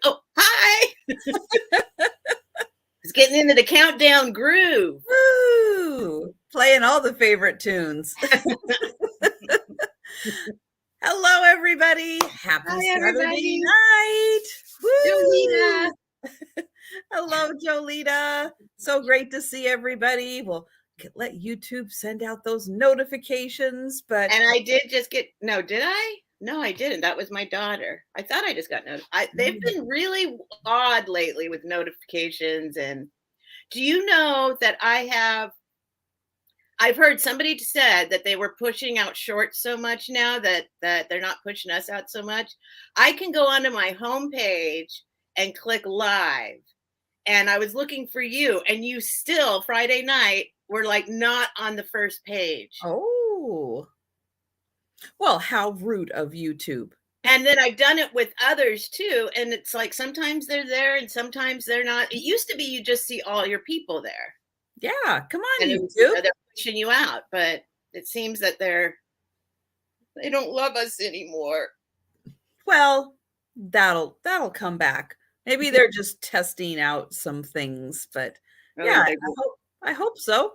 Oh, hi. It's getting into the countdown groove. Woo! Playing all the favorite tunes. Hello, everybody. Happy Hi, Saturday everybody. night. Jolita. Woo! Hello, Jolita. So great to see everybody. We'll let YouTube send out those notifications. But And I did just get, no, did I? No, I didn't. That was my daughter. I thought I just got notified. They've been really odd lately with notifications. And do you know that I've heard somebody said that they were pushing out shorts so much now that they're not pushing us out so much. I can go onto my homepage and click live. And I was looking for you, and you still Friday night were like not on the first page. Oh, well, how rude of YouTube. And then I've done it with others too. And it's like sometimes they're there and sometimes they're not. It used to be you just see all your people there. Yeah, come on, And YouTube. they're pushing you out, but it seems that they don't love us anymore. Well, that'll come back. Maybe they're just testing out some things, but yeah, I hope so.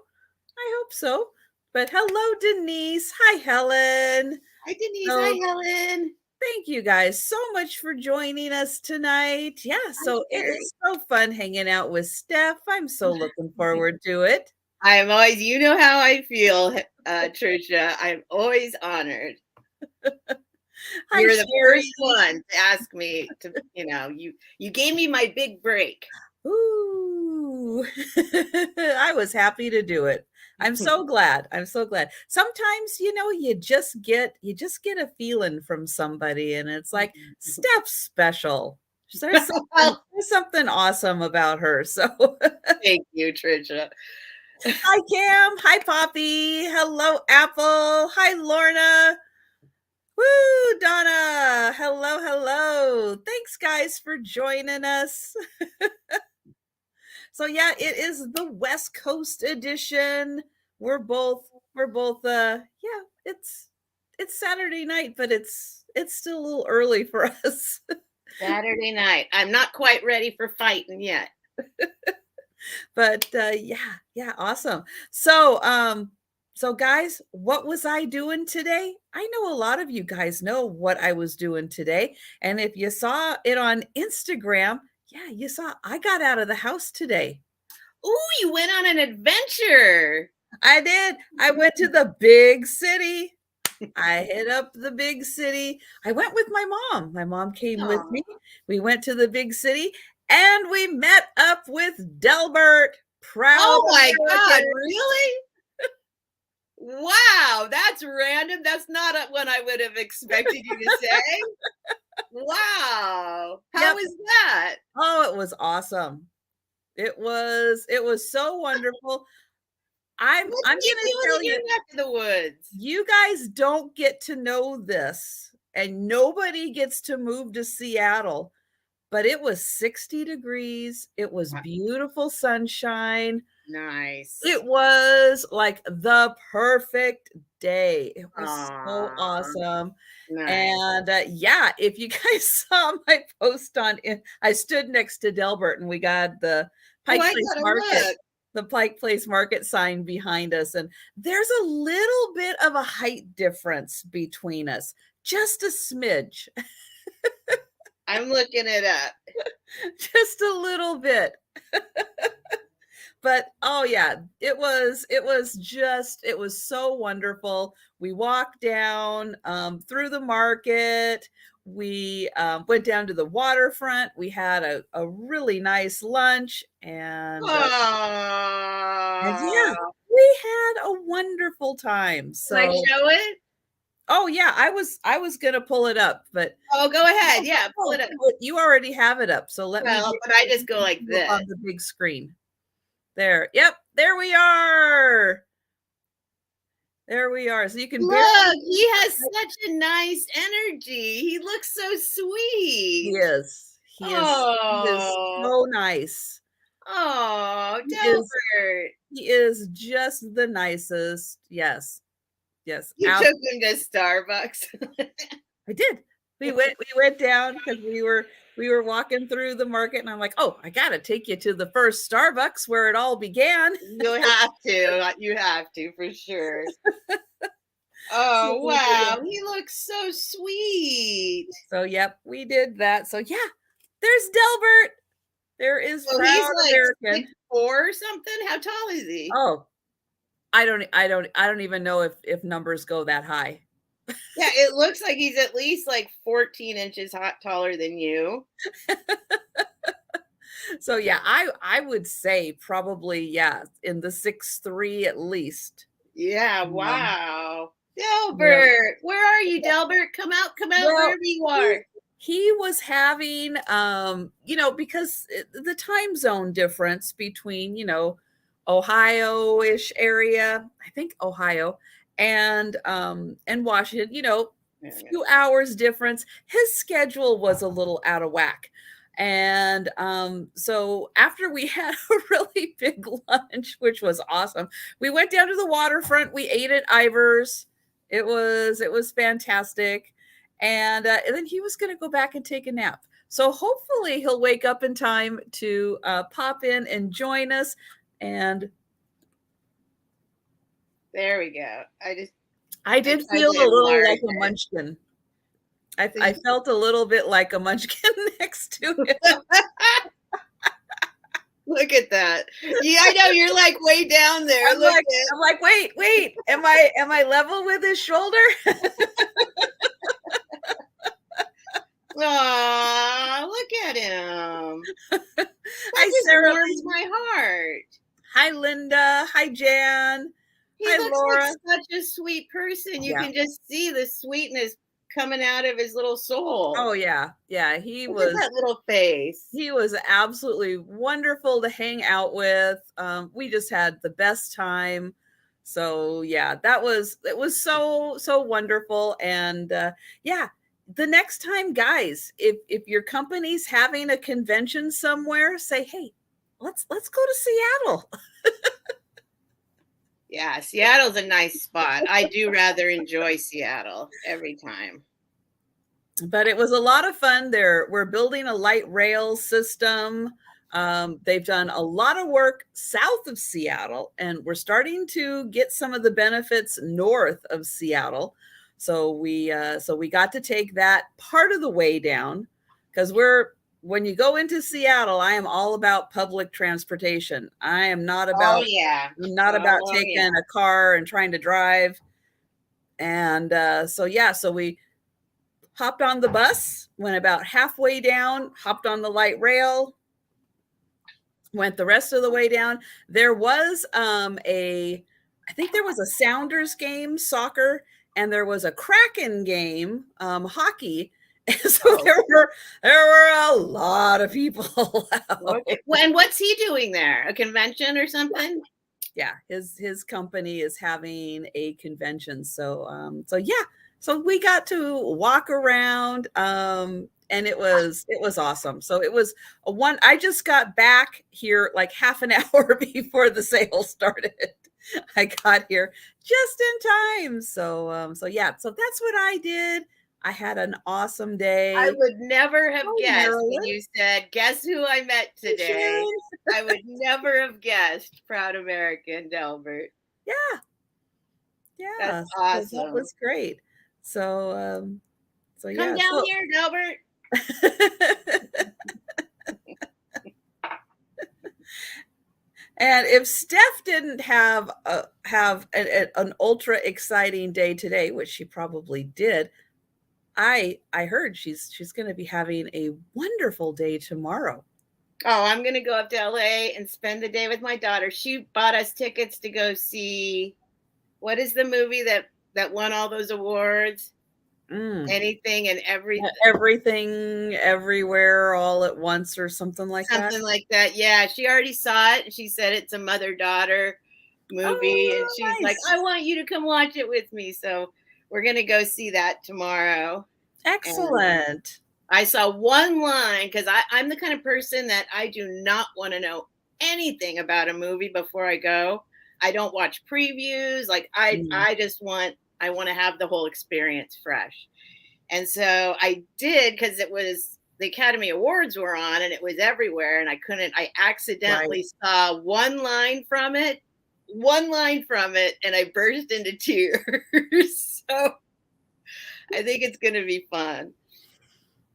I hope so. But hello, Denise. Hi, Helen. Hi, Denise. Hi, Helen. Thank you guys so much for joining us tonight. Yeah, so it is so fun hanging out with Steph. I'm so looking forward to it. I'm always, you know how I feel, Trisha. I'm always honored. You're the first one to ask me to, you gave me my big break. Ooh, I was happy to do it. I'm so glad. I'm so glad. Sometimes, you just get a feeling from somebody and it's like, Steph's special. There's something awesome about her. So thank you, Trisha. Hi, Cam. Hi, Poppy. Hello, Apple. Hi, Lorna. Woo, Donna. Hello, hello. Thanks, guys, for joining us. So yeah, it is the West Coast edition. We're both yeah, it's Saturday night, but it's still a little early for us. Saturday night. I'm not quite ready for fighting yet. But yeah, awesome. So guys, what was I doing today? I know a lot of you guys know what I was doing today. And if you saw it on Instagram, yeah, you saw I got out of the house today. Ooh, you went on an adventure. I did. I went to the big city. I hit up the big city. I went with my mom. My mom came with me. We went to the big city and we met up with Delbert. Proud. Oh my God, really? Wow, that's random. That's not what I would have expected you to say. Wow. How was that? Oh, it was awesome. It was so wonderful. I'm going to tell you, neck of the woods. You guys don't get to know this, and nobody gets to move to Seattle, but it was 60 degrees. It was beautiful sunshine. Nice. It was like the perfect day. It was so awesome. Nice. And yeah, if you guys saw my post I stood next to Delbert and we got the Pike Place Market. The Pike Place Market sign behind us. And there's a little bit of a height difference between us, just a smidge. I'm looking it up. Just a little bit. But oh yeah, it was so wonderful. We walked down through the market. We went down to the waterfront. We had a really nice lunch and yeah, we had a wonderful time. So can I show it? Oh yeah, I was gonna pull it up, but go ahead. Yeah, pull it up. You already have it up, so let me. But I just go like this on the big screen. There. Yep. There we are. There we are. So you can look. He has such a nice energy. He looks so sweet. He is. He is so nice. Oh, Delbert. He is just the nicest. Yes. Yes. You took him to Starbucks. I did. we went down because we were walking through the market, and I'm like, oh, I gotta take you to the first Starbucks where it all began. You have to for sure. Oh wow, he looks so sweet. So yep, we did that. So yeah, there's Delbert. There is So proud he's like American. 6'4" or something. How tall is he? Oh, I don't even know if numbers go that high. Yeah, it looks like he's at least like 14 inches taller than you. So yeah, I would say probably, yeah, in the 6'3" at least. Yeah, wow. Delbert, Yeah. where are you, Delbert? Come out, Well, wherever you are. he was having because the time zone difference between, Ohio-ish area, I think Ohio, and Washington, a few hours difference. His schedule was a little out of whack. And so after we had a really big lunch, which was awesome, we went down to the waterfront. We ate at Ivar's. It was fantastic. And then he was going to go back and take a nap. So hopefully he'll wake up in time to pop in and join us. And there we go. I did feel a little like a munchkin. I felt a little bit like a munchkin next to him. Look at that. Yeah, I know, you're like way down there. I'm like, wait, am I level with his shoulder? Aw, look at him. Hi, Sarah. Warms my heart. Hi, Linda. Hi, Jan. He looks Laura. Like such a sweet person. You can just see the sweetness coming out of his little soul. Oh yeah. He Look was at that little face. He was absolutely wonderful to hang out with. We just had the best time. So yeah, it was so wonderful. And yeah, the next time, guys, if your company's having a convention somewhere, say, hey, let's go to Seattle. Yeah, Seattle's a nice spot. I do rather enjoy Seattle every time. But it was a lot of fun. We're building a light rail system. They've done a lot of work south of Seattle, and we're starting to get some of the benefits north of Seattle. So we got to take that part of the way down, because when you go into Seattle, I am all about public transportation. I am not about about taking a car and trying to drive. And so we hopped on the bus, went about halfway down, hopped on the light rail, went the rest of the way down. There was I think there was a Sounders game, soccer, and there was a Kraken game, hockey. So there were a lot of people out. Okay. Well, and what's he doing there? A convention or something? Yeah, his company is having a convention. So yeah. So we got to walk around, and it was awesome. So it was I just got back here like half an hour before the sale started. I got here just in time. So yeah, so that's what I did. I had an awesome day. I would never have guessed when you said, guess who I met today? I would never have guessed. Proud American, Delbert. Yeah. That's awesome. So that was great. So yeah. Come down here, Delbert. And if Steph didn't have an ultra exciting day today, which she probably did, I heard she's going to be having a wonderful day tomorrow. Oh, I'm going to go up to LA and spend the day with my daughter. She bought us tickets to go see, what is the movie that won all those awards? Anything and everything. Everything, everywhere, all at once, or something like that. Something like that. Yeah, she already saw it. She said it's a mother-daughter movie, and she's like, I want you to come watch it with me. So we're going to go see that tomorrow. Excellent. And I saw one line, because I'm the kind of person that I do not want to know anything about a movie before I go. I don't watch previews. Like I want to have the whole experience fresh. And so I did, because it was the Academy Awards were on and it was everywhere, and I accidentally saw one line from it, and I burst into tears. So I think it's going to be fun.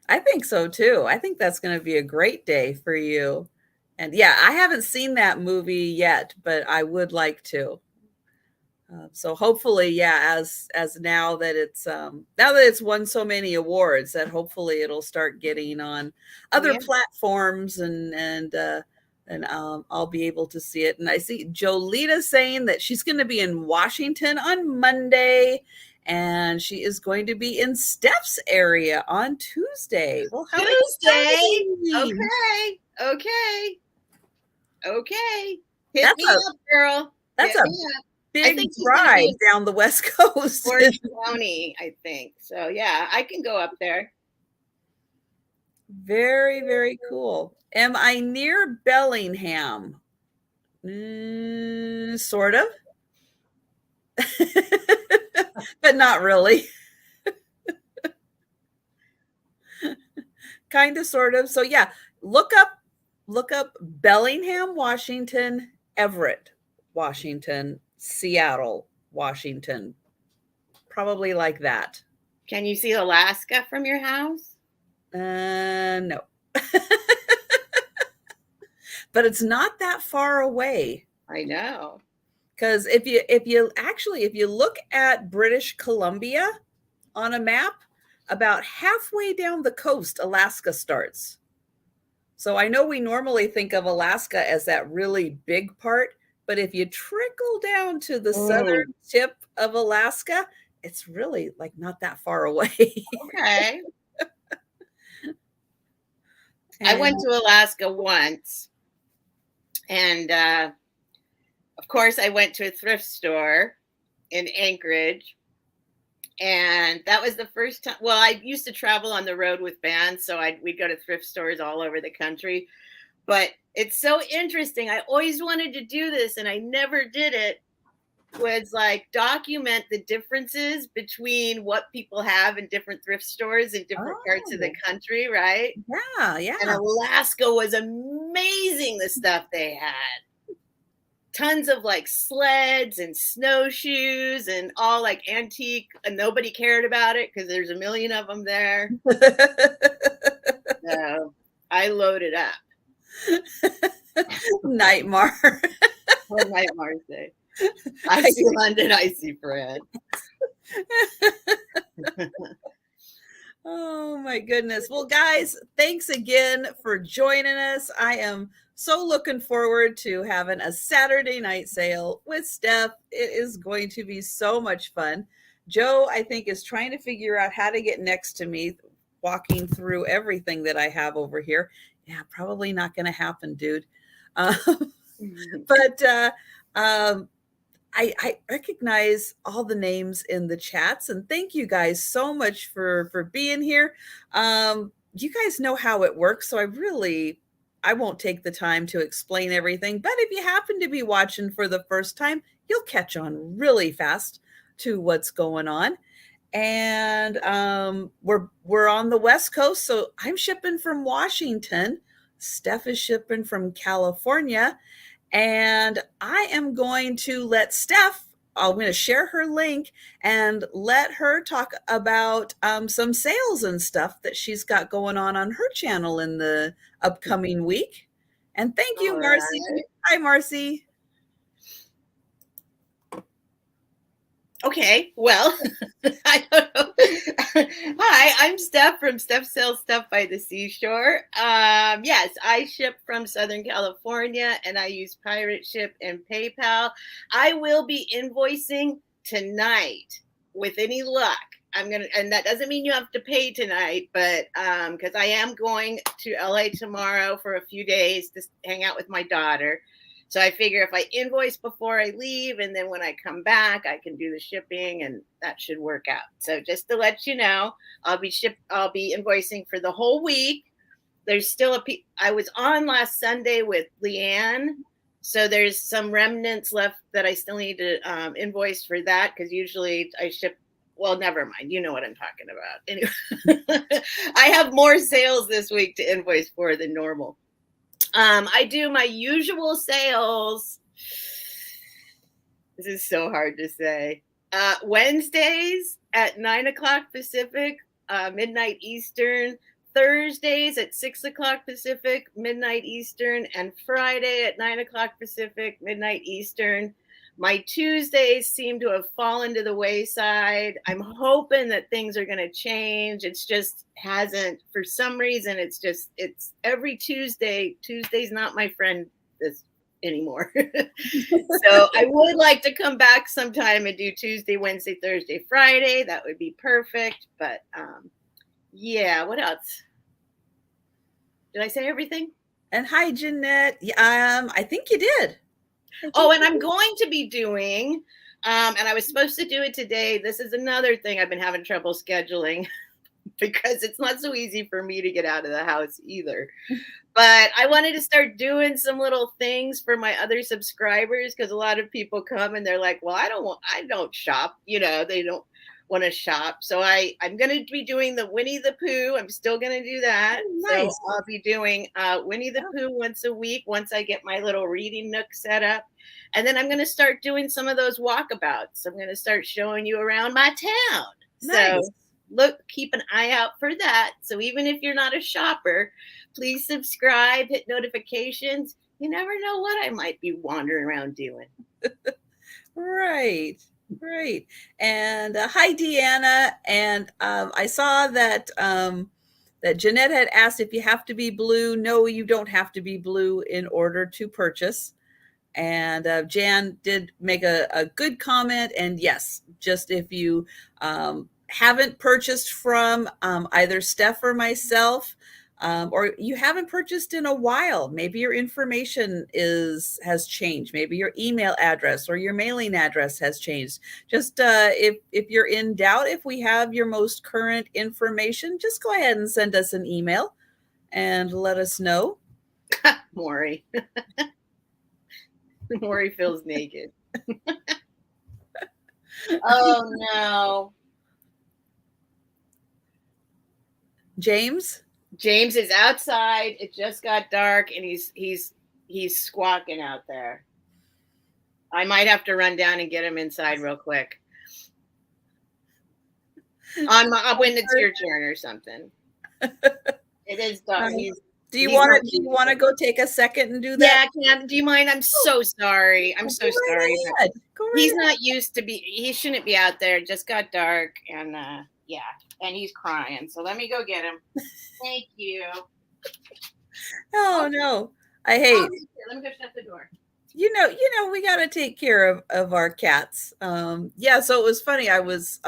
I think so too. I think that's going to be a great day for you. And yeah, I haven't seen that movie yet, but I would like to. So hopefully, yeah, as now that it's won so many awards, that hopefully it'll start getting on other platforms, and I'll be able to see it. And I see Jolita saying that she's going to be in Washington on Monday, and she is going to be in Steph's area on Tuesday. Well, how Tuesday? Okay. Hit me up, girl. That's a big drive down the West Coast. Orange County, I think. So yeah, I can go up there. Very, very cool. Am I near Bellingham? Sort of. But not really. Kind of, sort of. So yeah, look up Bellingham, Washington, Everett, Washington, Seattle, Washington. Probably like that. Can you see Alaska from your house? No. But it's not that far away. I know. Because if you look at British Columbia on a map, about halfway down the coast, Alaska starts. So I know we normally think of Alaska as that really big part, but if you trickle down to the southern tip of Alaska, it's really like not that far away. Okay. I went to Alaska once, and of course I went to a thrift store in Anchorage, and that was the first time. Well, I used to travel on the road with bands, so we'd go to thrift stores all over the country. But it's so interesting. I always wanted to do this, and I never did it. Was like document the differences between what people have in different thrift stores in different parts of the country, right? Yeah. And Alaska was amazing, the stuff they had. Tons of like sleds and snowshoes and all like antique, and nobody cared about it because there's a million of them there. So I loaded up. Nightmare. What nightmare say? I see London, I see Fred. Oh my goodness. Well, guys, thanks again for joining us. I am so looking forward to having a Saturday night sale with Steph. It is going to be so much fun. Joe, I think, is trying to figure out how to get next to me, walking through everything that I have over here. Yeah, probably not going to happen, dude. But I recognize all the names in the chats, and thank you guys so much for being here. You guys know how it works, so I won't take the time to explain everything, but if you happen to be watching for the first time, you'll catch on really fast to what's going on. And we're on the West Coast, so I'm shipping from Washington. Steph is shipping from California. And I am going to let I'm going to share her link and let her talk about some sales and stuff that she's got going on her channel in the upcoming week. And thank you, Marcy. Right. Hi, Marcy. Okay, well, I don't know. Hi, I'm Steph from Steph Sells Stuff by the Seashore. Yes, I ship from Southern California, and I use Pirate Ship and PayPal. I will be invoicing tonight with any luck. And that doesn't mean you have to pay tonight, but because I am going to LA tomorrow for a few days to hang out with my daughter. So I figure if I invoice before I leave, and then when I come back, I can do the shipping, and that should work out. So just to let you know, I'll be invoicing for the whole week. There's still I was on last Sunday with Leanne, so there's some remnants left that I still need to invoice for that, because usually I ship well, never mind. You know what I'm talking about. Anyway, I have more sales this week to invoice for than normal. I do my usual sales. This is so hard to say. Wednesdays at 9 o'clock Pacific, midnight Eastern. Thursdays at 6 o'clock Pacific, midnight Eastern, and Friday at 9 o'clock Pacific, midnight Eastern. My Tuesdays seem to have fallen to the wayside. I'm hoping that things are going to change. It's just hasn't. For some reason, it's every Tuesday. Tuesday's not my friend this anymore. So I would like to come back sometime and do Tuesday, Wednesday, Thursday, Friday. That would be perfect. But yeah, what else? Did I say everything? And hi, Jeanette. I think you did. Oh, and I'm going to be doing, and I was supposed to do it today. This is another thing I've been having trouble scheduling because it's not so easy for me to get out of the house either. But I wanted to start doing some little things for my other subscribers because a lot of people come and they're like, well, I don't shop. You know, they don't want to shop. So I'm going to be doing the Winnie the Pooh. I'm still going to do that. Oh, nice. So I'll be doing Winnie the Pooh once a week, once I get my little reading nook set up. And then I'm going to start doing some of those walkabouts. I'm going to start showing you around my town. Nice. So keep an eye out for that. So even if you're not a shopper, please subscribe, hit notifications. You never know what I might be wandering around doing. Right. And hi, Deanna. And I saw that that Jeanette had asked if you have to be blue. No, you don't have to be blue in order to purchase. And Jan did make a good comment. And yes, just if you haven't purchased from either Steph or myself, or you haven't purchased in a while, maybe your information has changed. Maybe your email address or your mailing address has changed. Just if you're in doubt, if we have your most current information, just go ahead and send us an email and let us know. Maury. Maury feels naked. Oh no. James is outside. It just got dark and he's squawking out there. I might have to run down and get him inside real quick. When it's your turn or something. It is dark. Do you want to go take a second and do that? Yeah, Cam, do you mind? I'm so sorry. I'm so sorry. He's not used to he shouldn't be out there. It just got dark and yeah, and he's crying. So let me go get him. Thank you. Oh no. I hate. Let me go shut the door. You know, we got to take care of our cats. Yeah, so it was funny. I was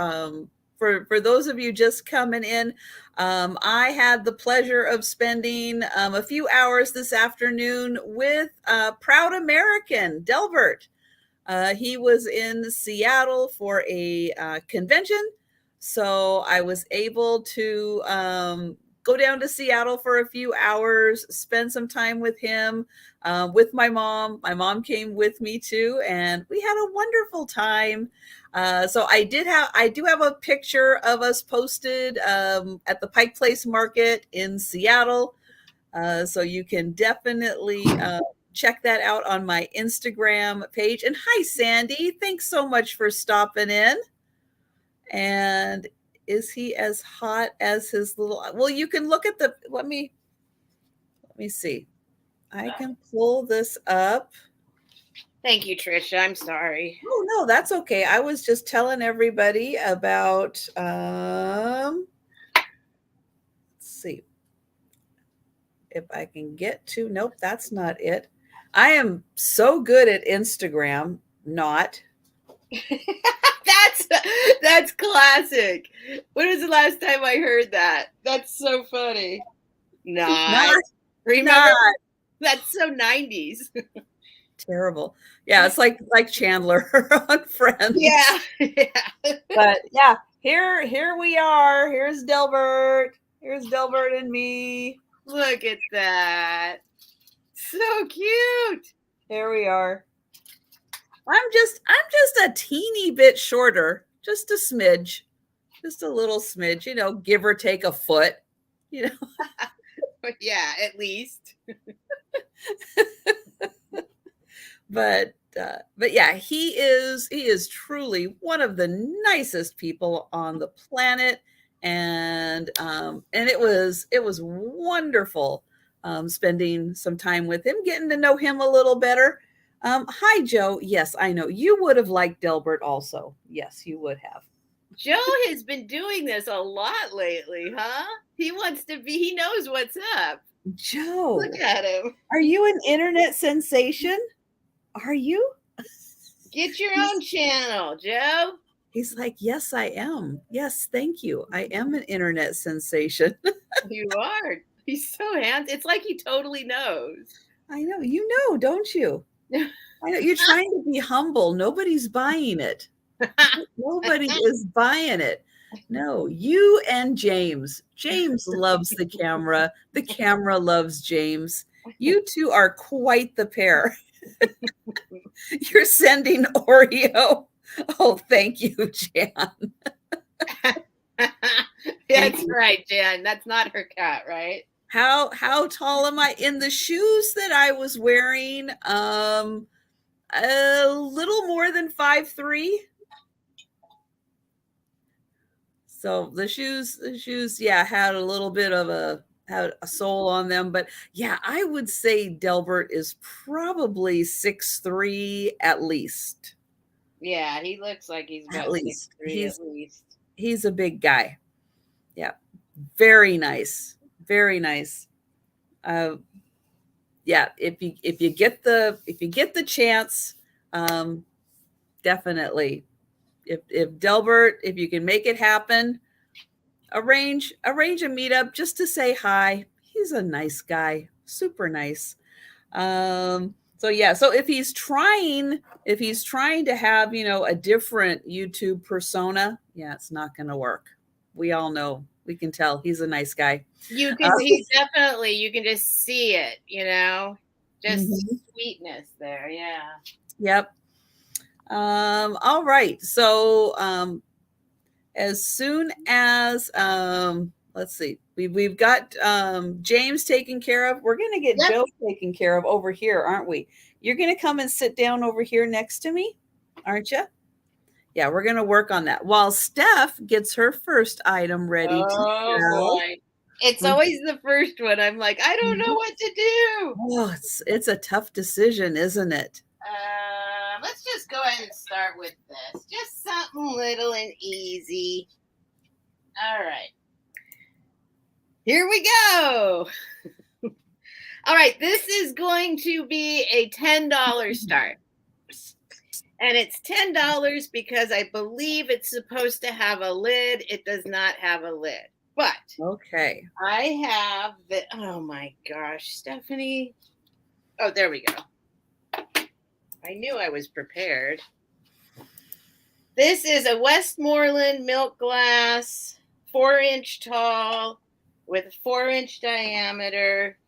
for those of you just coming in, I had the pleasure of spending a few hours this afternoon with Proud American, Delbert. He was in Seattle for a convention. So I was able to go down to Seattle for a few hours, spend some time with him, with my mom. My mom came with me too, and we had a wonderful time. So I do have a picture of us posted at the Pike Place Market in Seattle. So you can definitely check that out on my Instagram page. And hi, Sandy. Thanks so much for stopping in. And is he as hot as his little, well, you can look at let me see. I can pull this up. Thank you, Trisha. I'm sorry. Oh, no, that's okay. I was just telling everybody about, let's see if I can get to, nope, that's not it. I am so good at Instagram, not. That's classic. When was the last time I heard that? That's so funny. Not. Remember? Not. That's so 90s. Terrible. Yeah, it's like Chandler on Friends. Yeah. But yeah, here we are. Here's Delbert. Here's Delbert and me. Look at that. So cute. Here we are. I'm just a teeny bit shorter, just a smidge. Just a little smidge, you know, give or take a foot, you know. Yeah, at least. But yeah, he is truly one of the nicest people on the planet, and it was wonderful spending some time with him, getting to know him a little better. Hi, Joe. Yes, I know you would have liked Delbert also. Yes, you would have. Joe has been doing this a lot lately, huh? He knows what's up. Joe, look at him. Are you an internet sensation? Are you? Get your own channel, Joe. He's like, yes, I am. Yes, thank you. I am an internet sensation. You are. He's so handsome. It's like he totally knows. I know. You know, don't you? I know. You're trying to be humble. Nobody's buying it. Nobody is buying it. No, you and James. James loves the camera. The camera loves James. You two are quite the pair. You're sending Oreo. Oh, thank you, Jan. That's right, Jan. That's not her cat, right? How tall am I? In the shoes that I was wearing, a little more than 5'3". So the shoes, yeah, had a little bit of had a sole on them, but yeah, I would say Delbert is probably 6'3" at least. Yeah, he looks like he's about 6'3" at least. He's a big guy. Yeah, very nice, very nice. Yeah, if you get the chance, definitely. If Delbert, if you can make it happen, arrange a meetup just to say hi. He's a nice guy, super nice. So yeah, so if he's trying to have, you know, a different YouTube persona, yeah, it's not going to work. We all know, we can tell he's a nice guy. You can he's definitely, you can just see it, you know, just sweetness there. Yeah. Yep. All right. So as soon as let's see, we've got James taken care of. We're gonna get Joe taken care of over here, aren't we? You're gonna come and sit down over here next to me, aren't you? Yeah, we're gonna work on that while Steph gets her first item ready to sell. Boy. It's always the first one. I'm like, I don't know what to do. Oh, it's a tough decision, isn't it? Let's just go ahead and start with this. Just something little and easy. All right. Here we go. All right. This is going to be a $10 start. And it's $10 because I believe it's supposed to have a lid. It does not have a lid. But okay, I have the, oh my gosh, Stephanie. Oh, there we go. I knew I was prepared. This is a Westmoreland milk glass, 4-inch tall with a 4-inch diameter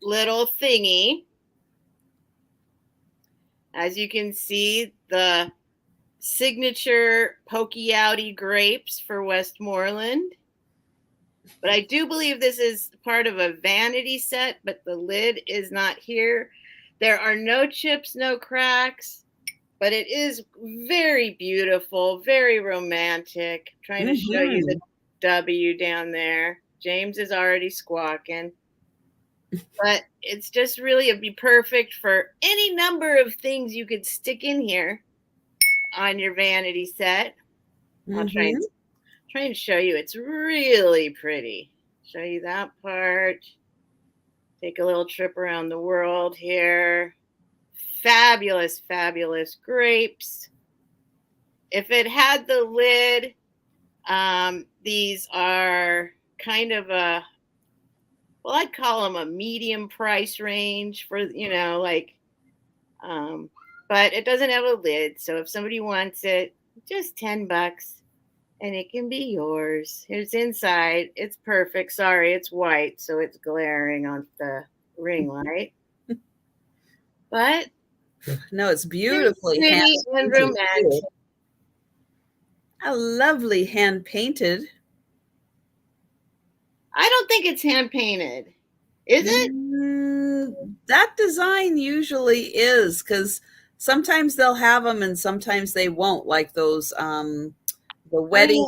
little thingy. As you can see, the signature pokey outy grapes for Westmoreland. But I do believe this is part of a vanity set, but the lid is not here. There are no chips, no cracks, but it is very beautiful, very romantic. I'm trying to show you the W down there. James is already squawking. But it's just really, it'd be perfect for any number of things you could stick in here on your vanity set. I'll try and show you. It's really pretty. Show you that part. Take a little trip around the world here. Fabulous, fabulous grapes. If it had the lid, these are kind of a, well, I'd call them a medium price range for, you know, like, but it doesn't have a lid. So if somebody wants it, just $10 and it can be yours. It's inside. It's perfect. Sorry, it's white, so it's glaring on the ring light. But no, it's beautifully pretty and romantic. A lovely hand painted. I don't think it's hand painted. Is it? That design usually is, because sometimes they'll have them and sometimes they won't, like those the wedding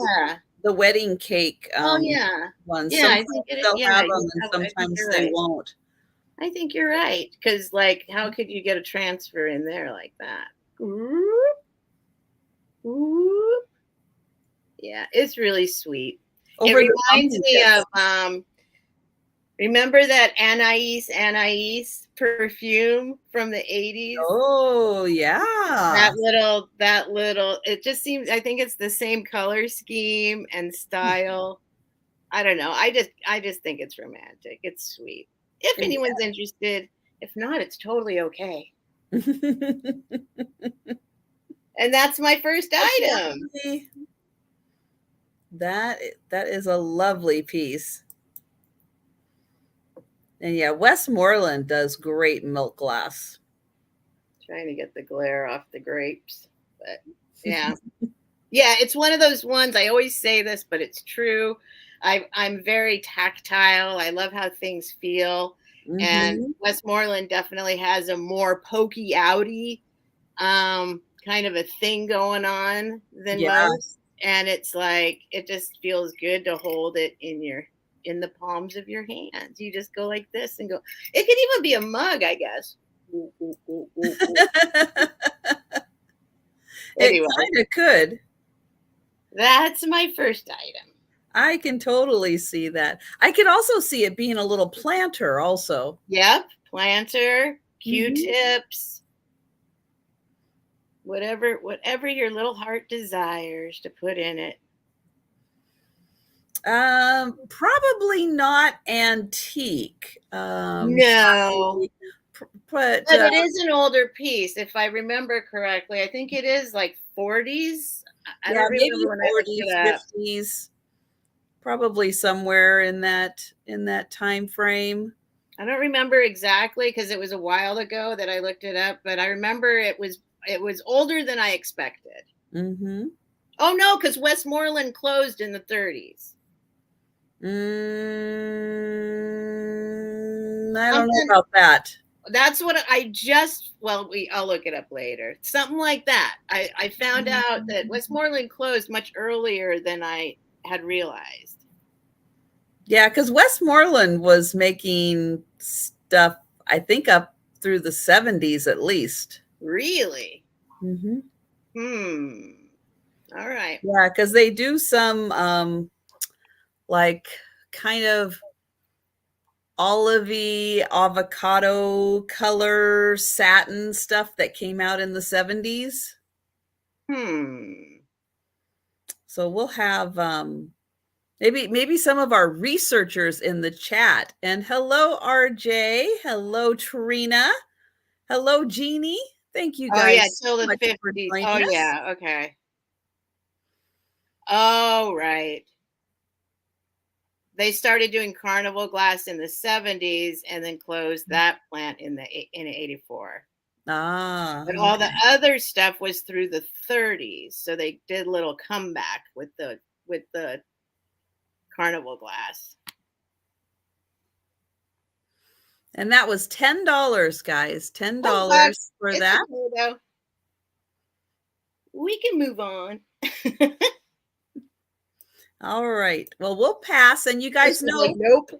cake Oh yeah. ones. Yeah, I Sometimes think it is. they'll Yeah, have them and I think sometimes you're they right. won't. I think you're right. Because, like, how could you get a transfer in there like that? Yeah, it's really sweet. Over It the reminds pumpkin me kits. of remember that Anais perfume from the 80s? Oh, yeah. That little, it just seems, I think it's the same color scheme and style. I don't know. I just think it's romantic. It's sweet. If anyone's interested, if not, it's totally okay. And that's my first item. That is a lovely piece. And yeah, Westmoreland does great milk glass. Trying to get the glare off the grapes, but yeah. Yeah, it's one of those ones. I always say this, but it's true. I'm very tactile. I love how things feel. And Westmoreland definitely has a more pokey outy kind of a thing going on than most. And it's like, it just feels good to hold it in the palms of your hands. You just go like this and go. It could even be a mug, I guess. Anyway, it kind of could. That's my first item. I can totally see that. I could also see it being a little planter also. Yep. Planter, Q-tips, whatever your little heart desires to put in it. Probably not antique. No. But it is an older piece, if I remember correctly. I think it is like 40s. I don't remember when 40s, 50s. Probably somewhere in that time frame. I don't remember exactly because it was a while ago that I looked it up, but I remember it was older than I expected. Oh no, because Westmoreland closed in the 30s. I don't know about that. That's what I'll look it up later. Something like that. I found out that Westmoreland closed much earlier than I had realized. Yeah, because Westmoreland was making stuff, I think, up through the 70s at least. Really? All right. Yeah, because they do some like kind of olivey avocado color satin stuff that came out in the 70s. So we'll have maybe some of our researchers in the chat. And hello, RJ. Hello, Trina. Hello, Jeannie. Thank you guys. Oh yeah, till the 50s. Oh yeah, okay. Oh right. They started doing carnival glass in the 70s and then closed that plant in 84. But all the other stuff was through the 30s. So they did a little comeback with the carnival glass. And that was $10, guys. $10 for that. Okay, we can move on. All right. Well, we'll pass, and you guys know. Like, nope.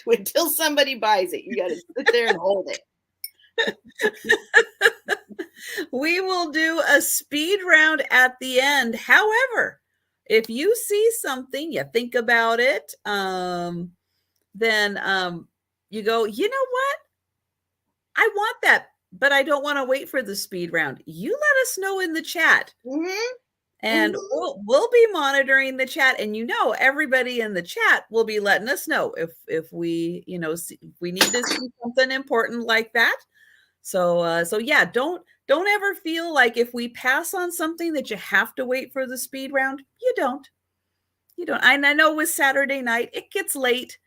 Until somebody buys it, you got to sit there and hold it. We will do a speed round at the end. However, if you see something, you think about it, then you go, you know what? I want that, but I don't want to wait for the speed round. You let us know in the chat. And we'll be monitoring the chat, and everybody in the chat will be letting us know if we if we need to see something important like that. So yeah, don't ever feel like if we pass on something that you have to wait for the speed round. You don't. And I know with Saturday night it gets late,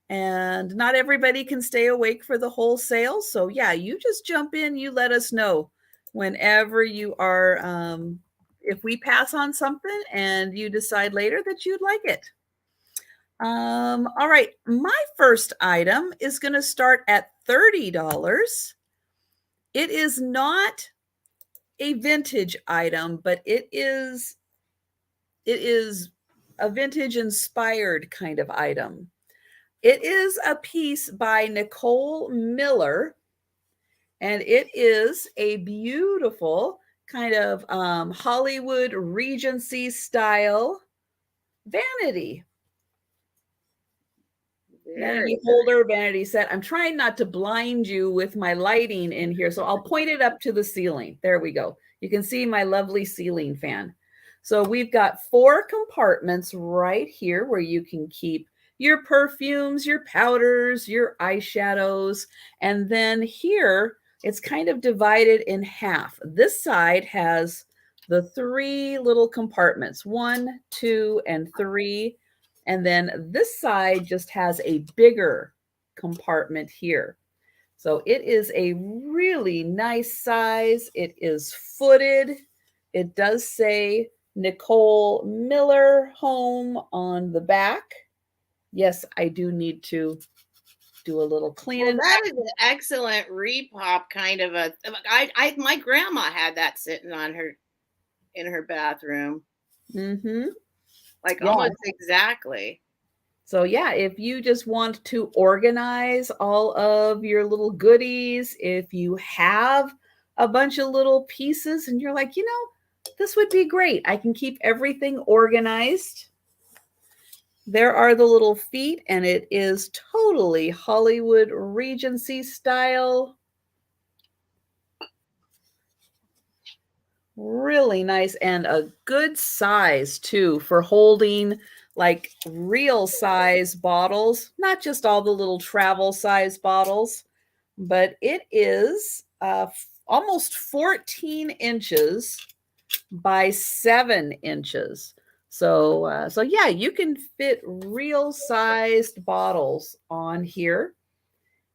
and not everybody can stay awake for the whole sale. So yeah, you just jump in. You let us know whenever you are if we pass on something and you decide later that you'd like it. All right, my first item is going to start at $30. It is not a vintage item, but it is a vintage inspired kind of item. It is a piece by Nicole Miller, and it is a beautiful kind of Hollywood Regency style vanity. Vanity holder, vanity set. I'm trying not to blind you with my lighting in here, so I'll point it up to the ceiling. There we go. You can see my lovely ceiling fan. So we've got 4 compartments right here where you can keep your perfumes, your powders, your eyeshadows, and then here it's kind of divided in half. This side has the 3 little compartments, 1, 2, and 3. And then this side just has a bigger compartment here. So it is a really nice size. It is footed. It does say Nicole Miller Home on the back. Yes, I do need to do a little cleaning. Well, that is an excellent repop kind of a. My grandma had that sitting on her in her bathroom. Mm-hmm. Like almost exactly. So yeah, if you just want to organize all of your little goodies, if you have a bunch of little pieces and you're like, this would be great. I can keep everything organized. There are the little feet, and it is totally Hollywood Regency style. Really nice, and a good size too for holding like real size bottles, not just all the little travel size bottles, but it is almost 14 inches by 7 inches. So yeah, you can fit real sized bottles on here.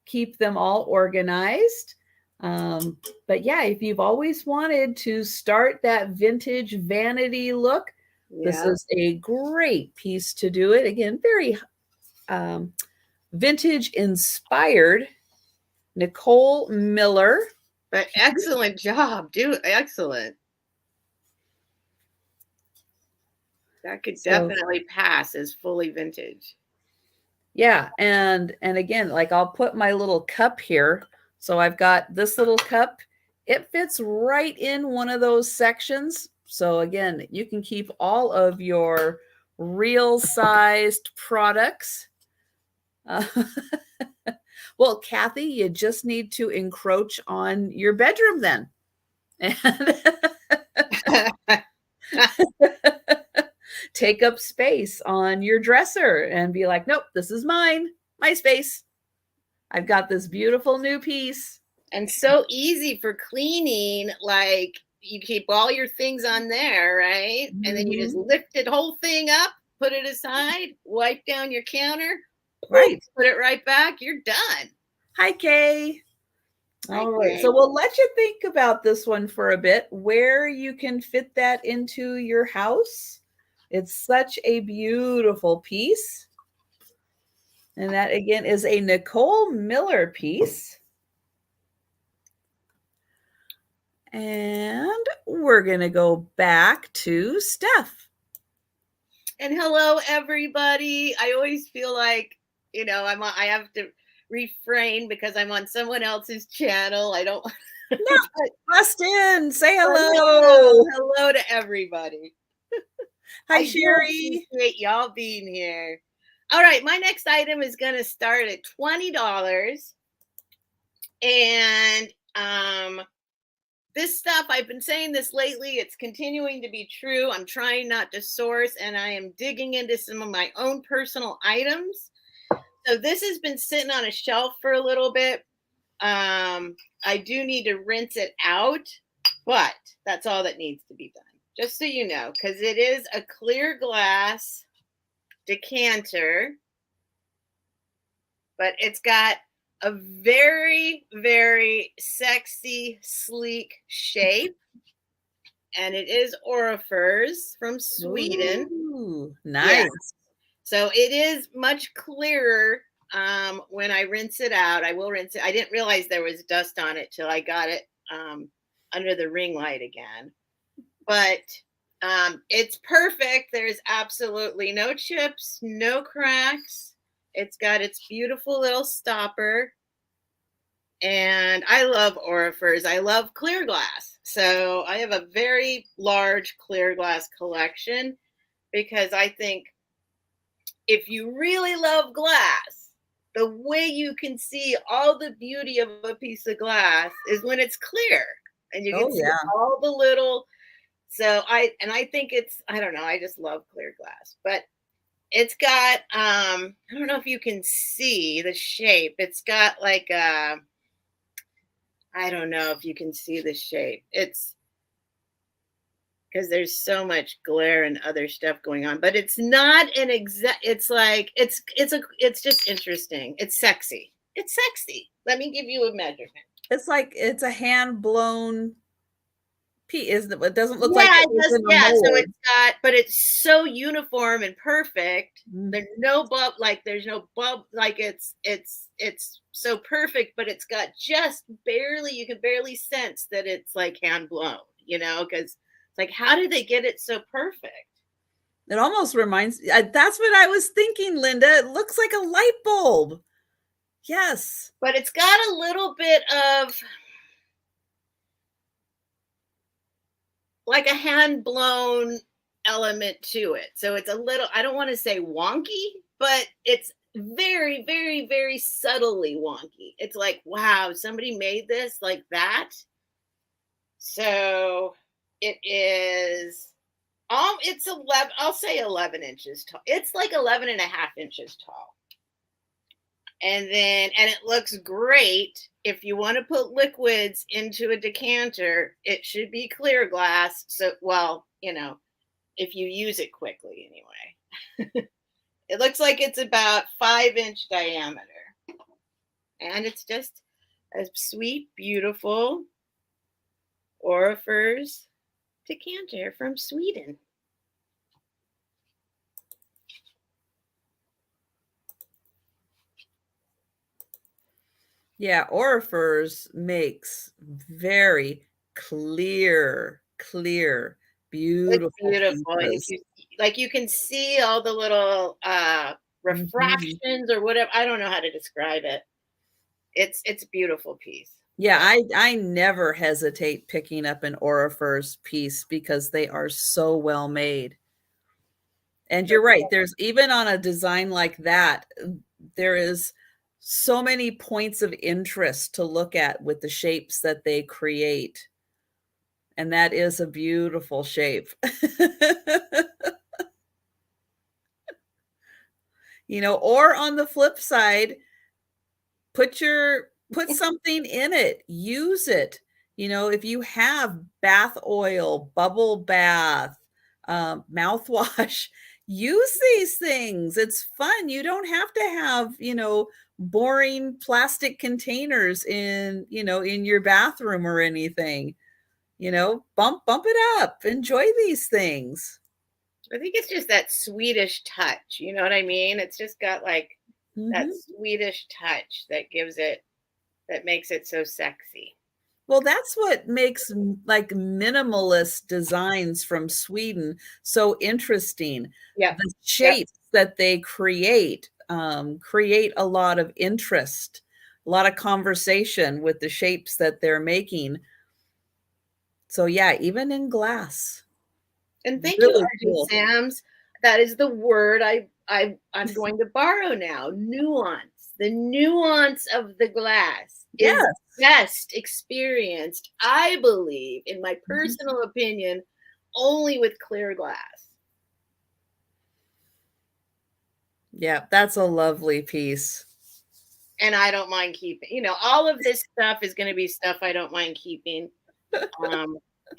Keep them all organized. But yeah, if you've always wanted to start that vintage vanity look, this is a great piece to do it. Again, very vintage inspired. Nicole Miller. But excellent job, dude. Excellent. That could definitely pass as fully vintage. Yeah, and again, like I'll put my little cup here. So I've got this little cup. It fits right in one of those sections. So again, you can keep all of your real sized products. Well, Kathy, you just need to encroach on your bedroom then. Take up space on your dresser and be like, nope, this is mine, my space. I've got this beautiful new piece. And so easy for cleaning. Like you keep all your things on there, right? And then you just lift the whole thing up, put it aside, wipe down your counter, right? Put it right back. You're done. Hi, Kay. All right. So we'll let you think about this one for a bit, where you can fit that into your house. It's such a beautiful piece. And that, again, is a Nicole Miller piece. And we're going to go back to Steph. And hello, everybody. I always feel like, I have to refrain because I'm on someone else's channel. I don't. No, bust in. Say hello. Hello to everybody. Hi, Sherry. Appreciate y'all being here. All right, my next item is going to start at $20. And this stuff, I've been saying this lately, it's continuing to be true. I'm trying not to source, and I am digging into some of my own personal items. So this has been sitting on a shelf for a little bit. I do need to rinse it out, but that's all that needs to be done. Just so you know, because it is a clear glass decanter, but it's got a very, very sexy, sleek shape. and it is Orifers from Sweden. Ooh, nice. Yeah. So it is much clearer when I rinse it out. I will rinse it. I didn't realize there was dust on it till I got it under the ring light again. But it's perfect. There's absolutely no chips, no cracks. It's got its beautiful little stopper. And I love Orifers. I love clear glass. So I have a very large clear glass collection because I think if you really love glass, the way you can see all the beauty of a piece of glass is when it's clear and you can see all the little. So I think it's, I don't know, I just love clear glass, but it's got, I don't know if you can see the shape. It's got like a, I don't know if you can see the shape. It's because there's so much glare and other stuff going on, but it's not an exact, it's like, it's just interesting. It's sexy. It's sexy. Let me give you a measurement. It's like, it's a hand blown piece. It doesn't look like it was in a mold. So it's got, but it's so uniform and perfect. There's no bump, like there's no bump, like it's so perfect, but it's got just barely, you can barely sense that it's like hand blown, you know, because it's like, how did they get it so perfect? It almost reminds, that's what I was thinking, Linda. It looks like a light bulb. Yes. But it's got a little bit of like a hand blown element to it. So it's a little, I don't want to say wonky, but it's very, very, very subtly wonky. It's like, wow, somebody made this like that. So it is, it's 11, I'll say 11 inches tall. It's like 11 and a half inches tall. And it looks great. If you want to put liquids into a decanter, it should be clear glass. So, well, you know, if you use it quickly anyway. It looks like it's about 5-inch diameter. And it's just a sweet, beautiful Orifers decanter from Sweden. Yeah, Orifers makes very clear, beautiful. It's beautiful. And if you, like, you can see all the little refractions or whatever. I don't know how to describe it. It's a beautiful piece. Yeah, I never hesitate picking up an Orifers piece because they are so well made. And you're right. There's even on a design like that, there is so many points of interest to look at with the shapes that they create. And that is a beautiful shape. You know, or on the flip side, put something in it, use it. You know, if you have bath oil, bubble bath, mouthwash, use these things. It's fun. You don't have to have, you know, boring plastic containers in, you know, in your bathroom or anything. You know, bump it up. Enjoy these things. I think it's just that Swedish touch. You know what I mean? It's just got like that Swedish touch that gives it, that makes it so sexy. Well, that's what makes like minimalist designs from Sweden so interesting. Yeah. The shapes that they create a lot of interest, a lot of conversation with the shapes that they're making. So yeah, even in glass. And thank you, Artie Sams. That is the word I'm going to borrow now. Nuance. The nuance of the glass is best experienced, I believe, in my personal opinion, only with clear glass. Yeah, that's a lovely piece. And I don't mind keeping, you know, all of this stuff is going to be stuff I don't mind keeping.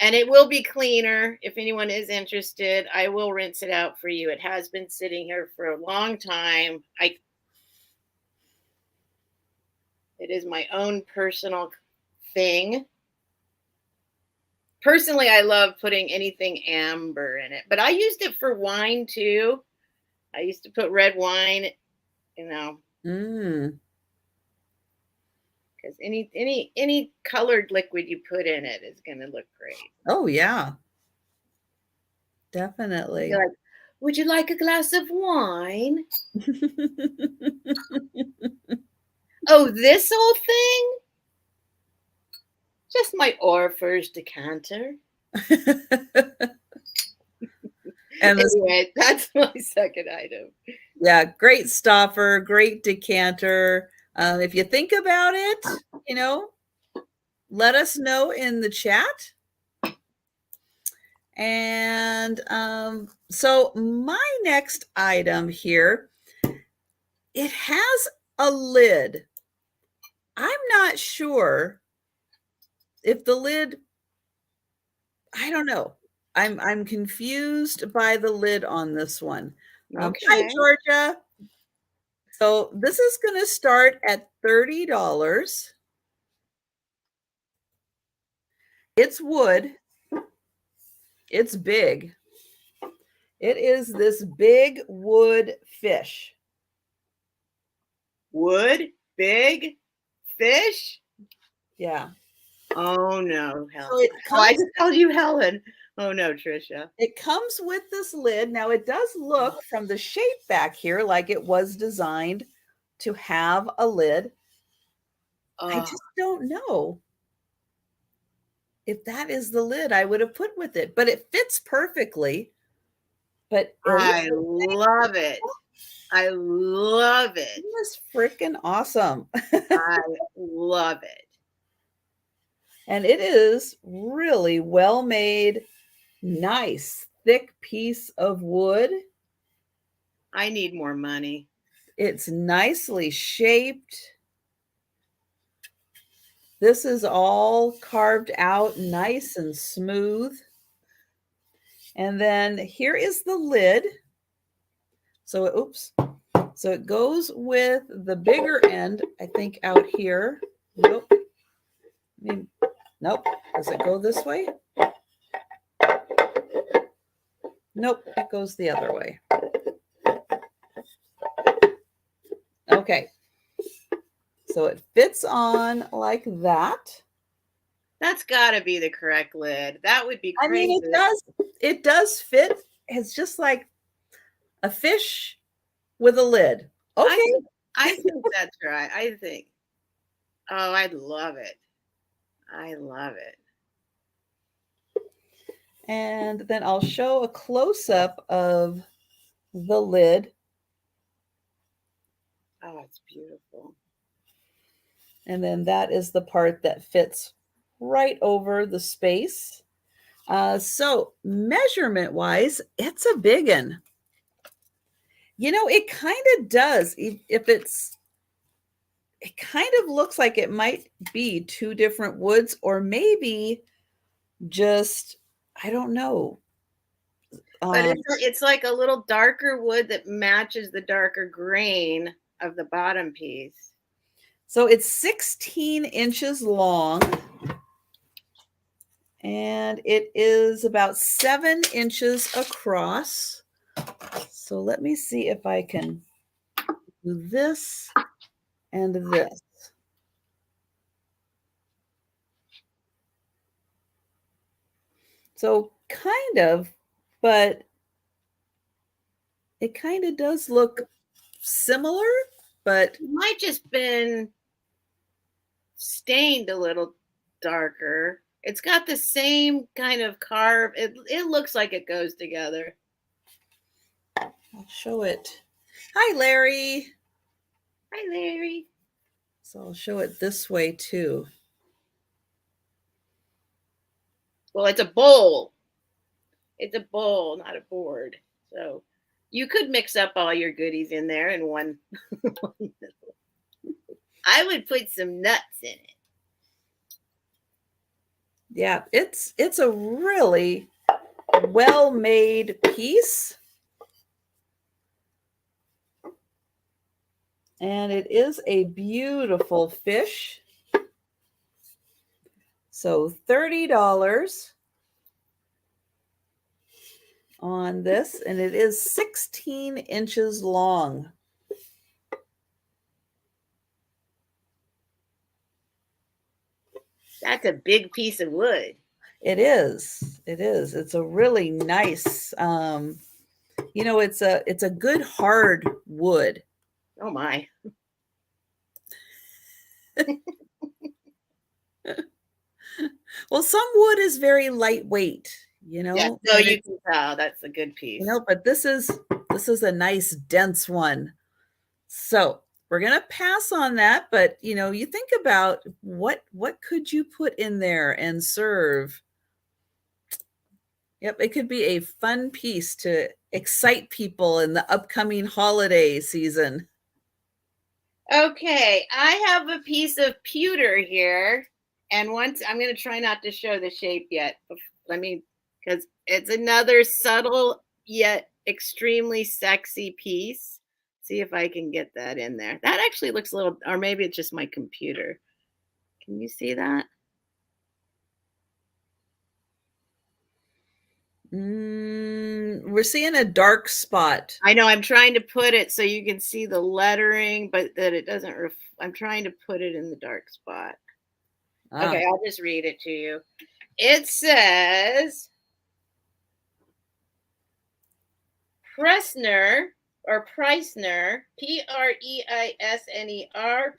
And it will be cleaner. If anyone is interested, I will rinse it out for you. It has been sitting here for a long time. It is my own personal thing. personally, I love putting anything amber in it, but I used it for wine too. I used to put red wine, Mm. because any colored liquid you put in it is going to look great. Oh yeah, definitely. You're like, would you like a glass of wine? Oh, this old thing? Just my Orford's decanter. And anyway, that's my second item. Yeah, great stopper, great decanter. If you think about it, let us know in the chat. And so my next item here, it has a lid. I'm not sure if the lid, I don't know. I'm confused by the lid on this one. Okay. Hi, Georgia. So this is going to start at $30. It's wood. It's big. It is this big wood fish. Wood? Big? Fish? Yeah. Oh no, Helen. So I just called you Helen. Oh no, Trisha. It comes with this lid. Now it does look from the shape back here like it was designed to have a lid. I just don't know if that is the lid I would have put with it, but it fits perfectly. But I love it. I love it. It's freaking awesome. I love it. And it is really well made, nice, thick piece of wood. I need more money. It's nicely shaped. This is all carved out nice and smooth. And then here is the lid. So, oops. So it goes with the bigger end, I think, out here. Nope. Nope. Does it go this way? Nope. It goes the other way. Okay. So it fits on like that. That's got to be the correct lid. That would be crazy. I mean, it does fit. It's just like a fish with a lid. Okay. I think that's right. I think. Oh, I love it. I love it. And then I'll show a close-up of the lid. Oh, it's beautiful. And then that is the part that fits right over the space. So measurement-wise, it's a big one. It kind of does. It kind of looks like it might be two different woods, or maybe just, I don't know. But it's like a little darker wood that matches the darker grain of the bottom piece. So it's 16 inches long. And it is about 7 inches across. So let me see if I can do this and this. So kind of, but it kind of does look similar, but it might just been stained a little darker. It's got the same kind of carve. It looks like it goes together. I'll show it. Hi, Larry. Hi, Larry. So I'll show it this way too. Well, it's a bowl. It's a bowl, not a board. So you could mix up all your goodies in there in one. I would put some nuts in it. Yeah, it's a really well-made piece. And it is a beautiful fish. So $30. on this, and it is 16 inches long. That's a big piece of wood. It is. It is. It's a really nice, you know, it's a good hard wood. Oh my. Well, some wood is very lightweight, you know. Yeah, so you can tell that's a good piece. You know, but this is a nice dense one. So we're gonna pass on that, but you know, you think about what could you put in there and serve. Yep, it could be a fun piece to excite people in the upcoming holiday season. Okay, I have a piece of pewter here, and once I'm going to try not to show the shape yet. Let me, because it's another subtle yet extremely sexy piece. See if I can get that in there. That actually looks a little, or maybe it's just my computer. Can you see that? We're seeing a dark spot. I know, I'm trying to put it so you can see the lettering, but that it doesn't, I'm trying to put it in the dark spot. Okay, I'll just read it to you. It says Presner or Preisner, Preisner,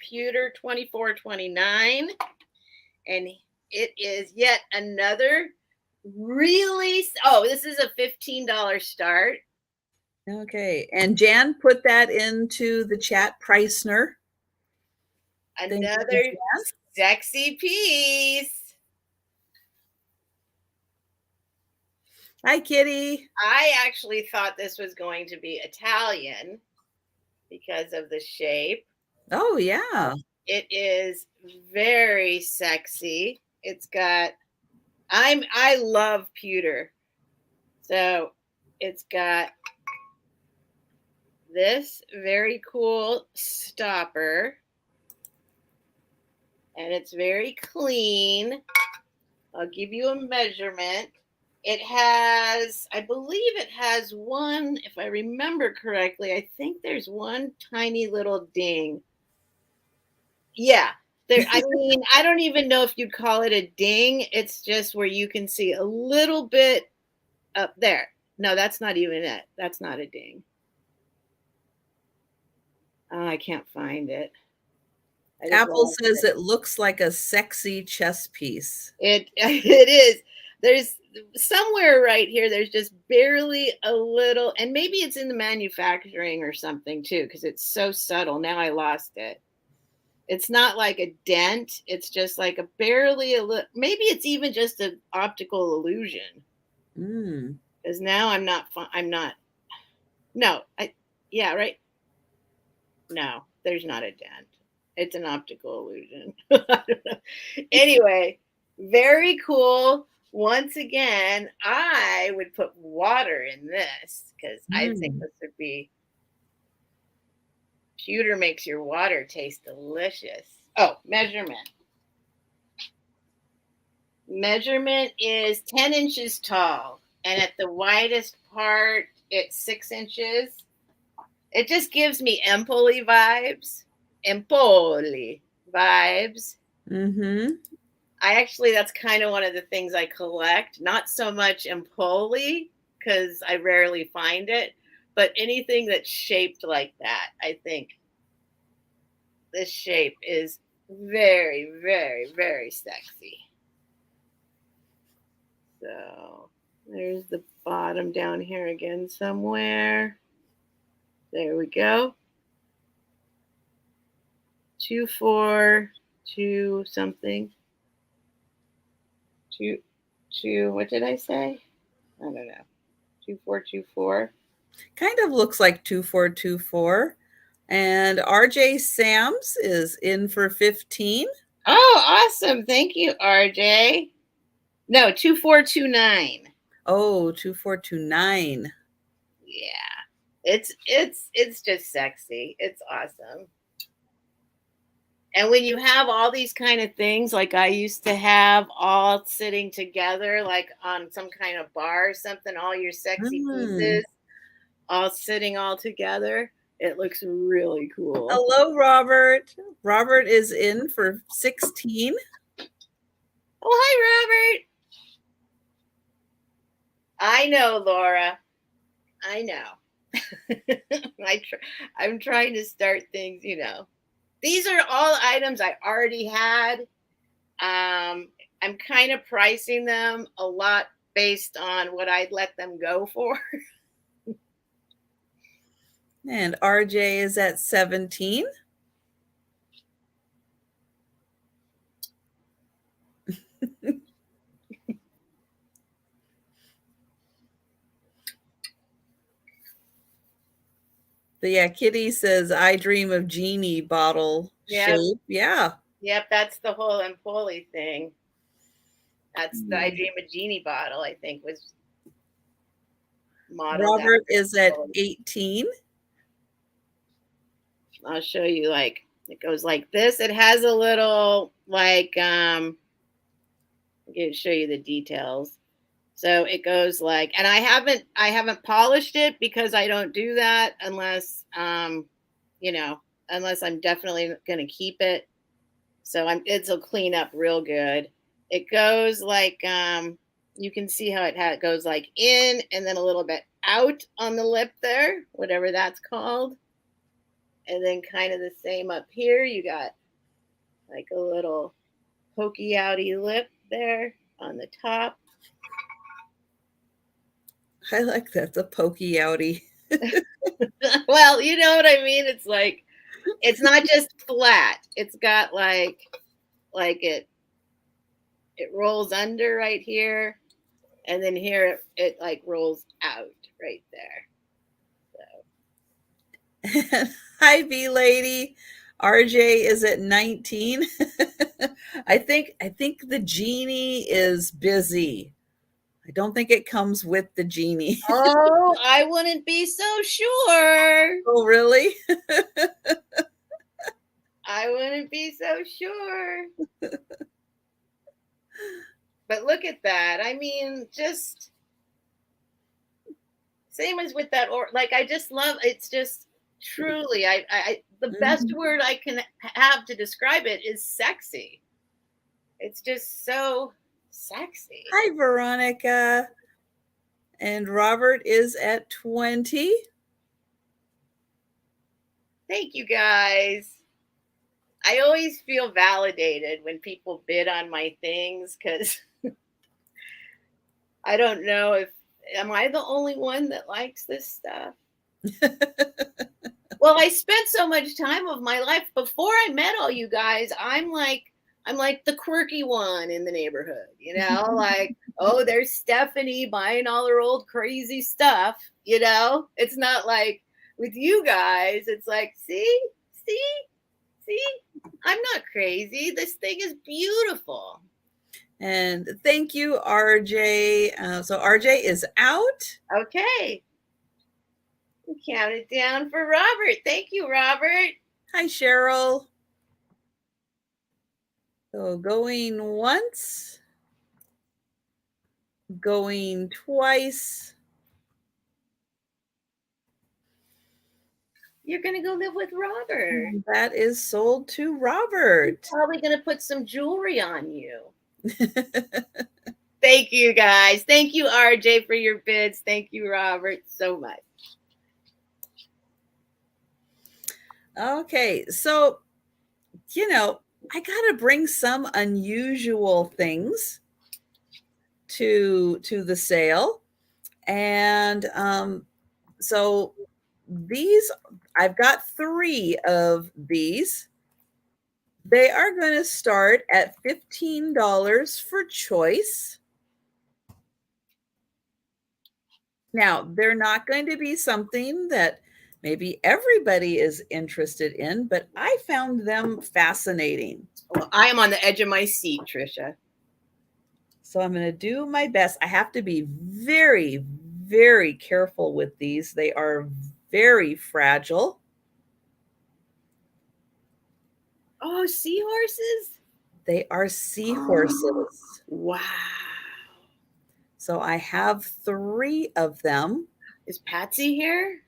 pewter 2429. And it is yet another really, oh, this is a $15 start. Okay, and Jan put that into the chat, Preisner. Another sexy piece. Hi, Kitty. I actually thought this was going to be Italian because of the shape. Oh, yeah. It is very sexy. It's got, I love pewter. So it's got this very cool stopper. And it's very clean. I'll give you a measurement. It has, I believe it has one, if I remember correctly, I think there's one tiny little ding. Yeah. There, I mean, I don't even know if you'd call it a ding. It's just where you can see a little bit up there. No, that's not even it. That's not a ding. Oh, I can't find it. Apple says it looks like a sexy chess piece. It is. There's somewhere right here, there's just barely a little, and maybe it's in the manufacturing or something too, because it's so subtle. Now I lost it. It's not like a dent. It's just like a barely a little, maybe it's even just an optical illusion. Because now I'm not, no, yeah, right. No, there's not a dent. It's an optical illusion. Anyway, very cool. Once again, I would put water in this because I think this would be, pewter makes your water taste delicious. Oh, measurement. Measurement is 10 inches tall. And at the widest part, it's 6 inches. It just gives me Empoli vibes. Empoli vibes. I actually, that's kind of one of the things I collect. Not so much Empoli, because I rarely find it, but anything that's shaped like that. I think this shape is very, very, very sexy. So there's the bottom down here again somewhere. There we go. 242 something. Two, what did I say? I don't know. 2424. Kind of looks like 2424. And RJ Sams is in for 15. Oh, awesome. Thank you, RJ. No, 2429. Oh, 2429. Yeah. It's just sexy. It's awesome. And when you have all these kind of things, like I used to have all sitting together, like on some kind of bar or something, all your sexy pieces all sitting all together, it looks really cool. Hello, Robert. Robert is in for 16. Oh, hi, Robert. I know, Laura. I know. I'm trying to start things, you know. These are all items I already had. I'm kind of pricing them a lot based on what I'd let them go for. And RJ is at 17. But yeah, Kitty says, I dream of genie bottle shape. Yeah. Yep, that's the whole Empoli thing. That's the I Dream of Genie bottle, I think, was modeled. Robert is at 18. I'll show you, like, it goes like this. It has a little, like, I'm going to show you the details. So it goes like, and I haven't polished it because I don't do that unless, you know, unless I'm definitely going to keep it. So it'll clean up real good. It goes like, you can see how it goes like in and then a little bit out on the lip there, whatever that's called. And then kind of the same up here. You got like a little pokey outy lip there on the top. I like that, the pokey outy. Well, you know what I mean? It's like, it's not just flat. It's got like it rolls under right here. And then here it like rolls out right there. So. Hi, B lady. RJ is at 19. I think the genie is busy. I don't think it comes with the genie. Oh, I wouldn't be so sure. Oh, really? I wouldn't be so sure. But look at that. I mean, just same as with that, or like, I just love, it's just truly, the best word I can have to describe it is sexy. It's just so sexy. Hi, Veronica. And Robert is at 20. Thank you, guys. I always feel validated when people bid on my things because I don't know if, am I the only one that likes this stuff? Well, I spent so much time of my life before I met all you guys. I'm like the quirky one in the neighborhood, you know, like, oh, there's Stephanie buying all her old crazy stuff, you know. It's not like with you guys, it's like, see, I'm not crazy. This thing is beautiful. And thank you, RJ. So RJ is out. Okay. Count it down for Robert. Thank you, Robert. Hi, Cheryl. So going once, going twice. You're going to go live with Robert. And that is sold to Robert. He's probably going to put some jewelry on you. Thank you, guys. Thank you, RJ, for your bids. Thank you, Robert, so much. Okay, so, you know, I got to bring some unusual things to the sale. And so these, I've got 3 of these. They are going to start at $15 for choice. Now, they're not going to be something that maybe everybody is interested in, but I found them fascinating. Well, I am on the edge of my seat, Trisha. So I'm going to do my best. I have to be very, very careful with these. They are very fragile. Oh, seahorses? They are seahorses. Oh, wow. So I have 3 of them. Is Patsy here?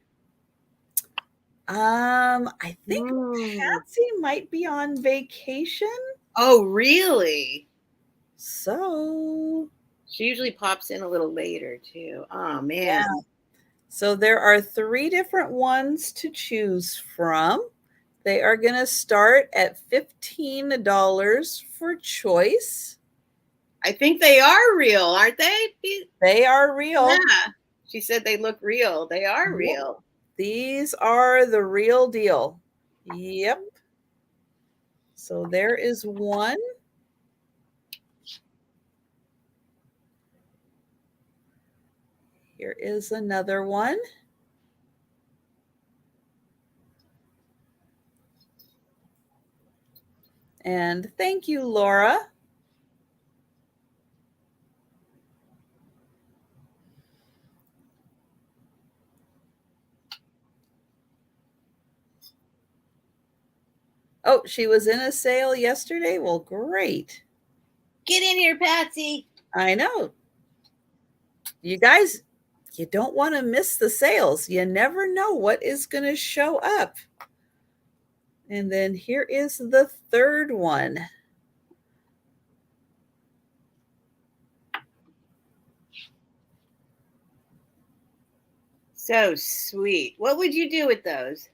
I think Patsy might be on vacation. Oh, really? So She usually pops in a little later too. Oh, man. yeah. So there are 3 different ones to choose from. They are going to start at $15 for choice. I think they are real, aren't they? They are real. Yeah. She said they look real. They are real. These are the real deal. Yep. So there is one. Here is another one. And thank you, Laura. Oh, she was in a sale yesterday? Well, great. Get in here, Patsy. I know. You guys, you don't want to miss the sales. You never know what is going to show up. And then here is the third one. So sweet. What would you do with those?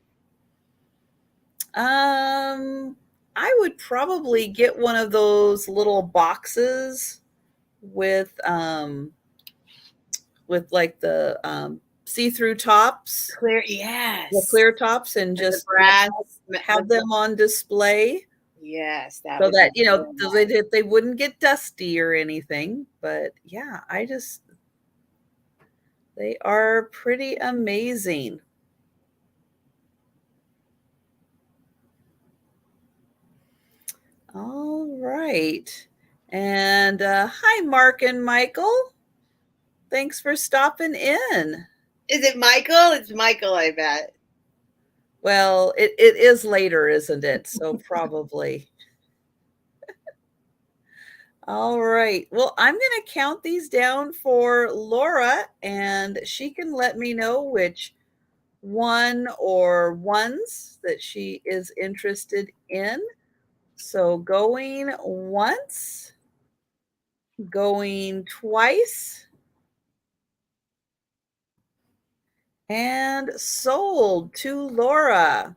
I would probably get one of those little boxes with like the see-through tops. Clear, yes. The clear tops, and just have them on display. Yes, that so that, you know, they wouldn't get dusty or anything. But yeah, they are pretty amazing. All right. And hi, Mark and Michael. Thanks for stopping in. Is it Michael? It's Michael, I bet. Well, it is later, isn't it? So probably. All right. Well, I'm going to count these down for Laura, and she can let me know which one or ones that she is interested in. So going once, going twice, and sold to Laura.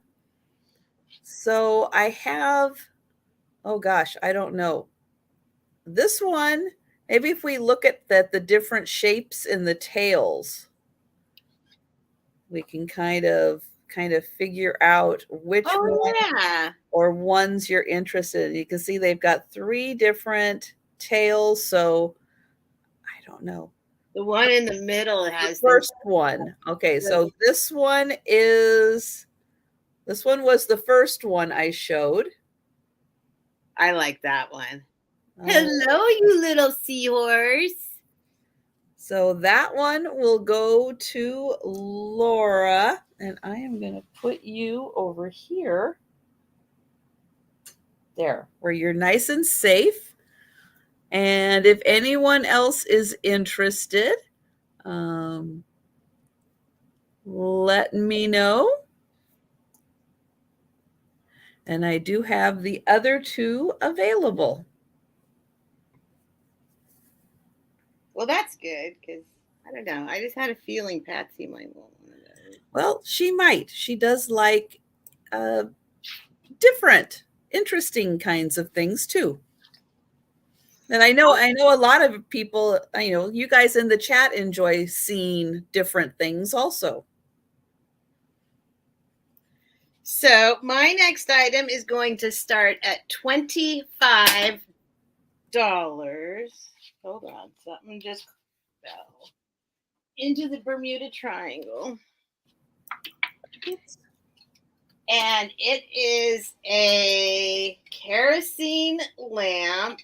So I have, oh gosh, I don't know. This one, maybe if we look at the different shapes in the tails, we can kind of figure out which one or ones you're interested in. You can see they've got 3 different tails, so I don't know. The one in the middle has the first one. Okay, so this one was the first one I showed. I like that one. Hello, you little seahorse. So that one will go to Laura, and I am going to put you over here. There, where you're nice and safe. And if anyone else is interested, let me know. And I do have the other 2 available. Well, that's good, because I don't know. I just had a feeling Patsy might want one of those. Well, she might. She does like different, interesting kinds of things too. And I know a lot of people, you guys in the chat enjoy seeing different things also. So my next item is going to start at $25. Hold on, something just fell into the Bermuda Triangle. And it is a kerosene lamp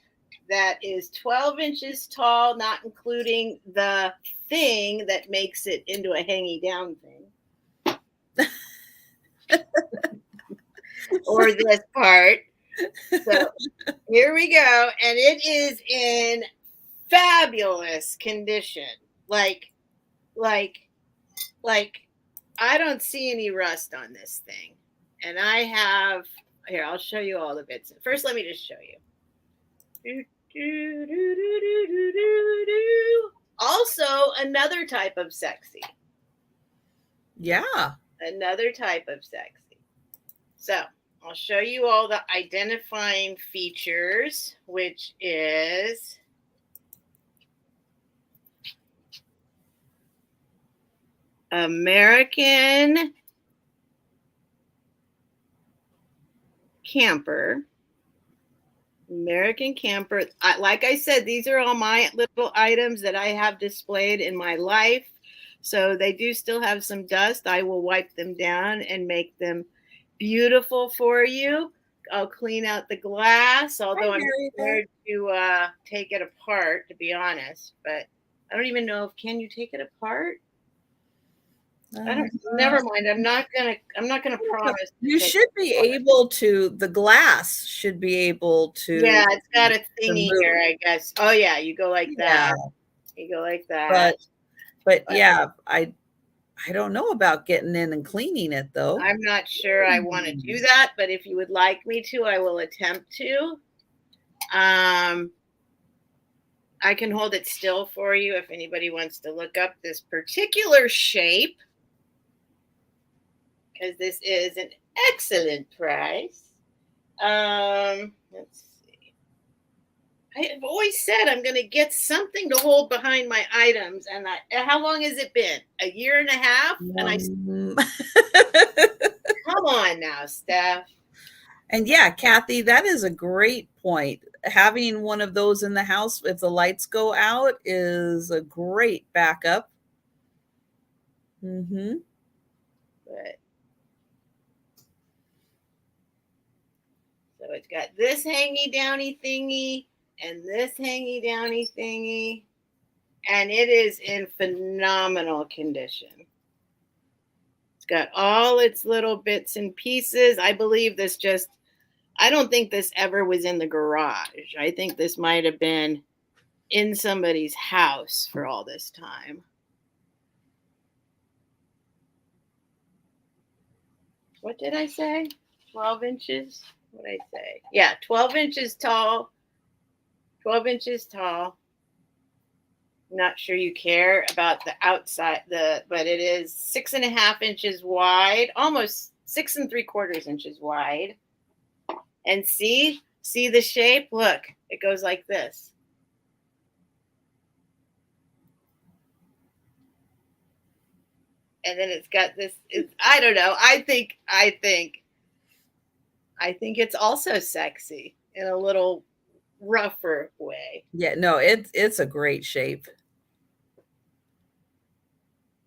that is 12 inches tall, not including the thing that makes it into a hanging down thing. Or this part. So here we go. And it is in fabulous condition. Like, I don't see any rust on this thing. And I have, here, I'll show you all the bits. First, let me just show you. Also, another type of sexy. Yeah. Another type of sexy. So I'll show you all the identifying features, which is American camper. American camper. Like I said, these are all my little items that I have displayed in my life. So they do still have some dust. I will wipe them down and make them beautiful for you. I'll clean out the glass, although I'm scared to take it apart, to be honest. But I don't even know if, can you take it apart? I don't. Never mind. I'm not gonna promise. You should be able to. The glass should be able to. Yeah, it's got a thingy here, I guess. Oh yeah, you go like that. You go like that. But yeah, I don't know about getting in and cleaning it though. I'm not sure I want to do that, but if you would like me to, I will attempt to. I can hold it still for you if anybody wants to look up this particular shape, because this is an excellent price. Let's see. I've always said I'm going to get something to hold behind my items. And how long has it been? A year and a half? And come on now, Steph. And yeah, Kathy, that is a great point. Having one of those in the house, if the lights go out, is a great backup. Mm-hmm. But so it's got this hangy downy thingy and this hangy downy thingy, and it is in phenomenal condition. It's got all its little bits and pieces. I believe this just, I don't think this ever was in the garage. I think this might have been in somebody's house for all this time. What did I say? 12 inches? What did I say? Yeah, 12 inches tall. 12 inches tall. Not sure you care about the outside, but it is 6.5 inches wide, almost 6 3/4 inches wide. And see the shape? Look, it goes like this. And then it's got this, I don't know. I think it's also sexy in a little rougher way. Yeah, no, it's a great shape.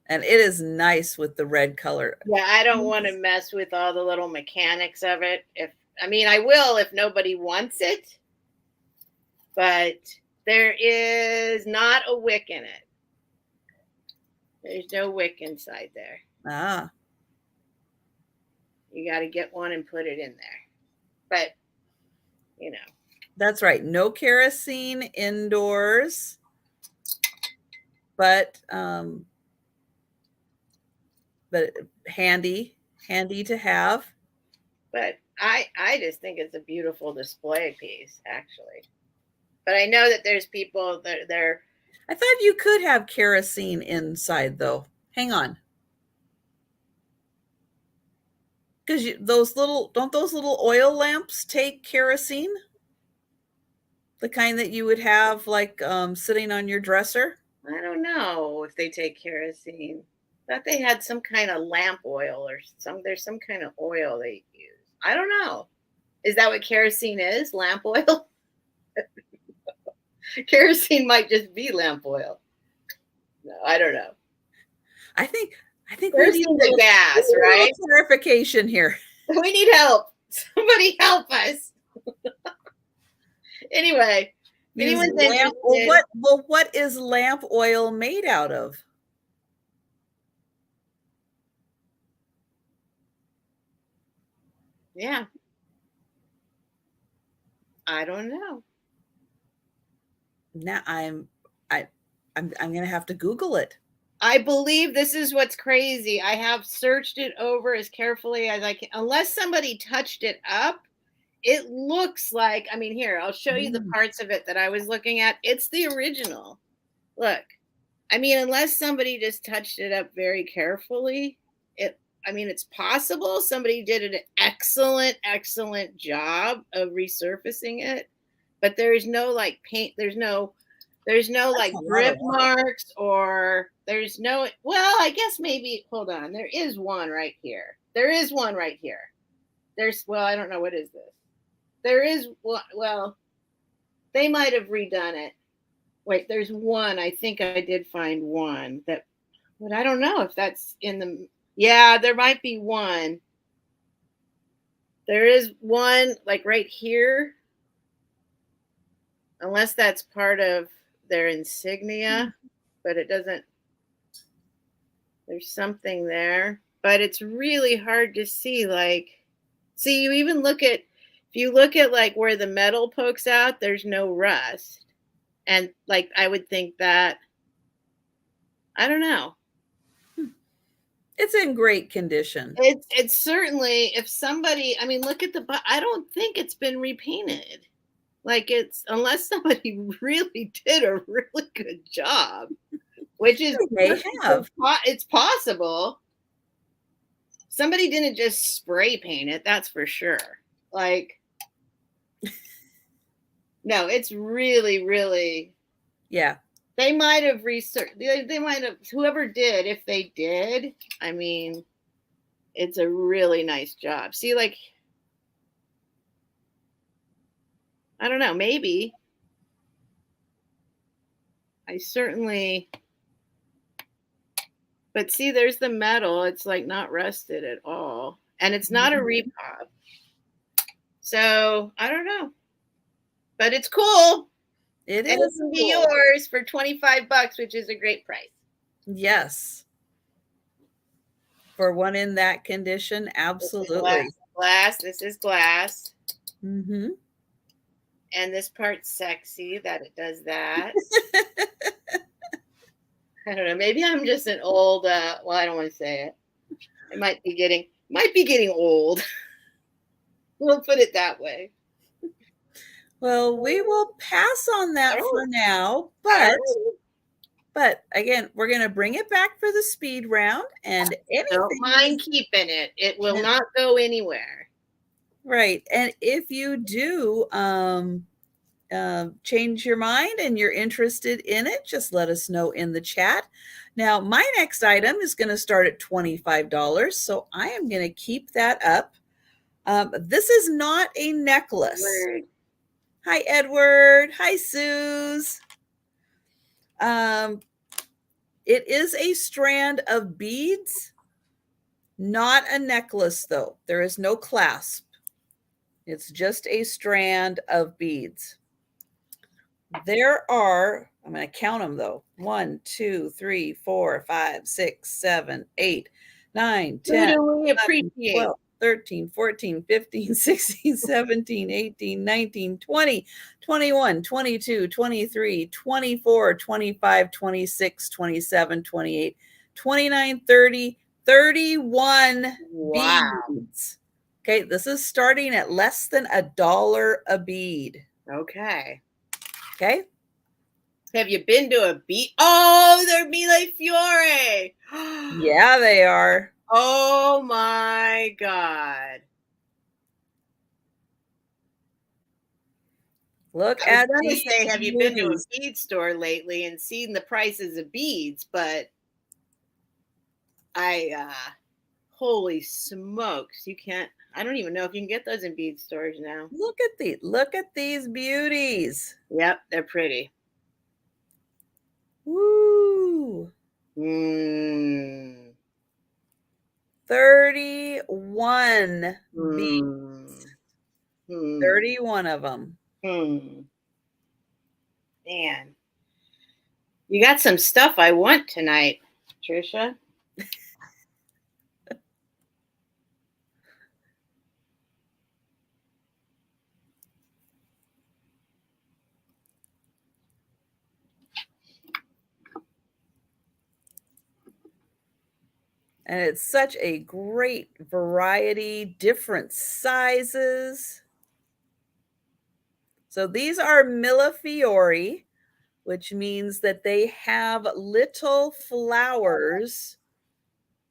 And it is nice with the red color. Yeah, I don't want to mess with all the little mechanics of it. I will if nobody wants it. But there is not a wick in it. There's no wick inside there. Ah. You got to get one and put it in there. But, That's right. No kerosene indoors. But handy to have. But I just think it's a beautiful display piece, actually. But I know that there's people that they're. I thought you could have kerosene inside, though. Hang on. Because those little oil lamps take kerosene? The kind that you would have like sitting on your dresser? I don't know if they take kerosene. I thought they had some kind of lamp oil or there's some kind of oil they use. I don't know. Is that what kerosene is? Lamp oil? Kerosene might just be lamp oil. No, I don't know. I think we need the gas, right? Clarification here. We need help. Somebody help us. Anyway, what is lamp oil made out of? Yeah. I don't know. Now I'm gonna have to Google it. I believe this is what's crazy. I have searched it over as carefully as I can. Unless somebody touched it up, it looks like, I mean, here, I'll show you the parts of it that I was looking at. It's the original. Look, I mean, unless somebody just touched it up very carefully, I mean, it's possible somebody did an excellent job of resurfacing it, but there's no like paint, there's no like grip marks, or there's no, well, I guess maybe, hold on, there is one right here. There's, well, I don't know, what is this? There is one, well, they might have redone it. Wait, there's one, I think I did find one that, but I don't know if that's in the, yeah, there might be one. There is one like right here, unless that's part of their insignia, but it doesn't, there's something there, but it's really hard to see. Like, see, you even look at, if you look at like where the metal pokes out, there's no rust. And like, I would think that, I don't know. It's in great condition. It's certainly, if somebody, I mean, look at the, I don't think it's been repainted. Like, it's, unless somebody really did a really good job, which is, they have. It's possible. Somebody didn't just spray paint it, that's for sure. Like, no, it's really, yeah. They might have researched, they might have, whoever did, if they did, I mean, it's a really nice job. See, like, I don't know, maybe. I certainly, but see, there's the metal. It's like not rusted at all. And it's not a repop. So I don't know. But it's cool. It and is. It can be yours for $25, which is a great price. Yes. For one in that condition, absolutely. Glass. This is glass. Mm-hmm. And this part's sexy that it does that. I don't know. Maybe I'm just an old, well, I don't want to say it. It might be getting old. We'll put it that way. Well, we will pass on that for now, but again, we're going to bring it back for the speed round, and anything. Don't mind keeping it. It will not go anywhere. Right. And if you do change your mind and you're interested in it, just let us know in the chat. Now, my next item is going to start at $25, so I am going to keep that up. This is not a necklace. Edward. Hi, Edward. Hi, Suze. It is a strand of beads, not a necklace, though. There is no clasp. It's just a strand of beads. There are, I'm going to count them, though. 1, 2, 3, 4, 5, 6, 7, 8, 9, 10, 11, 12, 13, 14, 15, 16, 17, 18, 19, 20, 21, 22, 23, 24, 25, 26, 27, 28, 29, 30, 31 beads. Okay, this is starting at less than $1 a bead. Okay. Okay. Have you been to a beach? Oh, they're Mille Fiore. Yeah, they are. Oh my God. Look I at was going to say, have you been to a beads. bead store lately and seen the prices of beads? But holy smokes, you can't, I don't even know if you can get those in bead stores now. Look at these beauties. Yep, they're pretty. Woo. 31 beads. 31 of them. Man, you got some stuff I want tonight, Trisha. And it's such a great variety, different sizes. So these are millefiori, which means that they have little flowers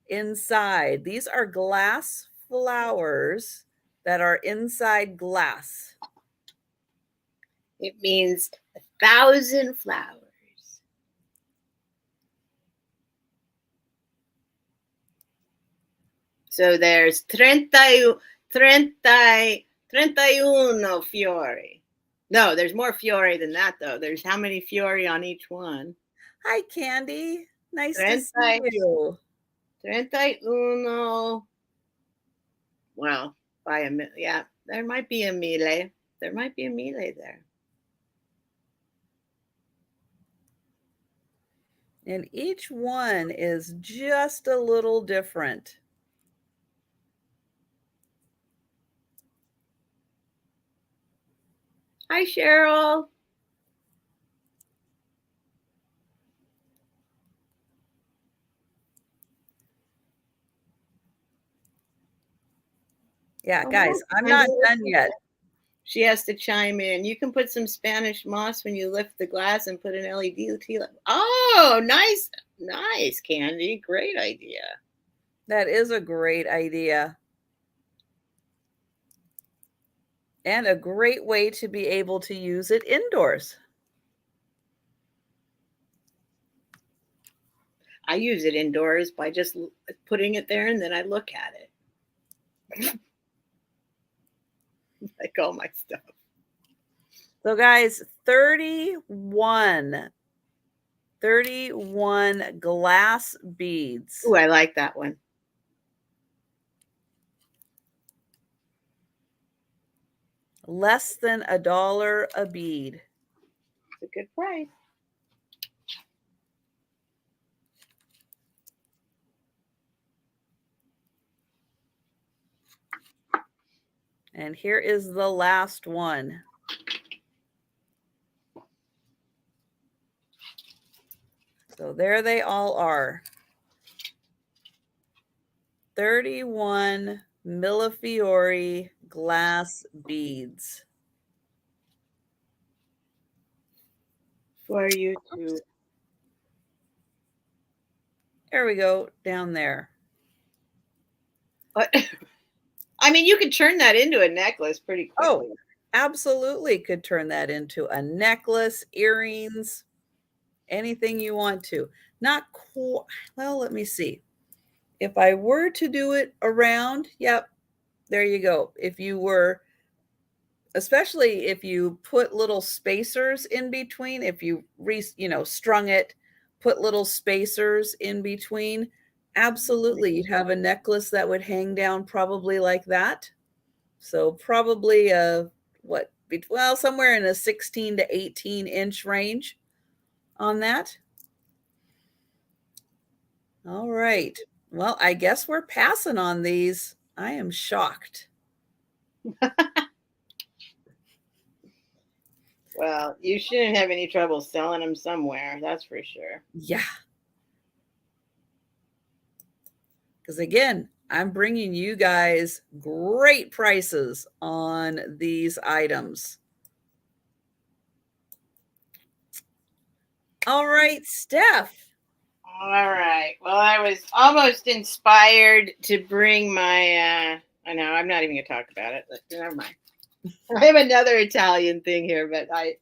inside. These are glass flowers that are inside glass. It means 1,000 flowers. So there's 31 fiori. No, there's more fiori than that, though. There's how many fiori on each one? Hi, Candy. Nice to 30, see you. 31. Well, yeah, there might be a mille. There might be a mille there. And each one is just a little different. Hi, Cheryl. Yeah, guys, I'm not done yet. She has to chime in. You can put some Spanish moss when you lift the glass and put an LED light. Oh, nice. Nice, Candy. Great idea. That is a great idea. And a great way to be able to use it indoors. I use it indoors by just putting it there and then I look at it. Like all my stuff. So guys, 31 glass beads. Oh, I like that one. Less than $1 a bead. It's a good price. And here is the last one. So there they all are. 31 millefiori glass beads. For YouTube. There we go, down there. But I mean, you could turn that into a necklace pretty quickly. Oh, absolutely could turn that into a necklace, earrings, anything you want to. Not quite, well, let me see. If I were to do it around, yep, there you go. If you were, especially if you put little spacers in between, if you strung it, put little spacers in between, absolutely, you'd have a necklace that would hang down probably like that. So probably somewhere in a 16 to 18 inch range on that. All right. Well, I guess we're passing on these. I am shocked. Well, you shouldn't have any trouble selling them somewhere. That's for sure. Yeah. Because again, I'm bringing you guys great prices on these items. All right, Steph. All right. Well, I was almost inspired to bring my, I know, I'm not even going to talk about it, but never mind. I have another Italian thing here, but I'm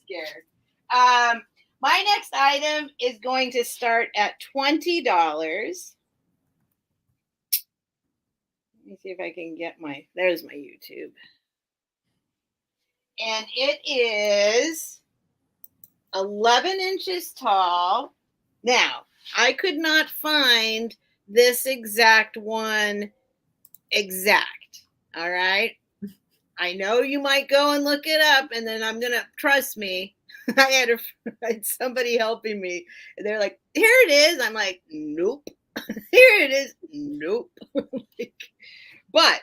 scared. My next item is going to start at $20. Let me see if I can get there's my YouTube. And it is 11 inches tall. Now, I could not find this exact one exact. All right. I know you might go and look it up, and then I'm going to trust me. I had somebody helping me. And they're like, here it is. I'm like, nope. Here it is. Nope. But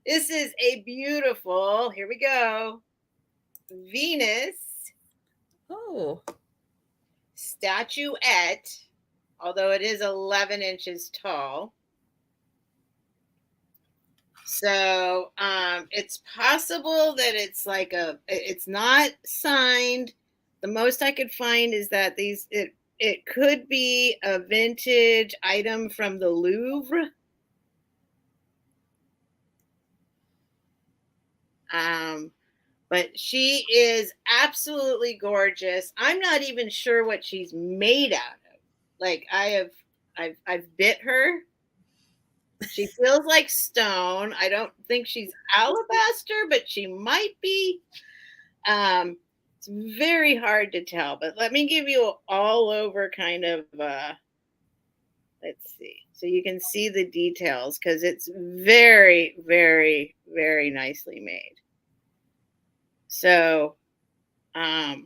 this is a beautiful, here we go, Venus statuette, although it is 11 inches tall. So it's possible that it's like it's not signed. The most I could find is that it could be a vintage item from the Louvre. But she is absolutely gorgeous. I'm not even sure what she's made out of. Like I've bit her. She feels like stone. I don't think she's alabaster, but she might be. It's very hard to tell, but let me give you all over kind of let's see. So you can see the details because it's very, very, very nicely made. So I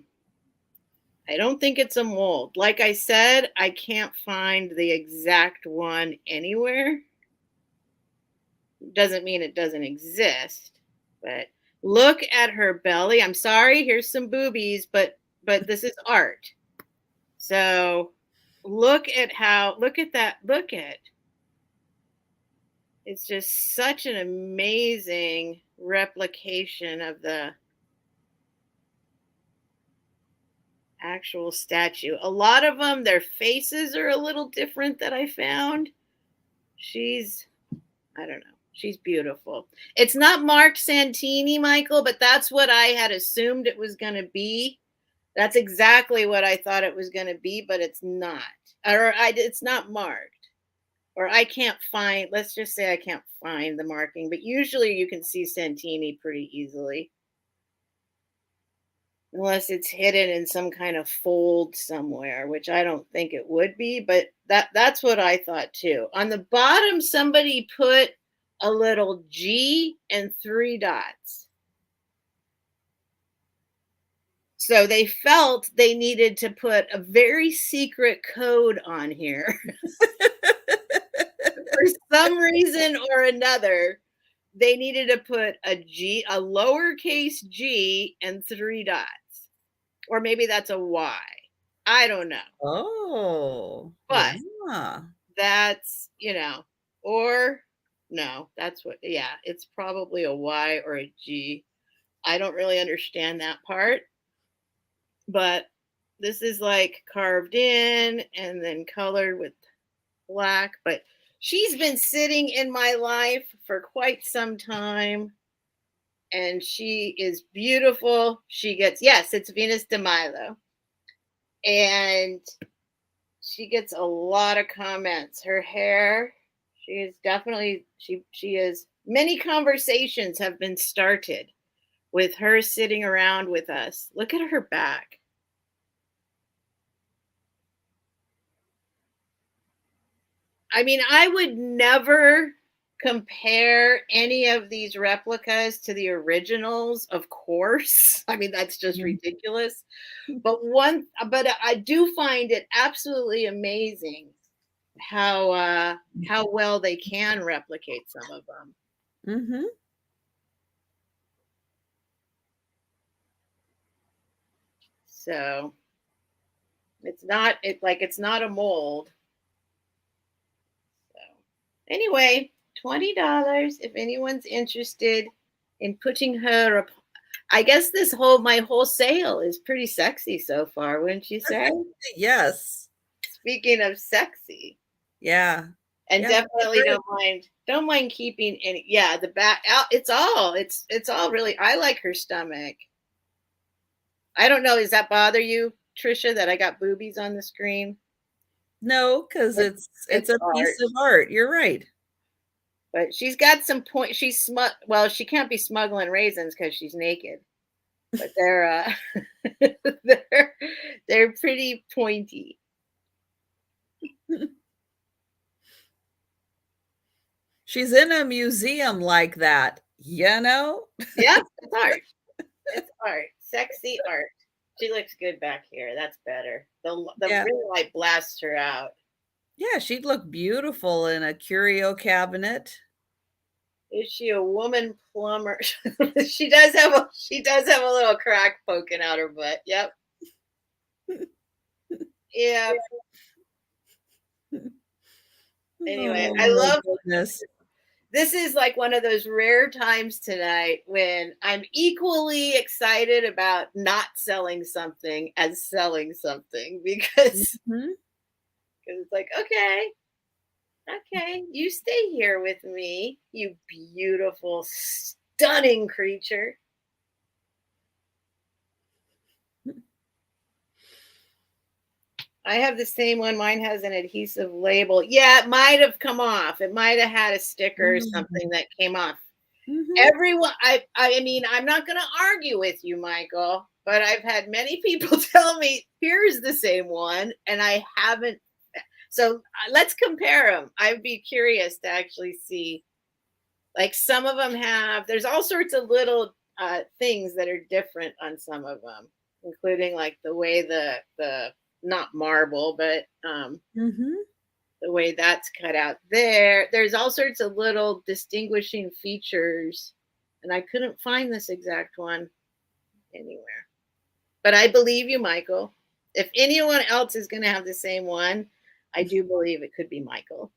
don't think it's a mold. Like I said, I can't find the exact one anywhere. Doesn't mean it doesn't exist, but look at her belly. I'm sorry, here's some boobies, but this is art. So look at that. It's just such an amazing replication of the actual statue. A lot of them, their faces are a little different that I found. I don't know. She's beautiful. It's not Mark Santini, Michael, but that's what I had assumed it was going to be. That's exactly what I thought it was going to be, but it's not. It's not marked. Or I can't find, let's just say I can't find the marking, but usually you can see Santini pretty easily. Unless it's hidden in some kind of fold somewhere, which I don't think it would be, but that's what I thought too. On the bottom, somebody put a little G and 3 dots. So they felt they needed to put a very secret code on here. For some reason or another, they needed to put a lowercase g and 3 dots. Or maybe that's a Y. I don't know. Oh, But yeah. that's, or no, it's probably a Y or a G. I don't really understand that part. But this is like carved in and then colored with black. But she's been sitting in my life for quite some time. And she is beautiful. Yes, it's Venus de Milo. And she gets a lot of comments. Her hair, she is definitely, she is, many conversations have been started with her sitting around with us. Look at her back. I mean, I would never compare any of these replicas to the originals, of course. I mean, that's just ridiculous. But I do find it absolutely amazing how well they can replicate some of them. Mm-hmm. So it's not a mold. So anyway, $20 if anyone's interested in putting her up. I guess my whole sale is pretty sexy so far, wouldn't you say? Yes. Speaking of sexy. Yeah. And yeah, definitely don't mind keeping any. Yeah, the back out. It's all really. I like her stomach. I don't know. Does that bother you, Trisha, that I got boobies on the screen? No, because it's a art. piece of art. You're right. But she's got some point. Well, she can't be smuggling raisins because she's naked. But they're they're pretty pointy. She's in a museum like that, Yeah, it's art. It's art. Sexy art. She looks good back here. That's better. The blue light blasts her out. Yeah, she'd look beautiful in a curio cabinet. Is she a woman plumber? She does have a little crack poking out her butt. Yep. Yeah. Anyway, I love this. This is like one of those rare times tonight when I'm equally excited about not selling something as selling something because Mhm. it's like, okay, you stay here with me, you beautiful, stunning creature. I have the same one. Mine has an adhesive label. Yeah, it might have come off. It might have had a sticker or something that came off. Mhm. Everyone, I mean, I'm not going to argue with you, Michael, but I've had many people tell me, here's the same one, and I haven't. So let's compare them. I'd be curious to actually see. Like some of them have, there's all sorts of little things that are different on some of them, including like the way the not marble, but Mhm. the way that's cut out there. There's all sorts of little distinguishing features, and I couldn't find this exact one anywhere. But I believe you, Michael. If anyone else is going to have the same one, I do believe it could be Michael.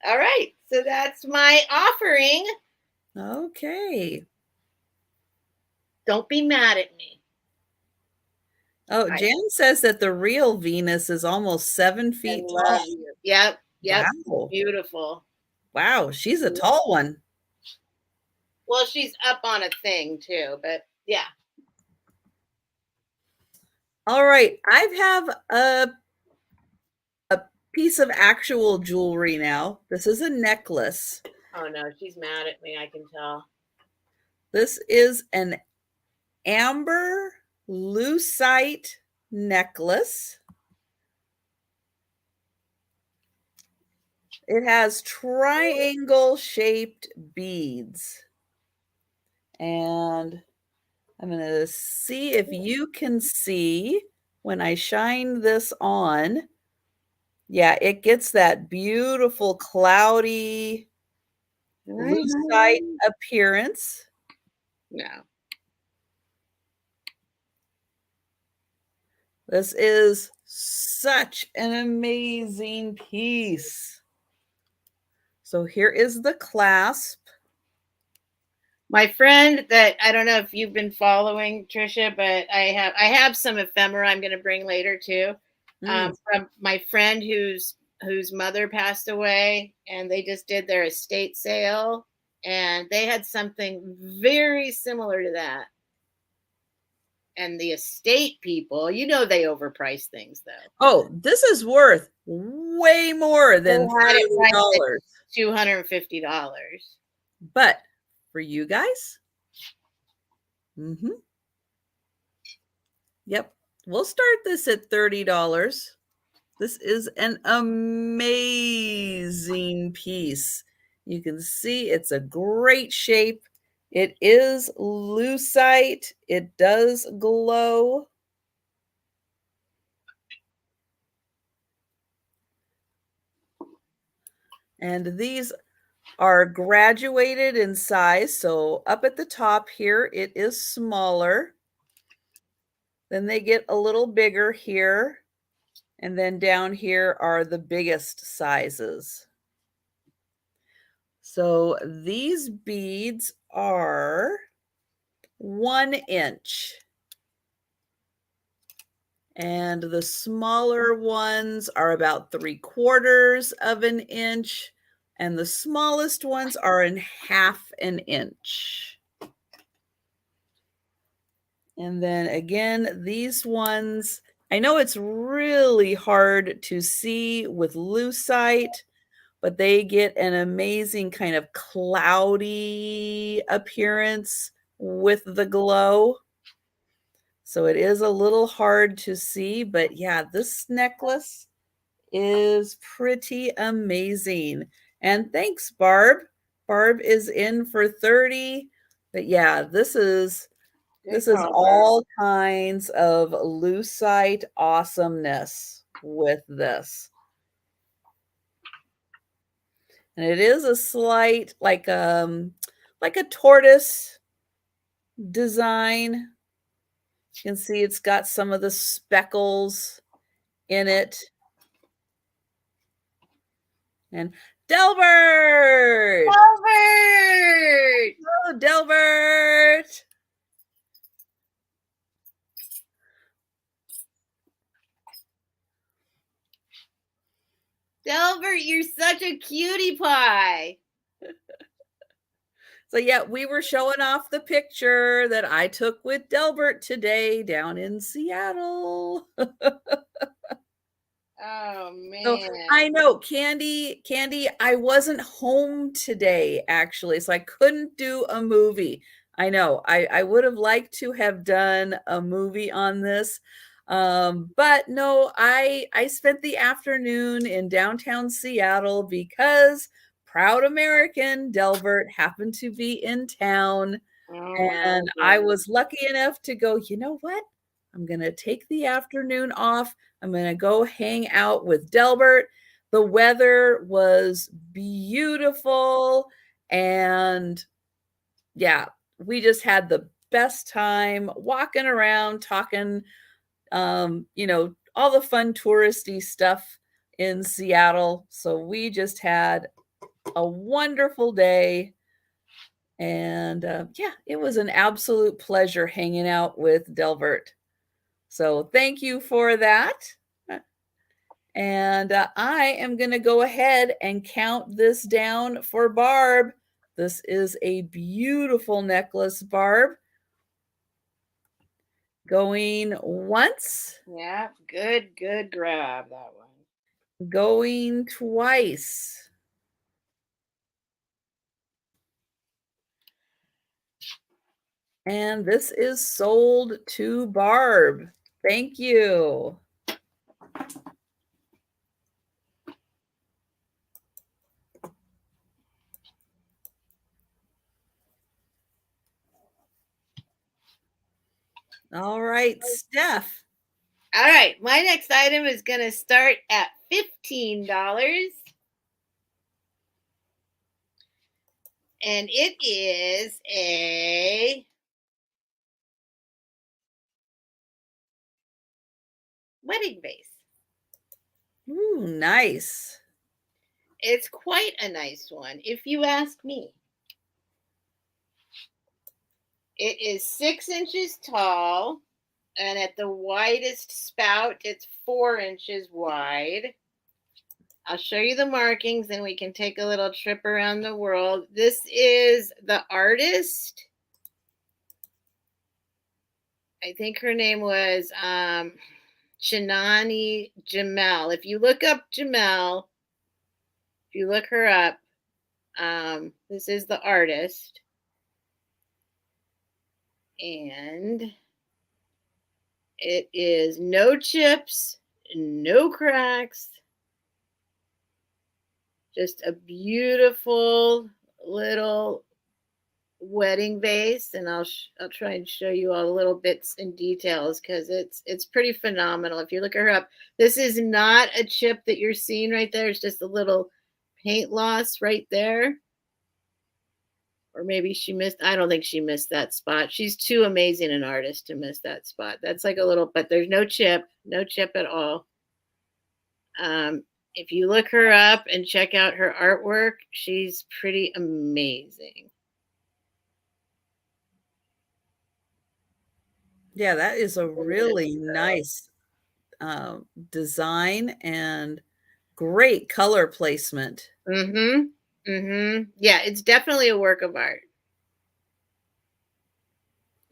All right, so that's my offering. Okay. Don't be mad at me. Oh, Jan says that the real Venus is almost 7 I feet tall. love you. Yep. Wow. Beautiful. Wow, she's a tall one. Well, she's up on a thing too, but yeah. All right, I have a piece of actual jewelry now. This is a necklace. Oh no, she's mad at me, I can tell. This is an amber lucite necklace. It has triangle shaped beads. And I'm going to see if you can see when I shine this on. Yeah, it gets that beautiful cloudy lucite appearance. No. This is such an amazing piece. So here is the clasp. My friend that I don't know if you've been following, Trisha, but I have some ephemera I'm going to bring later too. From my friend whose mother passed away, and they just did their estate sale, and they had something very similar to that. And the estate people, you know, they overprice things though. Oh, this is worth way more than They had it priced at $30. $250. But for you guys, yep, we'll start this at $30. This is an amazing piece. You can see it's a great shape. It is lucite. It does glow. And these are graduated in size. So up at the top here, it is smaller. Then they get a little bigger here. And then down here are the biggest sizes. So these beads are 1 inch. And the smaller ones are about 3/4 of an inch. And the smallest ones are in 1/2 an inch. And then again, these ones, I know it's really hard to see with lucite, but they get an amazing kind of cloudy appearance with the glow. So it is a little hard to see, but yeah, this necklace is pretty amazing. And thanks, Barb. Barb is in for 30. But yeah, this is all kinds of lucite awesomeness with this. And it is a slight like a tortoise design. You can see it's got some of the speckles in it. And Delbert! Delbert! Oh, Delbert! Delbert, you're such a cutie pie. So yeah, we were showing off the picture that I took with Delbert today down in Seattle. Oh So man. I know, Candy, I wasn't home today actually, so I couldn't do a movie. I know, I would have liked to have done a movie on this. But no, I spent the afternoon in downtown Seattle because proud American Delbert happened to be in town. Oh my And I goodness. was lucky enough to go, you know what? I'm going to take the afternoon off. I'm going to go hang out with Delbert. The weather was beautiful. And yeah, we just had the best time walking around, talking, all the fun touristy stuff in Seattle. So we just had a wonderful day. And yeah, it was an absolute pleasure hanging out with Delbert. So thank you for that. And I am going to go ahead and count this down for Barb. This is a beautiful necklace, Barb. Going once. Yeah, good grab, that one. Going twice. And this is sold to Barb. Thank you. All right, Steph. All right, my next item is going to start at $15. And it is a wedding vase. Ooh, nice. It's quite a nice one, if you ask me. It is 6 inches tall, and at the widest spout, it's 4 inches wide. I'll show you the markings, and we can take a little trip around the world. This is the artist. I think her name was Chinani Jamel. If you look up Jamel, if you look her up, this is the artist. And it is no chips, no cracks, just a beautiful little wedding vase. And I'll try and show you all the little bits and details because it's pretty phenomenal. If you look her up, this is not a chip that you're seeing right there. It's just a little paint loss right there. Or maybe she missed, I don't think she missed that spot. She's too amazing an artist to miss that spot. That's like a little, but there's no chip at all. If you look her up and check out her artwork, she's pretty amazing. Yeah, that is a really nice design and great color placement. Yeah, it's definitely a work of art.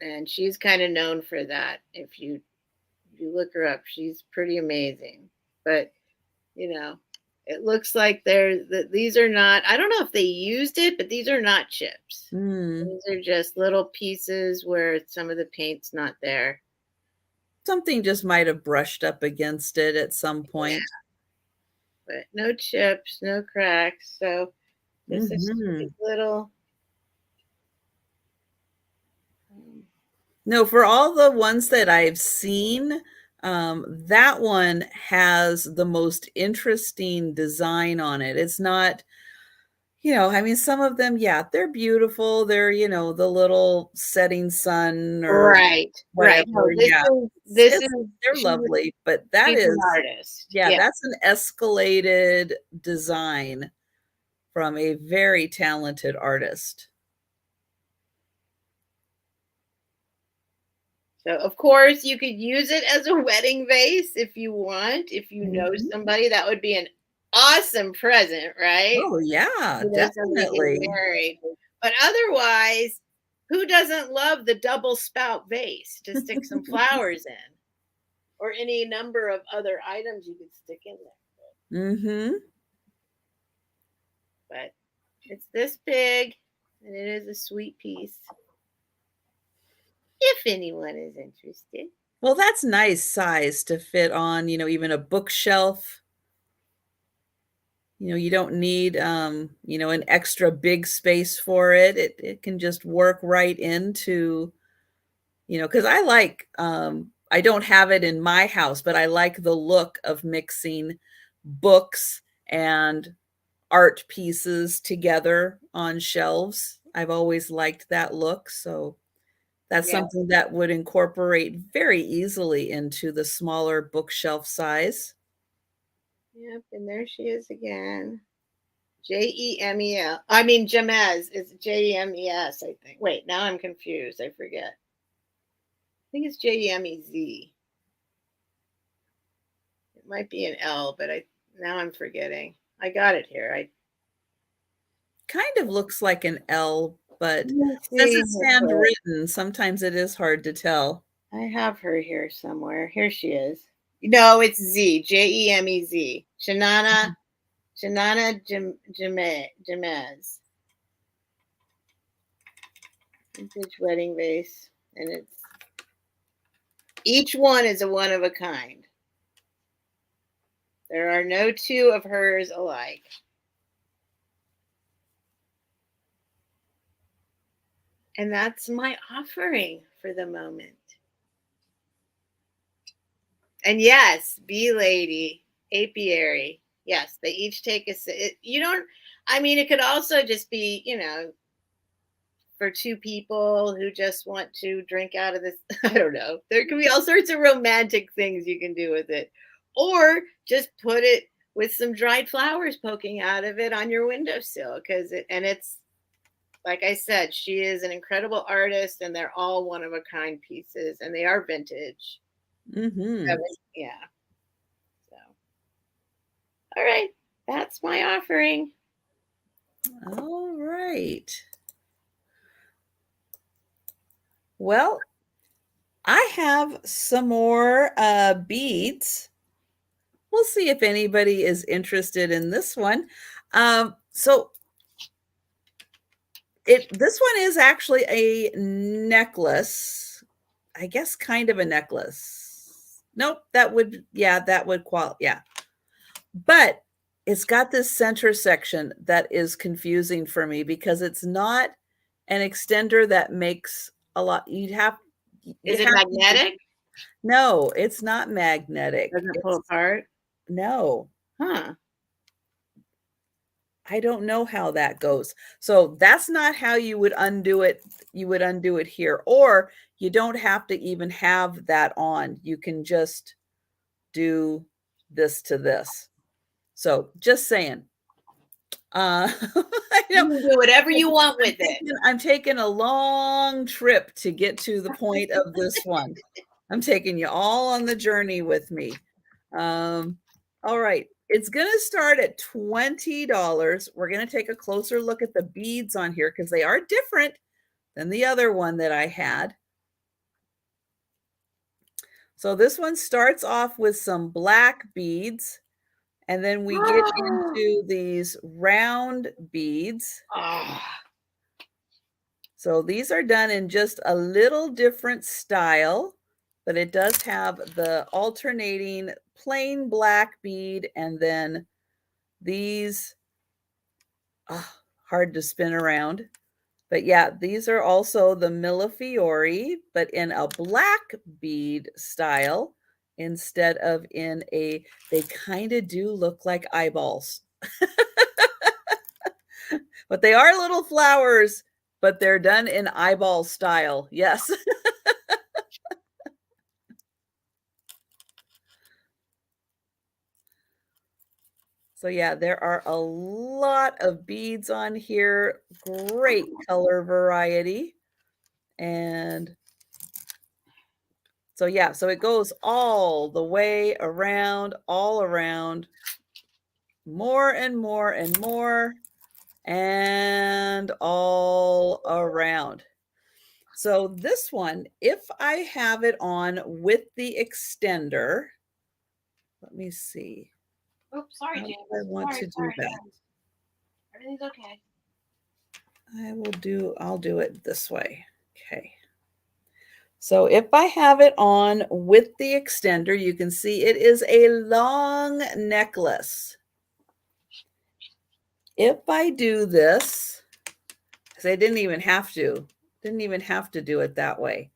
And she's kind of known for that. If you look her up, she's pretty amazing. But, it looks like these are not, I don't know if they used it, but these are not chips. These are just little pieces where some of the paint's not there. Something just might have brushed up against it at some point. Yeah. But no chips, no cracks. So this is a little. No, for all the ones that I've seen, that one has the most interesting design on it. It's not, I mean, some of them, yeah, they're beautiful. They're, the little setting sun or Right. whatever. No, Yeah. this is They're lovely, but that she's an is, artist. yeah, Yeah. that's an escalated design from a very talented artist. So of course you could use it as a wedding vase if you want. If you know somebody, that would be an awesome present, right? Oh, yeah, Somebody getting definitely. married. But otherwise, who doesn't love the double spout vase to stick some flowers in? Or any number of other items you could stick in there. Mm-hmm. But it's this big, and it is a sweet piece. If anyone is interested. Well, that's nice size to fit on, even a bookshelf. You don't need, an extra big space for it. It can just work right into, because I don't have it in my house, but I like the look of mixing books and art pieces together on shelves. I've always liked that look. So that's something that would incorporate very easily into the smaller bookshelf size. Yep, and there she is again. Jemel. I mean, Jemez is Jemes, I think. Wait, now I'm confused. I forget. I think it's Jemez. It might be an L, but now I'm forgetting. I got it here. I kind of looks like an L, but since it's handwritten, sometimes it is hard to tell. I have her here somewhere. Here she is. No, it's Z. Jemez. Shanana Jamez. Vintage wedding vase. And each one is a one of a kind. There are no two of hers alike. And that's my offering for the moment. And yes, bee lady, apiary. Yes, they each take it could also just be, for two people who just want to drink out of this. I don't know. There can be all sorts of romantic things you can do with it. Or just put it with some dried flowers poking out of it on your windowsill. It's, like I said, she is an incredible artist, and they're all one of a kind pieces, and they are vintage. Mm-hmm. Yeah. So, all right. That's my offering. All right. Well, I have some more beads. We'll see if anybody is interested in this one. So this one is actually a necklace. I guess kind of a necklace. Nope, that would qualify. Yeah. But it's got this center section that is confusing for me because it's not an extender that makes a lot. Is it magnetic? No, it's not magnetic. Doesn't pull apart? No. Huh. I don't know how that goes. So that's not how you would undo it. You would undo it here, or you don't have to even have that on. You can just do this to this. So just saying. You can do whatever you want with it. I'm taking a long trip to get to the point of this one. I'm taking you all on the journey with me. All right. It's going to start at $20. We're going to take a closer look at the beads on here because they are different than the other one that I had. So this one starts off with some black beads, and then we get into these round beads. So these are done in just a little different style, but it does have the alternating plain black bead and then these, hard to spin around. But yeah, these are also the Millefiori, but in a black bead style instead of they kind of do look like eyeballs. But they are little flowers, but they're done in eyeball style. Yes. So yeah, there are a lot of beads on here. Great color variety. And so yeah, so it goes all the way around, all around, more and more and more, and all around. So this one, if I have it on with the extender, let me see. Oops, sorry, How James. do I want to do that? Everything's okay. I'll do it this way. Okay. So if I have it on with the extender, you can see it is a long necklace. If I do this, because I didn't even have to do it that way.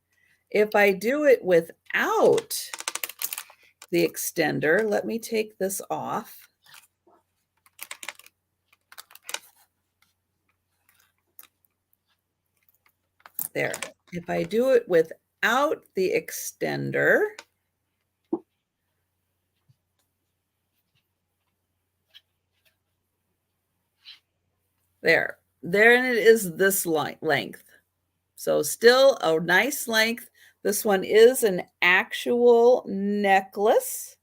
If I do it without the extender, let me take this off. There. If I do it without the extender, there it is, this length. So still a nice length. This one is an actual necklace.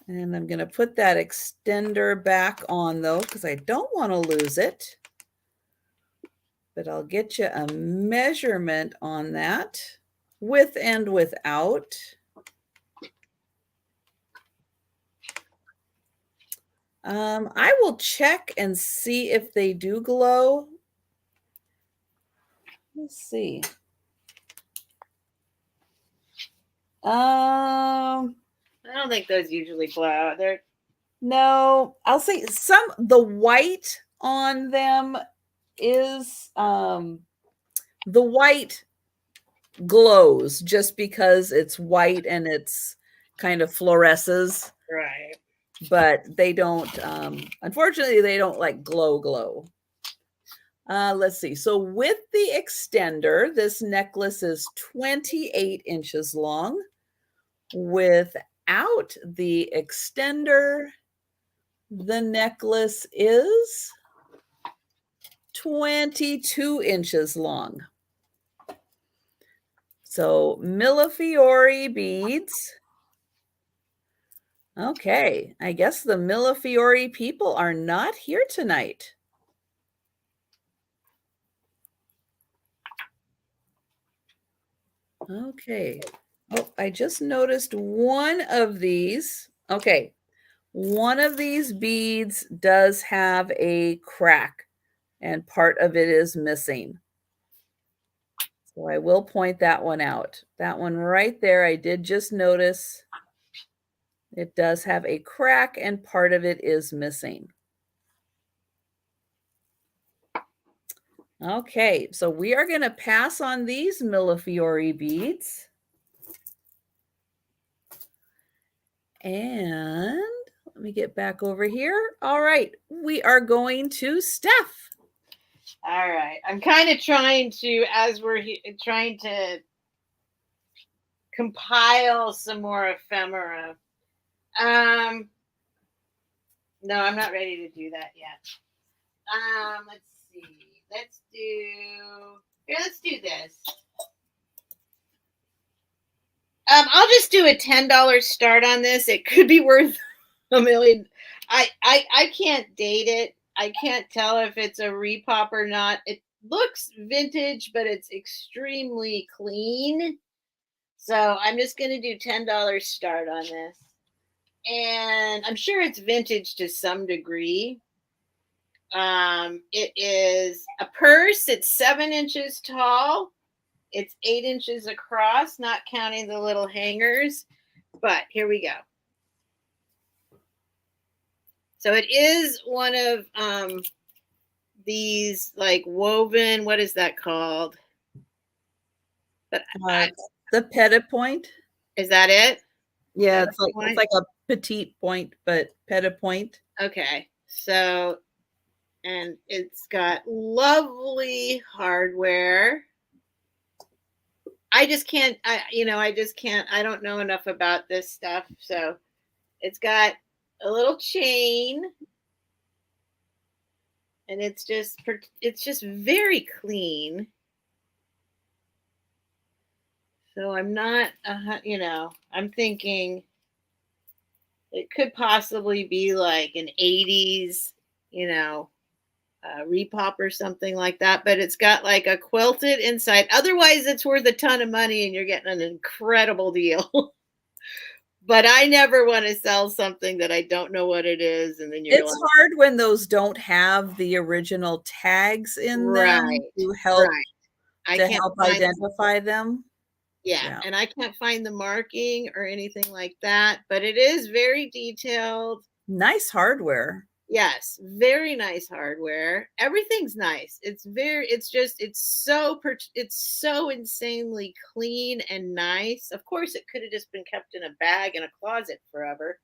And I'm going to put that extender back on though, because I don't want to lose it. But I'll get you a measurement on that, with and without. I will check and see if they do glow. Let's see. I don't think those usually glow. No, I'll say the white on them is the white glows just because it's white and it's kind of fluoresces. Right. But they don't, unfortunately, they don't like glow. Let's see. So with the extender, this necklace is 28 inches long. Without the extender, the necklace is 22 inches long. So Millefiori beads. Okay, I guess the Millefiori people are not here tonight. Okay. Oh, I just noticed one of these. Okay. One of these beads does have a crack and part of it is missing. So I will point that one out. That one right there, I did just notice it does have a crack and part of it is missing. Okay, so we are going to pass on these Millefiori beads. And let me get back over here. All right, we are going to Steph. All right. I'm kind of trying to, as we're trying to compile some more ephemera. No, I'm not ready to do that yet. Let's see. Let's do this. I'll just do a $10 start on this. It could be worth $1 million. I can't date it. I can't tell if it's a repop or not. It looks vintage, but it's extremely clean. So I'm just going to do $10 start on this. And I'm sure it's vintage to some degree. It is a purse. It's 7 inches tall. It's 8 inches across, not counting the little hangers. But here we go. So it is one of these like woven, what is that called? But the petit point. Is that it? Yeah, it's like a petite point, but petit point. Okay. So, and it's got lovely hardware. I just can't, I don't know enough about this stuff. So it's got a little chain, and it's just very clean. So I'm not, I'm thinking it could possibly be like an 80s, repop or something like that, but it's got like a quilted inside. Otherwise, it's worth a ton of money and you're getting an incredible deal. But I never want to sell something that I don't know what it is, and then it's hard when those don't have the original tags in them to help identify them. Yeah, and I can't find the marking or anything like that, but it is very detailed. Nice hardware. Yes, very nice hardware. Everything's nice. It's so insanely clean and nice. Of course, it could have just been kept in a bag in a closet forever.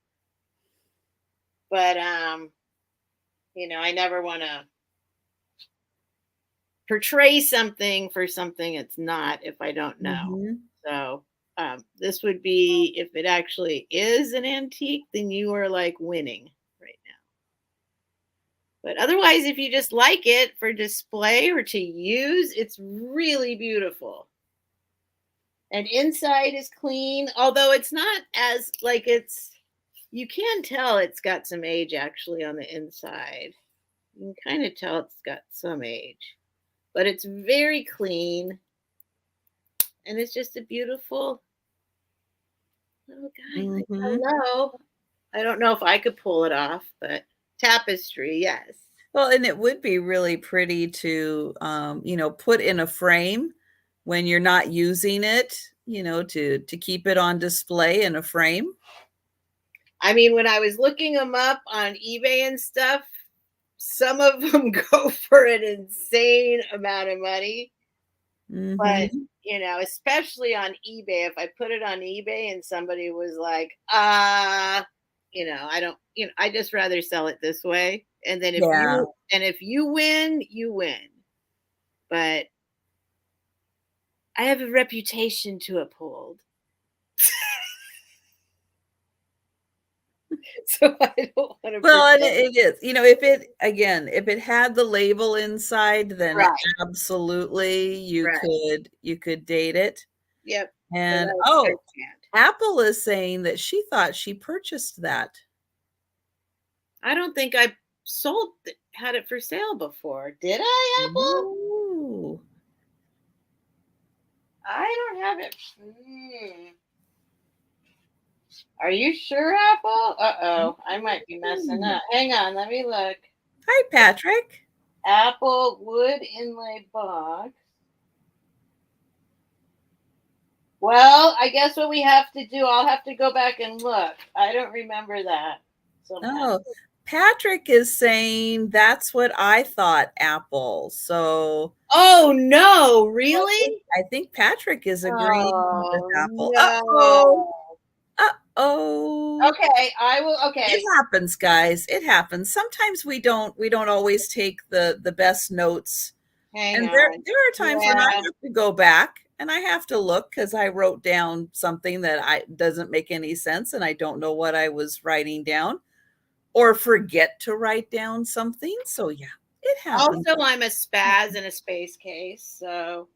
But I never want to portray something for something it's not if I don't know. Mm-hmm. So this would be, if it actually is an antique, then you are like winning right now. But otherwise, if you just like it for display or to use, it's really beautiful. And inside is clean, although it's not as like you can tell it's got some age actually on the inside. You can kind of tell it's got some age, but it's very clean. And it's just a beautiful little guy. Mm-hmm. Hello. I don't know if I could pull it off, but tapestry, yes. Well, and it would be really pretty to, put in a frame when you're not using it, to keep it on display in a frame. I mean, when I was looking them up on eBay and stuff, some of them go for an insane amount of money. Mm-hmm. But, especially on eBay, if I put it on eBay and somebody was like, I just rather sell it this way. And then if you win, you win. But I have a reputation to uphold. So I don't want to. Well, and it is, if it had the label inside, then absolutely you could date it. Yep. And Apple is saying that she thought she purchased that. I don't think I had it for sale before. Did I, Apple? Ooh. I don't have it. Are you sure, Apple? Uh-oh. I might be messing up. Hang on. Let me look. Hi, Patrick. Apple wood inlay box. Well, I guess what we have to do, I'll have to go back and look. I don't remember that. Oh, Patrick is saying that's what I thought, Apple. So. Oh, no. Really? I think Patrick is agreeing with Apple. No. Uh-oh. Okay, I will. Okay. It happens, guys. It happens. Sometimes we don't always take the best notes. There are times when I have to go back and I have to look because I wrote down something that doesn't make any sense and I don't know what I was writing down or forget to write down something. So yeah, it happens. Also, I'm a spaz in a space case, so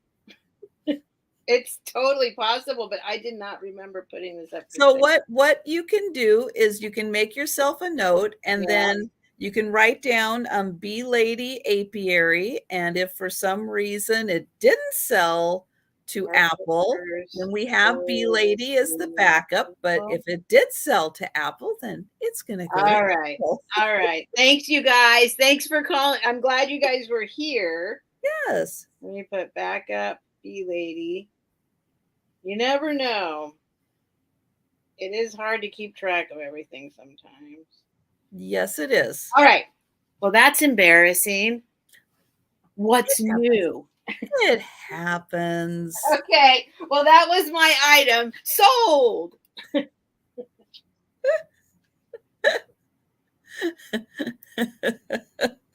it's totally possible, but I did not remember putting this up. So what you can do is you can make yourself a note and then you can write down Bee Lady Apiary. And if for some reason it didn't sell to Apple, then we have Bee Lady as the backup. But if it did sell to Apple, then it's going to go. All right. All right. Thanks, you guys. Thanks for calling. I'm glad you guys were here. Yes. Let me put backup Bee Lady. You never know. It is hard to keep track of everything sometimes. Yes, it is. All right. Well, that's embarrassing. What's new? It happens. Okay. Well, that was my item. Sold.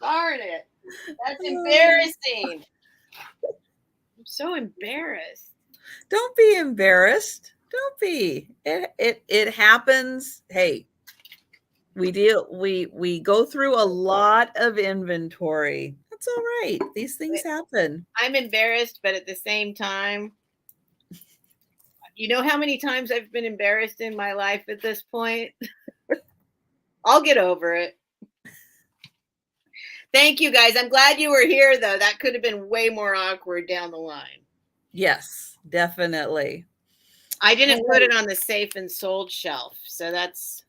Darn it. That's embarrassing. I'm so embarrassed. Don't be embarrassed. Don't be. It happens. Hey, we go through a lot of inventory. That's all right. These things happen. I'm embarrassed, but at the same time, you know how many times I've been embarrassed in my life at this point? I'll get over it. Thank you guys. I'm glad you were here though. That could have been way more awkward down the line. Yes, definitely. I didn't put it on the safe and sold shelf. So that's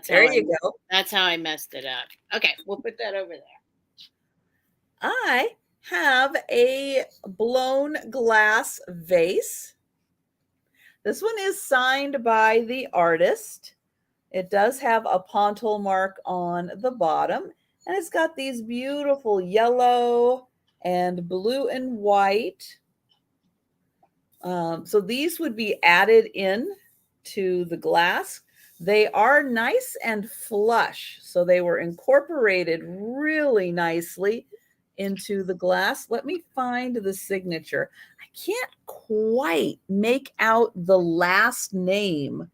there you go. That's how I messed it up. Okay, we'll put that over there. I have a blown glass vase. This one is signed by the artist. It does have a pontil mark on the bottom, and it's got these beautiful yellow and blue and white. So these would be added in to the glass. They are nice and flush, so they were incorporated really nicely into the glass. Let me find the signature. I can't quite make out the last name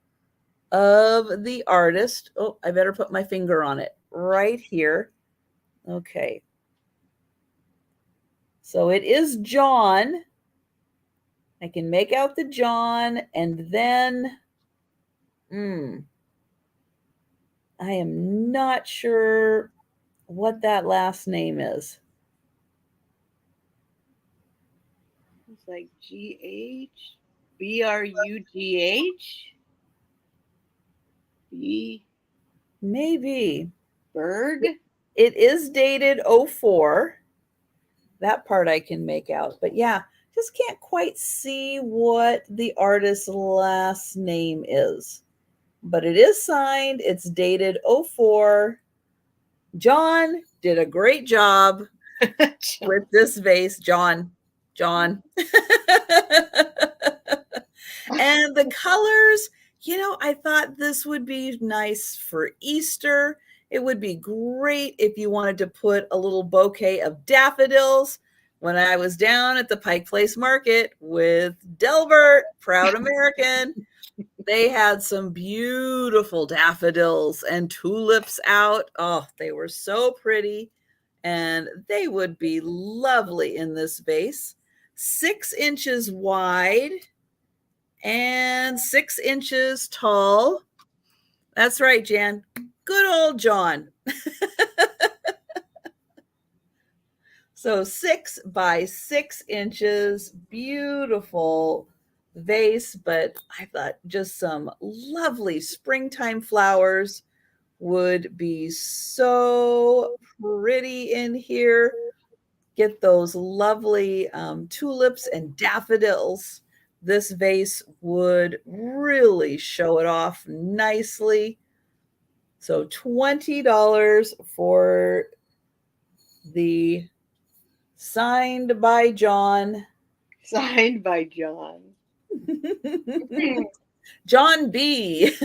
of the artist. Oh, I better put my finger on it right here. Okay. So it is John. I can make out the John, and then I am not sure what that last name is. It's like G-H, B-R-U-G-H, B. Maybe. Berg? It is dated 04. That part I can make out. But yeah, just can't quite see what the artist's last name is. But it is signed. It's dated 04. John did a great job with this vase. John. And the colors, I thought this would be nice for Easter. It would be great if you wanted to put a little bouquet of daffodils. When I was down at the Pike Place Market with Delbert, proud American, they had some beautiful daffodils and tulips out. Oh, they were so pretty, and they would be lovely in this vase. 6 inches wide and 6 inches tall. That's right, Jan. Good old John. So 6 by 6 inches, beautiful vase, but I thought just some lovely springtime flowers would be so pretty in here. Get those lovely tulips and daffodils. This vase would really show it off nicely. So $20 for the signed by John. Signed by John. John B.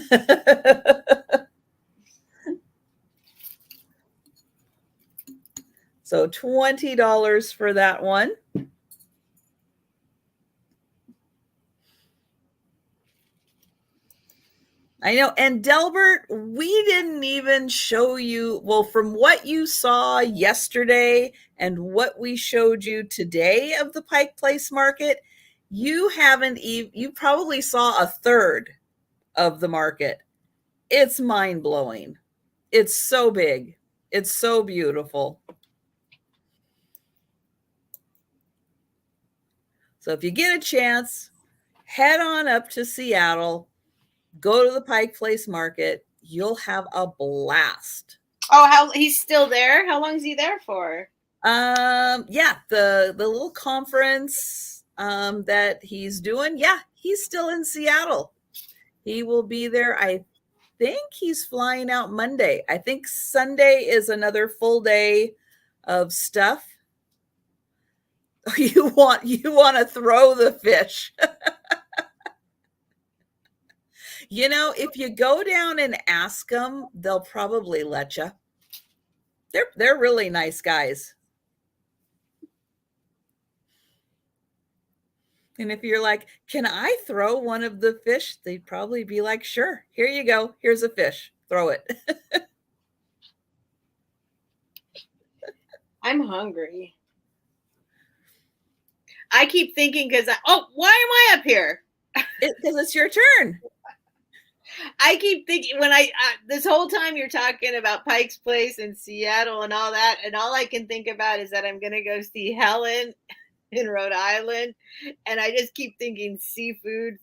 So $20 for that one. I know. And Delbert, we didn't even show you, well, from what you saw yesterday and what we showed you today of the Pike Place Market, you probably saw a third of the market. It's mind-blowing. It's so big. It's so beautiful. So if you get a chance, head on up to Seattle, go to the Pike Place Market. You'll have a blast. Oh, he's still there? How long is he there for? Yeah, the little conference that he's doing. Yeah, he's still in Seattle. He will be there. I think he's flying out Monday. I think Sunday is another full day of stuff. You want to throw the fish. You know, if you go down and ask them, they'll probably let you. They're really nice guys. And if you're like, can I throw one of the fish? They'd probably be like, sure, here you go. Here's a fish. Throw it. I'm hungry. I keep thinking why am I up here? Because it's your turn. I keep thinking when this whole time you're talking about Pike's Place in Seattle and all that, and all I can think about is that I'm going to go see Helen in Rhode Island, and I just keep thinking seafood.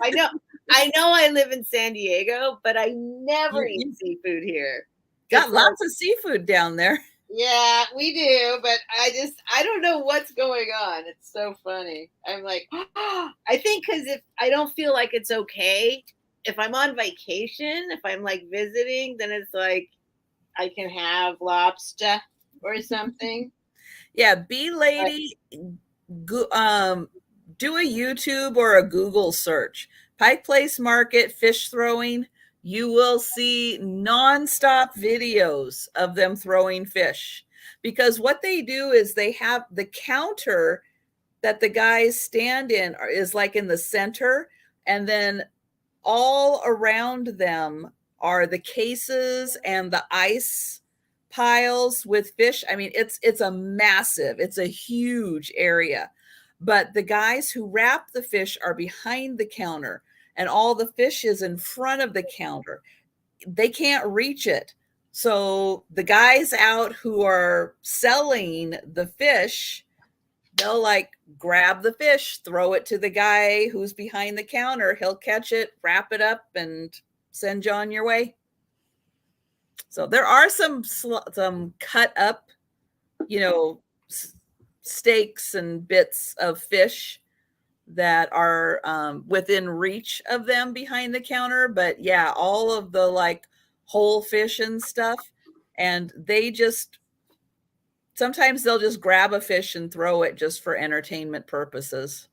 I know I live in San Diego, but I never eat seafood here. Got lots of seafood down there. Yeah, we do, but I don't know what's going on. It's so funny. I'm like, I think because if I don't feel like it's okay, if I'm on vacation, if I'm like visiting, then it's like I can have lobster or something. Yeah, Bee Lady, do a YouTube or a Google search. Pike Place Market fish throwing. You will see nonstop videos of them throwing fish, because what they do is they have the counter that the guys stand in is like in the center, and then all around them are the cases and the ice piles with fish. I mean, it's a huge area, but the guys who wrap the fish are behind the counter, and all the fish is in front of the counter. They can't reach it. So the guys out who are selling the fish, they'll like grab the fish, throw it to the guy who's behind the counter. He'll catch it, wrap it up, and send you on your way. So there are some cut up, steaks and bits of fish that are within reach of them behind the counter. But yeah, all of the like whole fish and stuff. And sometimes they'll just grab a fish and throw it just for entertainment purposes.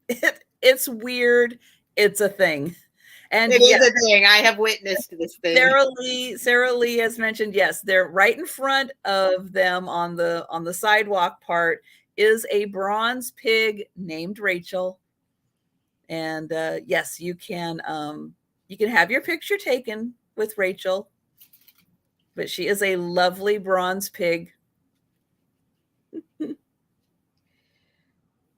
It's weird. It's a thing. And it is a thing. I have witnessed this thing. Sarah Lee has mentioned, yes, they're right in front of them on the sidewalk part is a bronze pig named Rachel. And yes, you can have your picture taken with Rachel, but she is a lovely bronze pig.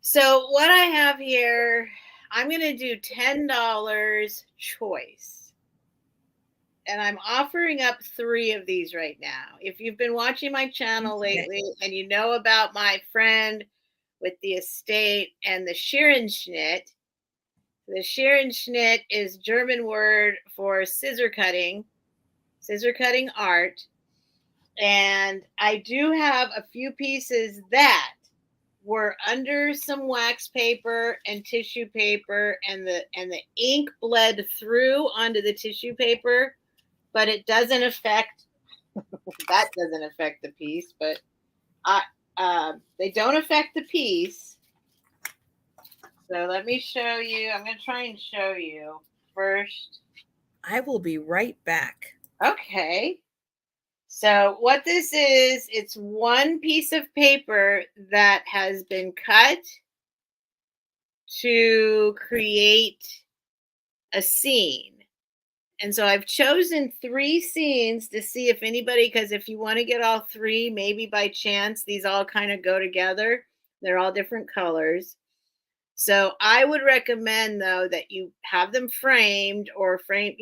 So what I have here, I'm going to do $10 choice. And I'm offering up 3 of these right now. If you've been watching my channel lately and you know about my friend with the estate and the Scherenschnitt. The Scherenschnitt is German word for scissor cutting art. And I do have a few pieces that were under some wax paper and tissue paper, and the ink bled through onto the tissue paper, but it doesn't affect the piece, but they don't affect the piece. So let me show you. I'm going to try and show you first. I will be right back. Okay. So what this is, it's one piece of paper that has been cut to create a scene. And so I've chosen 3 scenes to see if anybody, because if you want to get all 3, maybe by chance, these all kind of go together. They're all different colors. So I would recommend, though, that you have them framed or frame,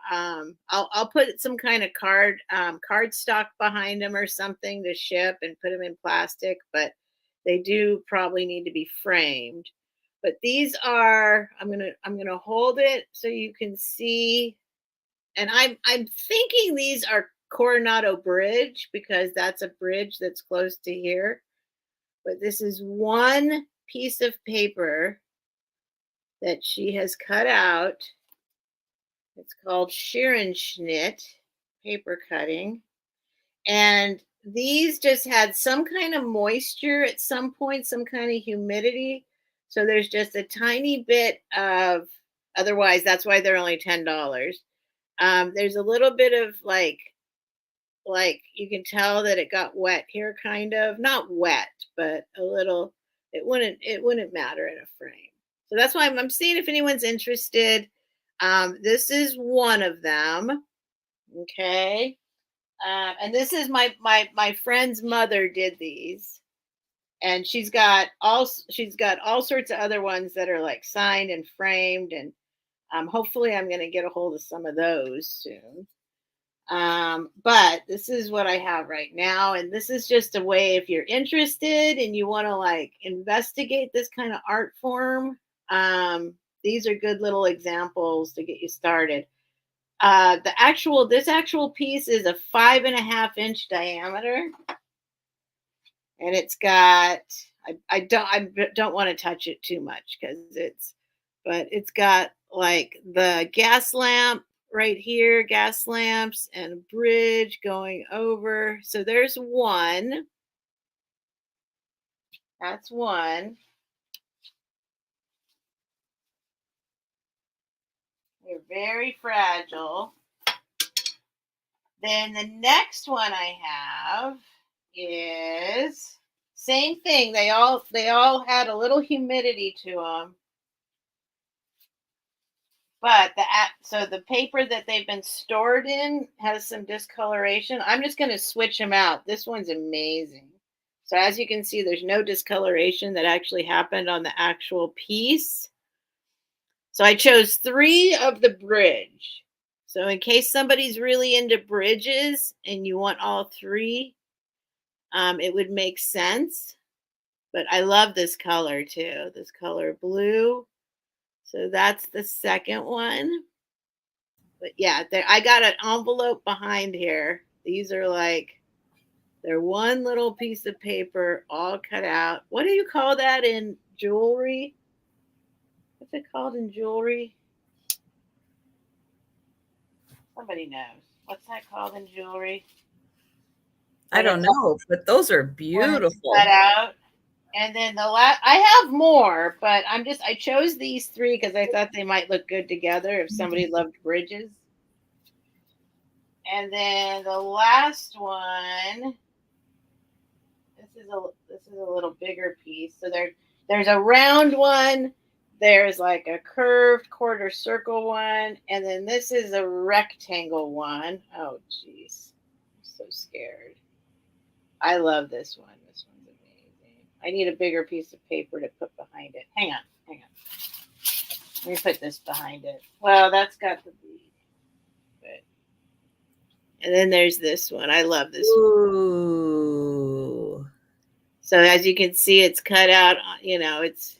I'll put some kind of cardstock behind them or something to ship and put them in plastic, but they do probably need to be framed. But these are, I'm going to hold it so you can see. And I'm thinking these are Coronado Bridge, because that's a bridge that's close to here. But this is one piece of paper that she has cut out. It's called Scherenschnitt paper cutting. And these just had some kind of moisture at some point, some kind of humidity. So there's just a tiny bit of Otherwise, that's why they're only $10. There's a little bit of like you can tell that it got wet here, kind of not wet, but a little. It wouldn't matter in a frame. So that's why I'm seeing if anyone's interested. This is one of them. Okay. And this is my friend's mother did these, and she's got all sorts of other ones that are like signed and framed, and hopefully I'm going to get a hold of some of those soon. But this is what I have right now, and this is just a way if you're interested and you want to like investigate this kind of art form. These are good little examples to get you started. This actual piece is a 5.5-inch diameter, and it's got I don't want to touch it too much because it's got like the gas lamp right here, gas lamps, and a bridge going over. So there's one. That's one. They're very fragile. Then the next one I have is same thing. They all had a little humidity to them. But the paper that they've been stored in has some discoloration. I'm just going to switch them out. This one's amazing. So as you can see, there's no discoloration that actually happened on the actual piece. So I chose 3 of the bridge. So in case somebody's really into bridges and you want all 3, it would make sense. But I love this color too, this color blue. So that's the second one. But yeah, I got an envelope behind here. These are like, they're one little piece of paper all cut out. What do you call that in jewelry? What's it called in jewelry? Somebody knows. What's that called in jewelry? I don't know, but those are beautiful. Cut out. And then I have more, but I chose these 3 because I thought they might look good together if somebody loved bridges. And then the last one, this is a little bigger piece. So there's a round one, there's like a curved quarter circle one, and then this is a rectangle one. Oh geez, I'm so scared. I love this one. This one's amazing. I need a bigger piece of paper to put behind it. Hang on. Let me put this behind it. Well, that's got the bead. And then there's this one. I love this Ooh. one. So as you can see, it's cut out, it's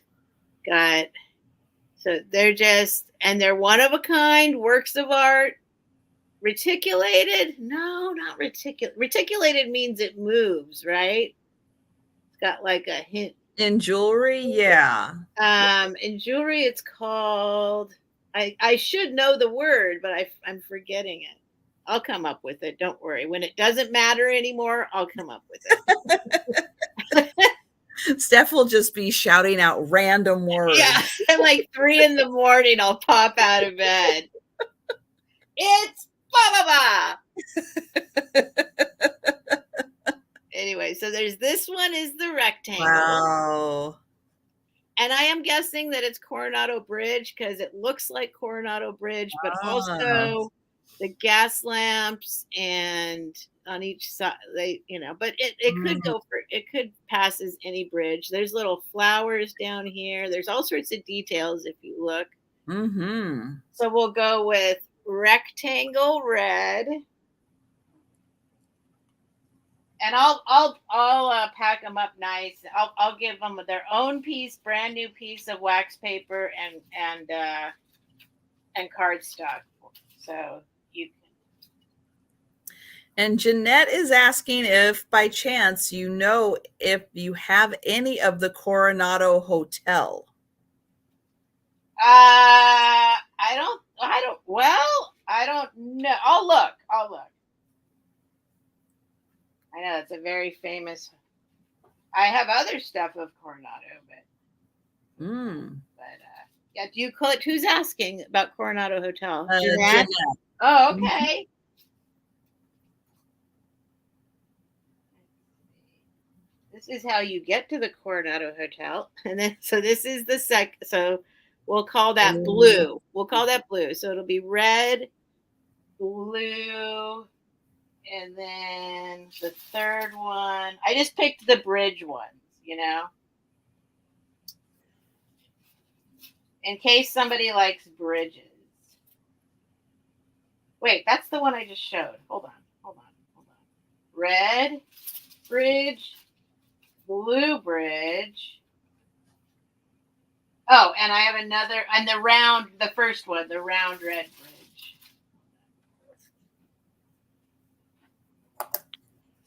got, so they're one of a kind, works of art. Reticulated? No, not reticulated. Reticulated means it moves, right? It's got like a hint. In jewelry, yeah. In jewelry, it's called, I should know the word, but I'm forgetting it. I'll come up with it. Don't worry. When it doesn't matter anymore, I'll come up with it. Steph will just be shouting out random words. Yeah, at like 3 in the morning, I'll pop out of bed. It's blah, blah, blah. Anyway, so there's this one is the rectangle. Wow. And I am guessing that it's Coronado Bridge because it looks like Coronado Bridge, but also the gas lamps and on each side, but it could pass as any bridge. There's little flowers down here. There's all sorts of details if you look. Mm-hmm. So we'll go with rectangle red. And I'll pack them up nice. I'll give them their own brand new piece of wax paper and cardstock. So you can. And Jeanette is asking if by chance if you have any of the Coronado Hotel. I don't know. I'll look. I know it's a very famous. I have other stuff of Coronado, but Yeah, do you collect? Who's asking about Coronado Hotel? Jeanette? Jeanette. Oh, okay. This is how you get to the Coronado Hotel. And then, so this is the so we'll call that blue. We'll call that blue. So it'll be red, blue, and then the third one. I just picked the bridge ones, you know, in case somebody likes bridges. Wait, that's the one I just showed. Hold on. Red bridge, blue bridge. Oh, and I have another, and the first one, the round red bridge.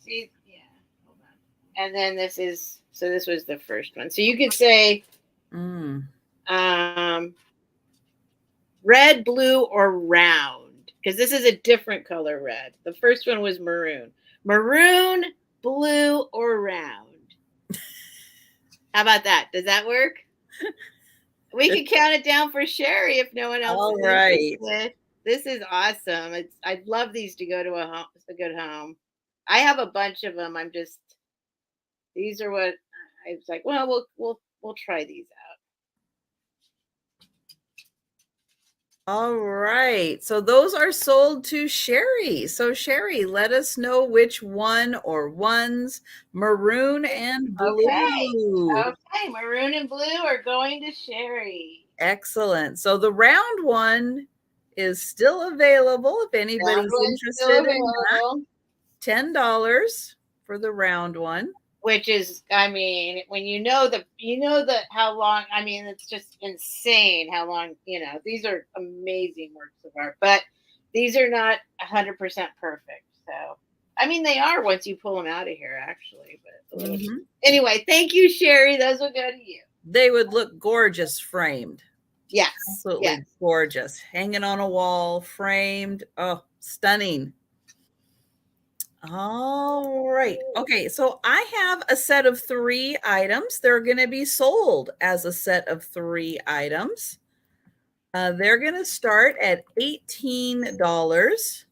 See, yeah, hold on. And then this was the first one. So you could say red, blue, or round, because this is a different color red. The first one was maroon. Maroon, blue, or round. How about that? Does that work? We can count it down for Sherry if no one else All is right. interested. This is awesome. I'd love these to go to a good home. I have a bunch of them. These are what I was like, well, we'll try these out. All right. So those are sold to Sherry. So Sherry, let us know which one or ones, maroon and blue. Okay. Maroon and blue are going to Sherry. Excellent. So the round one is still available if anybody's interested in that. $10 for the round one. Which is, I mean, when you know how long, I mean, it's just insane how long, these are amazing works of art, but these are not 100% perfect. So, I mean, they are once you pull them out of here, actually. But anyway, thank you, Sherry. Those will go to you. They would look gorgeous framed. Yes. Absolutely gorgeous. Hanging on a wall, framed. Oh, stunning. All right. Okay. So I have a set of 3 items. They're going to be sold as a set of 3 items. They're going to start at $18, which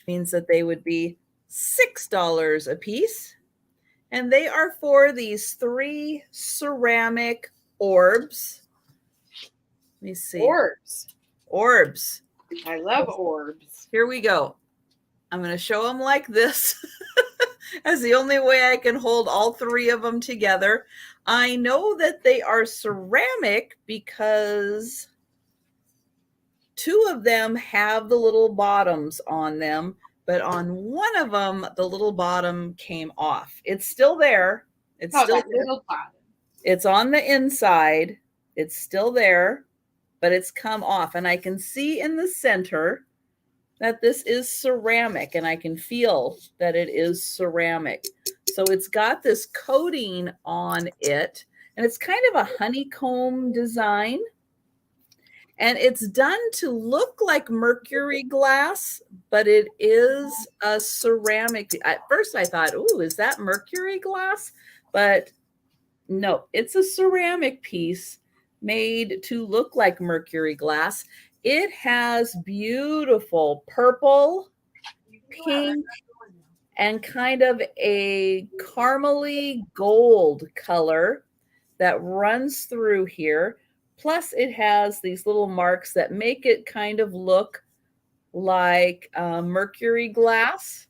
means that they would be $6 a piece. And they are for these 3 ceramic orbs. Let me see. Orbs. I love orbs. Here we go. I'm going to show them like this. That's the only way I can hold all 3 of them together. I know that they are ceramic because 2 of them have the little bottoms on them, but on one of them, the little bottom came off. It's still there. It's still there. Little bottom. It's on the inside. It's still there, but it's come off. And I can see in the center that this is ceramic, and I can feel that it is ceramic. So it's got this coating on it, and it's kind of a honeycomb design. And it's done to look like mercury glass, but it is a ceramic. At first I thought, oh, is that mercury glass? But no, it's a ceramic piece made to look like mercury glass. It has beautiful purple, pink, and kind of a caramely gold color that runs through here. Plus, it has these little marks that make it kind of look like mercury glass.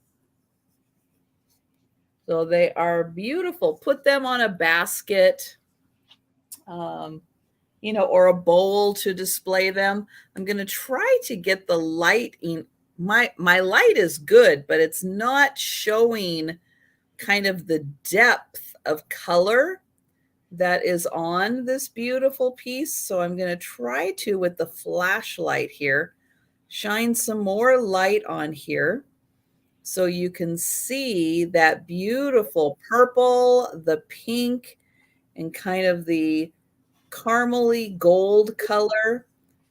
So they are beautiful. Put them on a basket, or a bowl to display them. I'm going to try to get the light in. My light is good, but it's not showing kind of the depth of color that is on this beautiful piece. So I'm going to try to, with the flashlight here, shine some more light on here so you can see that beautiful purple, the pink, and kind of the caramely gold color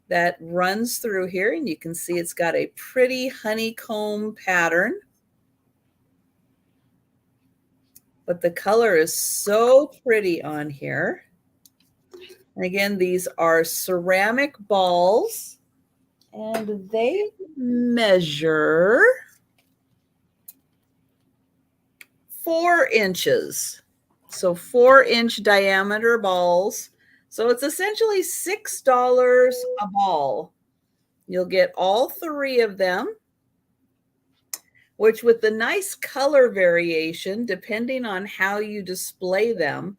that runs through here. And you can see it's got a pretty honeycomb pattern. But the color is so pretty on here. Again, these are ceramic balls, and they measure 4 inches. So 4-inch diameter balls. So it's essentially $6 a ball. You'll get all 3 of them, which with the nice color variation, depending on how you display them,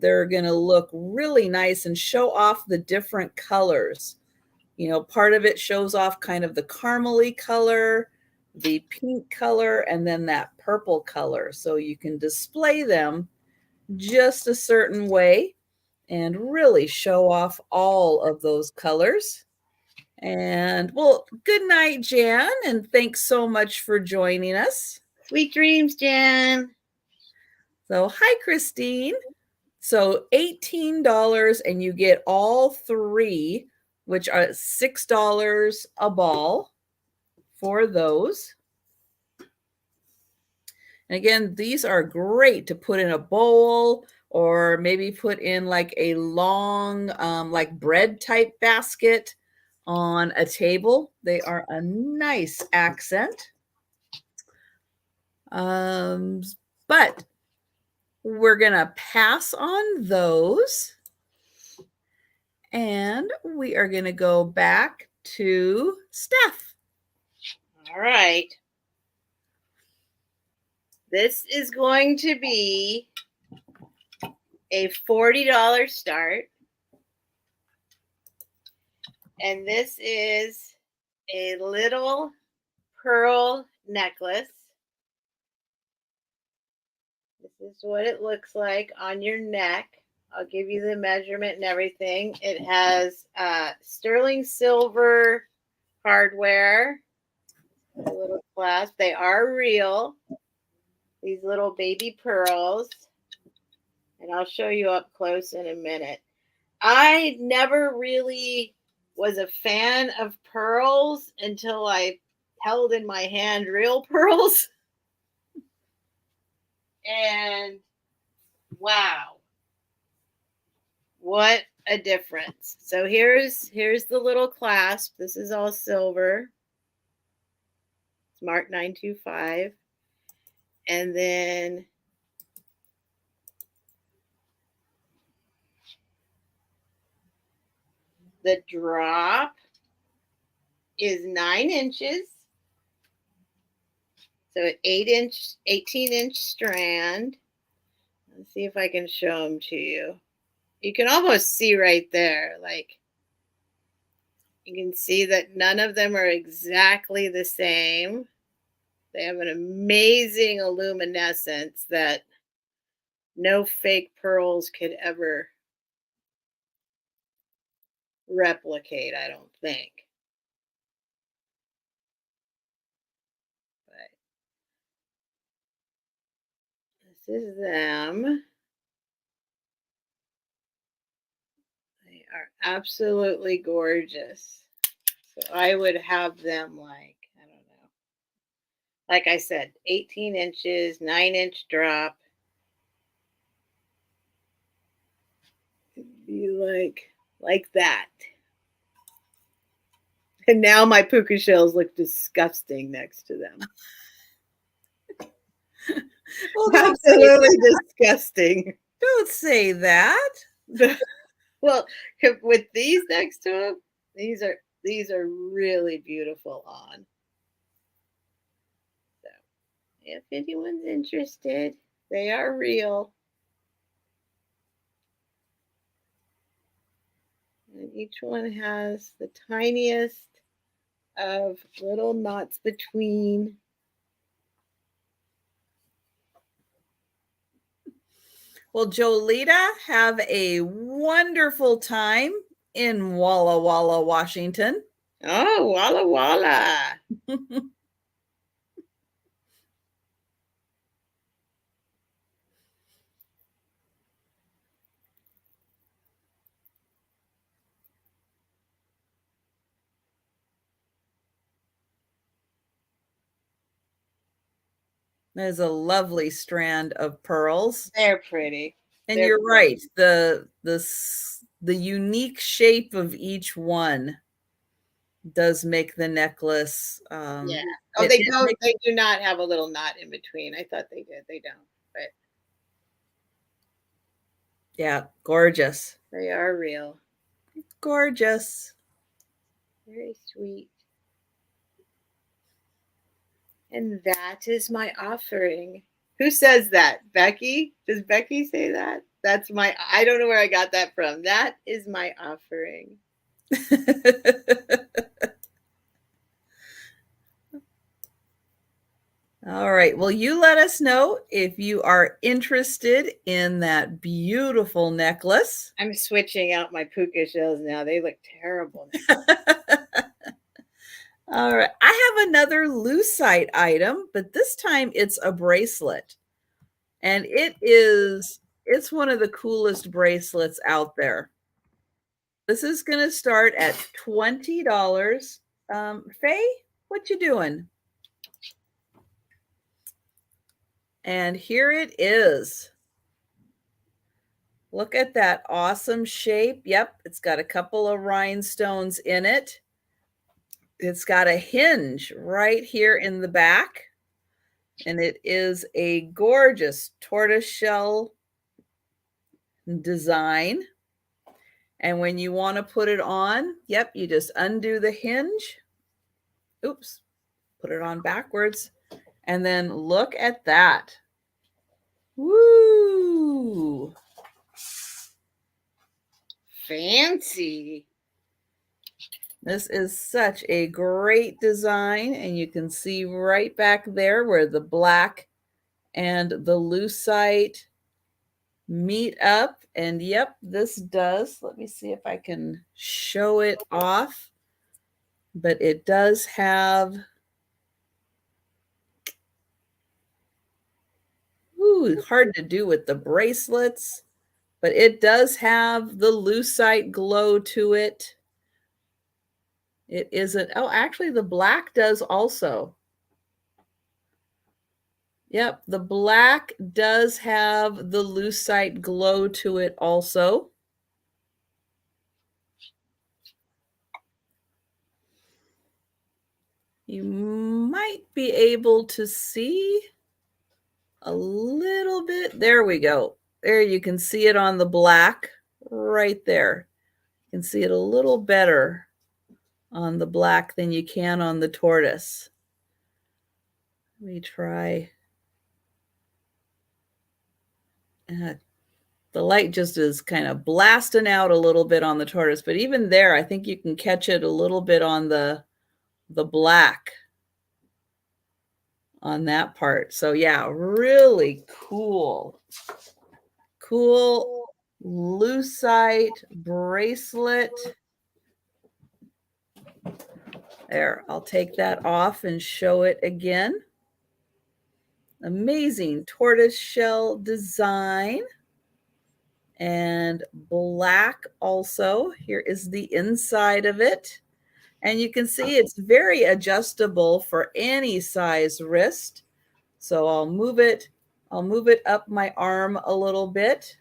they're going to look really nice and show off the different colors. You know, part of it shows off kind of the caramely color, the pink color, and then that purple color. So you can display them just a certain way and really show off all of those colors. And well, good night, Jan, and thanks so much for joining us. Sweet dreams, Jan. So, hi, Christine. So $18 and you get all 3, which are $6 a ball for those. And again, these are great to put in a bowl or maybe put in like a long, like bread type basket on a table. They are a nice accent. But we're going to pass on those. And we are going to go back to Steph. All right. This is going to be a $40 start. And this is a little pearl necklace. This is what it looks like on your neck. I'll give you the measurement and everything. It has sterling silver hardware, a little clasp. They are real, these little baby pearls. And I'll show you up close in a minute. I never really was a fan of pearls until I held in my hand real pearls. And wow, what a difference. So here's the little clasp. This is all silver. It's marked 925. And then the drop is 9 inches. So an 18-inch strand. Let's see if I can show them to you. You can almost see right there, like you can see that none of them are exactly the same. They have an amazing luminescence that no fake pearls could ever replicate, I don't think. But this is them. They are absolutely gorgeous. So I would have them like, I don't know. Like I said, 18 inches, 9-inch drop. It'd be like that. And now my puka shells look disgusting next to them. Well, absolutely disgusting. Don't say that. Well, with these next to them, these are really beautiful on. So, if anyone's interested, they are real. And each one has the tiniest of little knots between. Well, Jolita, have a wonderful time in Walla Walla, Washington. Oh, Walla Walla. There's a lovely strand of pearls. They're pretty. And you're right. The the unique shape of each one does make the necklace. Yeah. Oh, they don't. They do not have a little knot in between. I thought they did. They don't. But yeah, gorgeous. They are real. Gorgeous. Very sweet. And that is my offering. Who says that? Becky? Does Becky say that? That's my, I don't know where I got that from. That is my offering. All right. Well, you let us know if you are interested in that beautiful necklace. I'm switching out my puka shells now. They look terrible. All right. I have another lucite item, but this time it's a bracelet. And it's one of the coolest bracelets out there. This is going to start at $20. Faye, what you doing? And here it is. Look at that awesome shape. Yep, it's got a couple of rhinestones in it. It's got a hinge right here in the back. And it is a gorgeous tortoiseshell design. And when you want to put it on, yep, you just undo the hinge. Oops, put it on backwards. And then look at that. Woo! Fancy. This is such a great design, and you can see right back there where the black and the lucite meet up. And yep, this does. Let me see if I can show it off. But it does have, hard to do with the bracelets, but it does have the lucite glow to it. It isn't, oh, actually the black does also. Yep, the black does have the lucite glow to it also. You might be able to see a little bit. There we go. There, you can see it on the black right there. You can see it a little better on the black than you can on the tortoise. Let me try. The light just is kind of blasting out a little bit on the tortoise, but even there, I think you can catch it a little bit on the black on that part. So yeah, really cool. Cool lucite bracelet. There, I'll take that off and show it again. Amazing tortoise shell design. And black also. Here is the inside of it. And you can see it's very adjustable for any size wrist. So I'll move it up my arm a little bit.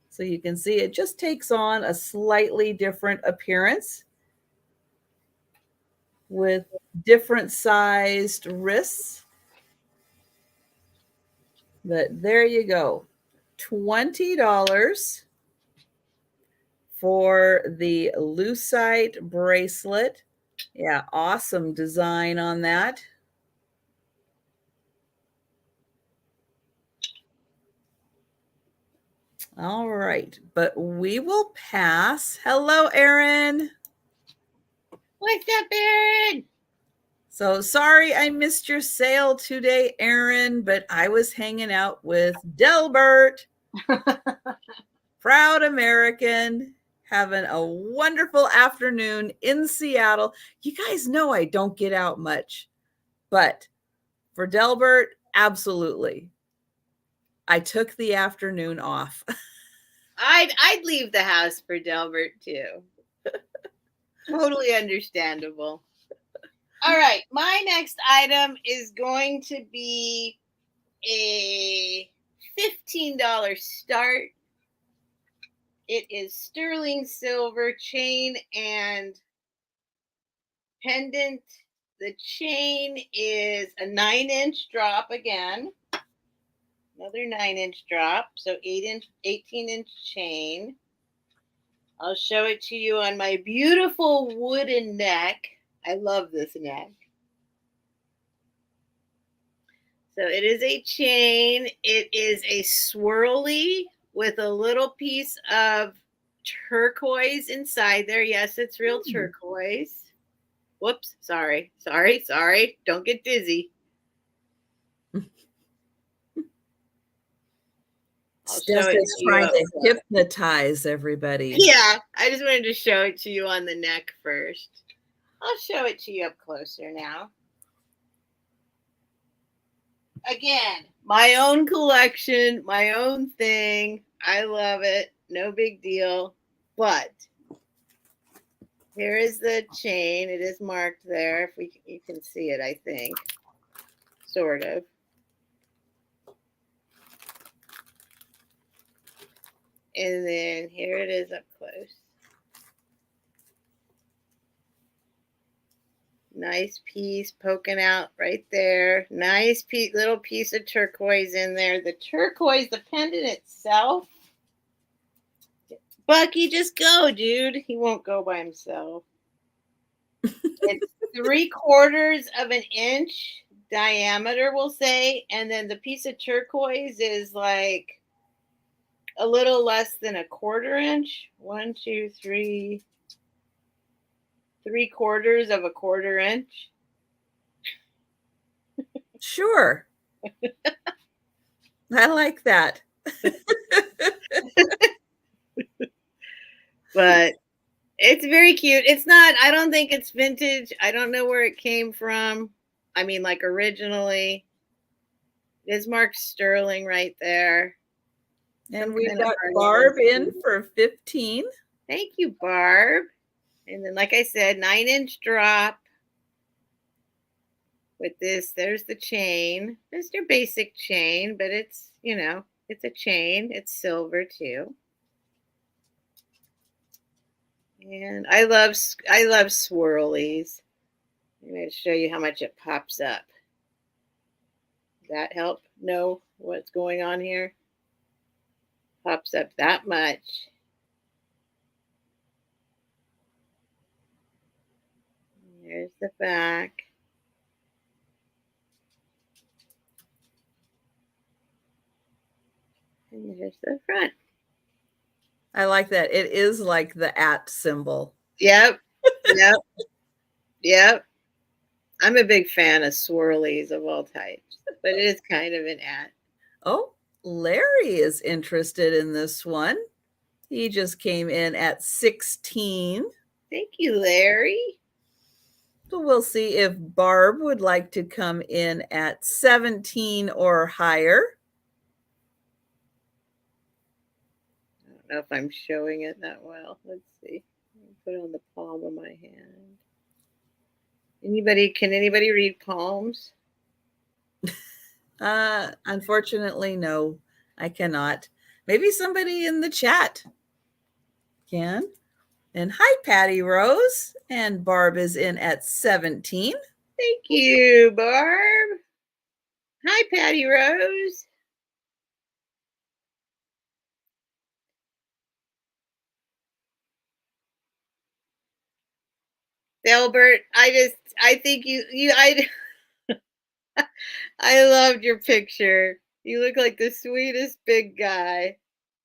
So you can see it just takes on a slightly different appearance with different sized wrists. But there you go. $20 for the lucite bracelet. Yeah, awesome design on that. All right, but we will pass. Hello, Erin. What's up, Erin? So sorry I missed your sale today, Erin, but I was hanging out with Delbert, proud American, having a wonderful afternoon in Seattle. You guys know I don't get out much, but for Delbert, absolutely. I took the afternoon off. I'd leave the house for Delbert too. Totally understandable. All right, my next item is going to be a $15 start. It is sterling silver chain and pendant. The chain is a 9-inch drop again. Another 9-inch drop. So 18-inch chain. I'll show it to you on my beautiful wooden neck. I love this neck. So it is a chain. It is a swirly with a little piece of turquoise inside there. Yes, it's real turquoise. Whoops. Sorry. Don't get dizzy. Steph is trying to hypnotize everybody. Yeah, I just wanted to show it to you on the neck first. I'll show it to you up closer now. Again, my own collection, my own thing. I love it. No big deal. But here is the chain. It is marked there. If you can see it, I think. Sort of. And then here it is up close. Nice piece poking out right there. Nice little piece of turquoise in there. The turquoise, the pendant itself. Bucky, just go, dude. He won't go by himself. It's 3/4 of an inch diameter, we'll say. And then the piece of turquoise is like a little less than 1/4 inch. 1, 2, 3. 3/4 of 1/4 inch. Sure. I like that. But it's very cute. It's not, I don't think it's vintage. I don't know where it came from. I mean, like originally. It is marked sterling right there. And we've got Barb in for 15. Thank you, Barb. And then, like I said, 9-inch drop. With this, there's the chain. There's your basic chain, but it's, you know, it's a chain. It's silver too. And I love swirlies. I'm going to show you how much it pops up. Does that help know what's going on here? Pops up that much. There's the back. And here's the front. I like that. It is like the @ symbol. Yep. I'm a big fan of swirlies of all types, but it is kind of an @ Oh, Larry is interested in this one. He just came in at 16. Thank you, Larry. So we'll see if Barb would like to come in at 17 or higher. I don't know if I'm showing it that well. Let's see. Put it on the palm of my hand. Can anybody read palms? Unfortunately, no, I cannot. Maybe somebody in the chat can. And hi, Patty Rose. And Barb is in at 17. Thank you, Barb. Hi, Patty Rose. Delbert, I think I loved your picture. You look like the sweetest big guy.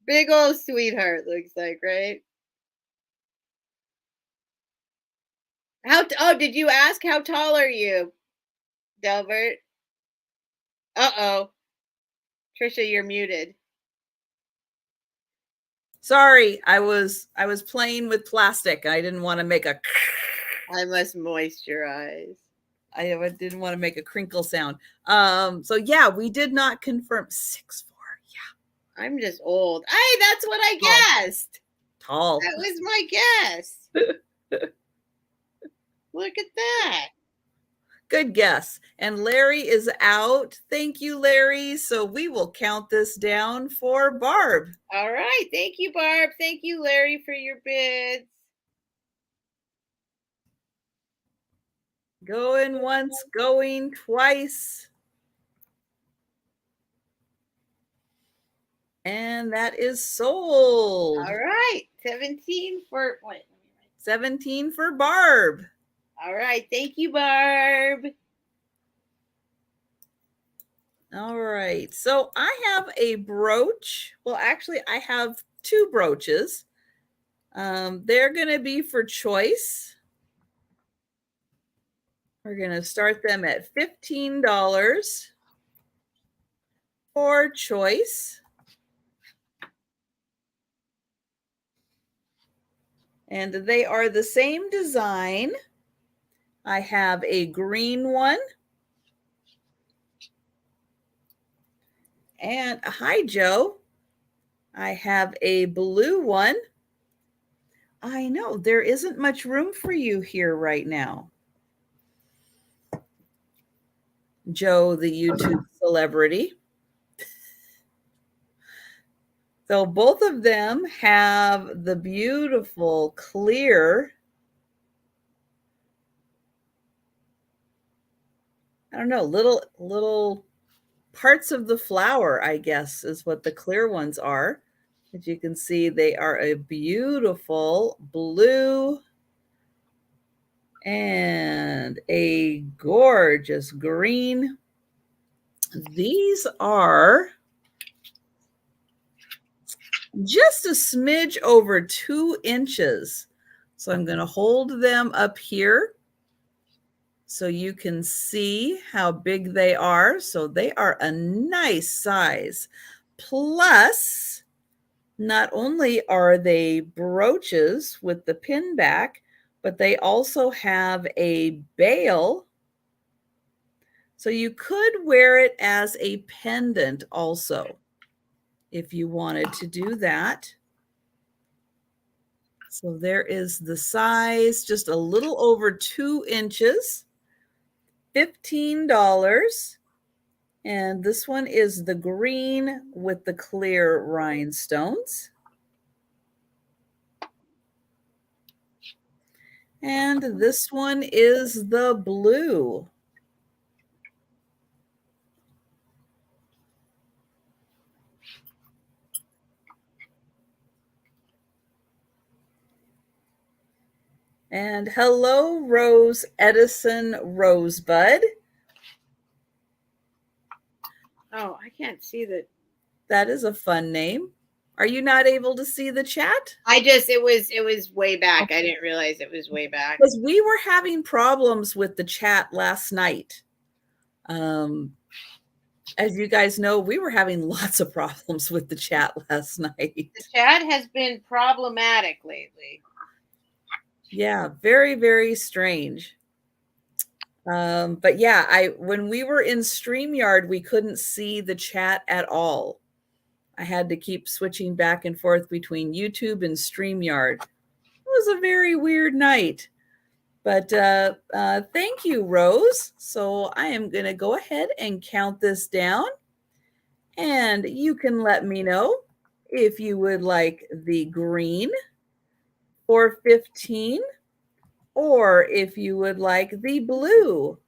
Big old sweetheart, looks like, right? Did you ask how tall are you, Delbert? Uh-oh. Trisha, you're muted. Sorry, I was playing with plastic. I didn't want to make a I must moisturize. I didn't want to make a crinkle sound. So yeah, we did not confirm 6'4". Yeah. I'm just old. Hey, that's what I guessed. Tall. That was my guess. Look at that. Good guess. And Larry is out. Thank you, Larry. So we will count this down for Barb. All right. Thank you, Barb. Thank you, Larry, for your bids. Going once, going twice. And that is sold. All right. 17 for what? 17 for Barb. All right. Thank you, Barb. All right. So I have a brooch. Well, actually, I have 2 brooches. They're going to be for choice. We're going to start them at $15 for choice. And they are the same design. I have a green one. And hi, Joe. I have a blue one. I know there isn't much room for you here right now. Joe, the YouTube celebrity. So both of them have the beautiful clear, I don't know, little parts of the flower, I guess, is what the clear ones are. As you can see, they are a beautiful blue and a gorgeous green. These are just a smidge over 2 inches. So I'm going to hold them up here so you can see how big they are. So they are a nice size. Plus, not only are they brooches with the pin back, but they also have a bail. So you could wear it as a pendant also, if you wanted to do that. So there is the size, just a little over 2 inches, $15. And this one is the green with the clear rhinestones. And this one is the blue. And hello, Rose Edison Rosebud. Oh, I can't see that. That is a fun name. Are you not able to see the chat? It was way back. Okay. I didn't realize it was way back. Because we were having problems with the chat last night. As you guys know, we were having lots of problems with the chat last night. The chat has been problematic lately. Yeah, very, very strange. But yeah, when we were in StreamYard, we couldn't see the chat at all. I had to keep switching back and forth between YouTube and StreamYard. It was a very weird night. But thank you, Rose. So I am going to go ahead and count this down. And you can let me know if you would like the green for 15, or if you would like the blue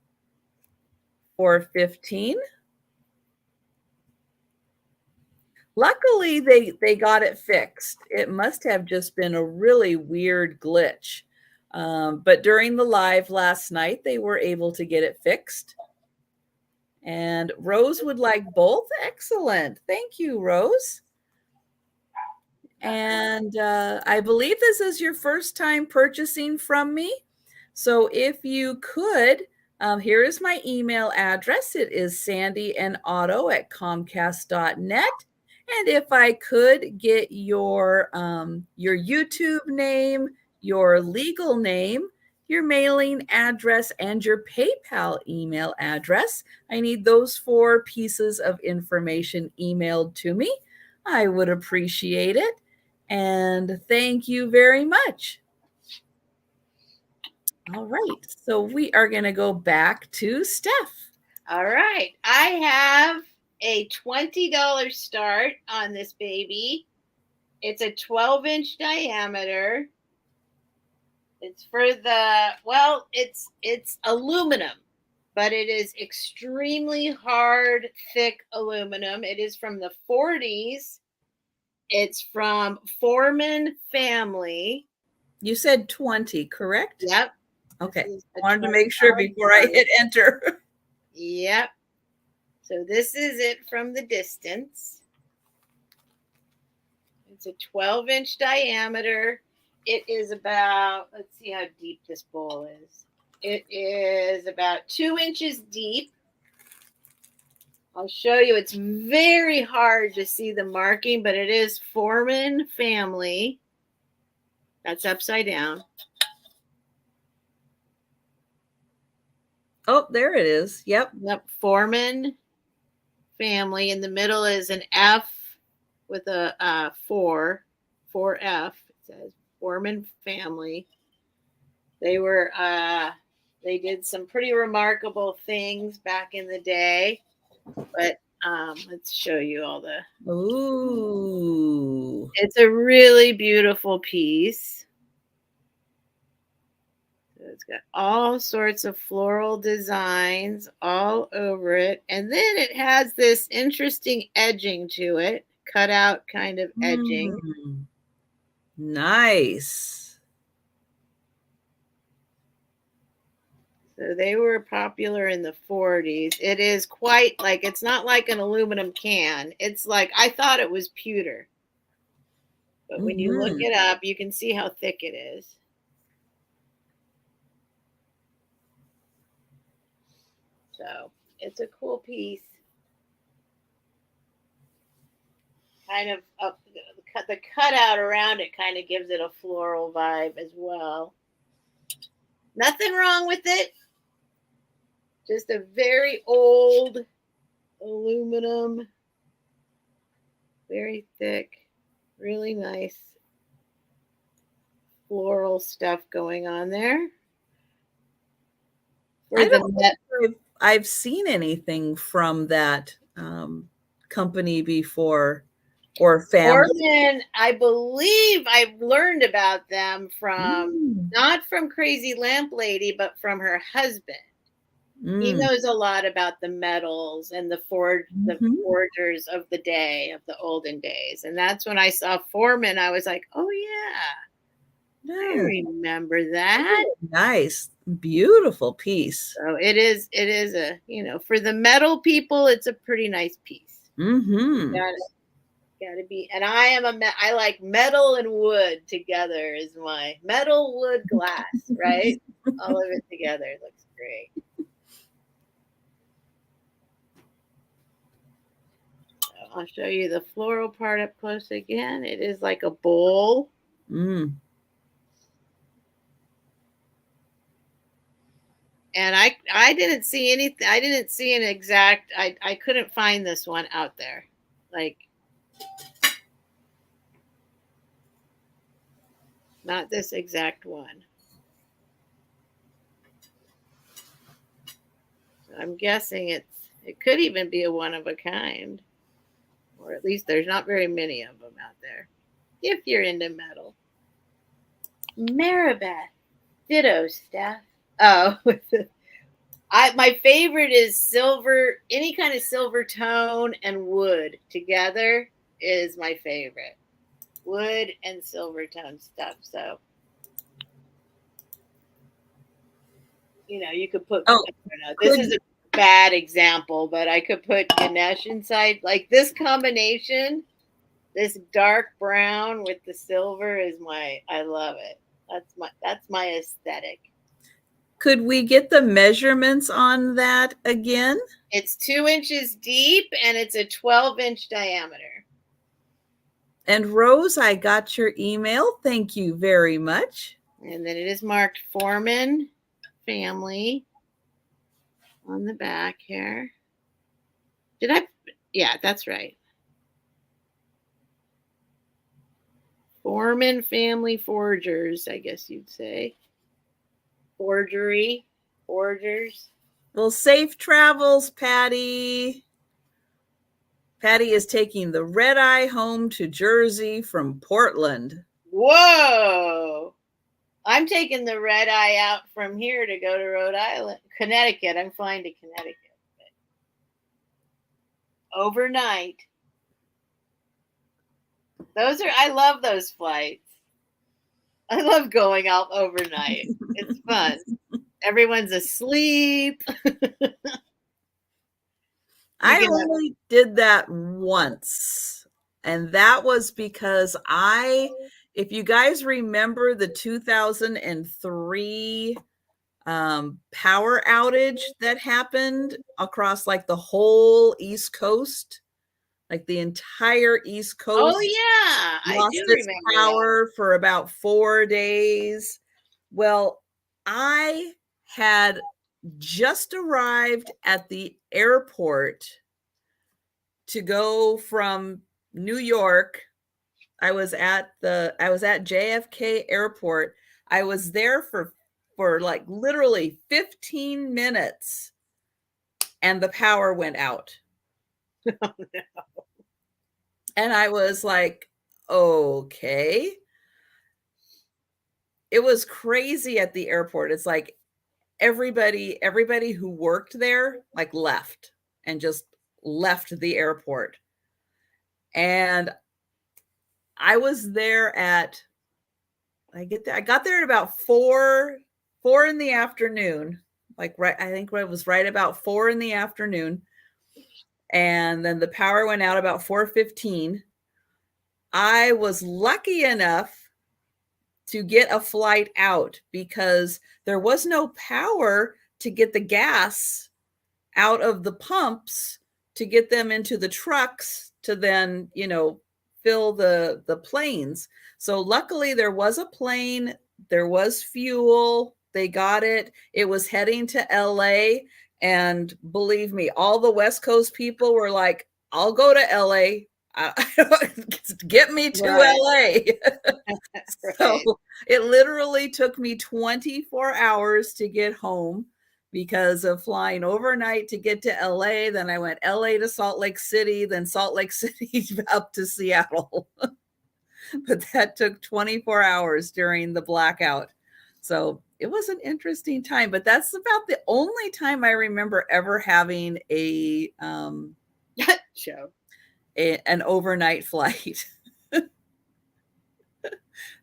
for 15. Luckily, they got it fixed. It must have just been a really weird glitch. But during the live last night, they were able to get it fixed. And Rose would like both. Excellent. Thank you, Rose. And I believe this is your first time purchasing from me. So if you could, here is my email address. It is sandyandotto@comcast.net. And if I could get your YouTube name, your legal name, your mailing address, and your PayPal email address. I need those 4 pieces of information emailed to me. I would appreciate it. And thank you very much. All right. So we are going to go back to Steph. All right. I have a $20 start on this baby. It's a 12-inch diameter. It's for it's aluminum, but it is extremely hard, thick aluminum. It is from the 40s. It's from Foreman family. You said 20, correct? Yep. Okay. Wanted to make sure before I hit enter. Yep. So this is it from the distance. It's a 12-inch diameter. It is about, let's see how deep this bowl is. It is about 2 inches deep. I'll show you. It's very hard to see the marking, but it is Foreman family. That's upside down. Oh, there it is. Yep. Yep. Foreman family. In the middle is an F with a 4F. It says Foreman family. They did some pretty remarkable things back in the day, but let's show you all the. Ooh. It's a really beautiful piece. So it's got all sorts of floral designs all over it, and then it has this interesting edging to it, cut out kind of edging. Nice. So they were popular in the 40s. It is quite like, it's not like an aluminum can. It's like, I thought it was pewter. But when you look it up, you can see how thick it is. So it's a cool piece. Kind of the cutout around it kind of gives it a floral vibe as well. Nothing wrong with it. Just a very old aluminum, very thick, really nice floral stuff going on there. I don't know if I've seen anything from that company before or family. Foreman, I believe I've learned about them from not from Crazy Lamp Lady, but from her husband. He knows a lot about the metals and the forgers of the day, of the olden days. And that's when I saw Foreman, I was like, oh yeah, I remember that. Nice, beautiful piece. So it is a, for the metal people, it's a pretty nice piece. Gotta be, and I like metal and wood together is my metal, wood, glass, right? All of it together looks great. I'll show you the floral part up close again. It is like a bowl. And I didn't see anything. I didn't see an exact. I couldn't find this one out there. Like, not this exact one. So I'm guessing it could even be a one of a kind. Or at least there's not very many of them out there. If you're into metal. Maribeth. Ditto, Steph. Oh, my favorite is silver. Any kind of silver tone and wood together is my favorite. Wood and silver tone stuff. So, you could put. Oh, this is a bad example, but I could put Ganesh inside. Like this combination, this dark brown with the silver is I love it. That's my aesthetic. Could we get the measurements on that again? It's 2 inches deep and it's a 12-inch diameter. And Rose, I got your email. Thank you very much. And then it is marked Foreman family on the back here. Yeah, that's right. Foreman family forgers, I guess you'd say. forgers. Well, safe travels, Patty. Patty is taking the red eye home to Jersey from Portland. Whoa. I'm taking the red eye out from here to go to Rhode Island, Connecticut. I'm flying to Connecticut overnight. I love those flights. I love going out overnight. It's fun. Everyone's asleep. I only did that once. And that was because if you guys remember the 2003 power outage that happened across like the whole East Coast, like the entire East Coast. Oh yeah, I do remember power for about 4 days. Well, I had just arrived at the airport to go from New York. I was at JFK Airport. I was there for like literally 15 minutes and the power went out. Oh, no. And I was like, okay. It was crazy at the airport. It's like everybody who worked there like left and just left the airport. And I was there at I got there at about 4 in the afternoon. Like I think it was right about 4 in the afternoon. And then the power went out about 4:15. I was lucky enough to get a flight out because there was no power to get the gas out of the pumps to get them into the trucks to then, fill the planes. So luckily there was a plane, there was fuel, they got it. It was heading to LA. And believe me, all the West Coast people were like, I'll go to LA. Get me to LA. So it literally took me 24 hours to get home because of flying overnight to get to LA. Then I went LA to Salt Lake City, then Salt Lake City up to Seattle. But that took 24 hours during the blackout. So it was an interesting time, but that's about the only time I remember ever having a show. An overnight flight.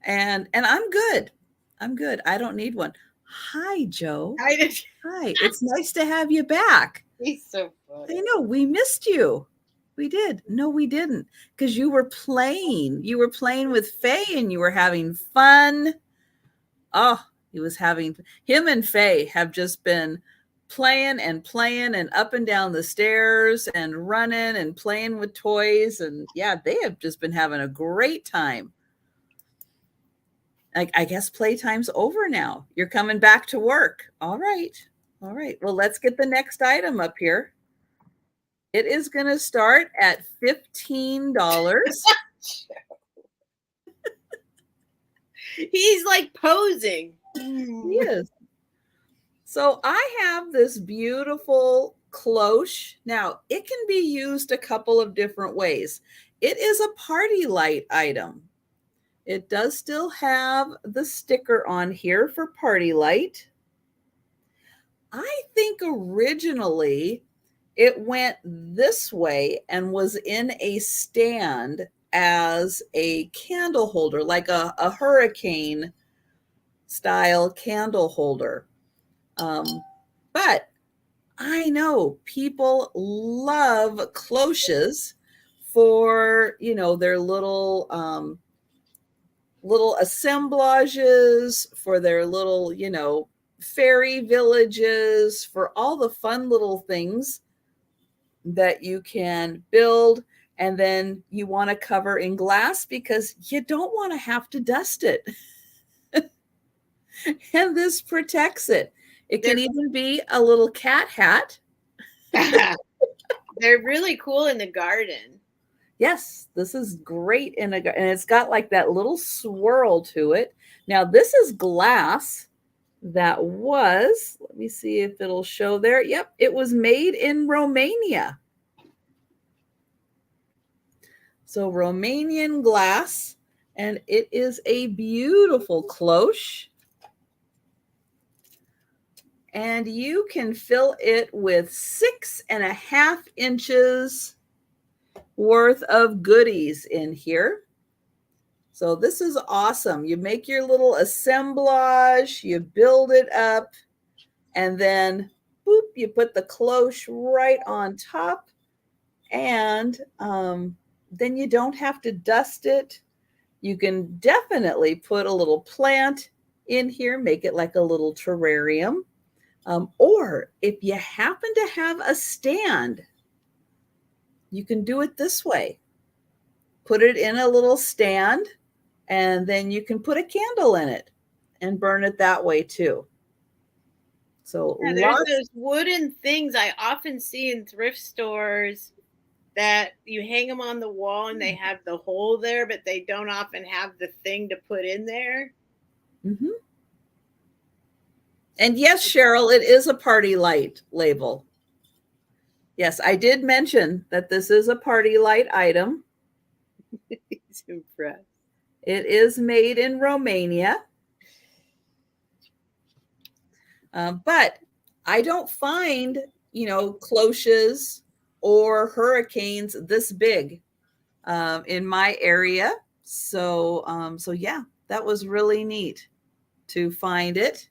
and I'm good. I don't need one. Hi, Joe. Hi. It's nice to have you back. He's so funny. I know, we missed you. We did. No, we didn't. Because you were playing. You were playing with Faye and you were having fun. Oh, him and Faye have just been playing and up and down the stairs and running and playing with toys. And yeah, they have just been having a great time. I guess playtime's over now. You're coming back to work. All right. Well, let's get the next item up here. It is going to start at $15. He's like posing. He is. So I have this beautiful cloche. Now, it can be used a couple of different ways. It is a party light item. It does still have the sticker on here for party light. I think originally it went this way and was in a stand as a candle holder, like a hurricane style candle holder. But I know people love cloches for, their little assemblages, for their little, fairy villages, for all the fun little things that you can build. And then you want to cover in glass because you don't want to have to dust it. And this protects it. It can even be a little cat hat. They're really cool in the garden. Yes, this is great and it's got like that little swirl to it. Now this is glass. that was, let me see if it'll show there. Yep, it was made in Romania. So Romanian glass, and it is a beautiful cloche. And you can fill it with 6.5 inches worth of goodies in here. So this is awesome. You make your little assemblage, you build it up, and then boop, you put the cloche right on top, and then you don't have to dust it. You can definitely put a little plant in here, make it like a little terrarium. Or if you happen to have a stand, you can do it this way. Put it in a little stand, and then you can put a candle in it and burn it that way too. So yeah, there's those wooden things I often see in thrift stores that you hang them on the wall and they have the hole there, but they don't often have the thing to put in there. Mm-hmm. And yes, Cheryl, it is a party light label. Yes, I did mention that this is a party light item. He's impressed. It is made in Romania. But I don't find, cloches or hurricanes this big in my area. So yeah, that was really neat to find it.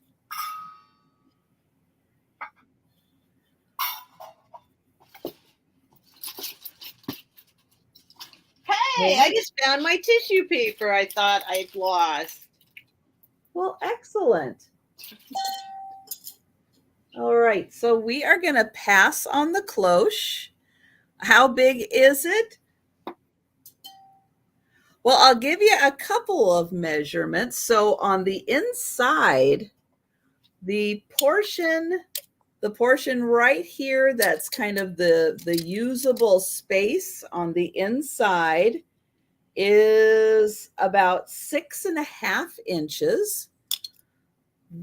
Hey, I just found my tissue paper I thought I'd lost. Well, excellent. All right, so we are going to pass on the cloche. How big is it? Well, I'll give you a couple of measurements. So on the inside, the portion right here that's kind of the usable space on the inside is about 6.5 inches.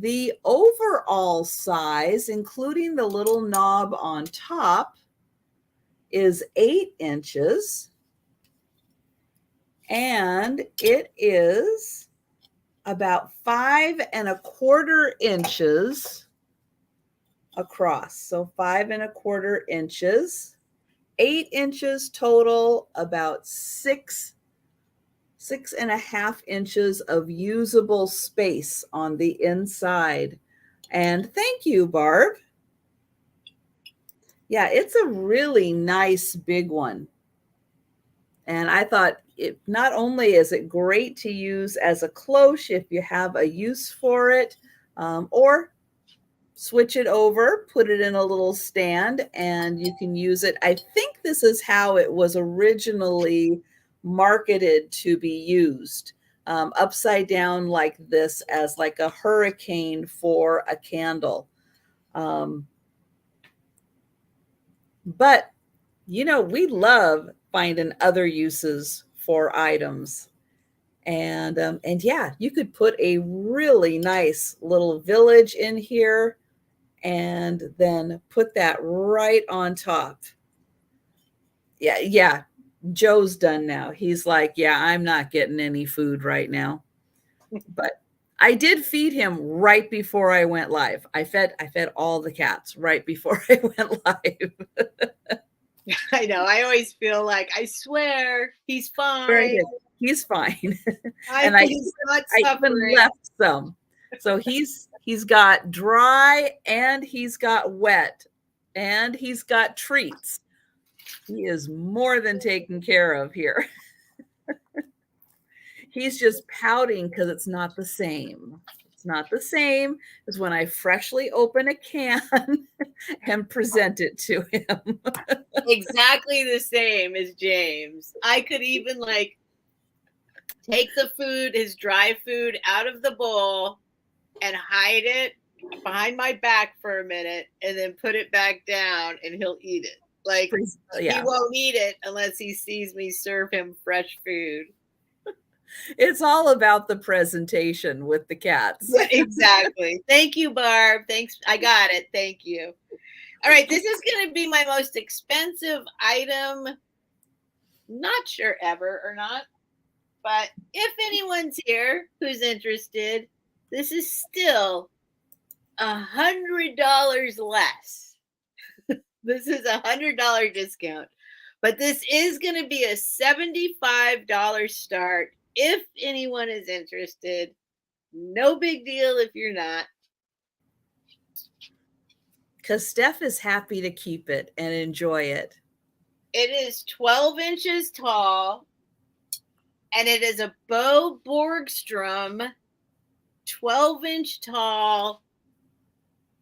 The overall size, including the little knob on top, is 8 inches. And it is about 5.25 inches across. So 5.25 inches, 8 inches total, about 6.5 inches of usable space on the inside. And thank you, Barb. Yeah, it's a really nice big one. And I thought it not only is it great to use as a cloche if you have a use for it, or switch it over, put it in a little stand, and you can use it. I think this is how it was originally marketed to be used, upside down like this as like a hurricane for a candle. But, we love finding other uses for items. And yeah, you could put a really nice little village in here and then put that right on top. Yeah. Joe's done now. He's like, yeah, I'm not getting any food right now. But I did feed him right before I went live. I fed all the cats right before I went live. I know. I always feel like, I swear, he's fine. He's fine. And he's not suffering. I even left some. So he's got dry and he's got wet and he's got treats. He is more than taken care of here. He's just pouting because it's not the same. It's not the same as when I freshly open a can and present it to him. Exactly the same as James. I could even take the food, his dry food, out of the bowl and hide it behind my back for a minute and then put it back down and he'll eat it. He won't eat it unless he sees me serve him fresh food. It's all about the presentation with the cats. Yeah, exactly. Thank you, Barb. Thanks. I got it. Thank you. All right. This is going to be my most expensive item. Not sure ever or not, but if anyone's here who's interested, this is still $100 less. This is $100 discount, but this is going to be a $75 start if anyone is interested. No big deal if you're not. Because Steph is happy to keep it and enjoy it. It is 12 inches tall, and it is a Bo Borgstrom 12-inch tall,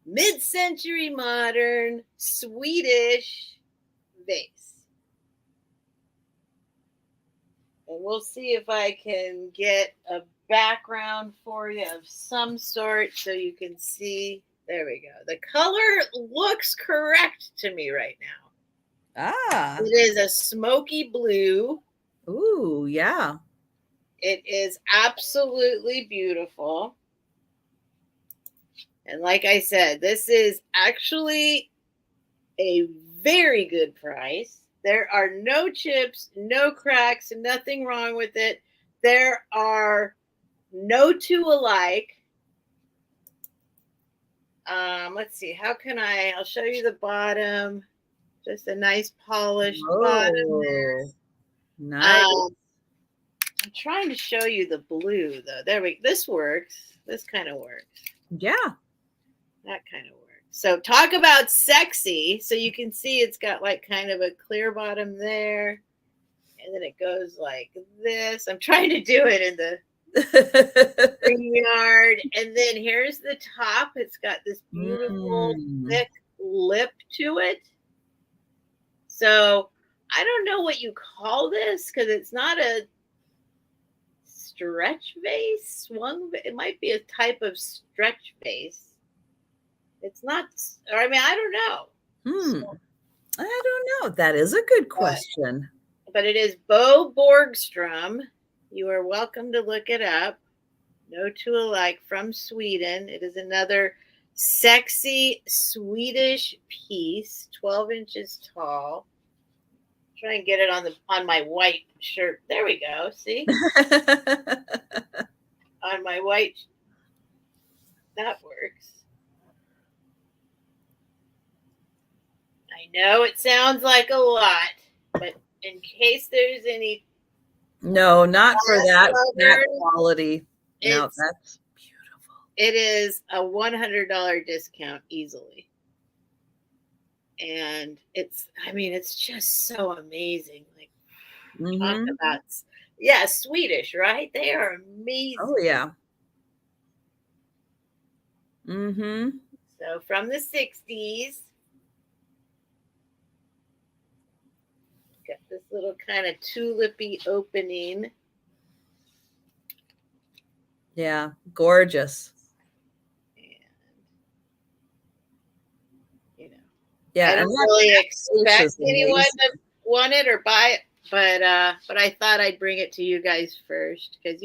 mid-century modern Swedish vase. And we'll see if I can get a background for you of some sort so you can see. There we go. The color looks correct to me right now. Ah. It is a smoky blue. Ooh, yeah. It is absolutely beautiful. And like I said, this is actually a very good price. There are no chips, no cracks, nothing wrong with it. There are no two alike. Let's see. How can I'll show you the bottom. Just a nice polished bottom there. Nice. I'm trying to show you the blue though. This works. This kind of works. Yeah. That kind of works. So talk about sexy. So you can see it's got like kind of a clear bottom there. And then it goes like this. I'm trying to do it in the yard. And then here's the top. It's got this beautiful thick lip to it. So I don't know what you call this because it's not a stretch vase. It might be a type of stretch vase. It's not, or I mean, I don't know. So, I don't know. That is a good question. But it is Bo Borgstrom. You are welcome to look it up. No two alike, from Sweden. It is another sexy Swedish piece, 12 inches tall. Try and get it on my white shirt. There we go. See? On my white. That works. I know it sounds like a lot, but in case there's any. No, not for that quality. No, that's beautiful. It is a $100 discount easily. And it's just so amazing. Like, talk about, Swedish, right? They are amazing. Oh, yeah. Mm-hmm. So from the 60s, got this little kind of tulipy opening. Yeah, gorgeous. And, yeah, I don't really expect anyone to want it or buy it, but I thought I'd bring it to you guys first because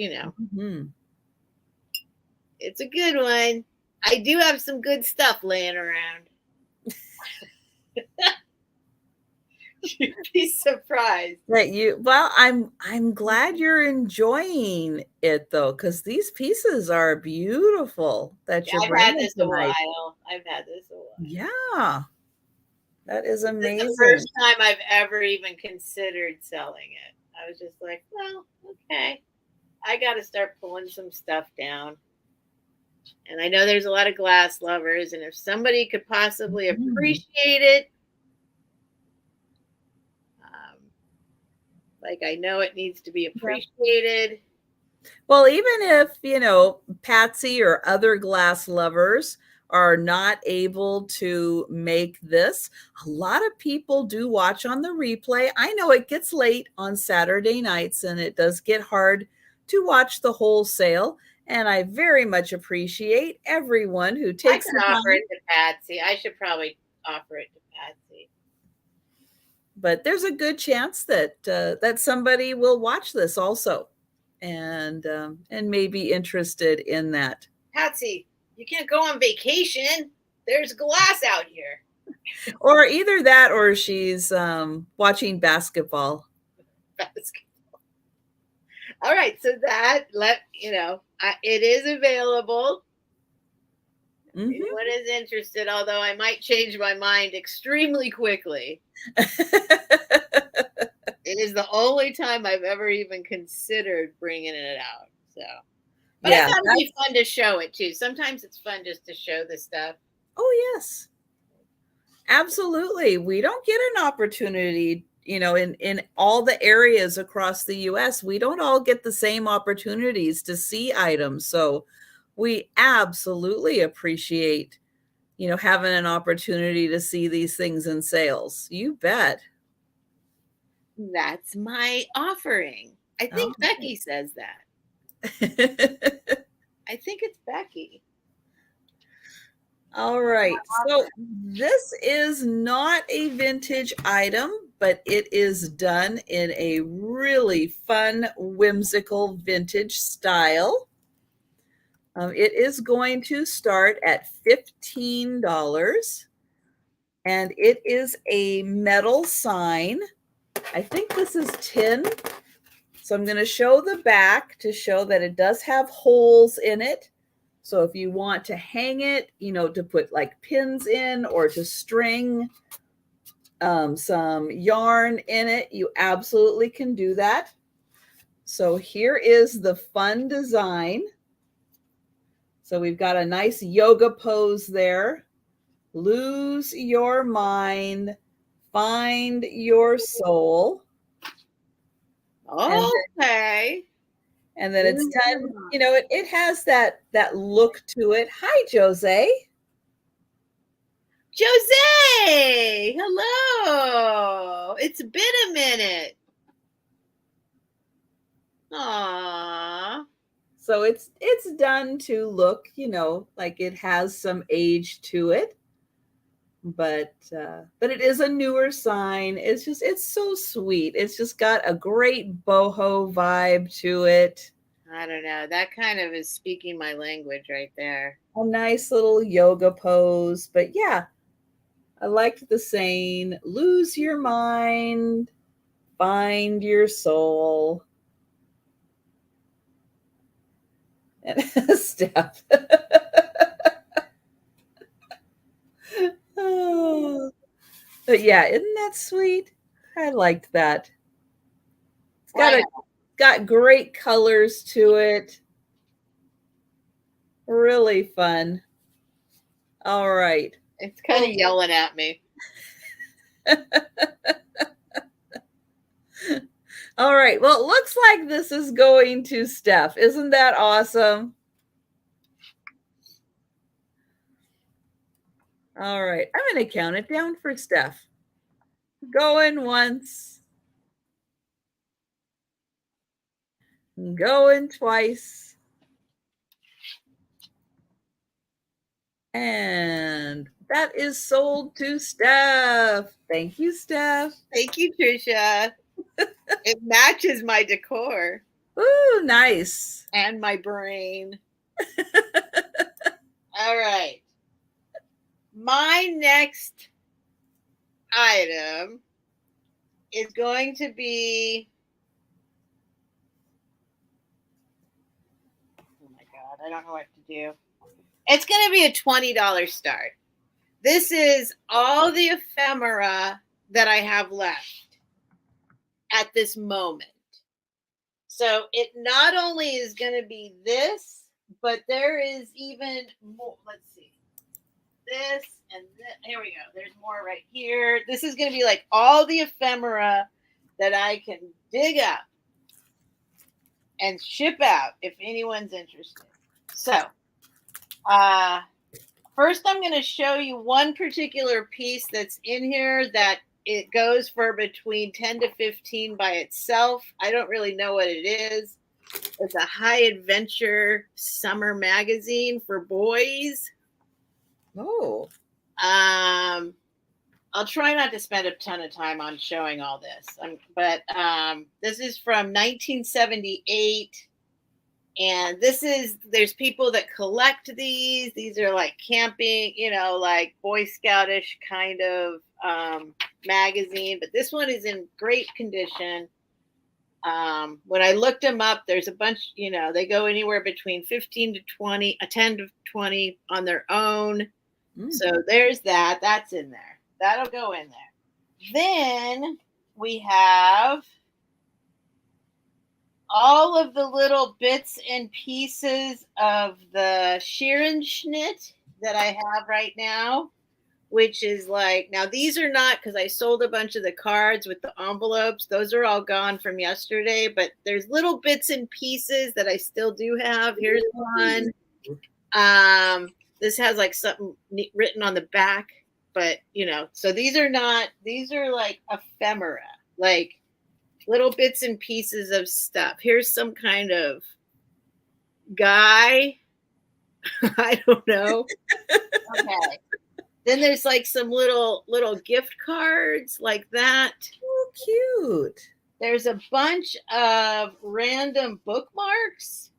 it's a good one. I do have some good stuff laying around. You'd be surprised that I'm glad you're enjoying it though, because these pieces are beautiful that you're bringing. I've had this a while. Yeah, that is amazing. This is the first time I've ever even considered selling it. I was just like, well, okay, I got to start pulling some stuff down. And I know there's a lot of glass lovers, and if somebody could possibly appreciate it, like I know it needs to be appreciated. Well, even if, Patsy or other glass lovers are not able to make this, a lot of people do watch on the replay. I know it gets late on Saturday nights and it does get hard to watch the whole sale. And I very much appreciate everyone who takes the time. Offer it to Patsy. I should probably offer it to Patsy. But there's a good chance that that somebody will watch this also. and may be interested in that. Patsy, you can't go on vacation. There's glass out here. Or either that, or she's watching basketball. All right, so that it is available. Mm-hmm. Anyone is interested, although I might change my mind extremely quickly. It is the only time I've ever even considered bringing it out. So, but yeah, I thought it'd be fun to show it too. Sometimes it's fun just to show this stuff. Oh yes, absolutely. We don't get an opportunity, in all the areas across the US. We don't all get the same opportunities to see items. So we absolutely appreciate, having an opportunity to see these things in sales. You bet. That's my offering. I think Becky says that. I think it's Becky. All right. So this is not a vintage item, but it is done in a really fun, whimsical vintage style. It is going to start at $15, and it is a metal sign. I think this is tin. So I'm going to show the back to show that it does have holes in it. So if you want to hang it, to put like pins in or to string some yarn in it, you absolutely can do that. So here is the fun design. So we've got a nice yoga pose there. Lose your mind, find your soul. Okay. And then it's done, it has that look to it. Hi, Jose. Jose, hello. It's been a minute. Aww. So it's done to look, like it has some age to it. But it is a newer sign. It's so sweet. It's just got a great boho vibe to it. I don't know. That kind of is speaking my language right there. A nice little yoga pose. But yeah, I liked the saying, lose your mind, find your soul. And Steph. Oh. But yeah, isn't that sweet? I liked that. It's got great colors to it. Really fun. All right. It's kind of yelling at me. All right. Well, it looks like this is going to Steph. Isn't that awesome? All right. I'm going to count it down for Steph. Going once. Going twice. And that is sold to Steph. Thank you, Steph. Thank you, Trisha. It matches my decor. Ooh, nice. And my brain. All right. My next item is going to be, oh my God, I don't know what to do. It's going to be a $20 start. This is all the ephemera that I have left at this moment. So it not only is going to be this, but there is even more. Let's see. This and this. Here we go. There's more right here. This is going to be like all the ephemera that I can dig up and ship out if anyone's interested. So, first I'm going to show you one particular piece that's in here that it goes for between 10 to 15 by itself. I don't really know what it is. It's a high adventure summer magazine for boys. Oh. I'll try not to spend a ton of time on showing all this. But this is from 1978. And there's people that collect these. These are like camping, like Boy Scoutish kind of magazine. But this one is in great condition. When I looked them up, there's a bunch, they go anywhere between 15 to 20, 10 to 20 on their own. So there's that. That's in there. That'll go in there. Then we have all of the little bits and pieces of the Scherenschnitt that I have right now, which is like, now these are not, because I sold a bunch of the cards with the envelopes. Those are all gone from yesterday, but there's little bits and pieces that I still do have. Here's one. This has like something written on the back, but so these are like ephemera, like little bits and pieces of stuff. Here's some kind of guy. I don't know. Okay. Then there's like some little gift cards like that. Oh, cute. There's a bunch of random bookmarks.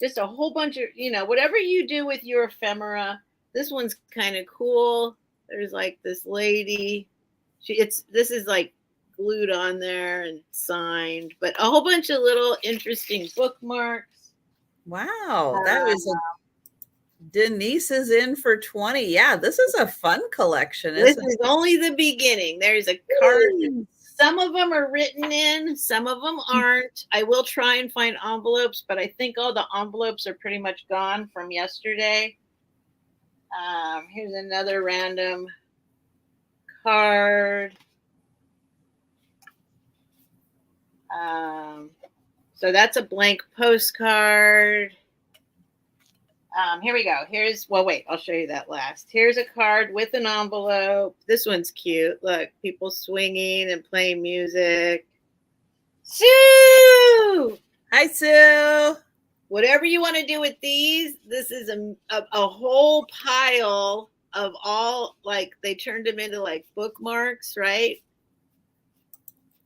Just a whole bunch of, whatever you do with your ephemera. This one's kind of cool. There's like this lady. This is like glued on there and signed, but a whole bunch of little interesting bookmarks. Wow, that was Denise is in for 20. Yeah, this is a fun collection. This is only the beginning. There's a card. Some of them are written in, some of them aren't. I will try and find envelopes, but I think all the envelopes are pretty much gone from yesterday. Here's another random card. So that's a blank postcard. Here we go. Wait, I'll show you that last. Here's a card with an envelope. This one's cute. Look, people swinging and playing music. Sue! Hi, Sue. Whatever you want to do with these, this is a whole pile of all, like, they turned them into like bookmarks, right?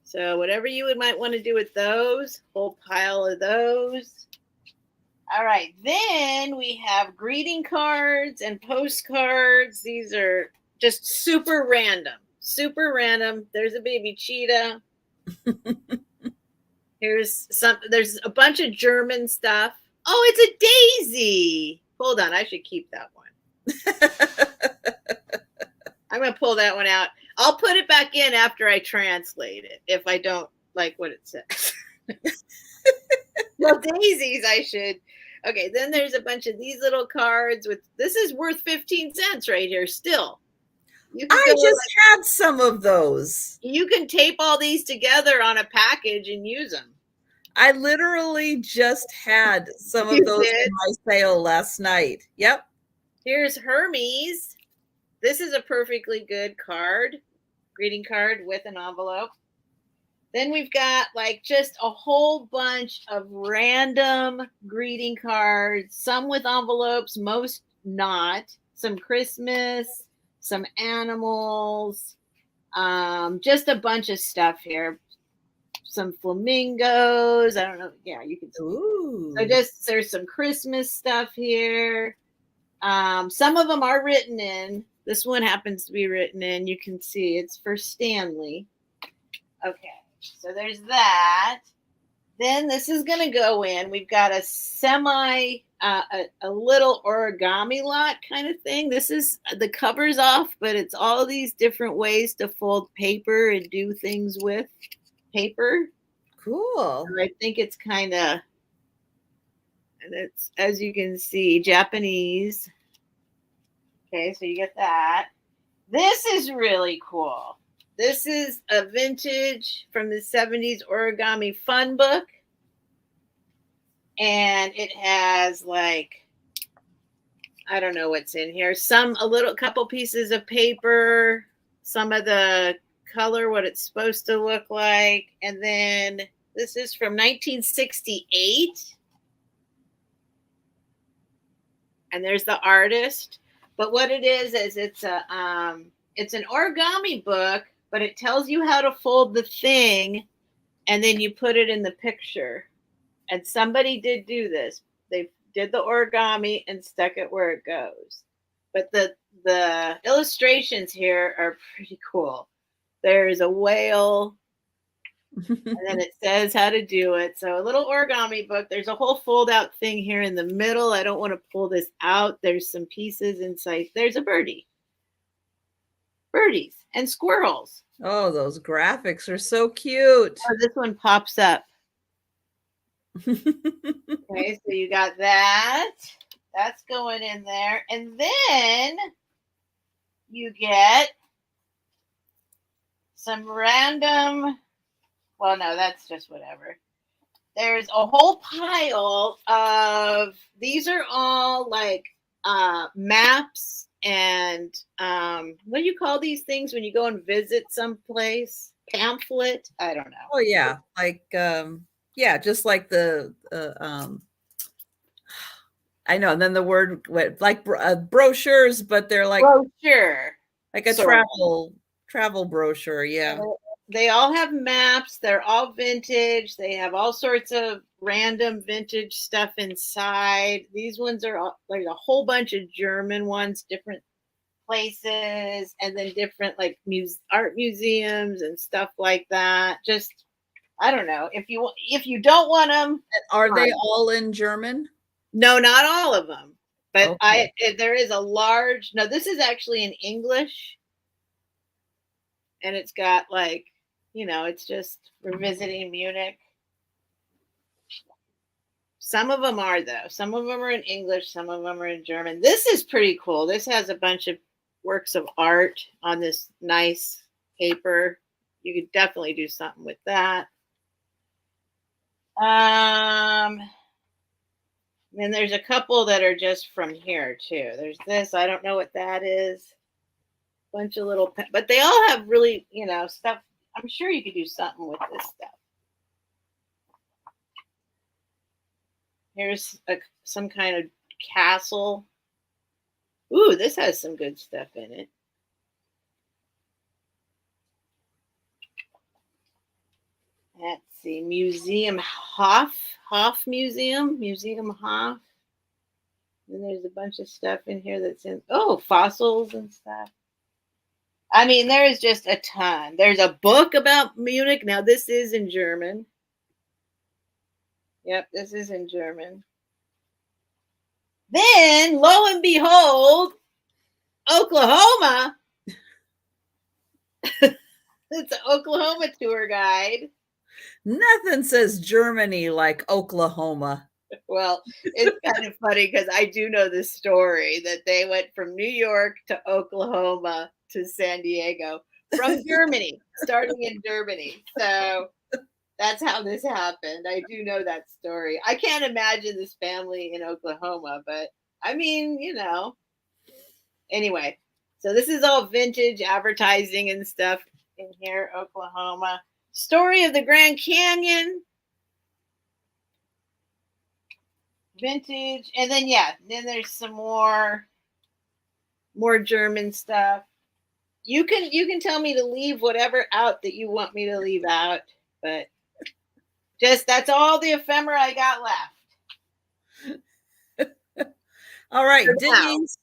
So whatever you might want to do with those, whole pile of those. All right, then we have greeting cards and postcards. These are just super random. There's a baby cheetah. There's a bunch of German stuff. Oh, it's a daisy. Hold on, I should keep that one. I'm going to pull that one out. I'll put it back in after I translate it if I don't like what it says. Well, daisies, I should. Okay, then there's a bunch of these little cards this is worth 15 cents right here still. I just had some of those. You can tape all these together on a package and use them. I literally just had some of those in my sale last night. Yep. Here's Hermes. This is a perfectly good card, greeting card with an envelope. Then we've got like just a whole bunch of random greeting cards, some with envelopes, most not. Some Christmas, some animals, just a bunch of stuff here. Some flamingos. I don't know. Yeah, you can see. Ooh. So there's some Christmas stuff here. Some of them are written in. This one happens to be written in. You can see it's for Stanley. Okay. So there's that. Then this is going to go in. We've got a a little origami lot kind of thing. This is the cover's off, but it's all these different ways to fold paper and do things with paper. Cool. And I think it's kind of, and it's, as you can see, Japanese. Okay, so you get that. This is really cool. This is a vintage from the 70s origami fun book. And it has like, I don't know what's in here. A couple pieces of paper, some of the color, what it's supposed to look like. And then this is from 1968. And there's the artist. But what it is it's a it's an origami book, but it tells you how to fold the thing, and then you put it in the picture. And somebody did do this. They did the origami and stuck it where it goes. But the illustrations here are pretty cool. There's a whale, and then it says how to do it. So a little origami book. There's a whole fold out thing here in the middle. I don't want to pull this out. There's some pieces inside. There's a birdie. Birdies and squirrels. Oh, those graphics are so cute. Oh, this one pops up. Okay, so you got that. That's going in there. And then you get some random, well, no, that's just whatever. There's a whole pile of, these are all like maps and what do you call these things when you go and visit someplace? Pamphlet? I don't know. Oh yeah, like yeah, just like the I know. And then the word like brochures, but they're like brochure, like a travel brochure. Yeah. They all have maps. They're all vintage. They have all sorts of random vintage stuff inside. These ones are all, like a whole bunch of German ones, different places, and then different like art museums and stuff like that. Just, I don't know. If you don't want them, are they all in German? No, not all of them. But okay. There is a large. No, this is actually in English, and it's got like, you know, it's just we're visiting Munich. Some of them are, though. Some of them are in English. Some of them are in German. This is pretty cool. This has a bunch of works of art on this nice paper. You could definitely do something with that. Then there's a couple that are just from here, too. There's this. I don't know what that is. Bunch of little, but they all have really, you know, stuff. I'm sure you could do something with this stuff. Here's some kind of castle. Ooh, this has some good stuff in it. Let's see, Museum Hof Museum Hof. And there's a bunch of stuff in here that's in, fossils and stuff. I mean, there is just a ton. There's a book about Munich. Now, this is in German. Yep, this is in German. Then, lo and behold, Oklahoma. It's an Oklahoma tour guide. Nothing says Germany like Oklahoma. Well, it's kind of funny because I do know this story that they went from New York to Oklahoma to San Diego from Germany, starting in Germany. So that's how this happened. I do know that story. I can't imagine this family in Oklahoma, but I mean, you know. Anyway, so this is all vintage advertising and stuff in here, Oklahoma. Story of the Grand Canyon. Vintage. And then, then there's some more German stuff. You can tell me to leave whatever out that you want me to leave out, but just that's all the ephemera I got left. All right, Denise,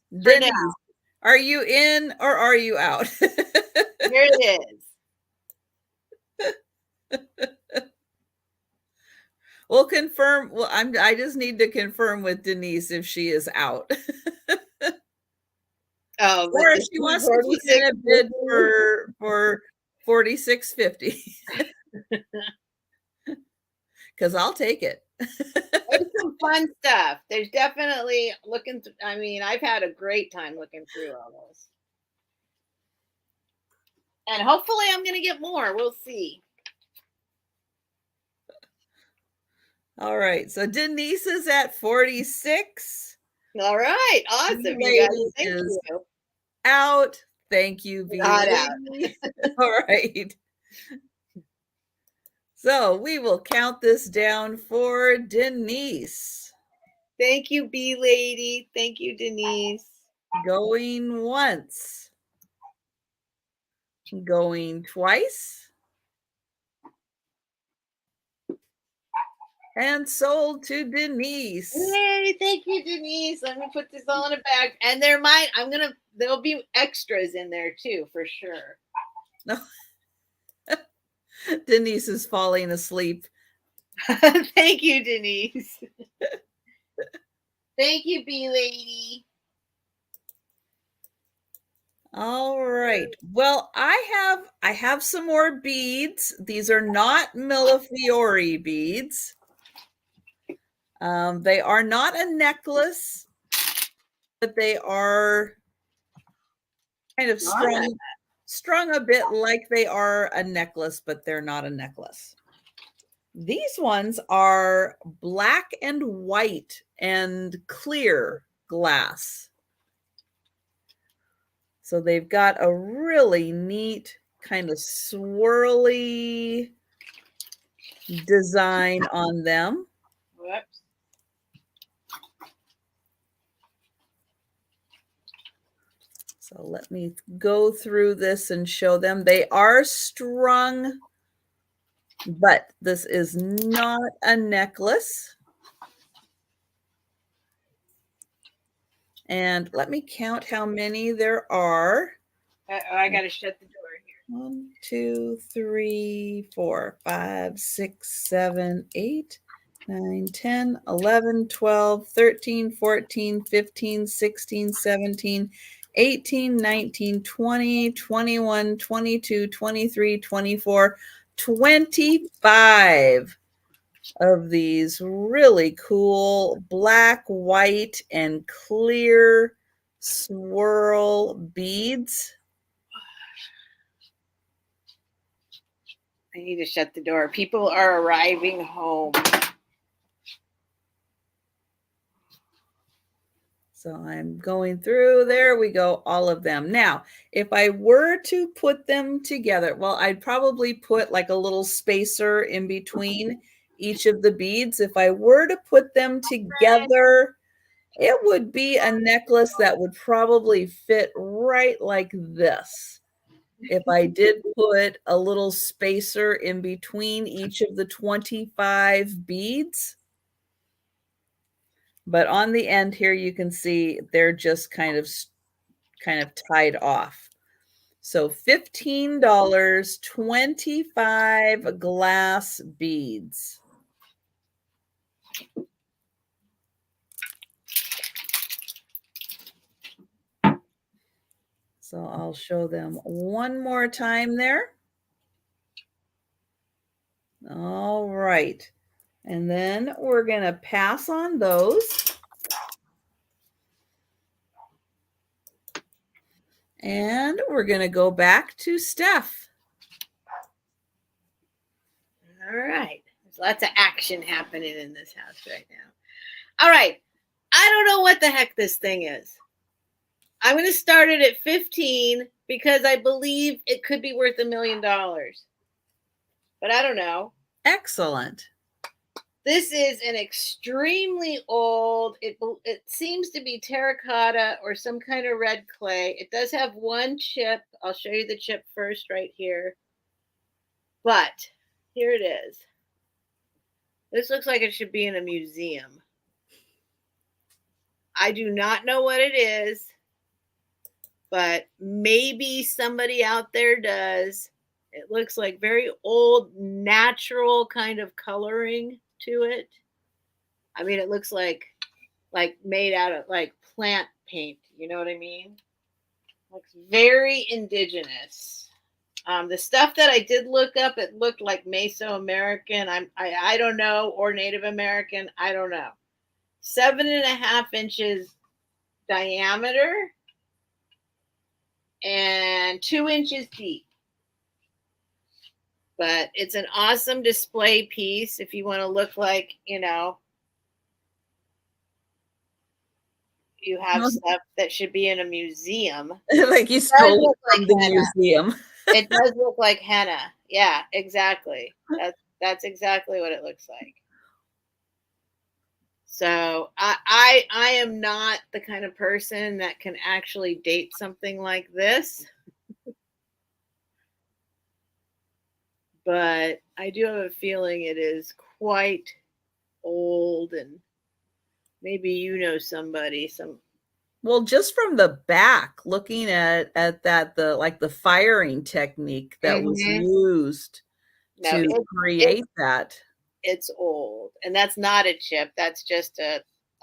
are you in or are you out? Here it is. We'll confirm. Well, I just need to confirm with Denise if she is out. Oh, or if she wants to put in a bid for $46.50. Because I'll take it. There's some fun stuff. There's definitely I mean, I've had a great time looking through all this. And hopefully I'm going to get more. We'll see. All right. So Denise is at 46. All right. Awesome. You guys, thank you. Out. Thank you. Not out. All right. So we will count this down for Denise. Thank you, B Lady. Thank you, Denise. Going once. Going twice. And sold to Denise. Hey, thank you, Denise. Let me put this all in a bag. And there'll be extras in there too, for sure. No. Denise is falling asleep. Thank you, Denise. Thank you, B lady. All right. Well, I have some more beads. These are not Millefiori beads. They are not a necklace, but they are kind of strung a bit like they are a necklace, but they're not a necklace. These ones are black and white and clear glass. So they've got a really neat kind of swirly design on them. Whoops. So let me go through this and show them. They are strung, but this is not a necklace. And let me count how many there are. I got to shut the door here. 1, 2, 3, 4, 5, 6, 7, 8, 9, 10, 11, 12, 13, 14, 15, 16, 17, 18, 19, 20, 21, 22, 23, 24, 25 of these really cool black, white, and clear swirl beads. I need to shut the door. People are arriving home. So I'm going through, there we go, all of them. Now, if I were to put them together, well, I'd probably put like a little spacer in between each of the beads. If I were to put them together, it would be a necklace that would probably fit right like this. If I did put a little spacer in between each of the 25 beads. But on the end here, you can see they're just kind of tied off. So $15, 25 glass beads. So I'll show them one more time there. All right. And then we're going to pass on those. And we're going to go back to Steph. All right. There's lots of action happening in this house right now. All right. I don't know what the heck this thing is. I'm going to start it at 15 because I believe it could be worth $1 million. But I don't know. Excellent. This is an extremely old, it seems to be terracotta or some kind of red clay. It does have one chip. I'll show you the chip first right here. But here it is. This looks like it should be in a museum. I do not know what it is, but maybe somebody out there does. It looks like very old, natural kind of coloring to it. I mean, it looks like made out of like plant paint. You know what I mean? Looks very indigenous. The stuff that I did look up, it looked like Mesoamerican. I don't know, or Native American. I don't know. 7.5 inches diameter and 2 inches deep. But it's an awesome display piece if you want to look like, you know, you have stuff that should be in a museum. Like you stole it from the museum. It does look like henna. Yeah, exactly. That's exactly what it looks like. So I am not the kind of person that can actually date something like this. but I do have a feeling it is quite old, and maybe you know somebody. Well, just from the back, looking at that, the firing technique that was Mhm. used No, to create that. it's old, and that's not a chip. That's just I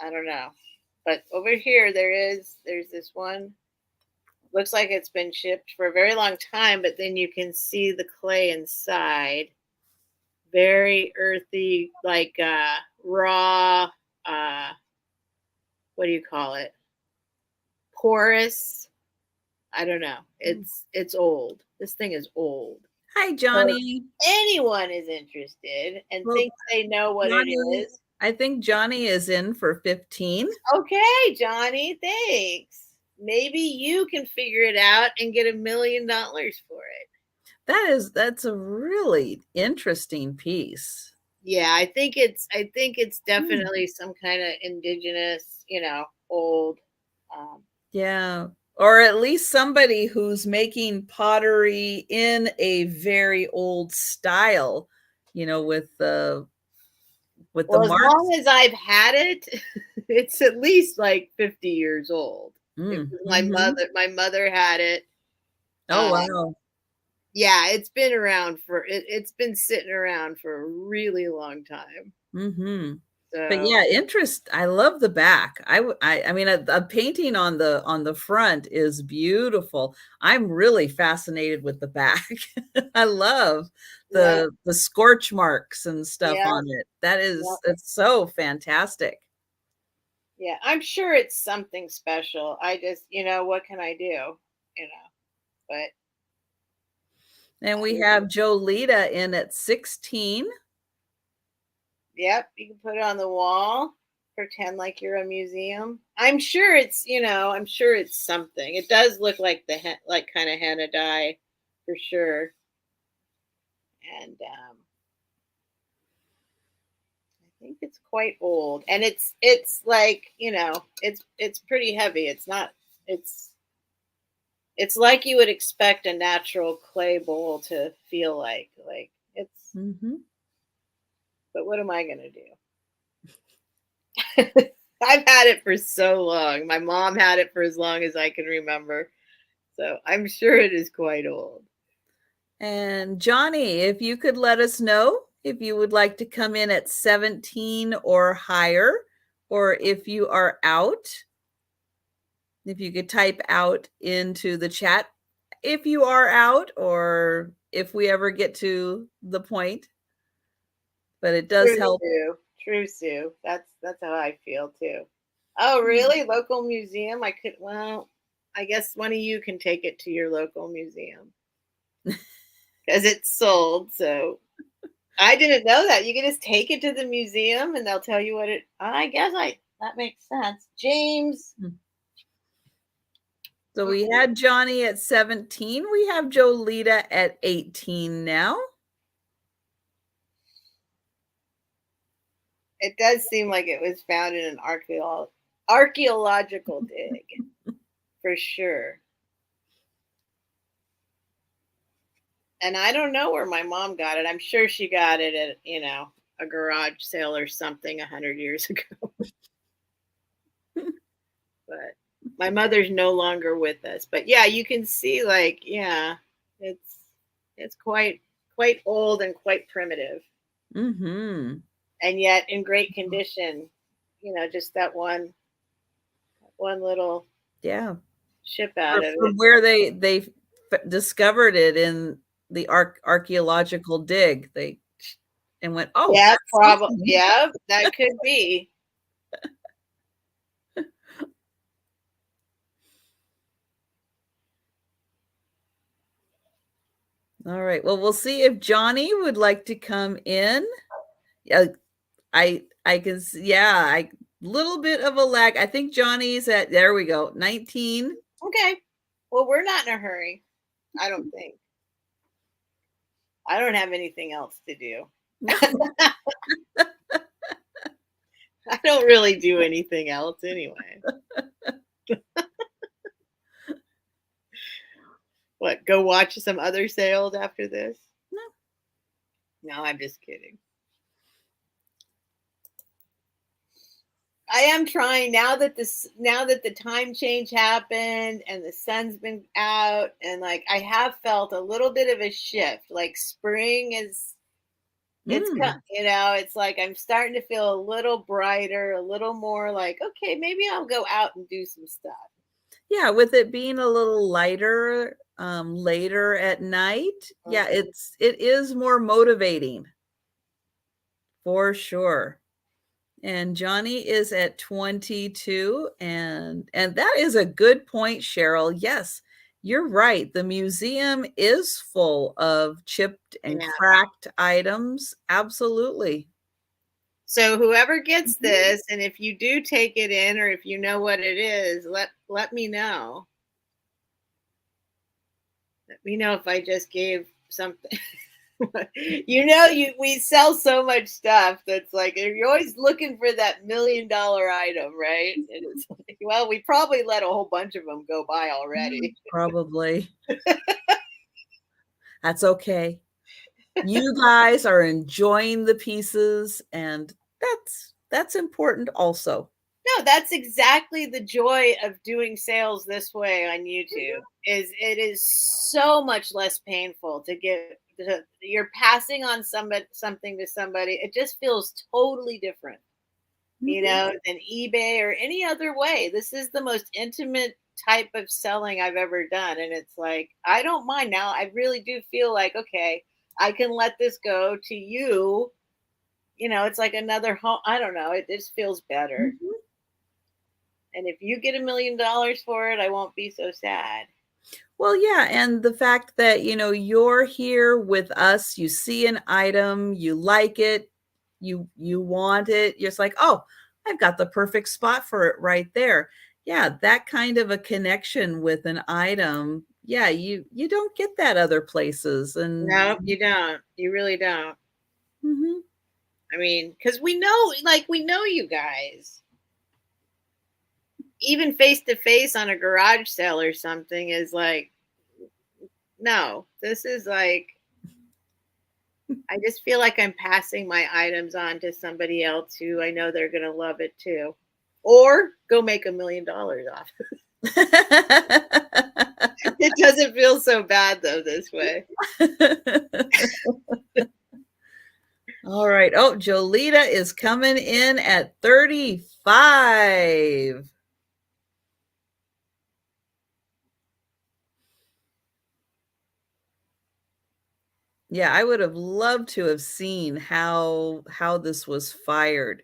don't know. But over here, there's this one. Looks like it's been chipped for a very long time, but then you can see the clay inside. Very earthy, like raw. Uh, what do you call it? Porous. I don't know. It's old. This thing is old. Hi, So if Johnny. anyone is interested and Well, thinks they know what it Johnny, is, I think Johnny is in for 15. okay, Johnny, thanks. Maybe you can figure it out and get $1 million for it. That's a really interesting piece. Yeah, I think it's definitely some kind of indigenous, old. Yeah. Or at least somebody who's making pottery in a very old style, with the Well, as marks. long as I've had it, it's at least like 50 years old. It was my Mhm. mother had it. Oh, Um, wow. yeah, it's been around it's been sitting around for a really long time. Mhm. But So yeah, I love the back. I mean, a painting on the front is beautiful. I'm really fascinated with the back. I love yeah, the scorch marks and stuff yeah, on it. yeah, It's so fantastic. yeah. I'm sure it's something special. I just, what can I do? But And we I, have Jolita in at 16. yep, you can put it on the wall, pretend like you're a museum. I'm sure it's something. It does look like like kind of henna dye for sure. And I think it's quite old, and it's like it's pretty heavy. It's it's like you would expect a natural clay bowl to feel like it's. Mhm. But what am I gonna do? I've had it for so long. My mom had it for as long as I can remember, so I'm sure it is quite old. And Johnny, if you could let us know if you would like to come in at 17 or higher, or if you are out, if you could type out into the chat if you are out or if we ever get to the point, but it does True, help. Sue. True, Sue. That's how I feel too. Oh, really? Local museum? I could. Well, I guess one of you can take it to your local museum because it's sold. So I didn't know that. You can just take it to the museum and they'll tell you what it. I guess that makes sense. James. So we had Johnny at 17. We have Jolita at 18 now. It does seem like it was found in an archaeological dig for sure. And I don't know where my mom got it. I'm sure she got it at, a garage sale or something 100 years ago. But my mother's no longer with us. But yeah, you can see yeah, it's it's quite old and quite primitive. Mm-hmm. And yet in great condition. Just that one little Yeah. chip out of From it. where they discovered it in the archaeological dig, they and went, oh, Yeah, that's probably. something. Yeah, that could be. All right. Well, we'll see if Johnny would like to come in. Yeah, I can see, yeah, I little bit of a lag. I think Johnny's at there we go, 19. Okay. Well, we're not in a hurry. I don't think. I don't have anything else to do. No. I don't really do anything else anyway. What? Go watch some other sales after this? No. No, I'm just kidding. I am trying now that the time change happened and the sun's been out, and like I have felt a little bit of a shift. Like spring is it's like I'm starting to feel a little brighter, a little more like, okay, maybe I'll go out and do some stuff. Yeah, with it being a little lighter, later at night, yeah, it is more motivating for sure. And Johnny is at 22, and that is a good point, Cheryl. Yes, you're right. The museum is full of chipped and cracked items. Absolutely. So whoever gets this, and if you do take it in, or if you know what it is, let me know. Let me know if I just gave something. We sell so much stuff that's like you're always looking for that $1 million item, right? And it's like, well, we probably let a whole bunch of them go by already. Probably. That's okay. You guys are enjoying the pieces, and that's important also. No, that's exactly the joy of doing sales this way on YouTube. Is it is so much less painful to get you're passing on something to somebody. It just feels totally different, than eBay or any other way. This is the most intimate type of selling I've ever done, and it's like I don't mind now. I really do feel like, okay, I can let this go to you. It's like another home. I don't know. It just feels better. And if you get $1 million for it, I won't be so sad. Well, yeah, and the fact that, you're here with us, you see an item, you like it, you want it, you're just like, "Oh, I've got the perfect spot for it right there." Yeah, that kind of a connection with an item, yeah, you don't get that other places, and No, you don't. You really don't. Mhm. I mean, because we know you guys. Even face to face on a garage sale or something is like, no, this is like, I just feel like I'm passing my items on to somebody else who I know they're going to love it too. Or go make $1 million off. It doesn't feel so bad though this way. All right. Oh, Jolita is coming in at 35. Yeah, I would have loved to have seen how this was fired.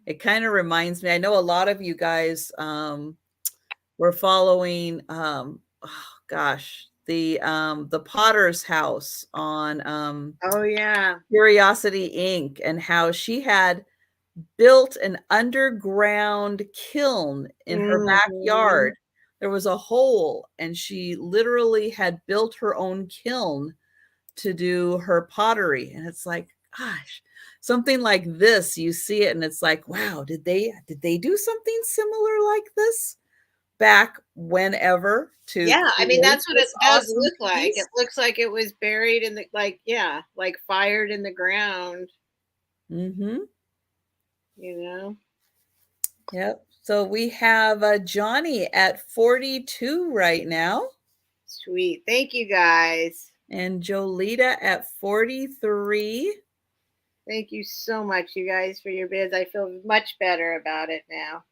It kind of reminds me, I know a lot of you guys were following oh gosh, the Potter's house on Oh yeah. Curiosity Inc. and how she had built an underground kiln in her backyard. There was a hole, and she literally had built her own kiln to do her pottery. And it's like, gosh, something like this, you see it and it's like, wow, did they do something similar like this back whenever to Yeah, I mean that's what it does awesome look like. piece? It looks like it was buried in the like fired in the ground, Mm-hmm. you know. Yep. So we have Johnny at 42 right now. Sweet. Thank you guys. And Jolita at 43. Thank you so much, you guys, for your bids. I feel much better about it now.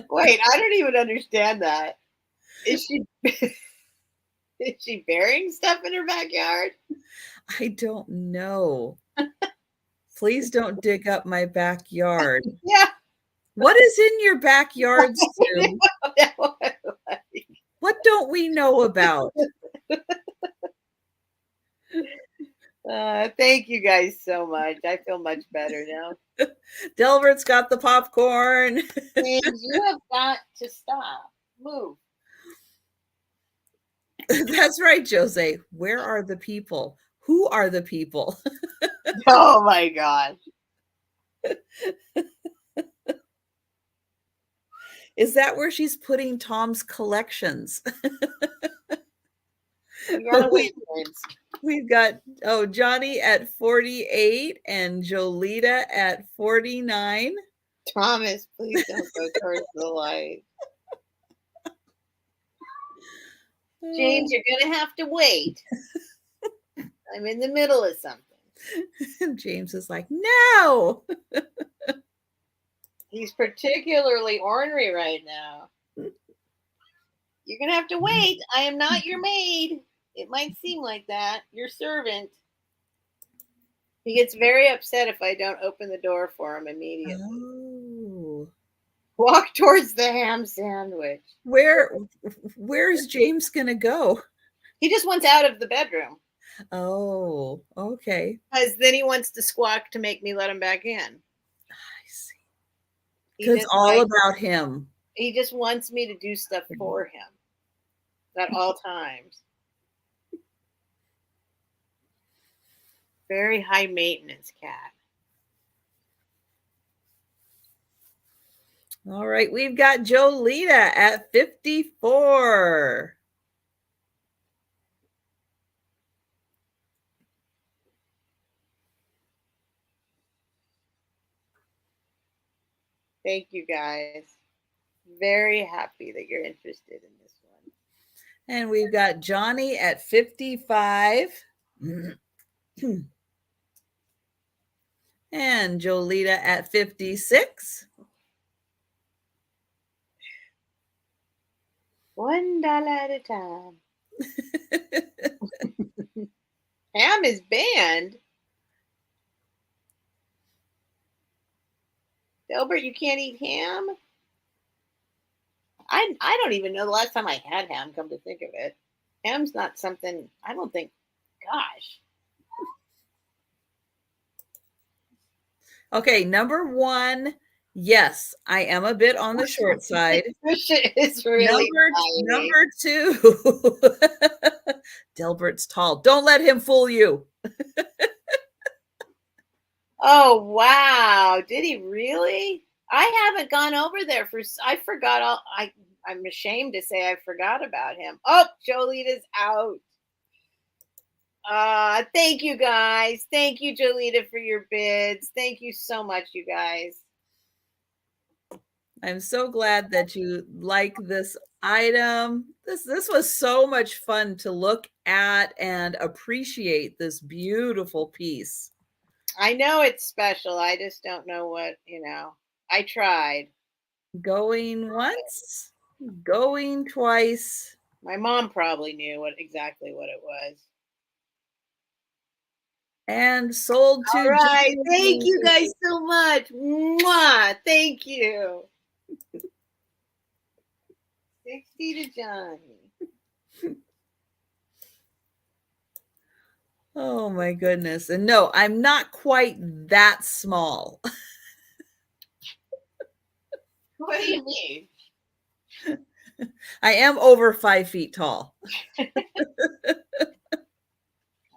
Wait, I don't even understand that. Is she is she burying stuff in her backyard? I don't know. Please don't dig up my backyard. Yeah. What is in your backyard, Sue? What don't we know about? Thank you guys so much. I feel much better now. Delbert's got the popcorn. James, you have got to stop. Move. That's right, Jose. Where are the people? Who are the people? Oh, my gosh. Is that where she's putting Tom's collections? You gotta wait, James. We've got, Johnny at 48 and Jolita at 49. Thomas, please don't go towards the light. James, you're going to have to wait. I'm in the middle of something. James is like, no. He's particularly ornery right now. You're going to have to wait. I am not your maid. It might seem like that. Your servant. He gets very upset if I don't open the door for him immediately. Oh. Walk towards the ham sandwich. Where's James going to go? He just wants out of the bedroom. Oh, okay. Because then he wants to squawk to make me let him back in. I see. Because all about him. He just wants me to do stuff for him at all times. Very high maintenance cat. All right, we've got Jolita at 54. Thank you, guys. Very happy that you're interested in this one. And we've got Johnny at 55. And Jolita at 56. $1 at a time. Ham is banned. Delbert, you can't eat ham? I don't even know the last time I had ham, come to think of it. Ham's not something, I don't think, gosh. Okay, number one, yes, I am a bit on the short side. It's really number two, Delbert's tall. Don't let him fool you. Oh, wow. Did he really? I haven't gone over there I forgot I'm ashamed to say I forgot about him. Oh, Jolita's out. Thank you, guys. Thank you, Jolita, for your bids. Thank you so much, you guys. I'm so glad that you like this item. This was so much fun to look at and appreciate this beautiful piece. I know it's special. I just don't know what, I tried. Going once, going twice. My mom probably knew exactly what it was. And sold to. All right. Thank you guys so much. Mwah. Thank you. 60 to Johnny. Oh my goodness. And no, I'm not quite that small. What do you mean? I am over 5 feet tall. All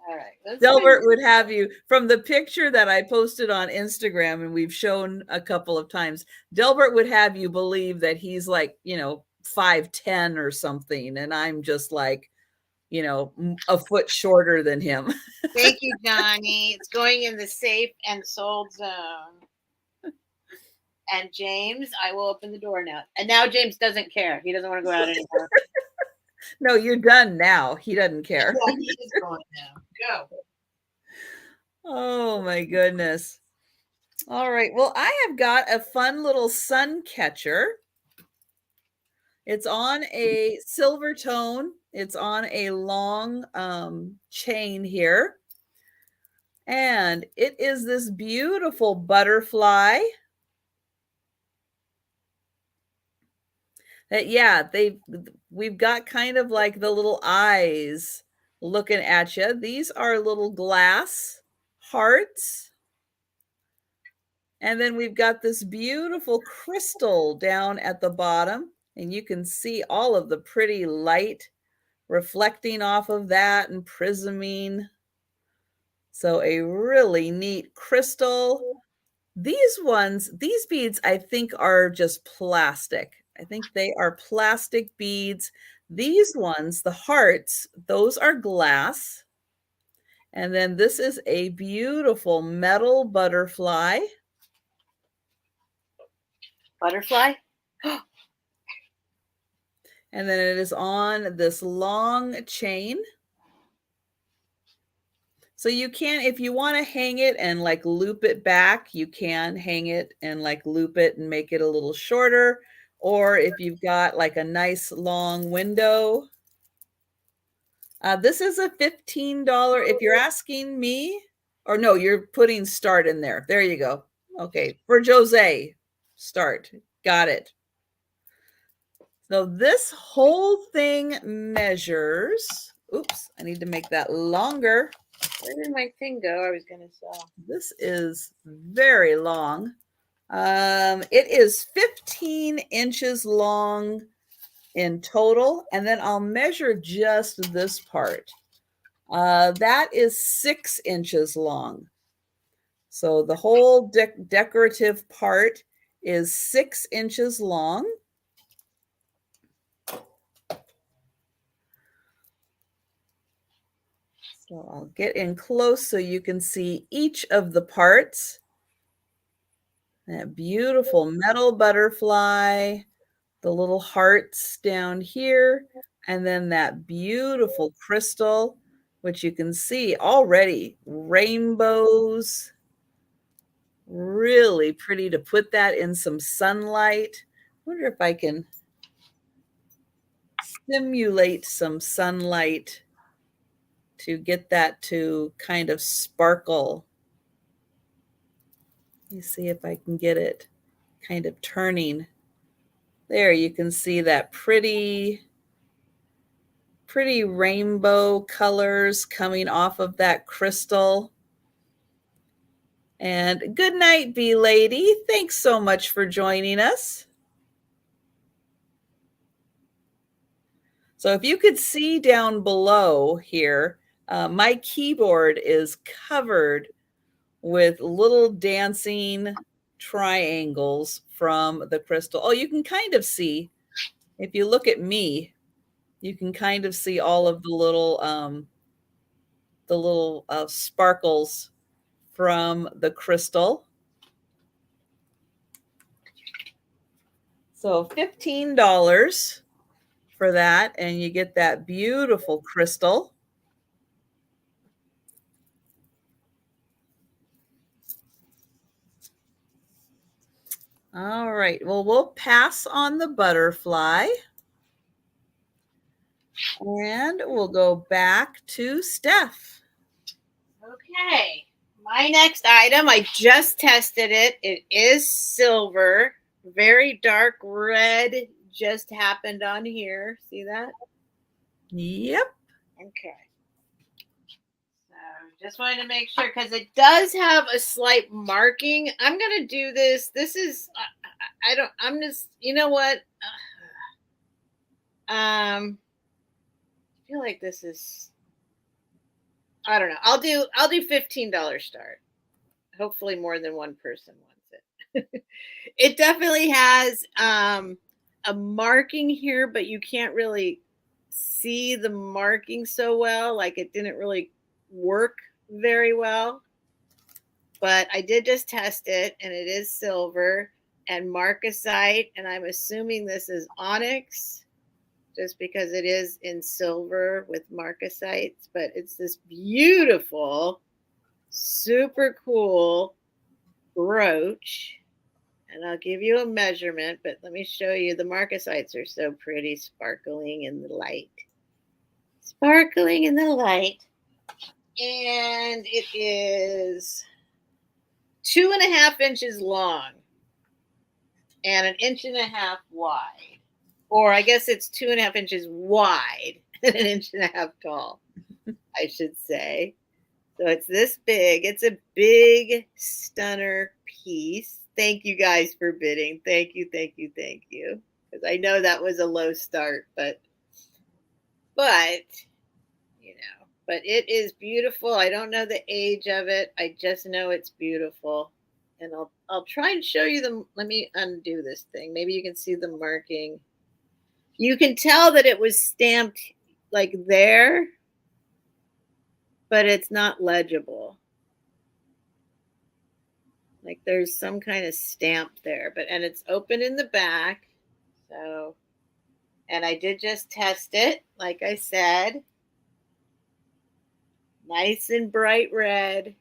right. Delbert would have you, from the picture that I posted on Instagram and we've shown a couple of times, Delbert would have you believe that he's like, 5'10" or something. And I'm just like, a foot shorter than him. Thank you, Johnny. It's going in the safe and sold zone. And James, I will open the door now. And now James doesn't care. He doesn't want to go out anymore. No, you're done now. He doesn't care. Yeah, he is going now. Go. Oh my goodness. All right. Well, I have got a fun little sun catcher. It's on a silver tone. It's on a long chain here. And it is this beautiful butterfly. We've got kind of like the little eyes looking at you. These are little glass hearts. And then we've got this beautiful crystal down at the bottom. And you can see all of the pretty light reflecting off of that and prisming. So a really neat crystal. These beads, I think, are just plastic. I think they are plastic beads. These ones, the hearts, those are glass. And then this is a beautiful metal butterfly. Butterfly? And then it is on this long chain. So you can, if you want to hang it and like loop it back, you can hang it and like loop it and make it a little shorter. Or if you've got like a nice long window. This is a $15. If you're asking me, or no, you're putting start in there. There you go. Okay, for Jose, start. Got it. So this whole thing measures, oops, I need to make that longer. Where did my thing go? I was going to sell. This is very long. It is 15 inches long in total, and then I'll measure just this part. That is 6 inches long. So the whole decorative part is 6 inches long. So I'll get in close so you can see each of the parts. That beautiful metal butterfly, the little hearts down here, and then that beautiful crystal, which you can see already, rainbows. Really pretty to put that in some sunlight. Wonder if I can simulate some sunlight to get that to kind of sparkle. Let me see if I can get it kind of turning. There, you can see that pretty rainbow colors coming off of that crystal. And good night, Bee Lady. Thanks so much for joining us. So if you could see down below here, my keyboard is covered with little dancing triangles from the crystal. Oh, you can kind of see, if you look at me, you can kind of see all of the little sparkles from the crystal. So $15 for that, and you get that beautiful crystal. All right, well, we'll pass on the butterfly. And we'll go back to Steph. Okay, my next item, I just tested it. It is silver, very dark red, just happened on here. See that? Yep. Okay. So just wanted to make sure because it does have a slight marking. I'm going to do this. This is, I'm just, you know what? I feel like this is, I don't know. I'll do $15 start. Hopefully more than one person wants it. It definitely has a marking here, but you can't really see the marking so well. Like it didn't really work very well. But I did just test it, and it is silver and marcasite, and I'm assuming this is onyx just because it is in silver with marcasites, but it's this beautiful, super cool brooch. And I'll give you a measurement, but let me show you. The marcasites are so pretty, sparkling in the light. Sparkling in the light. And it is 2.5 inches long and 1.5 inches wide. Or I guess it's 2.5 inches wide and 1.5 inches tall, I should say. So it's this big. It's a big stunner piece. Thank you guys for bidding. Thank you, thank you, thank you. Because I know that was a low start, but you know, but it is beautiful. I don't know the age of it. I just know it's beautiful. And I'll try and show you them. Let me undo this thing. Maybe you can see the marking. You can tell that it was stamped like there, but it's not legible. Like there's some kind of stamp there, and it's open in the back. So, and I did just test it, like I said. Nice and bright red.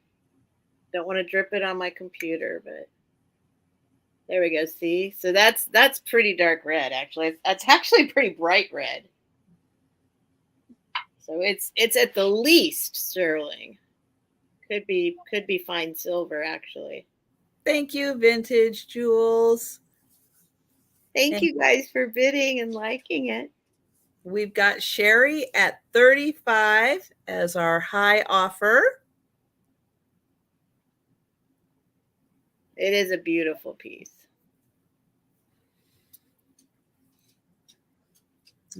Don't want to drip it on my computer, but there we go. See? So that's pretty dark red, actually. That's actually pretty bright red. So it's at the least sterling. Could be fine silver, actually. Thank you, Vintage Jules. Thank you guys for bidding and liking it. We've got Sherry at 35 as our high offer. It is a beautiful piece.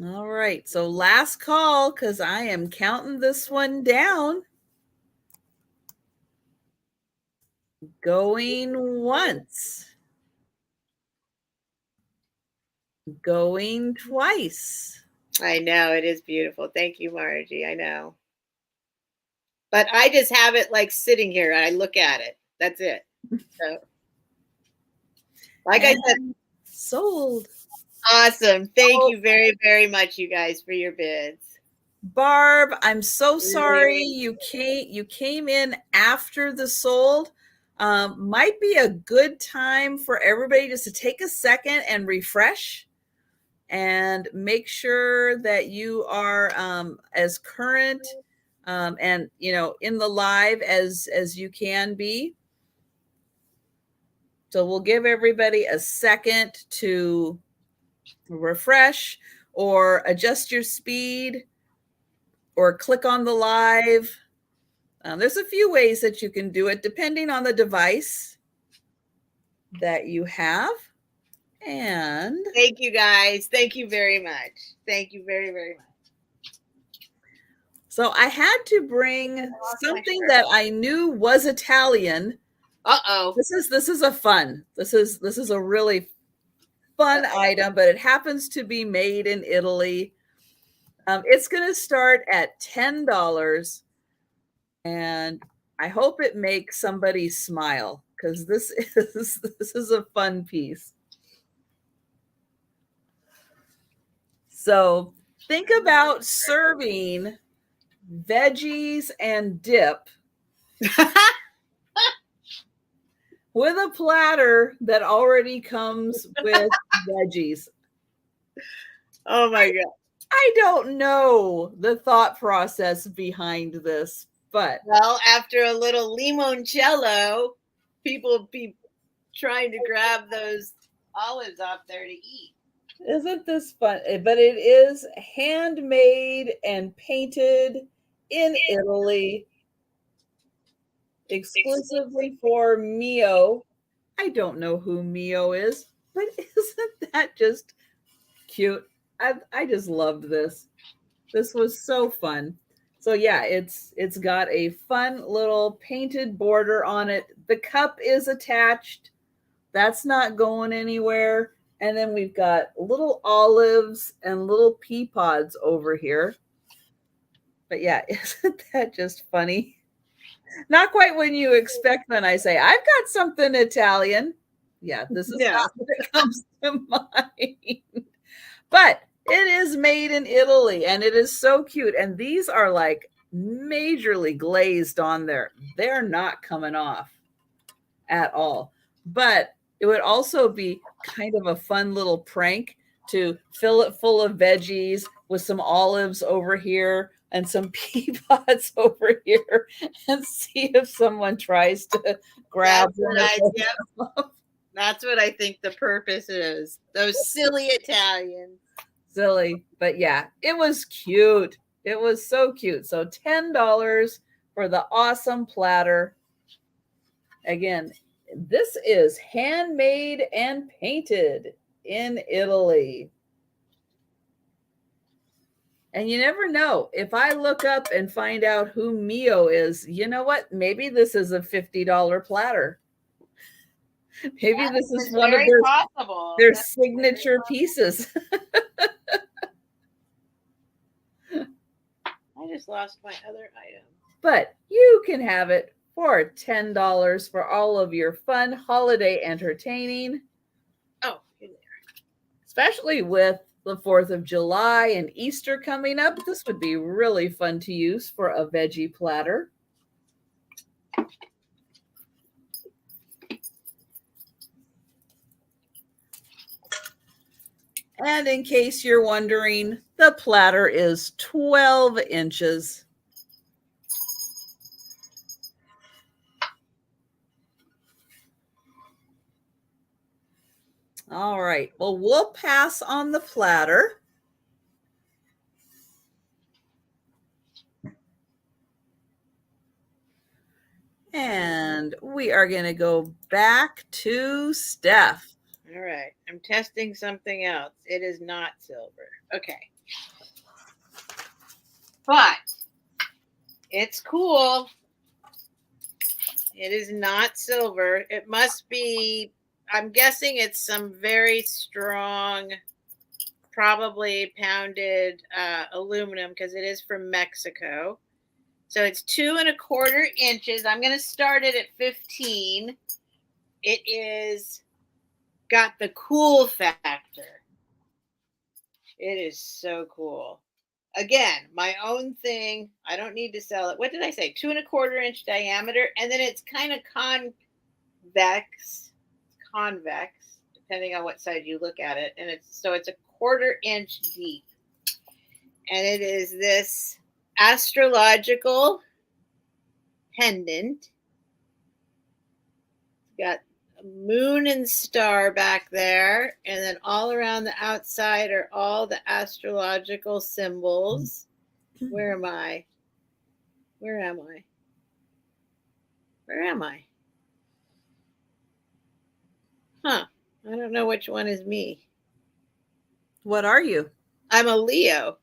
All right, so last call because I am counting this one down. Going once. Going twice. I know, it is beautiful. Thank you, Margie. I know. But I just have it like sitting here and I look at it. That's it. So, like I said, sold. Awesome. Thank you very, very much, you guys, for your bids. Barb, I'm so sorry you came in after the sold. Might be a good time for everybody just to take a second and refresh and make sure that you are as current and in the live as you can be. So we'll give everybody a second to refresh or adjust your speed or click on the live. There's a few ways that you can do it depending on the device that you have. And thank you guys. Thank you very much. Thank you very, very much. So I had to bring something that I knew was Italian. Uh-oh. This is a really fun item, but it happens to be made in Italy. It's going to start at $10, and I hope it makes somebody smile because this is a fun piece. So think about serving veggies and dip with a platter that already comes with veggies. Oh my God. I don't know the thought process behind this, but well, after a little limoncello, people be trying to grab those olives off there to eat. Isn't this fun? But it is handmade and painted in Italy exclusively for Mio. I don't know who Mio is, but isn't that just cute? I just loved this. This was so fun. So yeah, it's got a fun little painted border on it. The cup is attached. That's not going anywhere. And then we've got little olives and little pea pods over here. But yeah, isn't that just funny? Not quite when you expect when I say, I've got something Italian. Yeah, this is not what it comes to mind. But it is made in Italy and it is so cute. And these are like majorly glazed on there. They're not coming off at all. But it would also be kind of a fun little prank to fill it full of veggies with some olives over here and some pea pods over here and see if someone tries to grab one of them. That's what I think the purpose is. Those silly Italians. Silly, but yeah, it was cute. It was so cute. So $10 for the awesome platter. Again, this is handmade and painted in Italy. And you never know. If I look up and find out who Mio is, you know what? Maybe this is a $50 platter. Maybe this is It's one of very possible. their That's signature pieces. I just lost my other item. But you can have it for $10 for all of your fun holiday entertaining. Oh, in there. Especially with the 4th of July and Easter coming up, this would be really fun to use for a veggie platter. And in case you're wondering, the platter is 12 inches. All right, well, we'll pass on the platter. And we are going to go back to Steph. All right, I'm testing something else. It is not silver. Okay. But it's cool. It is not silver. It must be, I'm guessing it's some very strong, probably pounded aluminum because it is from Mexico. So it's 2¼ inches. I'm going to start it at 15. It is got the cool factor. It is so cool. Again, my own thing. I don't need to sell it. What did I say? 2¼ inch diameter. And then it's kind of convex, depending on what side you look at it. And it's a 1/4 inch deep. And it is this astrological pendant. It's got a moon and star back there, and then all around the outside are all the astrological symbols. Where am I? Where am I? Where am I? Huh. I don't know which one is me. What are you? I'm a Leo.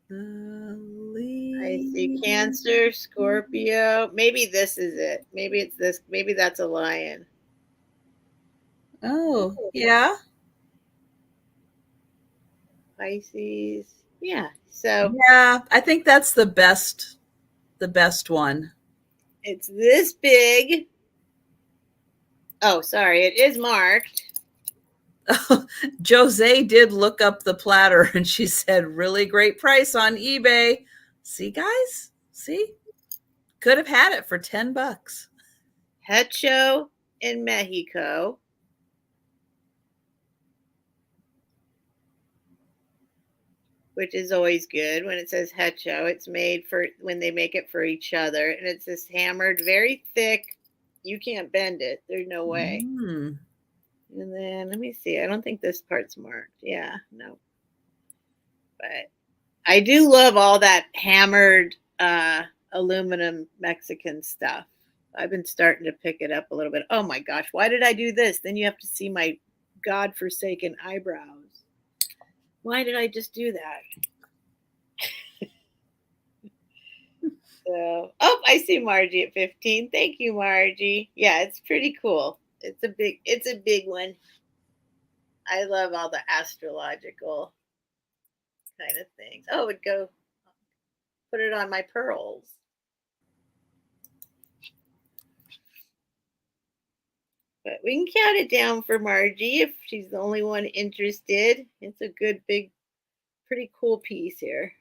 Leo. I see Cancer, Scorpio. Maybe this is it. Maybe it's this. Maybe that's a lion. Oh, yeah. Pisces. Yeah. So yeah, I think that's the best one. It's this big. Oh, sorry. It is marked. Jose did look up the platter and she said, really great price on eBay. See, guys? See? Could have had it for $10. Hecho in Mexico. Which is always good when it says Hecho. It's made for when they make it for each other. And it's this hammered, very thick. You can't bend it. There's no way. Mm. And then let me see. I don't think this part's marked. Yeah, no. But I do love all that hammered aluminum Mexican stuff. I've been starting to pick it up a little bit. Oh my gosh, why did I do this? Then you have to see my godforsaken eyebrows. Why did I just do that? So, oh, I see Margie at 15. Thank you, Margie. Yeah, it's pretty cool. It's a big one. I love all the astrological kind of things. Oh, it would go put it on my pearls. But we can count it down for Margie if she's the only one interested. It's a good, big, pretty cool piece here.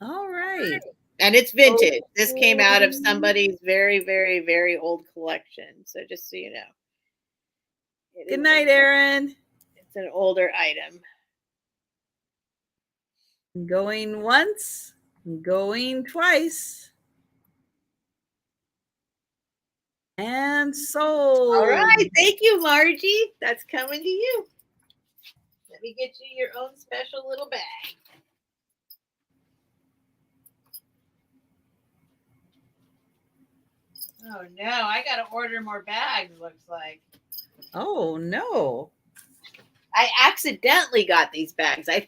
All right. And it's vintage. This came out of somebody's very, very, very old collection. So just so you know. Good night, Erin. It's an older item. Going once, going twice. And sold. All right. Thank you, Margie. That's coming to you. Let me get you your own special little bag. Oh, no. I got to order more bags, looks like. Oh, no. I accidentally got these bags. I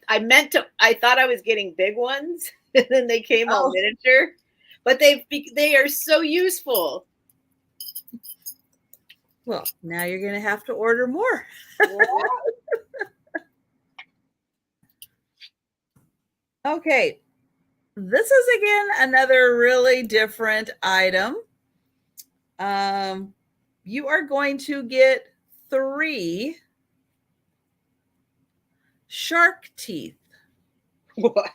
thought I was getting big ones, and then they came all miniature. But they are so useful. Well, now you're going to have to order more. Okay. This is, again, another really different item. You are going to get 3 shark teeth. What?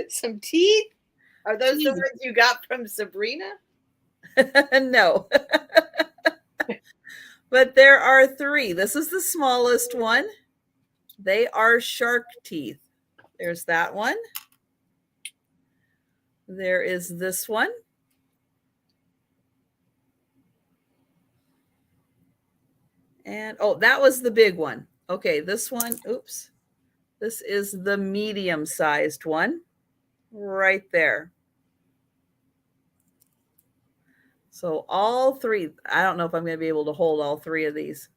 Some teeth? Are those the ones you got from Sabrina? No. But there are 3. This is the smallest one. They are shark teeth. There's that one. There is this one. And, oh, that was the big one. Okay, this one, oops. This is the medium-sized one right there. So all 3, I don't know if I'm going to be able to hold all 3 of these.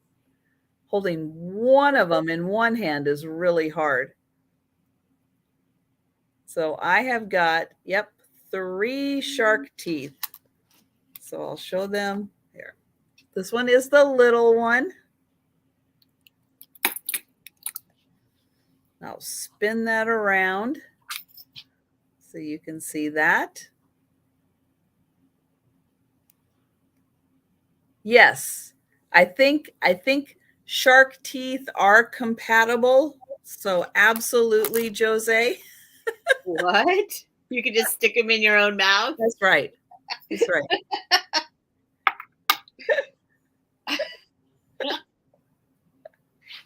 Holding one of them in one hand is really hard. So I have got, 3 shark teeth. So I'll show them here. This one is the little one. I'll spin that around so you can see that. Yes, I think shark teeth are compatible. So absolutely, Jose. What? You can just stick them in your own mouth? That's right. That's right.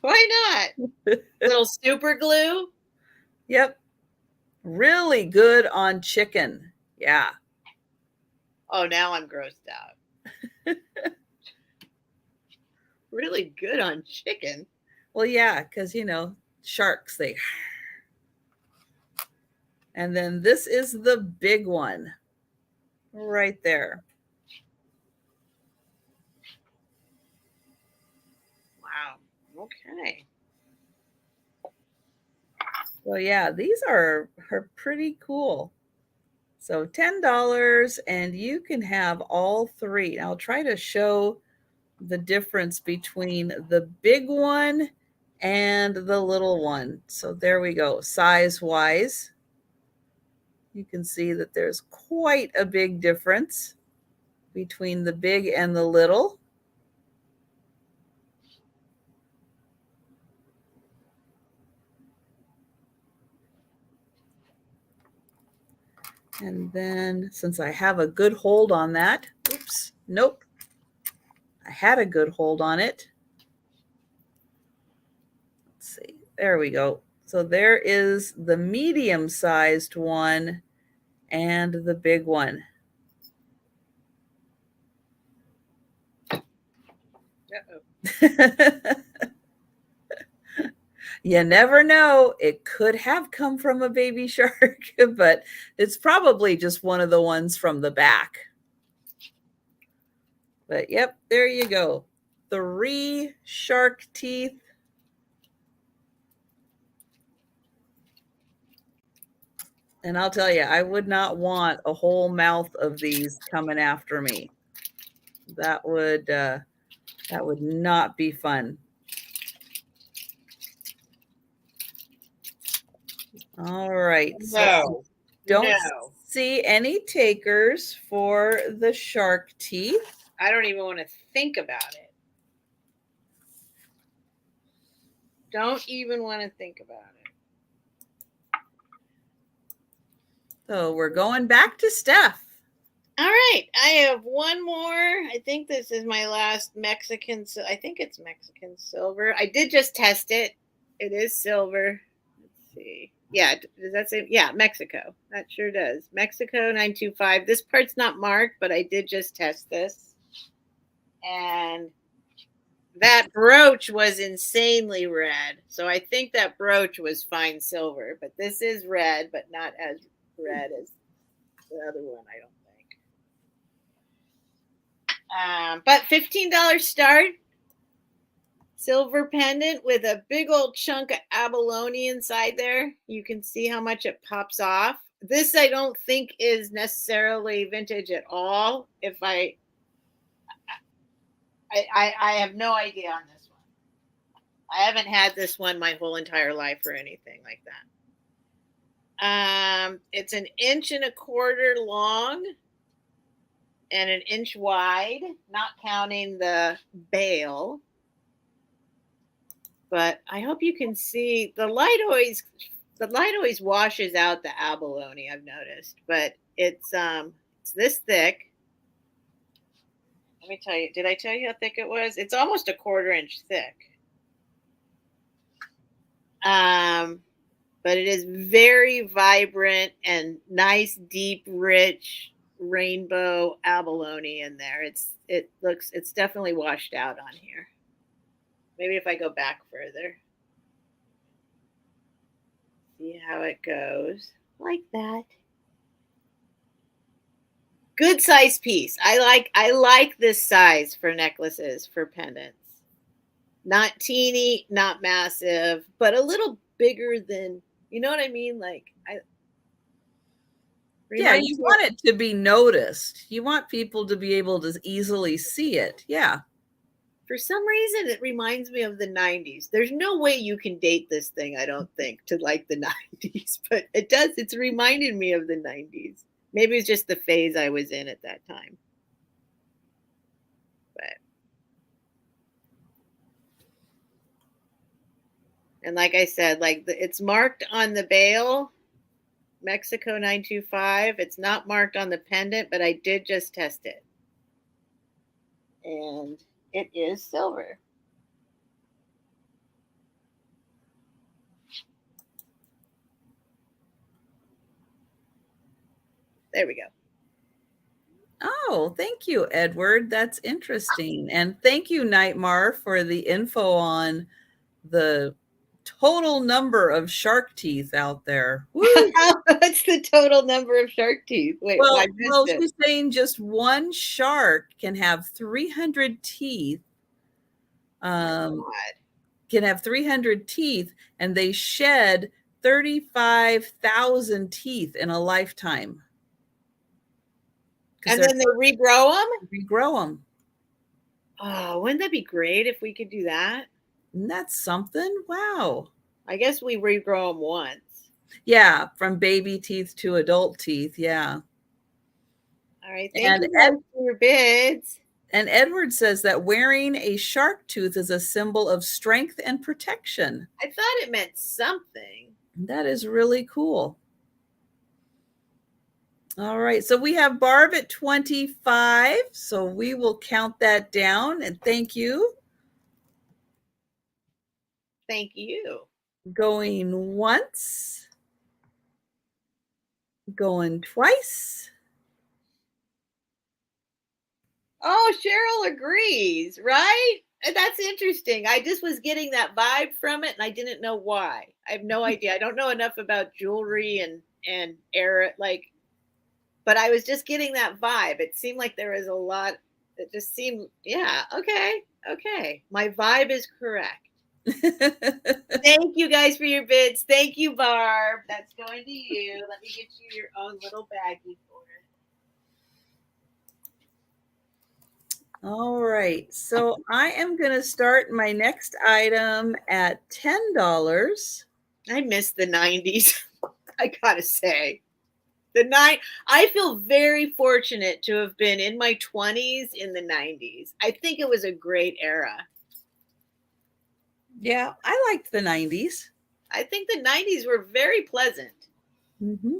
Why not? Little super glue? Yep. Really good on chicken. Yeah. Oh, now I'm grossed out. Really good on chicken. Well, yeah, because, sharks, they. And then this is the big one right there. Wow. Okay. So yeah, these are pretty cool. So $10 and you can have all 3. I'll try to show the difference between the big one and the little one. So there we go. Size wise, you can see that there's quite a big difference between the big and the little. And then since I have a good hold on that, oops, nope. I had a good hold on it. Let's see, there we go. So there is the medium-sized one and the big one. Uh-oh. You never know. It could have come from a baby shark, but it's probably just one of the ones from the back. But yep, there you go. 3 shark teeth. And I'll tell you, I would not want a whole mouth of these coming after me. That would not be fun. All right. No. So don't see any takers for the shark teeth. I don't even want to think about it. Don't even want to think about it. So we're going back to Steph. All right. I have one more. I think this is my last Mexican. I think it's Mexican silver. I did just test it. It is silver. Let's see. Yeah. Does that say? Yeah, Mexico. That sure does. Mexico 925. This part's not marked, but I did just test this. And that brooch was insanely red. So I think that brooch was fine silver. But this is red, but not as red as the other one, I don't think. But $15 start. Silver pendant with a big old chunk of abalone inside there. You can see how much it pops off. This I don't think is necessarily vintage at all. If I have no idea on this one. I haven't had this one my whole entire life or anything like that. It's 1.25 inches long and 1 inch wide, not counting the bail. But I hope you can see the light always washes out the abalone, I've noticed, but it's this thick. Let me tell you, did I tell you how thick it was? It's almost 1/4 inch thick. But it is very vibrant and nice, deep, rich rainbow abalone in there. It's definitely washed out on here. Maybe if I go back further. See how it goes. Like that. Good size piece. I like this size for necklaces, for pendants. Not teeny, not massive, but a little bigger than, you know what I mean? Like yeah, you want it to be noticed. You want people to be able to easily see it. Yeah. For some reason, it reminds me of the 90s. There's no way you can date this thing, I don't think, to like the 90s, but it does. It's reminding me of the 90s. Maybe it's just the phase I was in at that time. But, and like I said, like it's marked on the bail, Mexico 925. It's not marked on the pendant, but I did just test it. And it is silver. There we go. Oh, thank you, Edward. That's interesting. And thank you, Nightmar, for the info on the total number of shark teeth out there. What's the total number of shark teeth? Wait, well, she's saying just one shark can have 300 teeth. Can have 300 teeth, and they shed 35,000 teeth in a lifetime. And then they regrow them? Regrow them. Oh, wouldn't that be great if we could do that? Isn't that something? Wow. I guess we regrow them once. Yeah, from baby teeth to adult teeth. Yeah. All right. Thank you guys for your bids. And Edward says that wearing a shark tooth is a symbol of strength and protection. I thought it meant something. That is really cool. All right, so we have Barb at 25, so we will count that down, and thank you. Thank you. Going once. Going twice. Oh, Cheryl agrees, right? That's interesting. I just was getting that vibe from it, and I didn't know why. I have no idea. I don't know enough about jewelry and era, like, but I was just getting that vibe. It seemed like there was a lot. It just seemed, yeah, okay. My vibe is correct. Thank you guys for your bids. Thank you, Barb. That's going to you. Let me get you your own little baggie for it. All right. So I am going to start my next item at $10. I miss the 90s. I gotta say. I feel very fortunate to have been in my 20s in the 90s. I think it was a great era. Yeah, I liked the 90s. I think the 90s were very pleasant. Mm-hmm.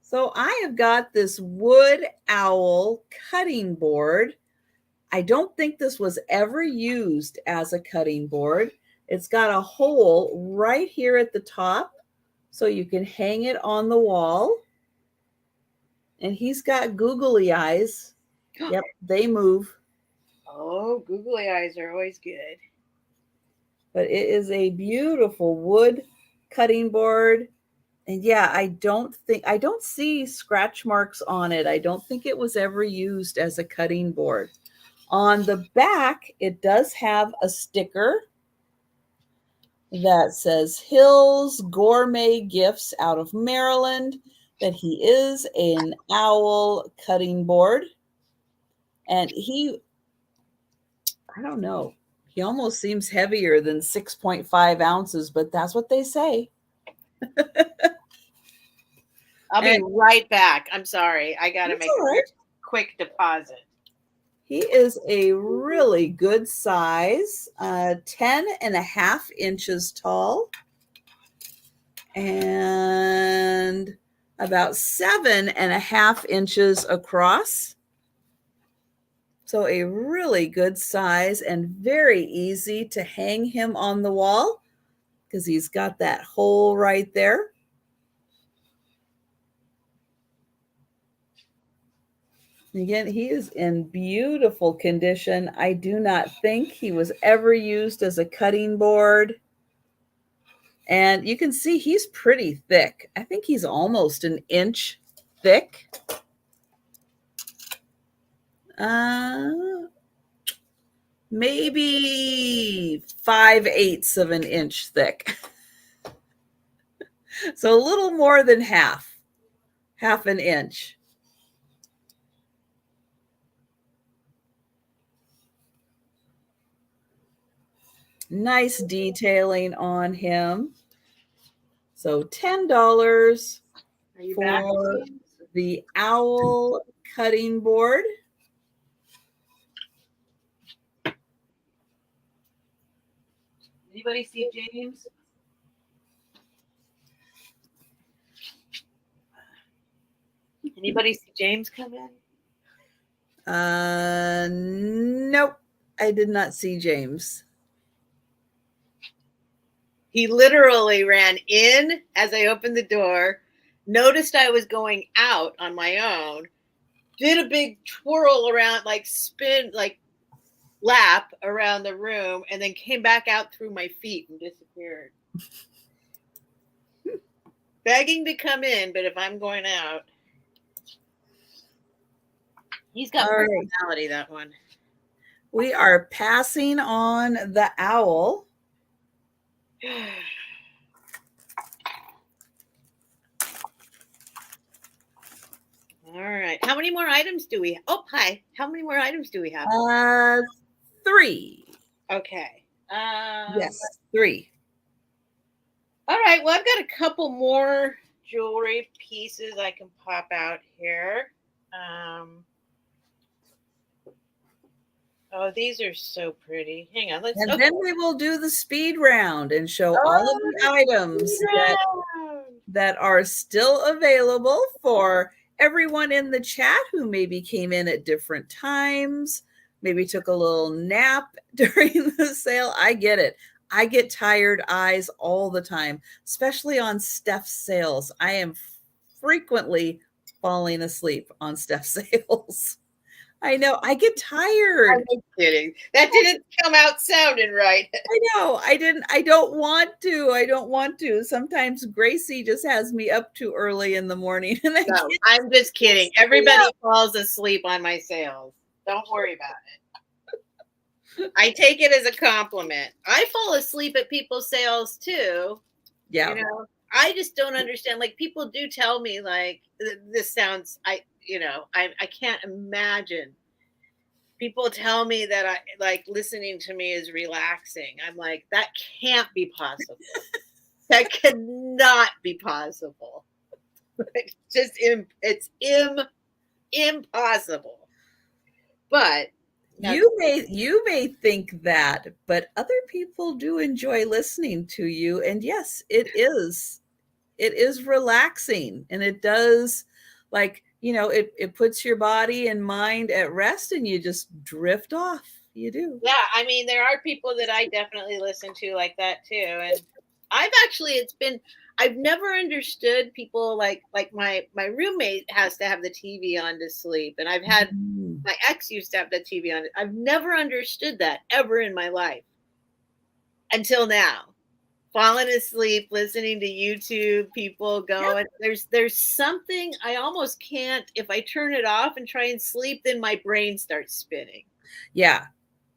So I have got this wood owl cutting board. I don't think this was ever used as a cutting board. It's got a hole right here at the top, so you can hang it on the wall. And he's got googly eyes. Yep, they move. Oh, googly eyes are always good. But it is a beautiful wood cutting board. And yeah, I don't see scratch marks on it. I don't think it was ever used as a cutting board. On the back, it does have a sticker that says Hills Gourmet Gifts out of Maryland. that he is an owl cutting board. And I don't know, he almost seems heavier than 6.5 ounces, but that's what they say. I'll be right back. I'm sorry. I got to make a quick deposit. He is a really good size, 10.5 inches tall and about 7.5 inches across. So a really good size and very easy to hang him on the wall because he's got that hole right there. Again, he is in beautiful condition. I do not think he was ever used as a cutting board. And you can see he's pretty thick. I think he's almost an inch thick. Maybe 5/8 of an inch thick. So a little more than half an inch. Nice detailing on him. So $10 for the owl cutting board. Anybody see James? Anybody see James come in? Nope. I did not see James. He literally ran in as I opened the door, noticed I was going out on my own, did a big twirl around, like spin, like lap around the room, and then came back out through my feet and disappeared. Begging to come in, but if I'm going out, he's got personality, that one. We are passing on the owl. All right. How many more items do we have? Oh, hi. How many more items do we have? 3. Okay. Yes, 3. All right. Well, I've got a couple more jewelry pieces I can pop out here. Oh, these are so pretty. Hang on. And then we will do the speed round and show all of the items that are still available for everyone in the chat who maybe came in at different times, maybe took a little nap during the sale. I get it. I get tired eyes all the time, especially on Steph Sales. I am frequently falling asleep on Steph Sales. I know. I get tired. I'm kidding. That didn't come out sounding right. I know. I didn't. I don't want to. Sometimes Gracie just has me up too early in the morning. And I'm just kidding. Everybody falls asleep on my sales. Don't worry about it. I take it as a compliment. I fall asleep at people's sales too. Yeah. You know, I just don't understand. Like, people do tell me, like, this sounds, I can't imagine. People tell me that I like listening to me is relaxing. I'm like, that can't be possible. That cannot be possible. It's just it's impossible. But you may think that, but other people do enjoy listening to you. And yes, it is relaxing, and it does, like, you know, it puts your body and mind at rest, and you just drift off. You do. Yeah, I mean, there are people that I definitely listen to like that too. And I've never understood people like my roommate has to have the TV on to sleep, and I've had my ex used to have the TV on. I've never understood that ever in my life until now. Falling asleep, listening to YouTube, people going. Yeah. There's something I almost can't. If I turn it off and try and sleep, then my brain starts spinning. Yeah.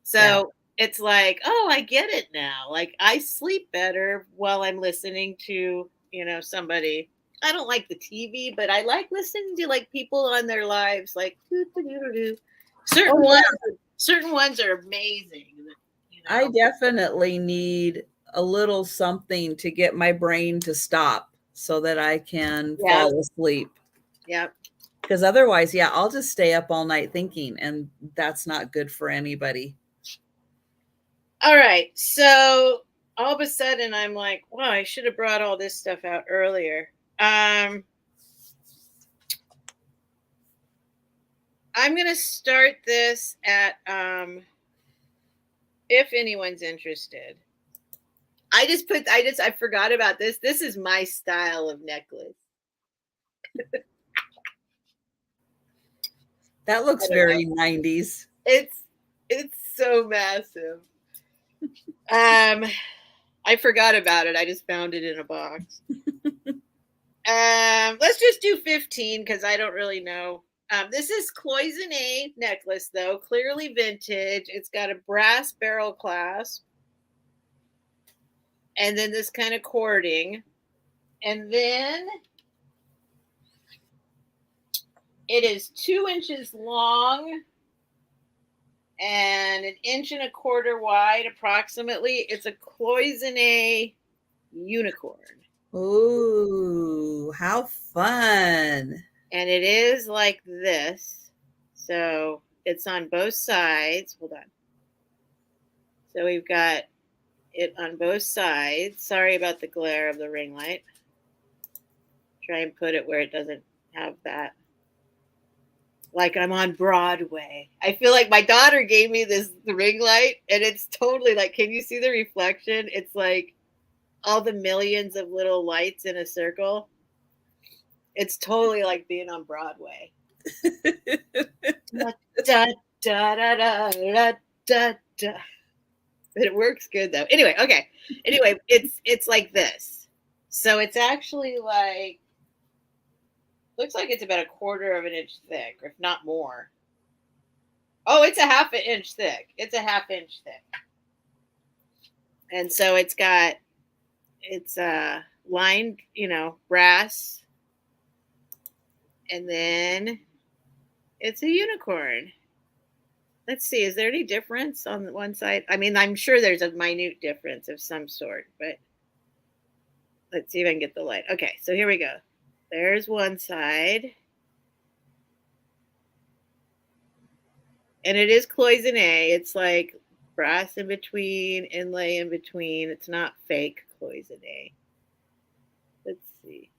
So it's like, oh, I get it now. Like, I sleep better while I'm listening to, somebody I don't like the TV, but I like listening to like people on their lives, like certain ones are amazing. You know? I definitely need a little something to get my brain to stop so that I can fall asleep. Yep. Because otherwise, yeah, I'll just stay up all night thinking, and that's not good for anybody. All right. So all of a sudden I'm like, wow, I should have brought all this stuff out earlier. I'm going to start this at, if anyone's interested. I forgot about this. This is my style of necklace. That looks very 90s. It's so massive. I forgot about it. I just found it in a box. Let's just do 15 because I don't really know. This is cloisonne necklace, though, clearly vintage. It's got a brass barrel clasp. And then this kind of cording. And then it is 2 inches long and 1.25 inches wide, approximately. It's a cloisonne unicorn. Ooh, how fun. And it is like this. So it's on both sides. Hold on. So we've got it on both sides. Sorry about the glare of the ring light. Try and put it where it doesn't have that. Like I'm on Broadway. I feel like my daughter gave me the ring light, and it's totally like, can you see the reflection? It's like all the millions of little lights in a circle. It's totally like being on Broadway. da, da, da, da, da, da, da. It works good though. Anyway, okay. Anyway, it's like this. So it's actually like, looks like it's about 1/4 inch thick, or if not more. Oh, it's a 1/2 inch thick. It's a 1/2 inch thick. And so it's lined, brass. And then it's a unicorn. Let's see, is there any difference on one side? I mean, I'm sure there's a minute difference of some sort, but let's see if I can get the light. Okay, so here we go. There's one side. And it is cloisonne. It's like brass in between, inlay in between. It's not fake cloisonne. Let's see.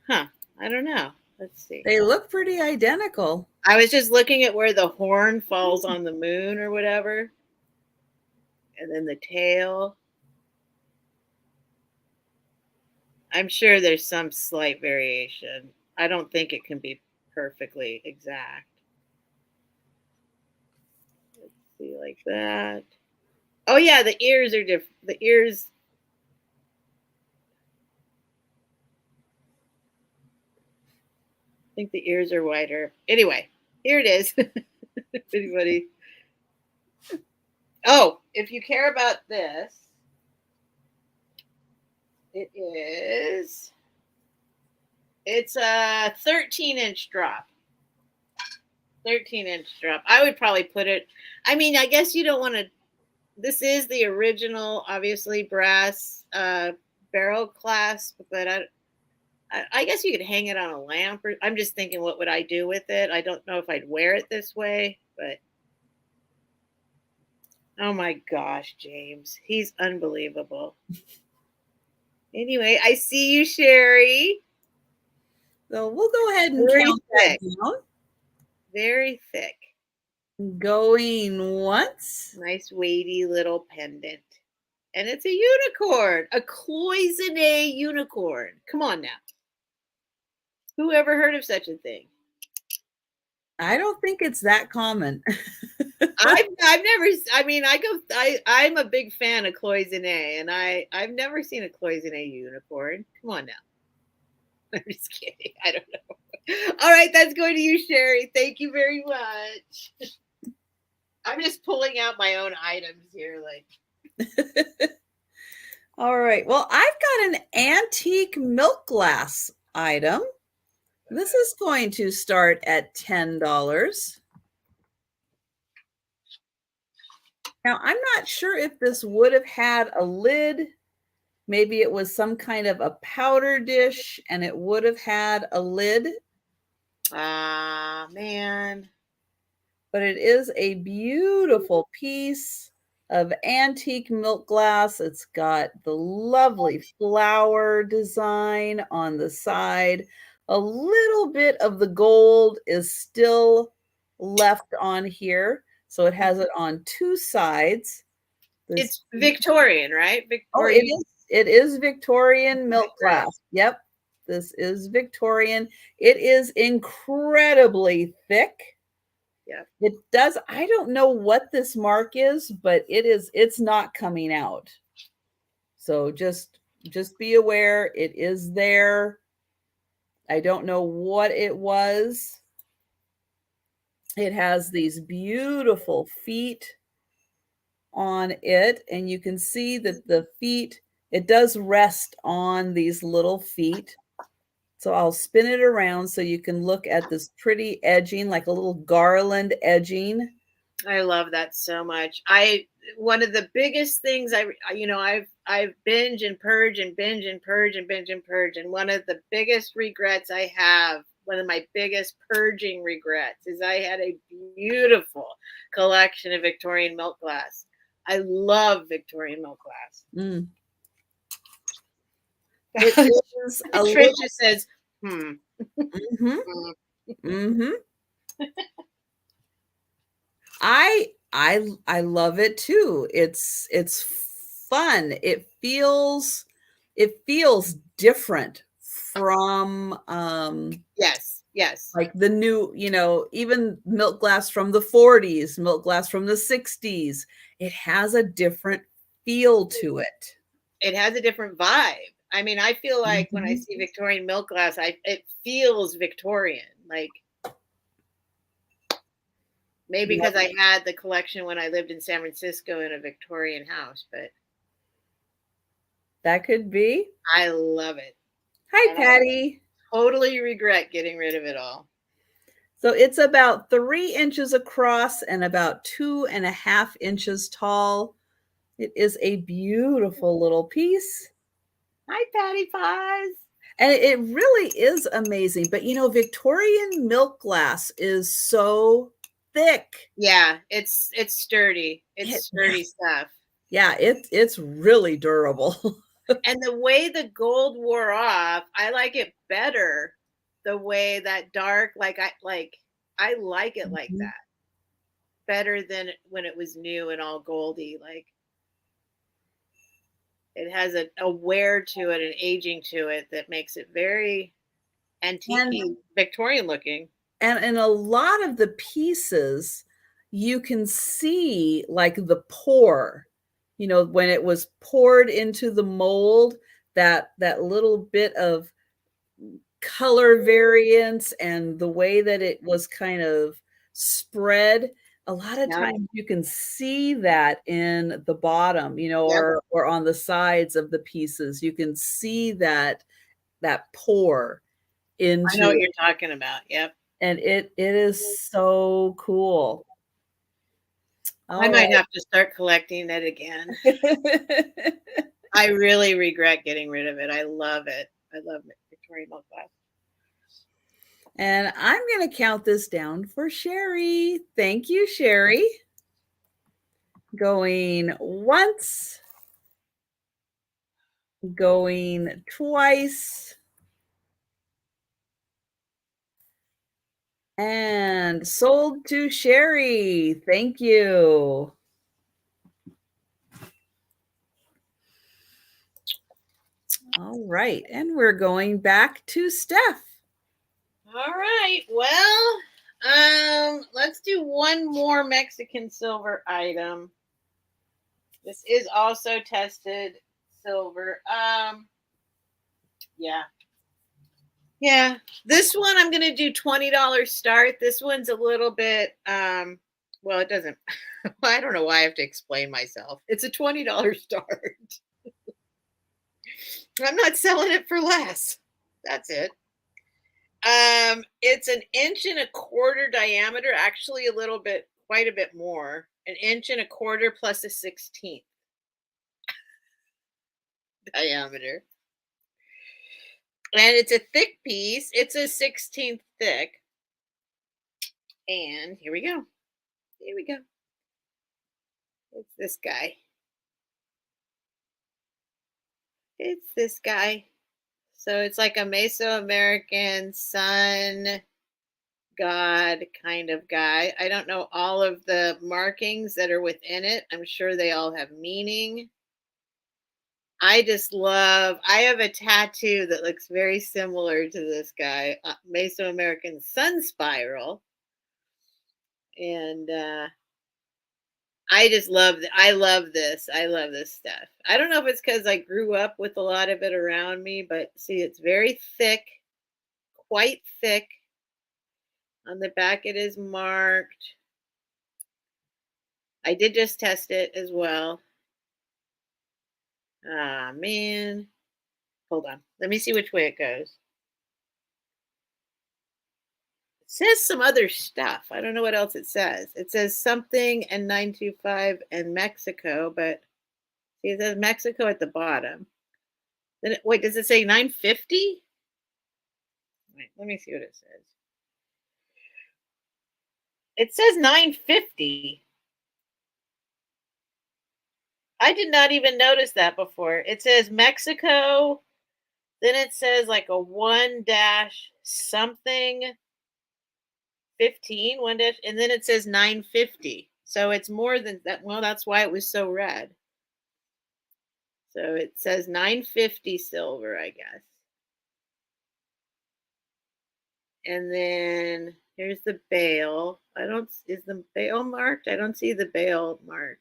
Huh. I don't know. Let's see. They look pretty identical. I was just looking at where the horn falls on the moon or whatever. And then the tail. I'm sure there's some slight variation. I don't think it can be perfectly exact. Let's see, like that. Oh yeah, the ears are different. The ears. I think the ears are wider. Anyway, here it is. If anybody. Oh, if you care about this, it's a 13-inch drop. 13-inch drop. I would probably put it, I mean, I guess you don't want to, this is the original, obviously, brass barrel clasp, but I guess you could hang it on a lamp. I'm just thinking, what would I do with it? I don't know if I'd wear it this way, but oh my gosh, James, he's unbelievable. Anyway, I see you, Sherry. So we'll go ahead and count that down. Very thick. Going once. Nice weighty little pendant. And it's a unicorn, a cloisonne unicorn. Come on now. Who ever heard of such a thing? I don't think it's that common. I've never, I mean, I'm a big fan of cloisonne, and I've never seen a cloisonne unicorn. Come on now. I'm just kidding. I don't know. All right, that's going to you, Sherry. Thank you very much. I'm just pulling out my own items here, like. All right. Well, I've got an antique milk glass item. This is going to start at $10. Now, I'm not sure if this would have had a lid. Maybe it was some kind of a powder dish and it would have had a lid. Ah, man. But it is a beautiful piece of antique milk glass. It's got the lovely flower design on the side. A little bit of the gold is still left on here. So it has it on two sides. It's Victorian, right? Oh, it is. It is Victorian milk glass. Yep. This is Victorian. It is incredibly thick. Yeah. It does. I don't know what this mark is, but it's not coming out. So just be aware it is there. I don't know what it was. It has these beautiful feet on it, and you can see that the feet, it does rest on these little feet. So I'll spin it around so you can look at this pretty edging, like a little garland edging. I love that so much. One of the biggest things I've binge and purge and binge and purge and binge and purge. And one of the biggest regrets I have, one of my biggest purging regrets, is I had a beautiful collection of Victorian milk glass. I love Victorian milk glass. Mm. It is a Trisha little... says, Mm-hmm. Mm-hmm. I love it too. It's fun. It feels different from yes. Like the new, even milk glass from the 40s, milk glass from the 60s. It has a different feel to it. It has a different vibe. I mean, I feel like when I see Victorian milk glass, it feels Victorian. Like, maybe because I had the collection when I lived in San Francisco in a Victorian house, but that could be. I love it. Hi, Patty. I totally regret getting rid of it all. So it's about 3 inches across and about 2.5 inches tall. It is a beautiful little piece. Hi, Patty Pies. And it really is amazing. But, Victorian milk glass is so thick. Yeah, it's sturdy. It's sturdy stuff. Yeah, it's really durable. And the way the gold wore off, I like it better. The way that dark, I like it like that. Better than when it was new and all goldy. Like, it has a wear to it, an aging to it that makes it very antique, Victorian looking. And in a lot of the pieces, you can see like the pour, when it was poured into the mold, that little bit of color variance and the way that it was kind of spread. A lot of times you can see that in the bottom, or on the sides of the pieces. You can see that pour into. I know what you're talking about. Yep. And it is so cool. I might have to start collecting it again. I really regret getting rid of it. I love it. I love Victorian milk glass. And I'm going to count this down for Sherry. Thank you, Sherry. Going once. Going twice. And sold to Sherry. Thank you. All right. And we're going back to Steph. All right. Well, let's do one more Mexican silver item. This is also tested silver. Yeah. This one I'm going to do $20 start. This one's a little bit, well, it doesn't, I don't know why I have to explain myself. It's a $20 start. I'm not selling it for less. That's it. It's 1.25 inch diameter, actually a little bit, quite a bit more. 1.25 inch plus a 1/16 diameter. And it's a thick piece. It's a 1/16 thick. And here we go. Here we go. It's this guy. It's this guy. So it's like a Mesoamerican sun god kind of guy. I don't know all of the markings that are within it. I'm sure they all have meaning. I just love, I have a tattoo that looks very similar to this guy, Mesoamerican sun spiral. And I just love I love this. I love this stuff. I don't know if it's because I grew up with a lot of it around me, but see, it's very thick, quite thick. On the back, it is marked. I did just test it as well. Ah, man. Hold on. Let me see which way it goes. It says some other stuff. I don't know what else it says. It says something and 925 and Mexico, but see, it says Mexico at the bottom. Then wait, does it say 950? Wait, let me see what it says. It says 950. I did not even notice that before. It says Mexico. Then it says like a 1 dash something 15, 1 dash, and then it says 950. So it's more than that. Well, that's why it was so red. So it says 950 silver, I guess. And then here's the bail. Is the bail marked? I don't see the bail marked.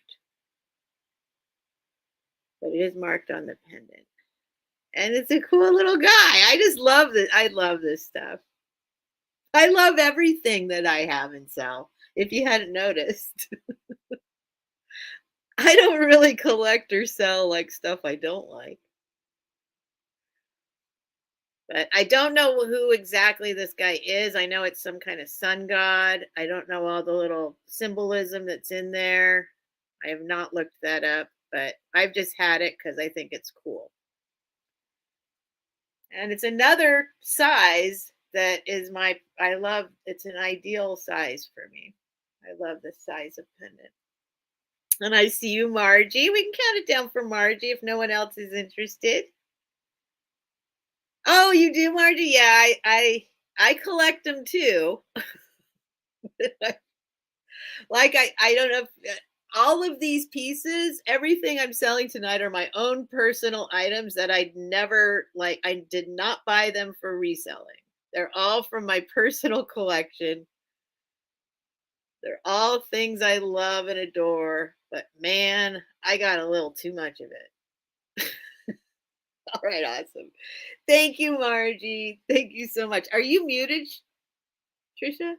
But it is marked on the pendant. And it's a cool little guy. I just love this. I love this stuff. I love everything that I have and sell, if you hadn't noticed. I don't really collect or sell like stuff I don't like. But I don't know who exactly this guy is. I know it's some kind of sun god. I don't know all the little symbolism that's in there. I have not looked that up, but I've just had it because I think it's cool. And it's another size that is I love, it's an ideal size for me. I love this size of pendant. And I see you, Margie. We can count it down for Margie if no one else is interested. Oh, you do, Margie? Yeah, I collect them too. Like I don't know if, all of these pieces, everything I'm selling tonight are my own personal items that I'd never, like, I did not buy them for reselling. They're all from my personal collection. They're all things I love and adore, but man, I got a little too much of it. All right, awesome. Thank you, Margie. Thank you so much. Are you muted, Trisha?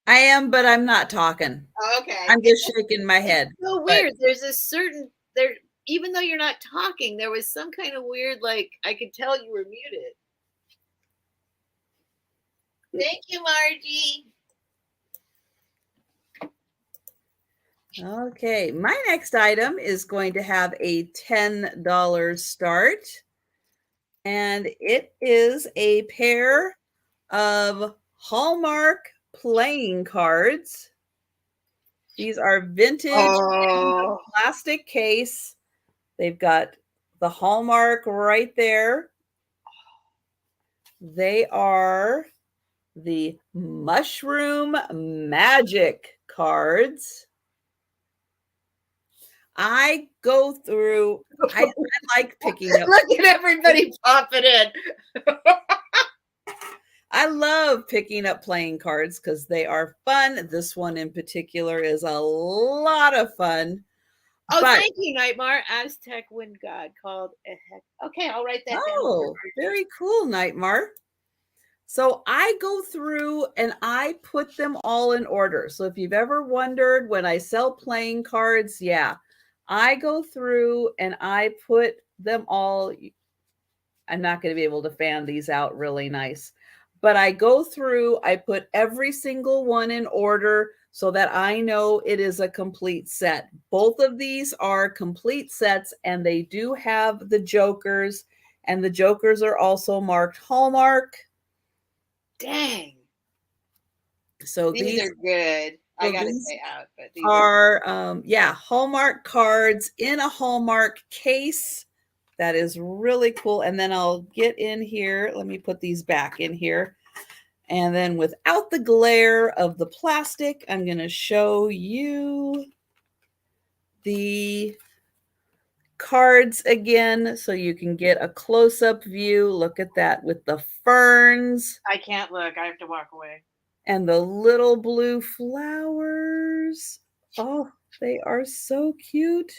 I am, but I'm not talking. Oh, okay. I'm just shaking my head. It's so weird. There's a certain there, even though you're not talking, there was some kind of weird, like I could tell you were muted. Thank you, Margie. Okay, my next item is going to have a $10 start, and it is a pair of Hallmark playing cards. These are vintage in the plastic case. They've got the Hallmark right there. They are the Mushroom Magic cards. I go through, I like picking up. Look at everybody popping in. I love picking up playing cards because they are fun. This one in particular is a lot of fun. Oh, thank you, Nightmare. Aztec wind god called a heck. Okay, I'll write that down. Oh, very cool, Nightmare. So I go through and I put them all in order. So if you've ever wondered when I sell playing cards, yeah, I go through and I put them all. I'm not going to be able to fan these out really nice. But I go through, I put every single one in order so that I know it is a complete set. Both of these are complete sets, and they do have the jokers, and the jokers are also marked Hallmark. Dang. So these are good. I gotta stay out, but these are Hallmark cards in a Hallmark case. That is really cool. And then I'll get in here. Let me put these back in here. And then without the glare of the plastic, I'm going to show you the cards again so you can get a close-up view. Look at that with the ferns. I can't look. I have to walk away. And the little blue flowers. Oh, they are so cute.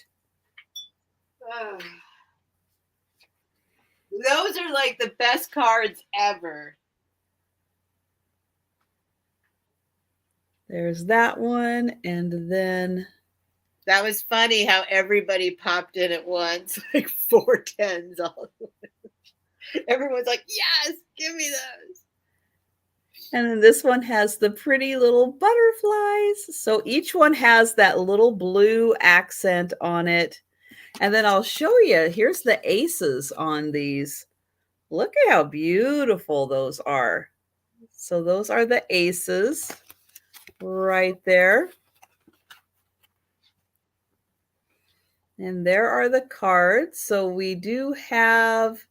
Those are like the best cards ever. There's that one. And then that was funny how everybody popped in at once, like 4 10s all. Everyone's like, yes, give me those. And then this one has the pretty little butterflies. So each one has that little blue accent on it. And then I'll show you, here's the aces on these. Look at how beautiful those are. So those are the aces right there. And there are the cards. So we do have,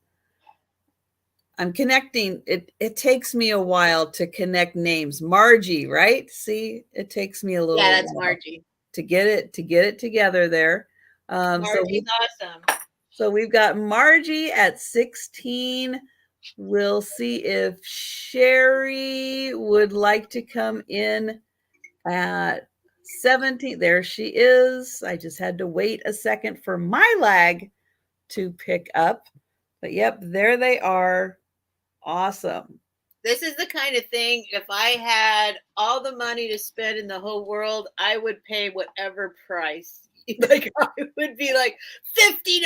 I'm connecting, it takes me a while to connect names. Margie, right? See, it takes me a little while. Yeah, that's Margie. To get it together there. Margie's awesome. So we've got Margie at 16. We'll see if Sherry would like to come in at 17. There she is. I just had to wait a second for my lag to pick up. But yep, there they are. Awesome. This is the kind of thing, if I had all the money to spend in the whole world, I would pay whatever price. Like, I would be like $50,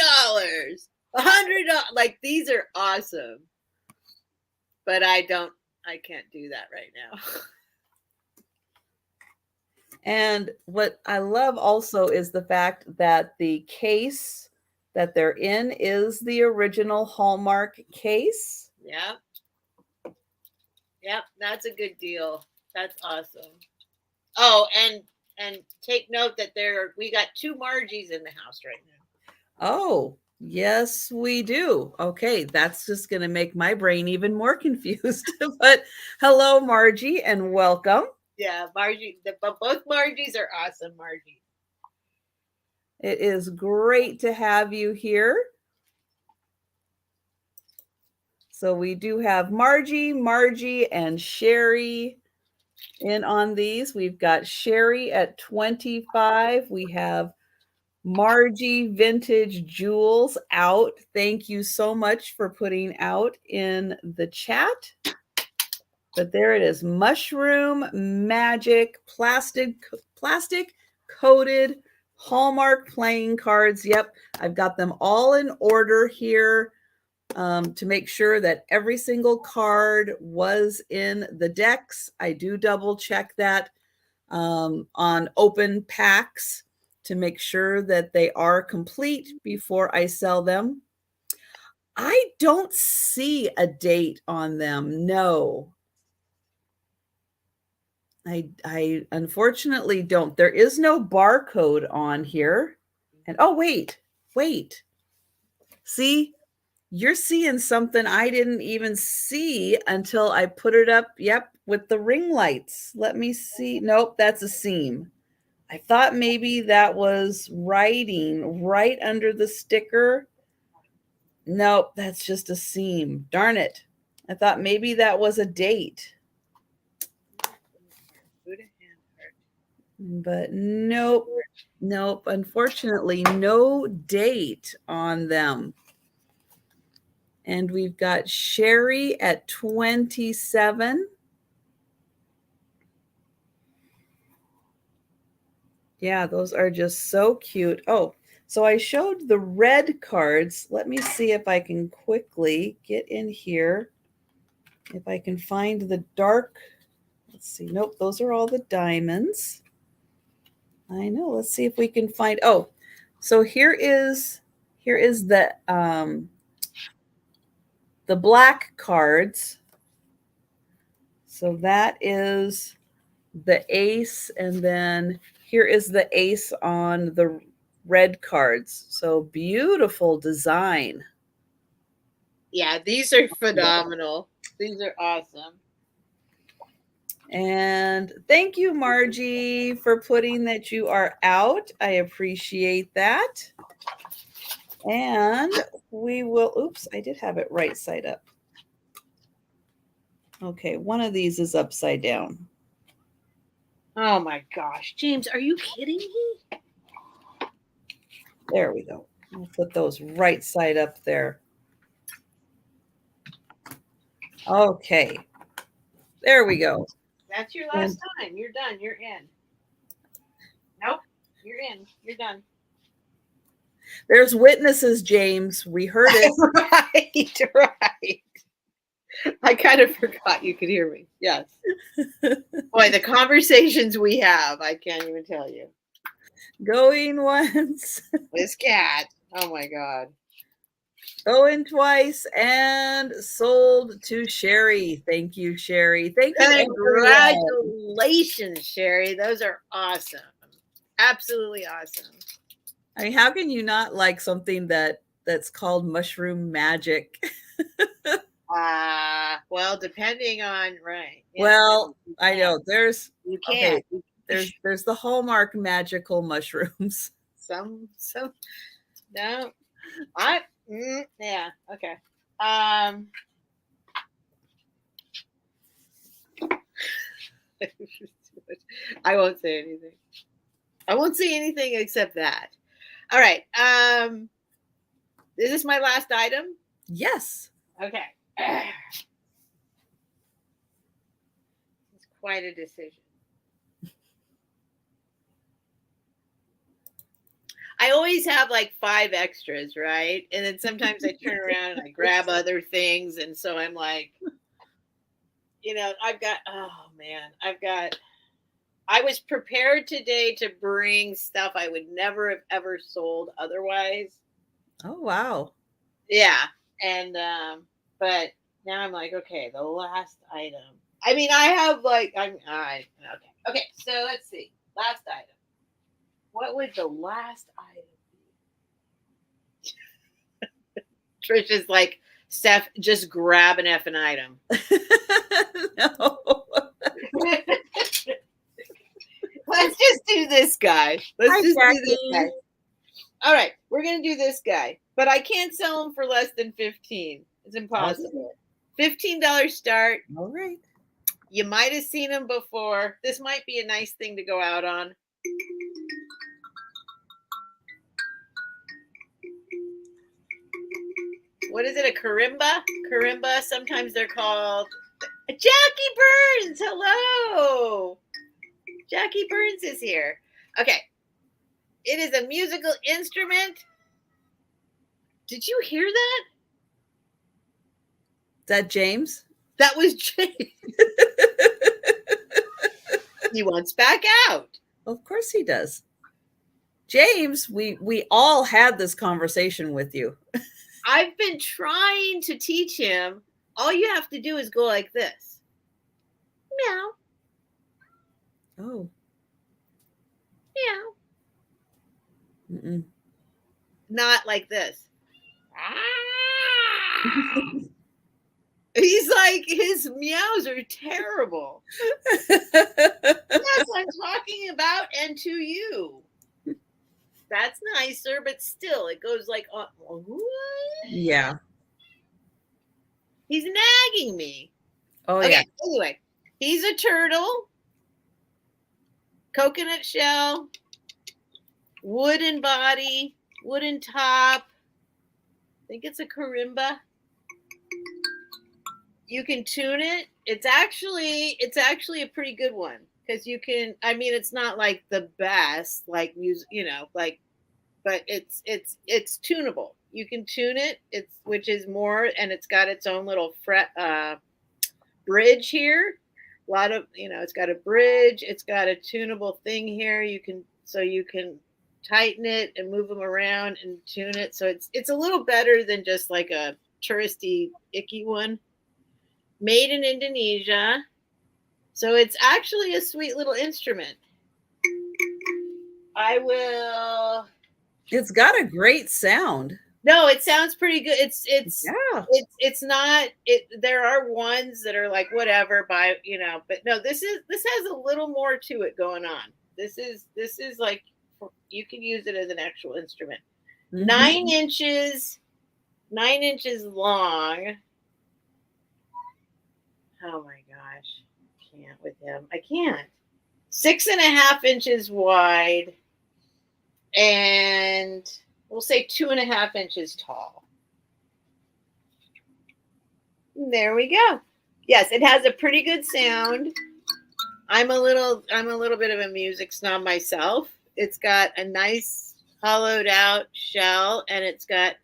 $100. Like, these are awesome. But I can't do that right now. And what I love also is the fact that the case that they're in is the original Hallmark case. Yeah. Yep, that's a good deal. That's awesome. Oh, and take note that we got 2 Margies in the house right now. Oh, yes, we do. Okay, that's just going to make my brain even more confused. But hello, Margie, and welcome. Yeah, Margie, both Margies are awesome, Margie. It is great to have you here. So we do have Margie, and Sherry in on these. We've got Sherry at 25. We have Margie Vintage Jewels out. Thank you so much for putting out in the chat. But there it is. Mushroom Magic plastic coated Hallmark playing cards. Yep, I've got them all in order here. To make sure that every single card was in the decks. I do double check that on open packs to make sure that they are complete before I sell them. I don't see a date on them. No. I unfortunately don't. There is no barcode on here. And oh, wait. See? You're seeing something I didn't even see until I put it up. Yep, with the ring lights. Let me see. Nope, that's a seam. I thought maybe that was writing right under the sticker. Nope, that's just a seam. Darn it. I thought maybe that was a date. But nope. Unfortunately, no date on them. And we've got Sherry at 27. Yeah, those are just so cute. Oh, So I showed the red cards. Let me see if I can quickly get in here. If I can find the dark. Let's see. Nope, those are all the diamonds. I know. Let's see if we can find. Oh, so here is the black cards. So that is the ace, and then here is the ace on the red cards. So beautiful design. Yeah, these are phenomenal. These are awesome. And thank you, Margie, for putting that you are out. I appreciate that. And we will, oops, I did have it right side up. Okay, one of these is upside down. Oh my gosh, James, are you kidding me? There we go. I'll put those right side up there. Okay, there we go. That's your last time. You're done. You're in. Nope, you're in. You're done. There's witnesses, James. We heard it. Right. I kind of forgot you could hear me. Yes. Boy, the conversations we have, I can't even tell you. Going once. This cat. Oh my God. Going twice and sold to Sherry. Thank you, Sherry. Thank you. Congratulations, Sherry. Those are awesome. Absolutely awesome. I mean, how can you not like something that's called mushroom magic? Well, depending on right. Yeah, well, I know there's you can't. Okay, there's the Hallmark magical mushrooms. Some no. Yeah, okay. I won't say anything. I won't say anything except that. All right. Is this my last item? Yes. Okay. It's quite a decision. I always have like 5 extras, right? And then sometimes I turn around and I grab other things. And so I'm like, I was prepared today to bring stuff I would never have ever sold otherwise. Oh, wow. Yeah. And, but now I'm like, okay, the last item. I mean, I have like, okay. So let's see. Last item. What would the last item be? Trisha's like, Steph, just grab an effing item. No. Let's just do this guy. Let's just do this guy. All right, we're gonna do this guy, but I can't sell him for less than 15. It's impossible. $15 start. All right. You might have seen him before. This might be a nice thing to go out on. What is it? A karimba? Karimba. Sometimes they're called. Jackie Burns. Hello. Jackie Burns is here. Okay. It is a musical instrument. Did you hear that? Is that James? That was James. He wants back out. Of course he does. James, we all had this conversation with you. I've been trying to teach him. All you have to do is go like this. Meow. Oh. Meow. Mm-mm. Not like this. He's like, his meows are terrible. Yes, I'm talking about and to you. That's nicer, but still, it goes like, yeah. He's nagging me. Oh, okay, yeah. Anyway, he's a turtle, coconut shell, wooden body, wooden top. I think it's a karimba. You can tune it. It's actually a pretty good one because you can. I mean, it's not like the best, like music, like but it's tunable. You can tune it. Which is more, and it's got its own little bridge here. A lot of, it's got a bridge. It's got a tunable thing here. You can tighten it and move them around and tune it. So it's a little better than just like a touristy icky one. Made in Indonesia. So it's actually a sweet little instrument. It's got a great sound. No, it sounds pretty good. It's not. There are ones that are like whatever by but no, this has a little more to it going on. This is like you can use it as an actual instrument. Mm-hmm. 9 inches long. Oh my gosh, can't with him. I can't. 6.5 inches wide, and we'll say 2.5 inches tall. There we go. Yes, it has a pretty good sound. I'm a little bit of a music snob myself. It's got a nice hollowed out shell, and it's got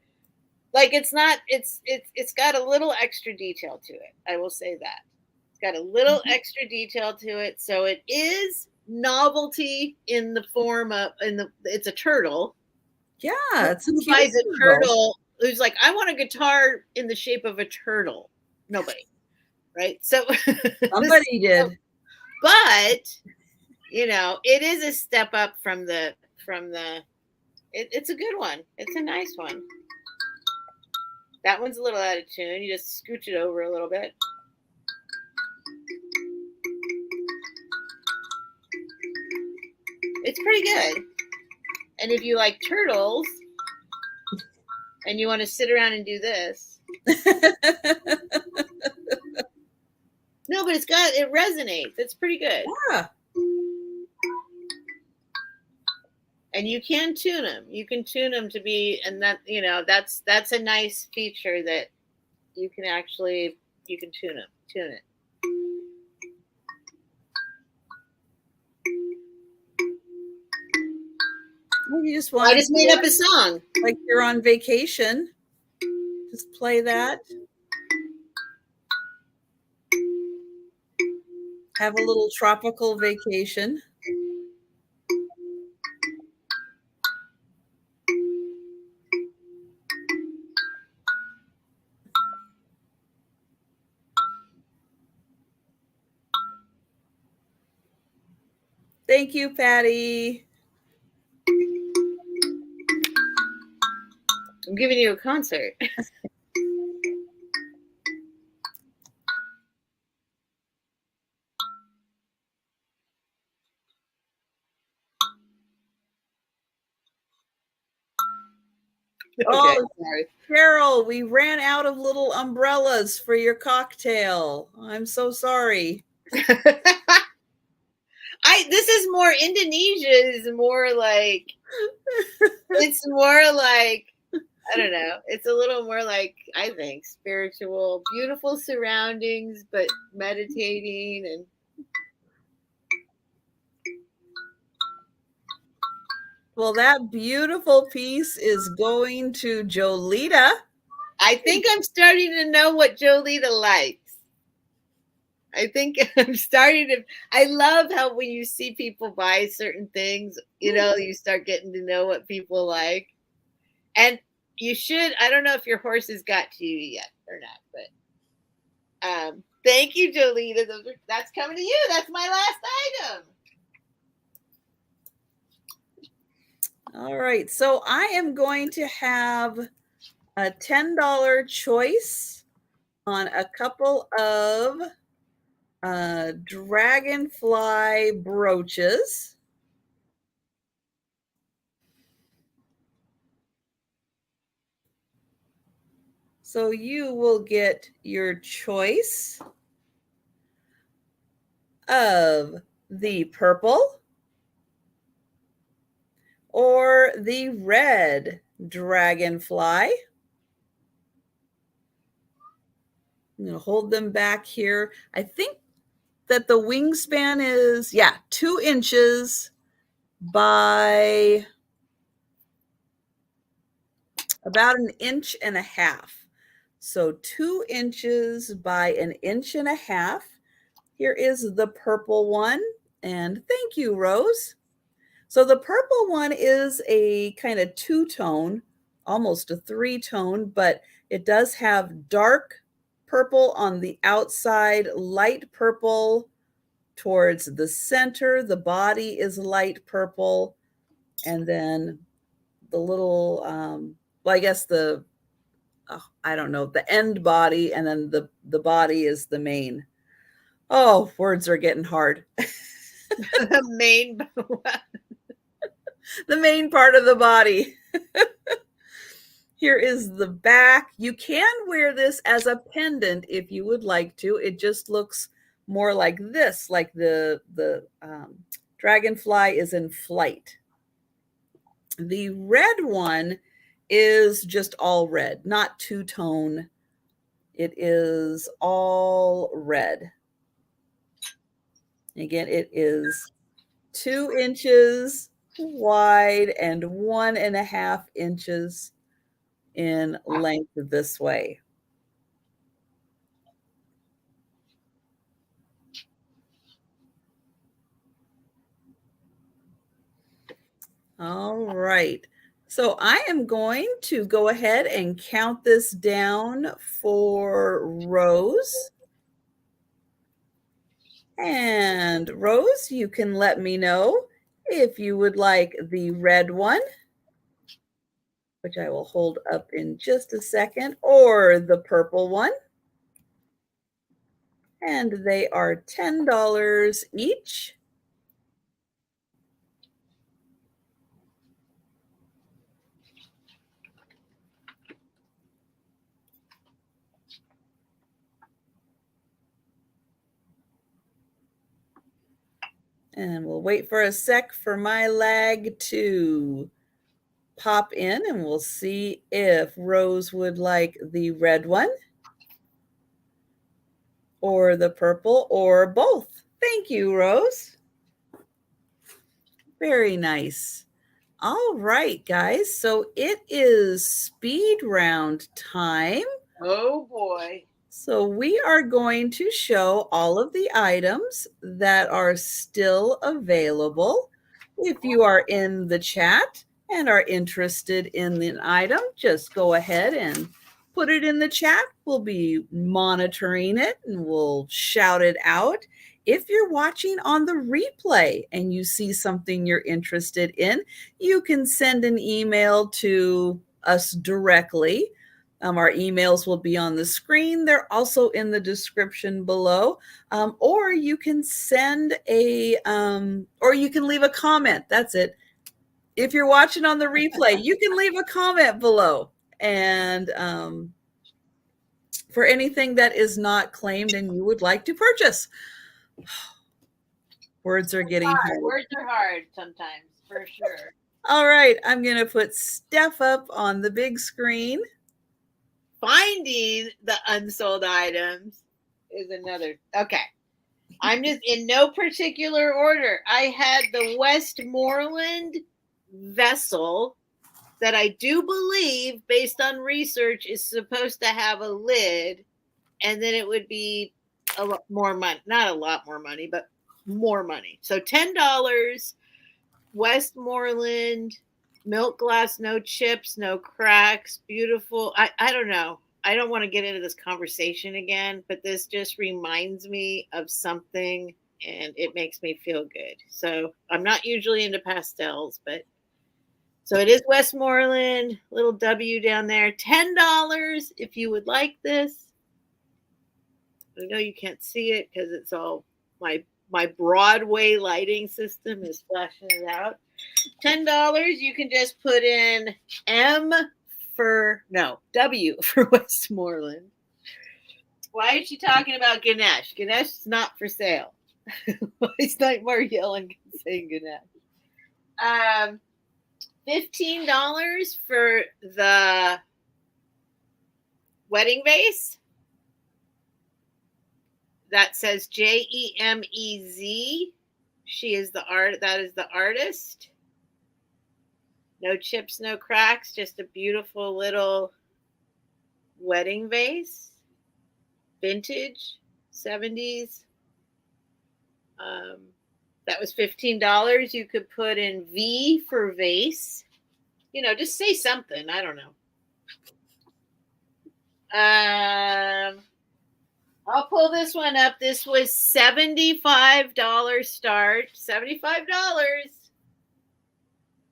it's got a little extra detail to it. I will say that. It's got a little extra detail to it. So it is novelty in the form of it's a turtle. Yeah, it's a turtle who's like, I want a guitar in the shape of a turtle. Nobody, right? So somebody did, but it is a step up from the. It's a good one. It's a nice one. That one's a little out of tune. You just scooch it over a little bit. It's pretty good. And if you like turtles and you want to sit around and do this. No, but it resonates. It's pretty good. Yeah. And you can tune them. You can tune them to be, and that, that's a nice feature that you can tune it. I just made up a song. Like you're on vacation. Just play that. Have a little tropical vacation. Thank you, Patty. I'm giving you a concert. Oh, sorry. Carol, we ran out of little umbrellas for your cocktail. I'm so sorry. This is more, Indonesia is more like, it's more like, I don't know. It's a little more like, I think, spiritual, beautiful surroundings, but meditating and. Well, that beautiful piece is going to Jolita. I think I'm starting to know what Jolita likes. I think I'm starting to. I love how when you see people buy certain things, you start getting to know what people like. And you should. I don't know if your horse has got to you yet or not, but thank you, Jolita. That's coming to you. That's my last item. All right, so I am going to have a $10 choice on a couple of dragonfly brooches. So you will get your choice of the purple or the red dragonfly. I'm going to hold them back here. I think that the wingspan is, 2 inches by about 1.5 inches. So 2 inches by 1.5 inches. Here is the purple one. And thank you, Rose. So the purple one is a kind of two-tone, almost a three-tone, but it does have dark purple on the outside, light purple towards the center. The body is light purple. And then the little, well, I guess I don't know, the end body, and then the body is the main. Oh, words are getting hard. The main the main part of the body. Here is the back. You can wear this as a pendant if you would like to. It just looks more like this, like the dragonfly is in flight. The red one is just all red, not two-tone. It is all red. Again, it is 2 inches wide and 1.5 inches in length this way. All right. So I am going to go ahead and count this down for Rose. And Rose, you can let me know if you would like the red one, which I will hold up in just a second, or the purple one. And they are $10 each. And we'll wait for a sec for my lag to pop in, and we'll see if Rose would like the red one or the purple or both. Thank you, Rose. Very nice. All right, guys. So it is speed round time. Oh boy. So we are going to show all of the items that are still available. If you are in the chat and are interested in an item, just go ahead and put it in the chat. We'll be monitoring it and we'll shout it out. If you're watching on the replay and you see something you're interested in, you can send an email to us directly. Our emails will be on the screen. They're also in the description below. Or you can send or you can leave a comment. That's it. If you're watching on the replay, you can leave a comment below. And for anything that is not claimed and you would like to purchase. Words are getting hard. Words are hard sometimes, for sure. All right. I'm going to put Steph up on the big screen. Finding the unsold items is another. Okay. I'm just in no particular order. I had the Westmoreland vessel that I do believe, based on research, is supposed to have a lid, and then it would be a lot more money. Not a lot more money, but more money. So $10, Westmoreland, milk glass, no chips, no cracks, beautiful. I don't know. I don't want to get into this conversation again, but this just reminds me of something and it makes me feel good. So I'm not usually into pastels, but so it is Westmoreland, little W down there, $10 if you would like this. I know you can't see it because it's all my Broadway lighting system is flashing it out. $10, you can just put in W for Westmoreland. Why is she talking about Ganesh? Ganesh is not for sale. It's Nightmare yelling saying Ganesh. $15 for the wedding vase. That says Jemez. She is the art. That is the artist. No chips, no cracks, just a beautiful little wedding vase. Vintage, 70s. That was $15. You could put in V for vase. You know, just say something. I don't know. I'll pull this one up. This was $75 start. $75.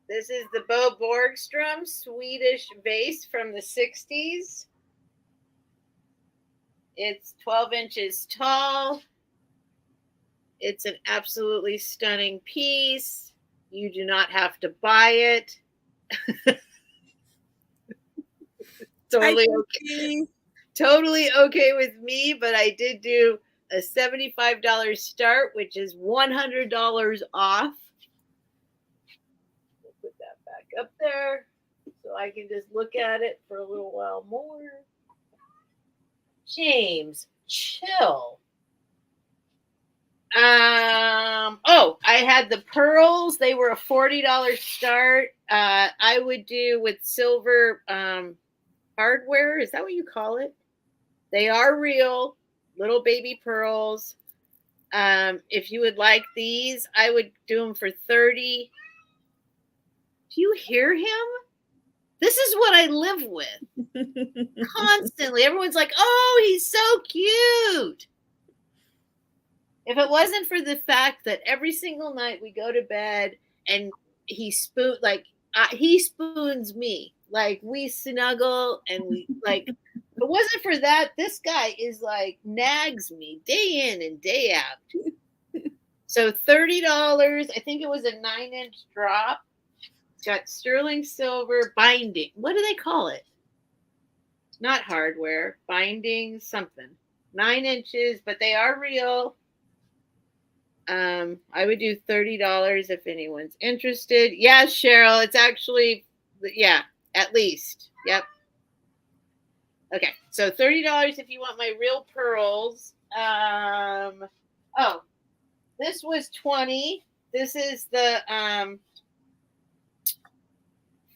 This is the Bo Borgstrom Swedish vase from the 60s. It's 12 inches tall. It's an absolutely stunning piece. You do not have to buy it. Totally okay. Totally okay with me, but I did do a $75 start, which is $100 off. We'll put that back up there so I can just look at it for a little while more. James, chill. Oh, I had the pearls. They were a $40 start. I would do with silver hardware. Is that what you call it? They are real little baby pearls. If you would like these, I would do them for $30. Do you hear him? This is what I live with constantly. Everyone's like, oh, he's so cute. If it wasn't for the fact that every single night we go to bed and he spoons me, like we snuggle and we like. If it wasn't for that, this guy is like nags me day in and day out. So $30. I think it was a 9-inch drop. It's got sterling silver binding. What do they call it? Not hardware, binding, something. 9 inches, but they are real. I would do $30 if anyone's interested. Yeah, Cheryl, it's actually, yeah, at least. Yep. Okay, so $30 if you want my real pearls. Oh, this was $20. This is the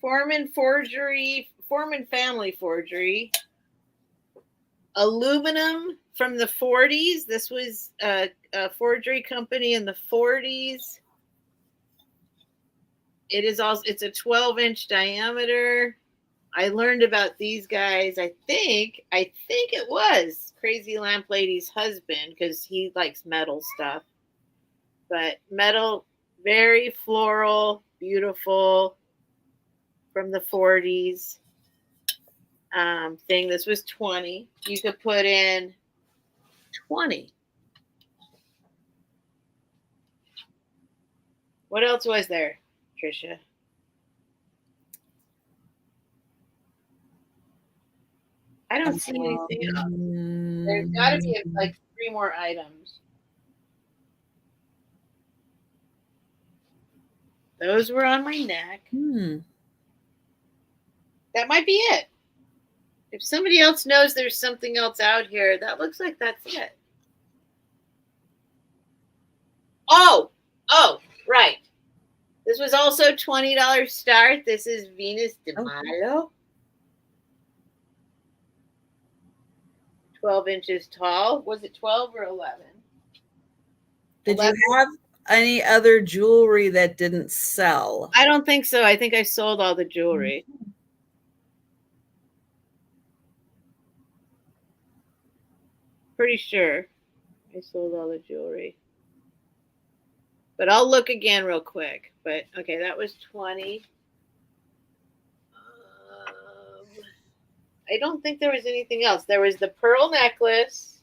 Foreman Family Forgery. Aluminum from the 40s. This was a forgery company in the 40s. It's a 12-inch diameter. I learned about these guys. I think it was Crazy Lamp Lady's husband because he likes metal stuff. But metal, very floral, beautiful, from the 40s. Thing. This was $20. You could put in $20. What else was there, Trisha? I don't see anything else. There's got to be like 3 more items. Those were on my neck. That might be it. If somebody else knows there's something else out here, that looks like that's it. Oh, right. This was also $20 start. This is Venus de Milo. 12 inches tall. Was it 12 or 11? Did 11? You have any other jewelry that didn't sell? I don't think so. I think I sold all the jewelry. Pretty sure I sold all the jewelry. But I'll look again real quick. But okay, that was 20. I don't think there was anything else. There was the pearl necklace.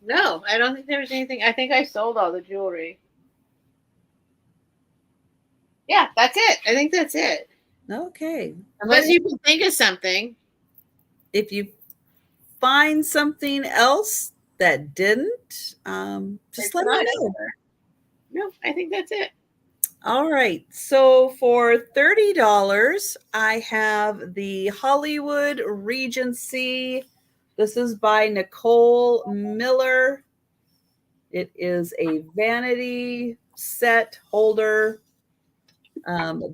No, I don't think there was anything. I think I sold all the jewelry. Yeah, that's it. I think that's it. Okay. Unless you can think of something. If you find something else that didn't, just let me know. No, I think that's it. All right. So for $30, I have the Hollywood Regency. This is by Nicole Miller. It is a vanity set holder.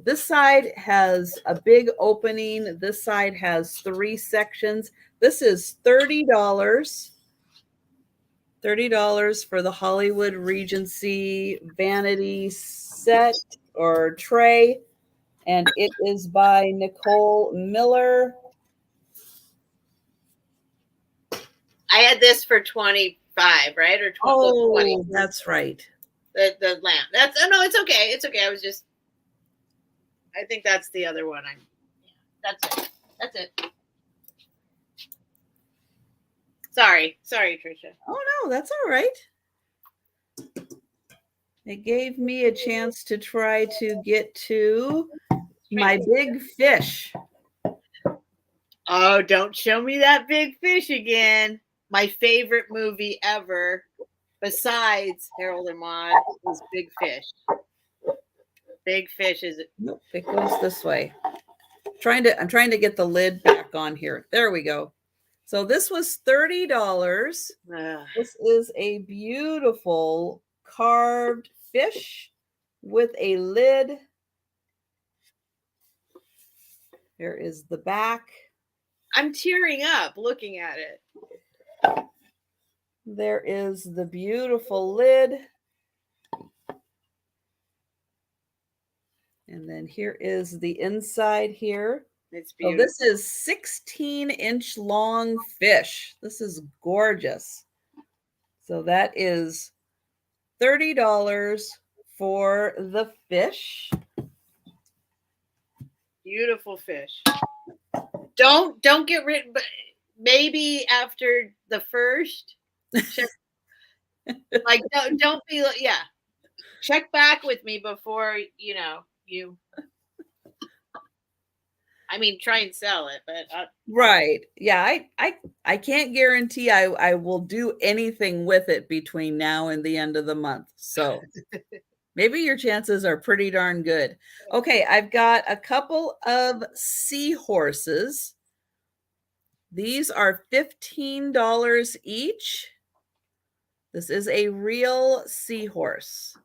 This side has a big opening. This side has 3 sections. This is $30. $30 for the Hollywood Regency vanity set or tray. And it is by Nicole Miller. I had this for 25, right? Or 20. Oh, 20. that's right. The lamp. That's no, it's okay. It's okay. I think that's the other one. That's it. That's it. Sorry, Trisha. Oh no, that's all right. It gave me a chance to try to get to my big fish. Oh, don't show me that big fish again. My favorite movie ever, besides Harold and Maude, is Big Fish. Big Fish is. Nope, it goes this way. I'm trying to get the lid back on here. There we go. So this was $30. This is a beautiful carved fish with a lid. There is the back. I'm tearing up looking at it. There is the beautiful lid. And then here is the inside here. It's beautiful. So this is 16-inch long fish. This is gorgeous. So that is $30 for the fish. Beautiful fish. Don't get rid, but maybe after the first, like don't be, yeah. Check back with me before you. I mean, try and sell it, but right, yeah. I can't guarantee I will do anything with it between now and the end of the month. So maybe your chances are pretty darn good. Okay, I've got a couple of seahorses. These are $15 each. This is a real seahorse.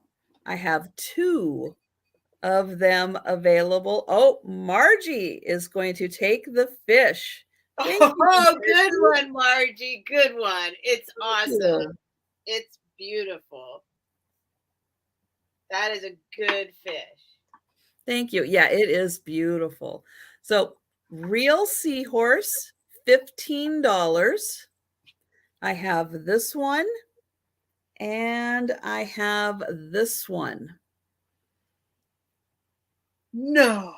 I have 2 of them available. Oh, Margie is going to take the fish. Oh, good one, Margie. Good one. It's awesome. It's beautiful. That is a good fish. Thank you. Yeah, it is beautiful. So real seahorse, $15. I have this one and I have this one. No.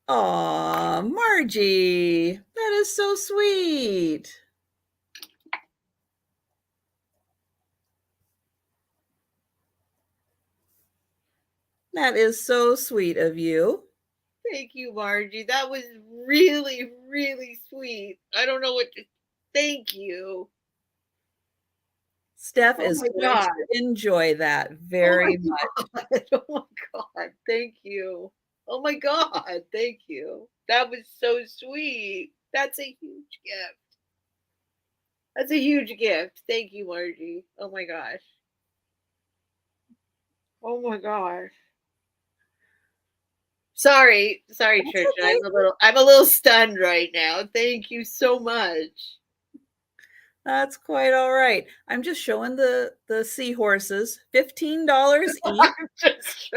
Aw, Margie, that is so sweet. That is so sweet of you. Thank you, Margie. That was really, really sweet. I don't know what to. Thank you. Steph is going to enjoy that very much. Oh my God. Thank you. Oh my God. Thank you. That was so sweet. That's a huge gift. That's a huge gift. Thank you, Margie. Oh my gosh. Oh my gosh. Sorry, Trisha. Okay. I'm a little stunned right now. Thank you so much. That's quite all right. I'm just showing the seahorses. $15 each. I'm just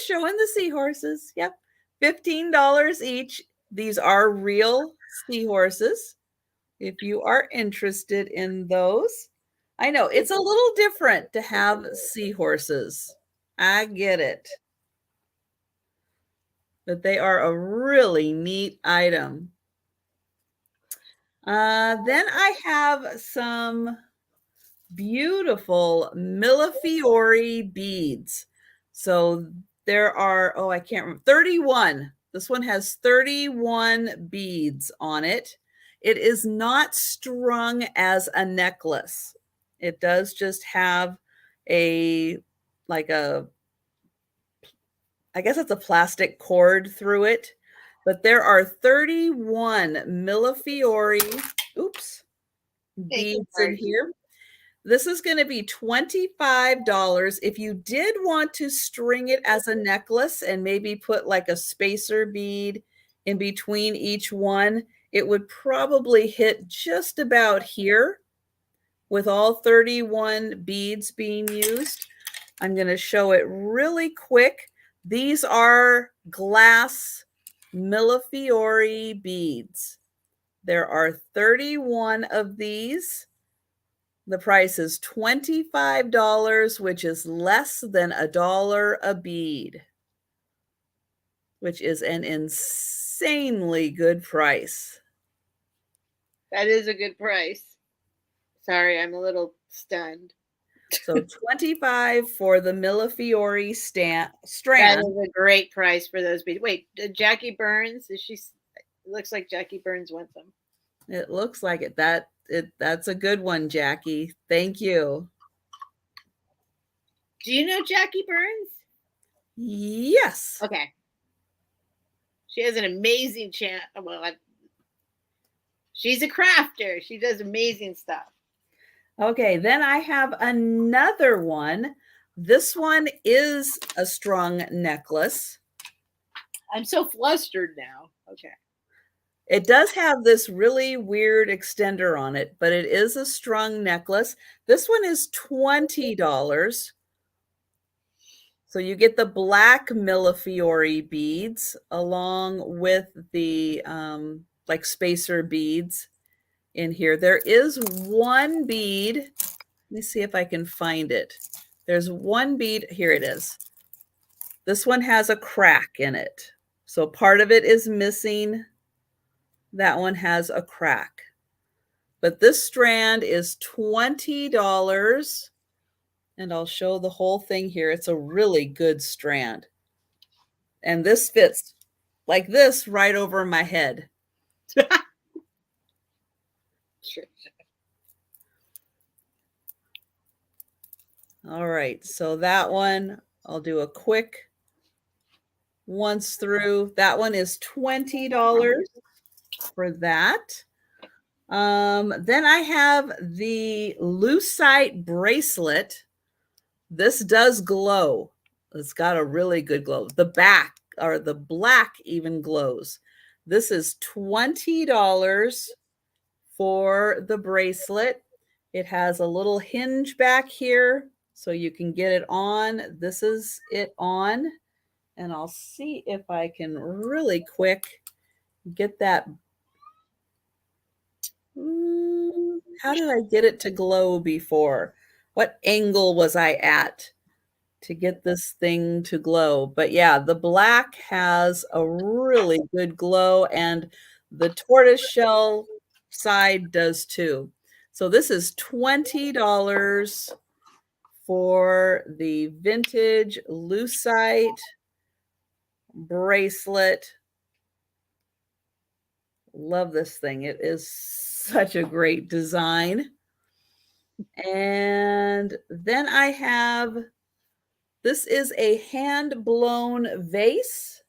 showing the seahorses. Yep. $15 each. These are real seahorses. If you are interested in those. I know it's a little different to have seahorses. I get it. But they are a really neat item. Then I have some beautiful Millefiori beads. So there are, I can't remember, 31. This one has 31 beads on it. It is not strung as a necklace. It does just have I guess it's a plastic cord through it. But there are 31 Millefiori beads in here. This is going to be $25. If you did want to string it as a necklace and maybe put like a spacer bead in between each one, it would probably hit just about here with all 31 beads being used. I'm going to show it really quick. These are glass Millefiori beads. There are 31 of these. The price is $25, which is less than $1 a bead, which is an insanely good price. That is a good price. Sorry, I'm a little stunned. So $25 for the Millefiori strand. That is a great price for those beads. Wait, Jackie Burns, is she? It looks like Jackie Burns wants them. It looks like it. That's a good one, Jackie. Thank you. Do you know Jackie Burns? Yes. Okay. She has an amazing channel. Well, she's a crafter. She does amazing stuff. Okay, then I have another one. This one is a strung necklace. I'm so flustered now. Okay. It does have this really weird extender on it, but it is a strung necklace. This one is $20. So you get the black Millefiori beads along with the like spacer beads in here. There is one bead. Let me see if I can find it. There's one bead. Here it is. This one has a crack in it. So part of it is missing. That one has a crack. But this strand is $20. And I'll show the whole thing here. It's a really good strand. And this fits like this right over my head. All right, so that one, I'll do a quick once through. That one is $20 for that. Then I have the lucite bracelet. This does glow. It's got a really good glow. The back or the black even glows. This is $20 for the bracelet. It has a little hinge back here so you can get it on. This is it on. And I'll see if I can really quick get that. How did I get it to glow before? What angle was I at to get this thing to glow? But yeah, the black has a really good glow and the tortoiseshell side does too. So this is $20 for the vintage lucite bracelet. Love this thing. It is such a great design. And then I have, this is a hand-blown vase.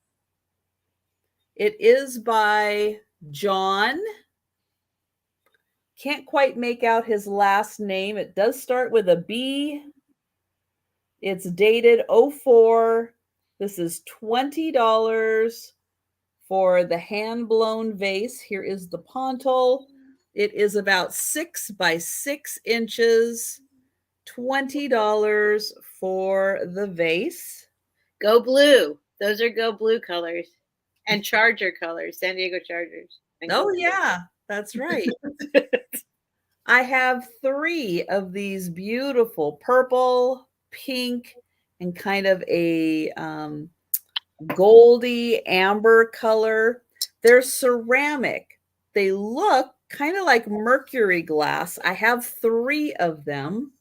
It is by John. Can't quite make out his last name. It does start with a B. It's dated 04. This is $20 for the hand-blown vase. Here is the pontal. It is about 6 by 6 inches. $20 for the vase. Go blue. Those are go blue colors and Charger colors, San Diego Chargers. Oh, yeah, that's right. I have 3 of these beautiful purple, pink, and kind of a goldy amber color. They're ceramic. They look kind of like mercury glass. I have 3 of them,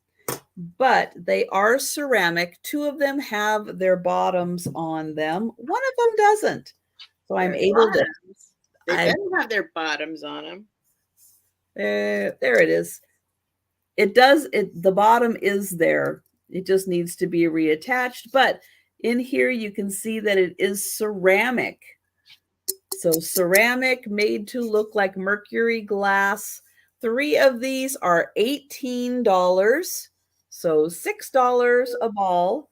but they are ceramic. 2 of them have their bottoms on them. One of them doesn't. So I'm able to. They better have their bottoms on them. There it is. It does. The bottom is there. It just needs to be reattached. But in here, you can see that it is ceramic. So ceramic made to look like mercury glass. 3 of these are $18, so $6 a ball.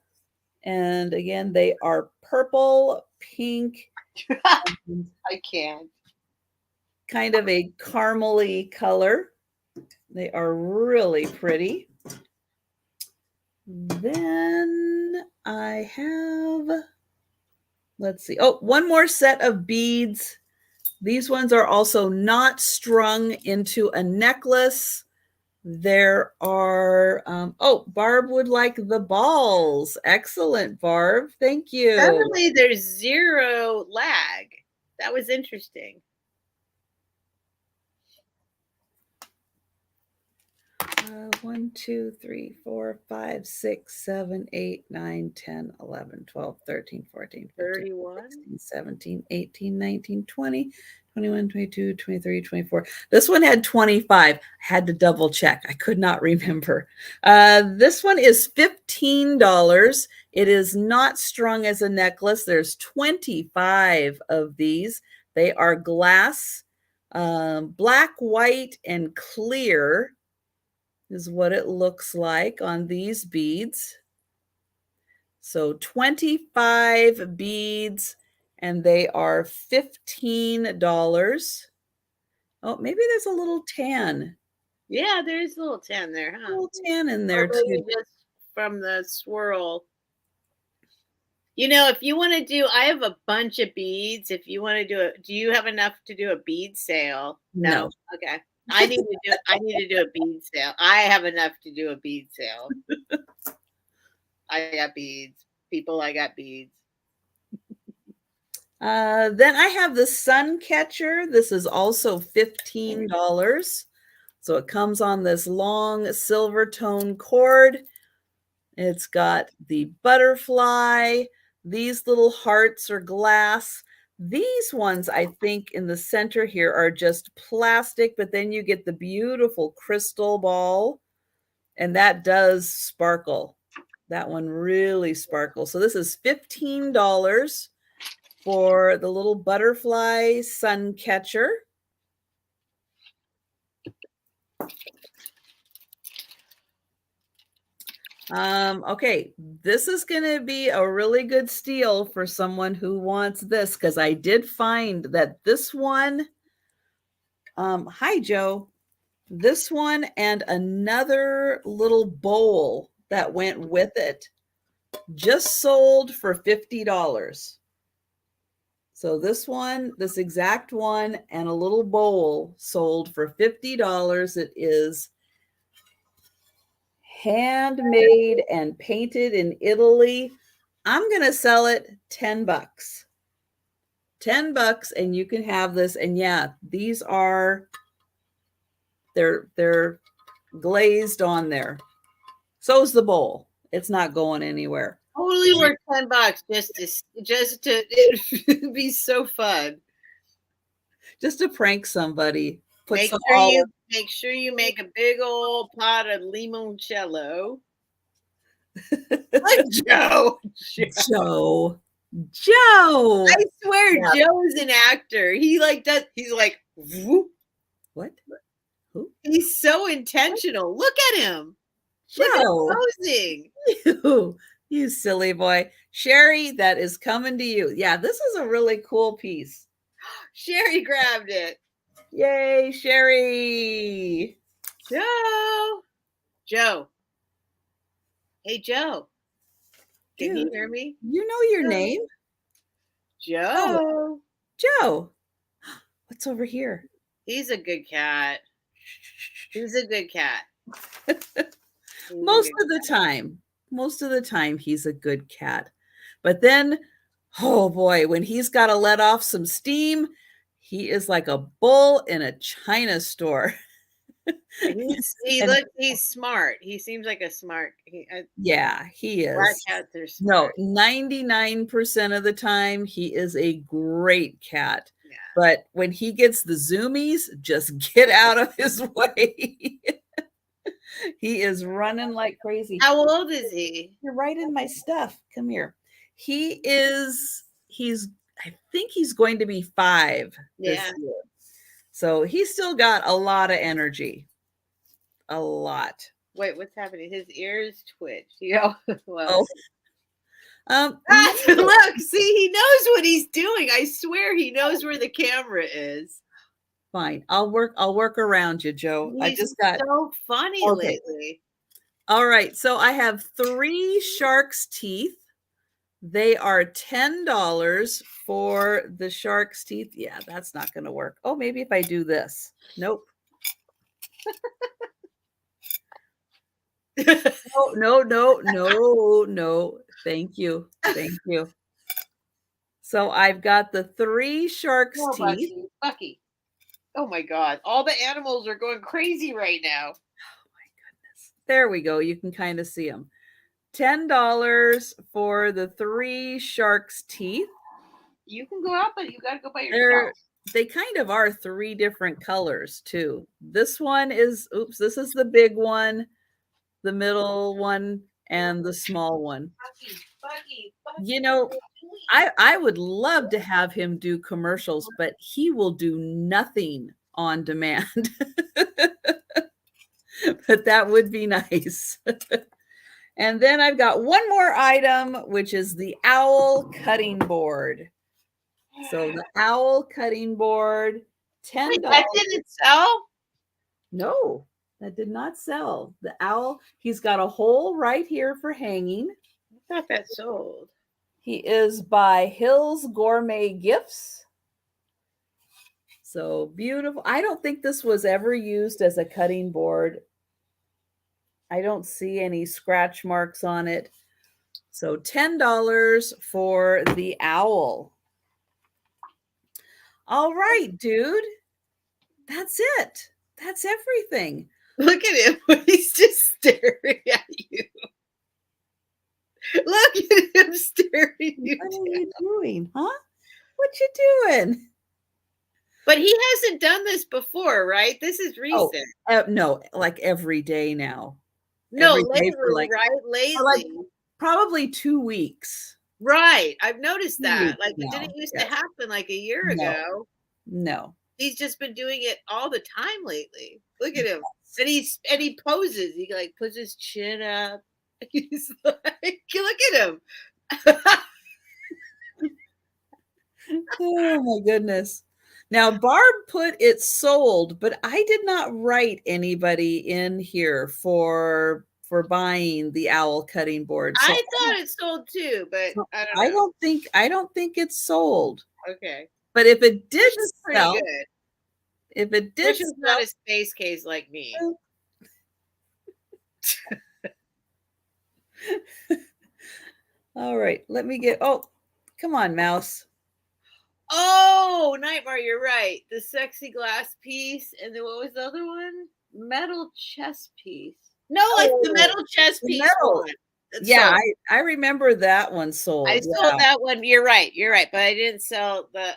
And again, they are purple, pink. I can't. Kind of a caramely color. They are really pretty. Then I have, let's see. Oh, one more set of beads. These ones are also not strung into a necklace. There are, oh, Barb would like the balls. Excellent, Barb. Thank you. Suddenly there's zero lag. That was interesting. 1, 2, 3, 4, 5, 6, 7, 8, 9, 10, 11, 12, 13, 14, 15, 31. 16, 17, 18, 19, 20, 21, 22, 23, 24. This one had 25. I had to double check. I could not remember. This one is $15. It is not strung as a necklace. There's 25 of these. They are glass, black, white, and clear is what it looks like on these beads. So 25 beads, and they are $15. Oh, maybe there's a little tan. Yeah, there's a little tan there, huh? A little tan in there too. Just from the swirl. You know, if you want to do, I have a bunch of beads. If you want to do it, do you have enough to do a bead sale? No. Okay. I need to do a bead sale. I have enough to do a bead sale. I got beads. People, I got beads. Then I have the sun catcher. This is also $15. So it comes on this long silver tone cord. It's got the butterfly. These little hearts are glass. These ones, I think, in the center here are just plastic, but then you get the beautiful crystal ball, and that does sparkle. That one really sparkles. So this is $15 for the little butterfly sun catcher. Okay, this is going to be a really good steal for someone who wants this, because I did find that this one, hi, Joe, this one and another little bowl that went with it just sold for $50. So this one, this exact one, and a little bowl sold for $50. It is handmade and painted in Italy. I'm going to sell it $10. $10 and you can have this. And yeah, these are, they're glazed on there. So's the bowl. It's not going anywhere. Totally worth $10 just to it'd be so fun. Just to prank somebody. Make sure you make a big old pot of limoncello. Joe. I swear, yeah. Joe is an actor. He like does. He's like, whoop. What? Who? He's so intentional. Look at him. Joe. Posing. You silly boy. Sherry, that is coming to you. Yeah, this is a really cool piece. Sherry grabbed it. Yay, Sherry. Joe. Hey, Joe. Can you hear me? You know your name? Joe. Joe. What's over here? He's a good cat. He's a good cat. Most of the time, he's a good cat. But then, oh boy, when he's got to let off some steam, he is like a bull in a china store. He's smart. He seems like a smart. Yeah, he is. Black cats are smart. No, 99% of the time, he is a great cat. Yeah. But when he gets the zoomies, just get out of his way. He is running like crazy. How old is he? You're right in my stuff. Come here. I think he's going to be 5 this year. So he's still got a lot of energy. A lot. Wait, what's happening? His ears twitch. Yeah. Well. Oh. Look, see, he knows what he's doing. I swear he knows where the camera is. Fine. I'll work around you, Joe. He's I just got so funny lately. All right. So I have 3 shark's teeth. They are $10 for the shark's teeth. Yeah, that's not going to work. Oh, maybe if I do this. Nope. No. Thank you. So I've got the 3 shark's teeth. Bucky. Oh my God. All the animals are going crazy right now. Oh my goodness. There we go. You can kind of see them. $10 for the 3 shark's teeth. You can go out, but you got to go by yourself. They kind of are 3 different colors too. This one is, this is the big one, the middle one, and the small one. Bucky. You know, I would love to have him do commercials, but he will do nothing on demand. But that would be nice. And then I've got one more item, which is the owl cutting board. So the owl cutting board, $10. Wait, that didn't sell? No, that did not sell. The owl, he's got a hole right here for hanging. I thought that sold. He is by Hills Gourmet Gifts. So beautiful. I don't think this was ever used as a cutting board. I don't see any scratch marks on it. So $10 for the owl. All right, dude. That's it. That's everything. Look at him. He's just staring at you. Look at him staring at you. What are you doing, huh? What you doing? But he hasn't done this before, right? This is recent. No, like every day now. No, lately, right? Lately. Probably 2 weeks. Right. I've noticed that. Like it didn't used to happen like a year ago. No. He's just been doing it all the time lately. Look at him. And he poses. He like puts his chin up. He's like, look at him. Oh my goodness. Now Barb put it sold, but I did not write anybody in here for buying the owl cutting board. So I thought it sold too, but I don't know. I don't think it's sold. Okay. But if it did sell, good. If it did, Which is not a space case like me. All right, let me get. Oh, come on, mouse. Oh, Nightmare, you're right. The sexy glass piece, and then what was the other one? Metal chess piece. No, it's the metal chess piece. Yeah, I remember that one sold. I sold that one. You're right. But I didn't sell the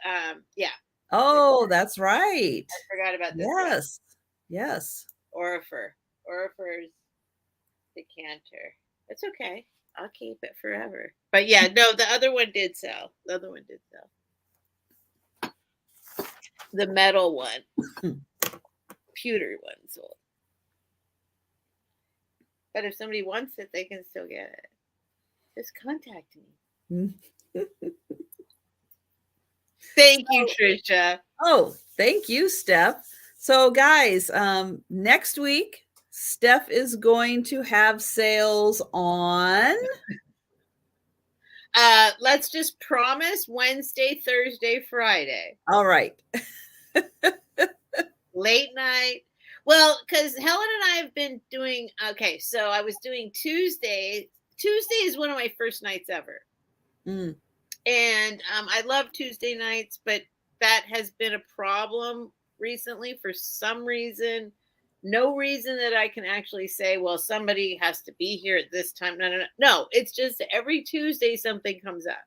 yeah. Oh, that's right. I forgot about this. Yes. Orifer's decanter. It's okay. I'll keep it forever. But yeah, no, the other one did sell. The metal one. Pewter one sold. But if somebody wants it, they can still get it. Just contact me. Thank you, Trisha. Oh, thank you, Steph. So guys, next week, Steph is going to have sales on... let's just promise Wednesday, Thursday, Friday. All right. Late night. Well, because Helen and I have been doing, okay, so I was doing Tuesday. Tuesday is one of my first nights ever. Mm. And I love Tuesday nights, but that has been a problem recently for some reason. No reason that I can actually say, well, somebody has to be here at this time. No, it's just every Tuesday something comes up.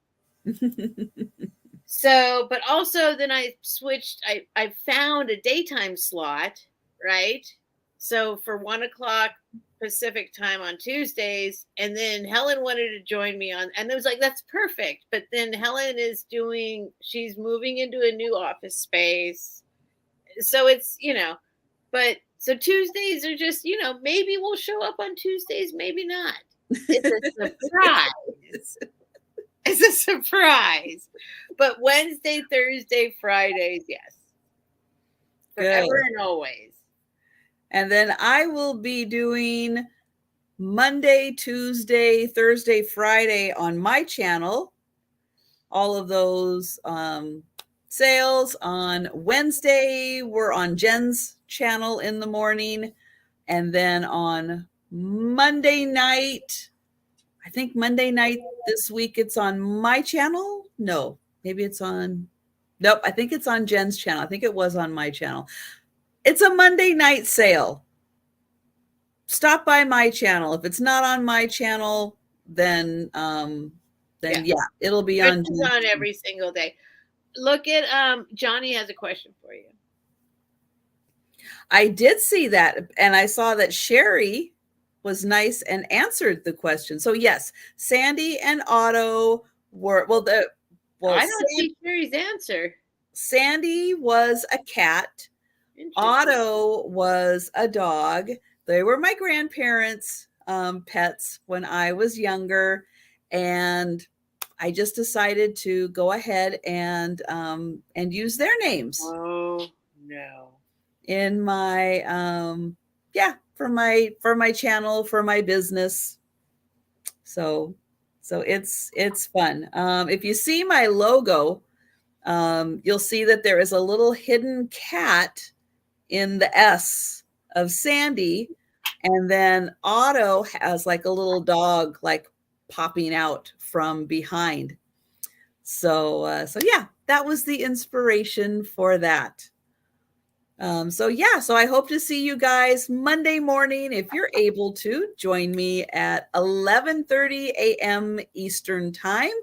So, but also then I switched, I found a daytime slot, right? So for 1:00 Pacific time on Tuesdays, and then Helen wanted to join me on, and it was like, that's perfect. But then Helen she's moving into a new office space. so it's, but so Tuesdays are just, maybe we'll show up on Tuesdays, maybe not. It's a surprise. It's a surprise. But Wednesday, Thursday, Fridays, yes. Forever Good. and always. And then I will be doing Monday, Tuesday, Thursday, Friday on my channel. All of those sales. On Wednesday, we're on Jen's channel in the morning. And then on Monday night, I think Monday night this week, it's on my channel. No, maybe it's on, nope, I think it's on Jen's channel. I think it was on my channel. It's a Monday night sale. Stop by my channel. If it's not on my channel, then yeah, it'll be on. It's on every single day. Look at Johnny has a question for you. I did see that, and I saw that Sherry was nice and answered the question. So yes, Sandy and Otto were I don't see Sherry's answer. Sandy was a cat. Otto was a dog. They were my grandparents' pets when I was younger, and I just decided to go ahead and use their names. Oh no! In my for my channel, for my business. So it's fun. If you see my logo, you'll see that there is a little hidden cat in the S of Sandy, and then Otto has like a little dog like popping out from behind. So yeah, that was the inspiration for that. So I hope to see you guys Monday morning. If you're able to join me at 11:30 a.m. Eastern time.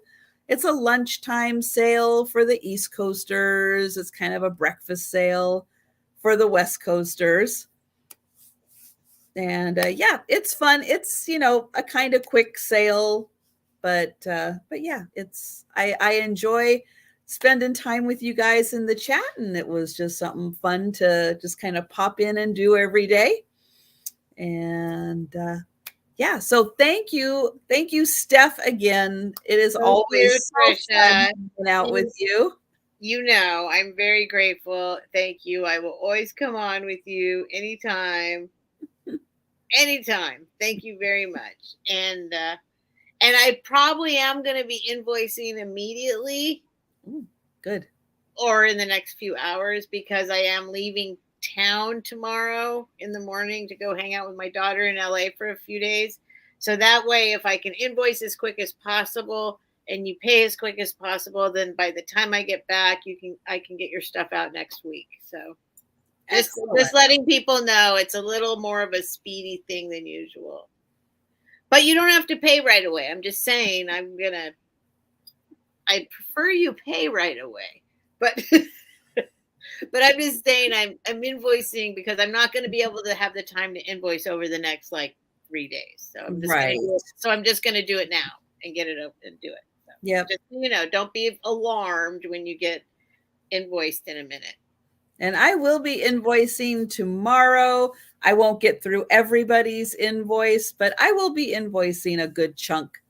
It's a lunchtime sale for the East Coasters. It's kind of a breakfast sale for the West Coasters. And it's fun. It's, a kind of quick sale, but yeah, I enjoy spending time with you guys in the chat, and it was just something fun to just kind of pop in and do every day. And so thank you, Steph, again. It is always so fun hanging out with you. I'm very grateful. Thank you. I will always come on with you anytime. Anytime. Thank you very much. And I probably am going to be invoicing immediately. Ooh, good. Or in the next few hours, because I am leaving town tomorrow in the morning to go hang out with my daughter in LA for a few days. So that way, if I can invoice as quick as possible and you pay as quick as possible, then by the time I get back, I can get your stuff out next week. So just letting people know it's a little more of a speedy thing than usual. But you don't have to pay right away. I'm just saying I prefer you pay right away. But but I'm just saying I'm invoicing because I'm not going to be able to have the time to invoice over the next 3 days. So I'm just going to do it now and get it open and do it. So yeah. Don't be alarmed when you get invoiced in a minute. And I will be invoicing tomorrow. I won't get through everybody's invoice, but I will be invoicing a good chunk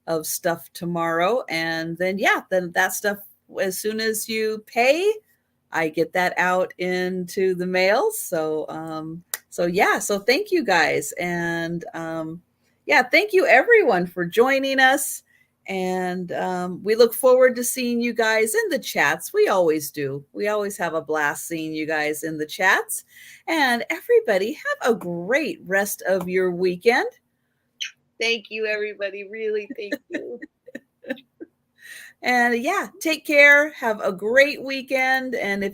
of stuff tomorrow. And then that stuff, as soon as you pay, I get that out into the mail. So thank you guys. And thank you everyone for joining us. And we look forward to seeing you guys in the chats. We always do. We always have a blast seeing you guys in the chats. And everybody, have a great rest of your weekend. Thank you, everybody. Really, thank you. And take care. Have a great weekend. And if